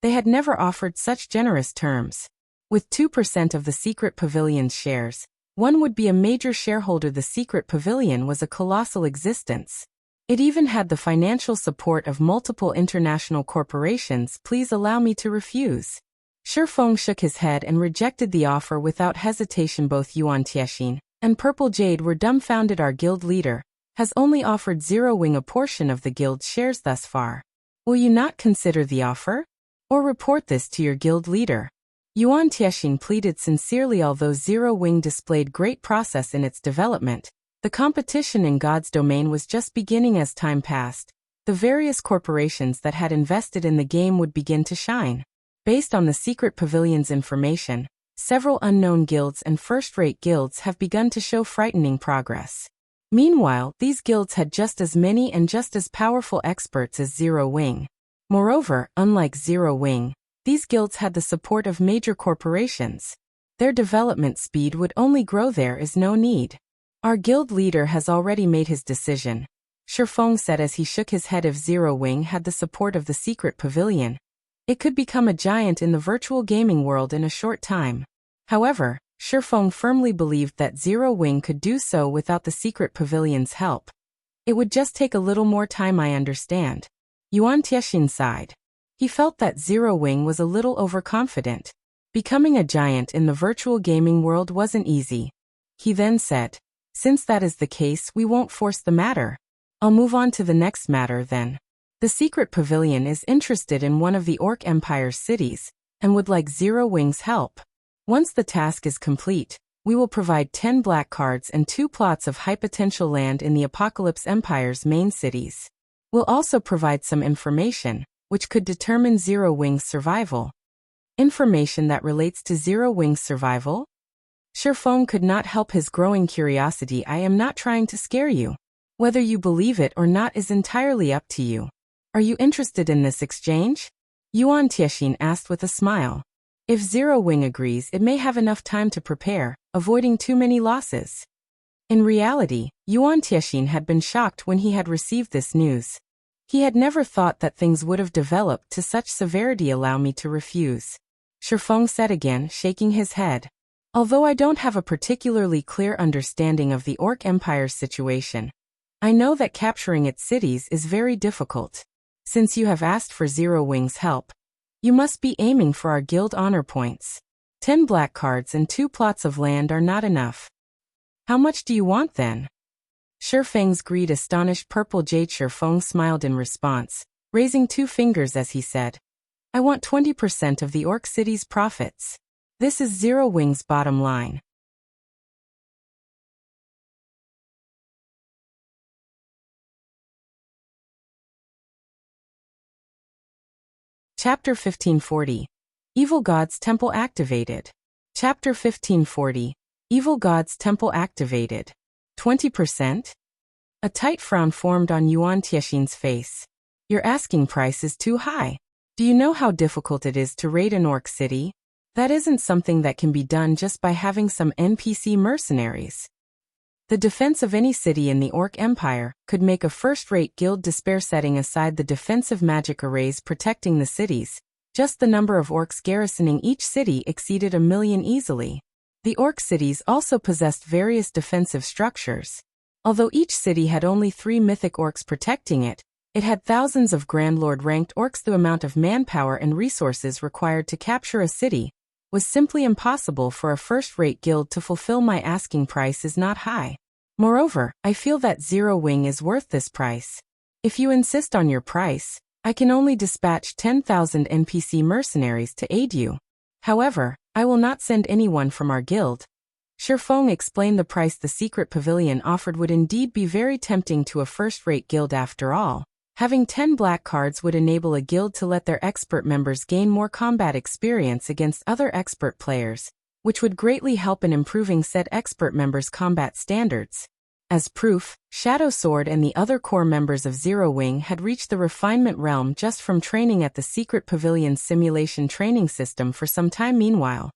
they had never offered such generous terms. With 2% of the Secret Pavilion's shares, one would be a major shareholder. The Secret Pavilion was a colossal existence. It even had the financial support of multiple international corporations. Please allow me to refuse. Shifeng shook his head and rejected the offer without hesitation. Both Yuan Tiexin and Purple Jade were dumbfounded. Our guild leader has only offered Zero Wing a portion of the guild's shares thus far. Will you not consider the offer? Or report this to your guild leader? Yuan Tiexin pleaded sincerely. Although Zero Wing displayed great process in its development, The competition in God's domain was just beginning. As time passed, the various corporations that had invested in the game would begin to shine. Based on the secret pavilion's information, several unknown guilds and first-rate guilds have begun to show frightening progress. Meanwhile, these guilds had just as many and just as powerful experts as Zero Wing. Moreover, unlike Zero Wing, these guilds had the support of major corporations. Their development speed would only grow. There is no need. Our guild leader has already made his decision, Shifeng said as he shook his head. If Zero Wing had the support of the secret pavilion, it could become a giant in the virtual gaming world in a short time. However, Shifeng firmly believed that Zero Wing could do so without the secret pavilion's help. It would just take a little more time. I understand. Yuan Tiexin sighed. He felt that Zero Wing was a little overconfident. Becoming a giant in the virtual gaming world wasn't easy. He then said, "Since that is the case, we won't force the matter. I'll move on to the next matter then. The secret pavilion is interested in one of the Orc Empire's cities, and would like Zero Wing's help. Once the task is complete, we will provide 10 black cards and 2 plots of high potential land in the Apocalypse Empire's main cities. We'll also provide some information, which could determine Zero Wing's survival." Information that relates to Zero Wing's survival? Shifeng could not help his growing curiosity. I am not trying to scare you. Whether you believe it or not is entirely up to you. Are you interested in this exchange? Yuan Tiexin asked with a smile. If Zero Wing agrees, it may have enough time to prepare, avoiding too many losses. In reality, Yuan Tiexin had been shocked when he had received this news. He had never thought that things would have developed to such severity. Allow me to refuse, Shifeng said again, shaking his head. Although I don't have a particularly clear understanding of the Orc Empire's situation, I know that capturing its cities is very difficult. Since you have asked for Zero Wing's help, you must be aiming for our guild honor points. 10 black cards and 2 plots of land are not enough. How much do you want then? Shifeng's greed astonished Purple Jade. Shifeng smiled in response, raising 2 fingers as he said, I want 20% of the Orc City's profits. This is Zero Wing's bottom line. Chapter 1540. Evil God's Temple activated. Chapter 1540. Evil God's Temple activated. 20%? A tight frown formed on Yuan Tiexin's face. Your asking price is too high. Do you know how difficult it is to raid an orc city? That isn't something that can be done just by having some NPC mercenaries. The defense of any city in the Orc Empire could make a first-rate guild despair. Setting aside the defensive magic arrays protecting the cities, just the number of orcs garrisoning each city exceeded 1 million easily. The orc cities also possessed various defensive structures. Although each city had only 3 mythic orcs protecting it, it had thousands of Grand Lord-ranked orcs. The amount of manpower and resources required to capture a city was simply impossible for a first-rate guild to fulfill. My asking price is not high. Moreover, I feel that Zero Wing is worth this price. If you insist on your price, I can only dispatch 10,000 NPC mercenaries to aid you. However, I will not send anyone from our guild. Shifeng explained the price the secret pavilion offered would indeed be very tempting to a first-rate guild. After all, having 10 black cards would enable a guild to let their expert members gain more combat experience against other expert players, which would greatly help in improving said expert members' combat standards. As proof, Shadow Sword and the other core members of Zero Wing had reached the refinement realm just from training at the secret pavilion's simulation training system for some time. Meanwhile,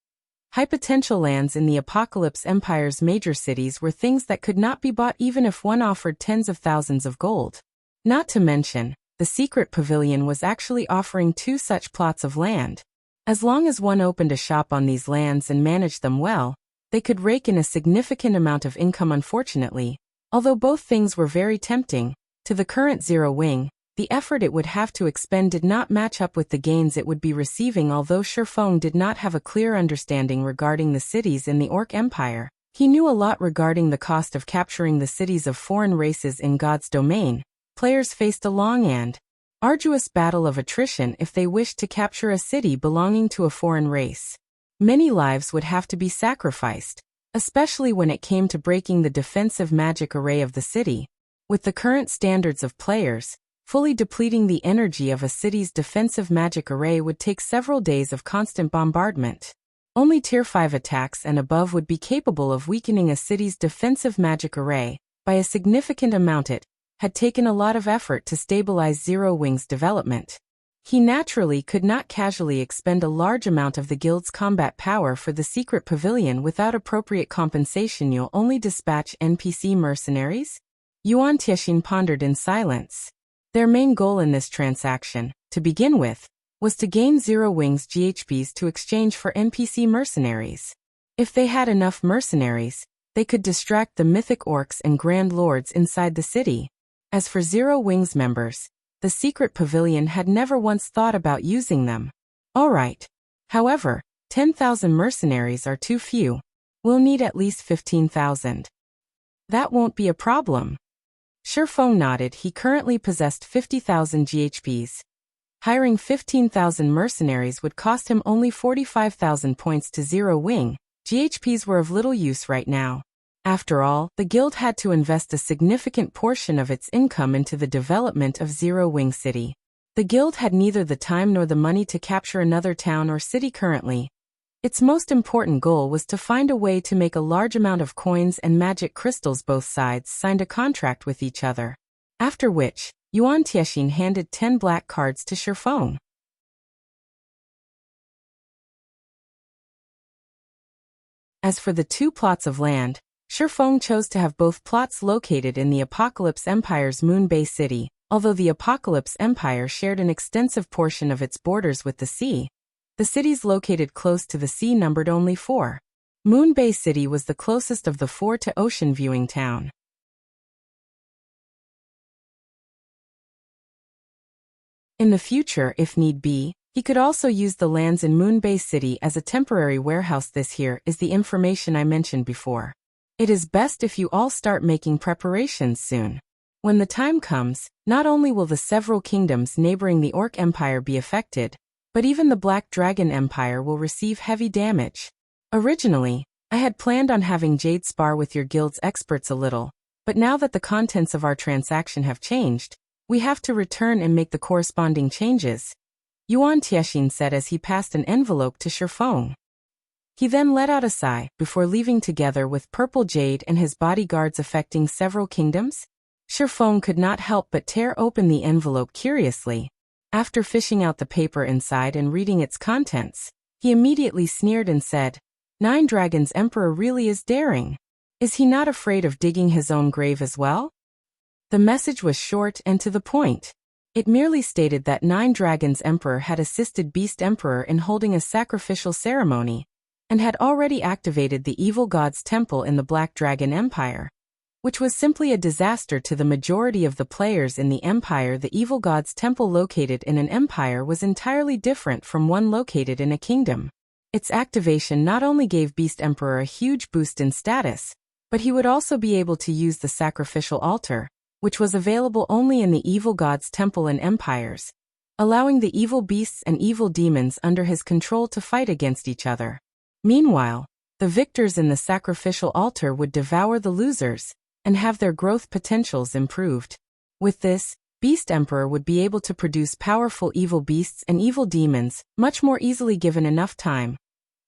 high potential lands in the Apocalypse Empire's major cities were things that could not be bought even if one offered tens of thousands of gold. Not to mention, the secret pavilion was actually offering 2 such plots of land. As long as one opened a shop on these lands and managed them well, they could rake in a significant amount of income. Unfortunately, although both things were very tempting, to the current Zero Wing, the effort it would have to expend did not match up with the gains it would be receiving. Although Shifeng did not have a clear understanding regarding the cities in the Orc Empire, he knew a lot regarding the cost of capturing the cities of foreign races in God's domain. Players faced a long and arduous battle of attrition if they wished to capture a city belonging to a foreign race. Many lives would have to be sacrificed. especially when it came to breaking the defensive magic array of the city. With the current standards of players, fully depleting the energy of a city's defensive magic array would take several days of constant bombardment. Only Tier 5 attacks and above would be capable of weakening a city's defensive magic array by a significant amount. It had taken a lot of effort to stabilize Zero Wing's development. He naturally could not casually expend a large amount of the guild's combat power for the secret pavilion without appropriate compensation. You'll only dispatch NPC mercenaries? Yuan Tiexian pondered in silence. Their main goal in this transaction, to begin with, was to gain Zero Wing's GHPs to exchange for NPC mercenaries. If they had enough mercenaries, they could distract the mythic orcs and grand lords inside the city. As for Zero Wing's members, the secret pavilion had never once thought about using them. Alright. However, 10,000 mercenaries are too few. We'll need at least 15,000. That won't be a problem. Shifeng nodded. He currently possessed 50,000 GHPs. Hiring 15,000 mercenaries would cost him only 45,000 points to Zero Wing. GHPs were of little use right now. After all, the guild had to invest a significant portion of its income into the development of Zero Wing City. The guild had neither the time nor the money to capture another town or city currently. Its most important goal was to find a way to make a large amount of coins and magic crystals. Both sides signed a contract with each other. After which, Yuan Tiexian handed 10 black cards to Shifeng. As for the 2 plots of land, Shifeng chose to have both plots located in the Apocalypse Empire's Moon Bay City. Although the Apocalypse Empire shared an extensive portion of its borders with the sea, the cities located close to the sea numbered only 4. Moon Bay City was the closest of the 4 to ocean viewing town. In the future, if need be, he could also use the lands in Moon Bay City as a temporary warehouse. This here is the information I mentioned before. It is best if you all start making preparations soon. When the time comes, not only will the several kingdoms neighboring the Orc Empire be affected, but even the Black Dragon Empire will receive heavy damage. Originally, I had planned on having Jade spar with your guild's experts a little, but now that the contents of our transaction have changed, we have to return and make the corresponding changes, Yuan Tiexian said as he passed an envelope to Shifeng. He then let out a sigh before leaving together with Purple Jade and his bodyguards affecting several kingdoms. Shifeng could not help but tear open the envelope curiously. After fishing out the paper inside and reading its contents, he immediately sneered and said, "Nine Dragons Emperor really is daring. Is he not afraid of digging his own grave as well?" The message was short and to the point. It merely stated that Nine Dragons Emperor had assisted Beast Emperor in holding a sacrificial ceremony, and had already activated the evil god's temple in the Black Dragon Empire, which was simply a disaster to the majority of the players in the empire. The evil god's temple located in an empire was entirely different from one located in a kingdom. Its activation not only gave Beast Emperor a huge boost in status, but he would also be able to use the sacrificial altar, which was available only in the evil god's temple and empires, allowing the evil beasts and evil demons under his control to fight against each other. Meanwhile, the victors in the sacrificial altar would devour the losers and have their growth potentials improved. With this, Beast Emperor would be able to produce powerful evil beasts and evil demons much more easily given enough time.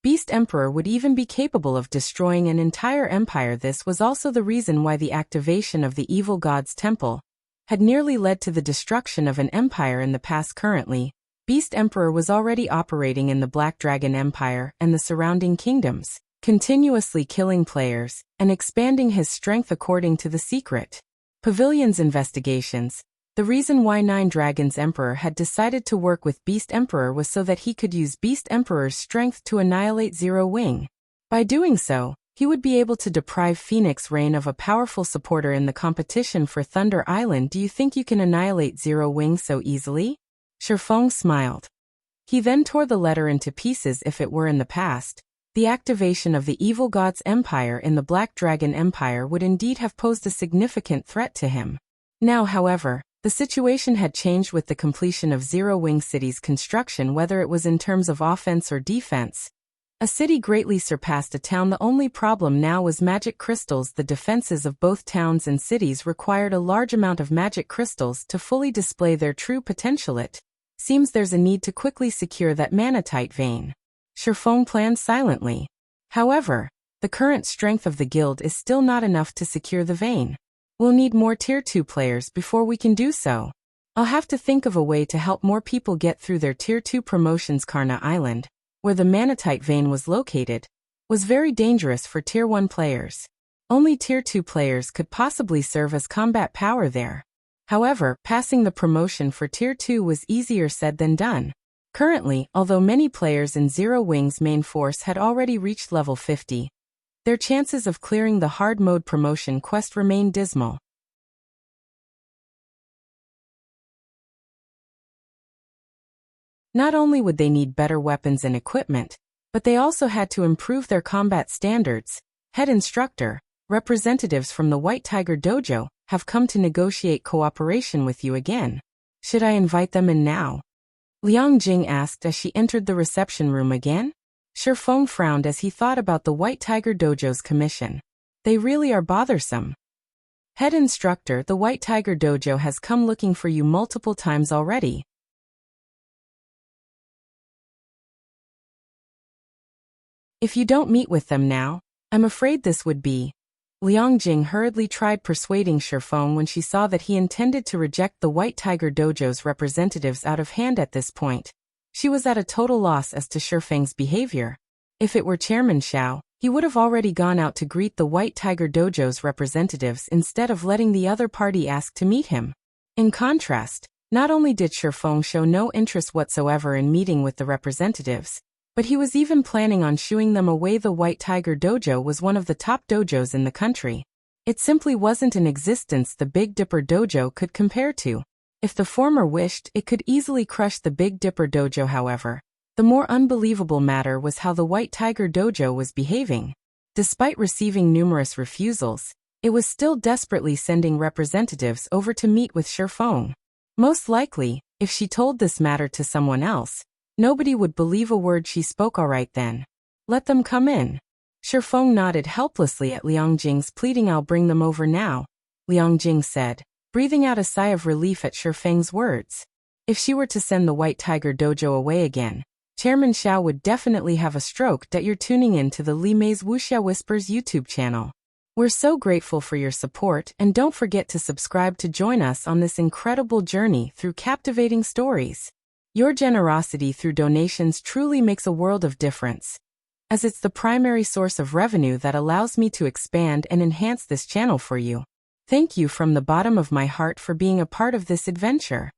Beast Emperor would even be capable of destroying an entire empire. This was also the reason why the activation of the evil god's temple had nearly led to the destruction of an empire in the past. Currently, Beast Emperor was already operating in the Black Dragon Empire and the surrounding kingdoms, continuously killing players and expanding his strength according to the secret pavilion's investigations. The reason why Nine Dragons Emperor had decided to work with Beast Emperor was so that he could use Beast Emperor's strength to annihilate Zero Wing. By doing so, he would be able to deprive Phoenix Rain of a powerful supporter in the competition for Thunder Island. Do you think you can annihilate Zero Wing so easily? Shifeng smiled. He then tore the letter into pieces. If it were in the past, the activation of the evil god's empire in the Black Dragon Empire would indeed have posed a significant threat to him. Now, however, the situation had changed with the completion of Zero Wing City's construction. Whether it was in terms of offense or defense, A city greatly surpassed a town. The only problem now was magic crystals. The defenses of both towns and cities required a large amount of magic crystals to fully display their true potential. It seems there's a need to quickly secure that manatite vein. Shifeng planned silently. However, the current strength of the guild is still not enough to secure the vein. We'll need more Tier 2 players before we can do so. I'll have to think of a way to help more people get through their Tier 2 promotions. Karna Island, where the manatite vein was located, was very dangerous for Tier 1 players. Only Tier 2 players could possibly serve as combat power there. However, passing the promotion for Tier 2 was easier said than done. Currently, although many players in Zero Wing's main force had already reached level 50, their chances of clearing the hard mode promotion quest remain dismal. Not only would they need better weapons and equipment, but they also had to improve their combat standards. Head instructor, representatives from the White Tiger Dojo have come to negotiate cooperation with you again. Should I invite them in now? Liang Jing asked as she entered the reception room again. Shifeng frowned as he thought about the White Tiger Dojo's commission. They really are bothersome. Head instructor, the White Tiger Dojo has come looking for you multiple times already. If you don't meet with them now, I'm afraid this would be. Liang Jing hurriedly tried persuading Shifeng when she saw that he intended to reject the White Tiger Dojo's representatives out of hand at this point. She was at a total loss as to Shifeng's behavior. If it were Chairman Xiao, he would have already gone out to greet the White Tiger Dojo's representatives instead of letting the other party ask to meet him. In contrast, not only did Shifeng show no interest whatsoever in meeting with the representatives, but he was even planning on shooing them away. The White Tiger Dojo was one of the top dojos in the country. It simply wasn't an existence the Big Dipper Dojo could compare to. If the former wished, it could easily crush the Big Dipper Dojo. However, the more unbelievable matter was how the White Tiger Dojo was behaving. Despite receiving numerous refusals, it was still desperately sending representatives over to meet with Shifeng. Most likely, if she told this matter to someone else, nobody would believe a word she spoke. All right then. Let them come in. Shifeng nodded helplessly at Liang Jing's pleading. I'll bring them over now, Liang Jing said, breathing out a sigh of relief at Shifeng's words. If she were to send the White Tiger Dojo away again, Chairman Xiao would definitely have a stroke. You're tuning in to the Li Mei's Wuxia Whispers YouTube channel. We're so grateful for your support, and don't forget to subscribe to join us on this incredible journey through captivating stories. Your generosity through donations truly makes a world of difference, as it's the primary source of revenue that allows me to expand and enhance this channel for you. Thank you from the bottom of my heart for being a part of this adventure.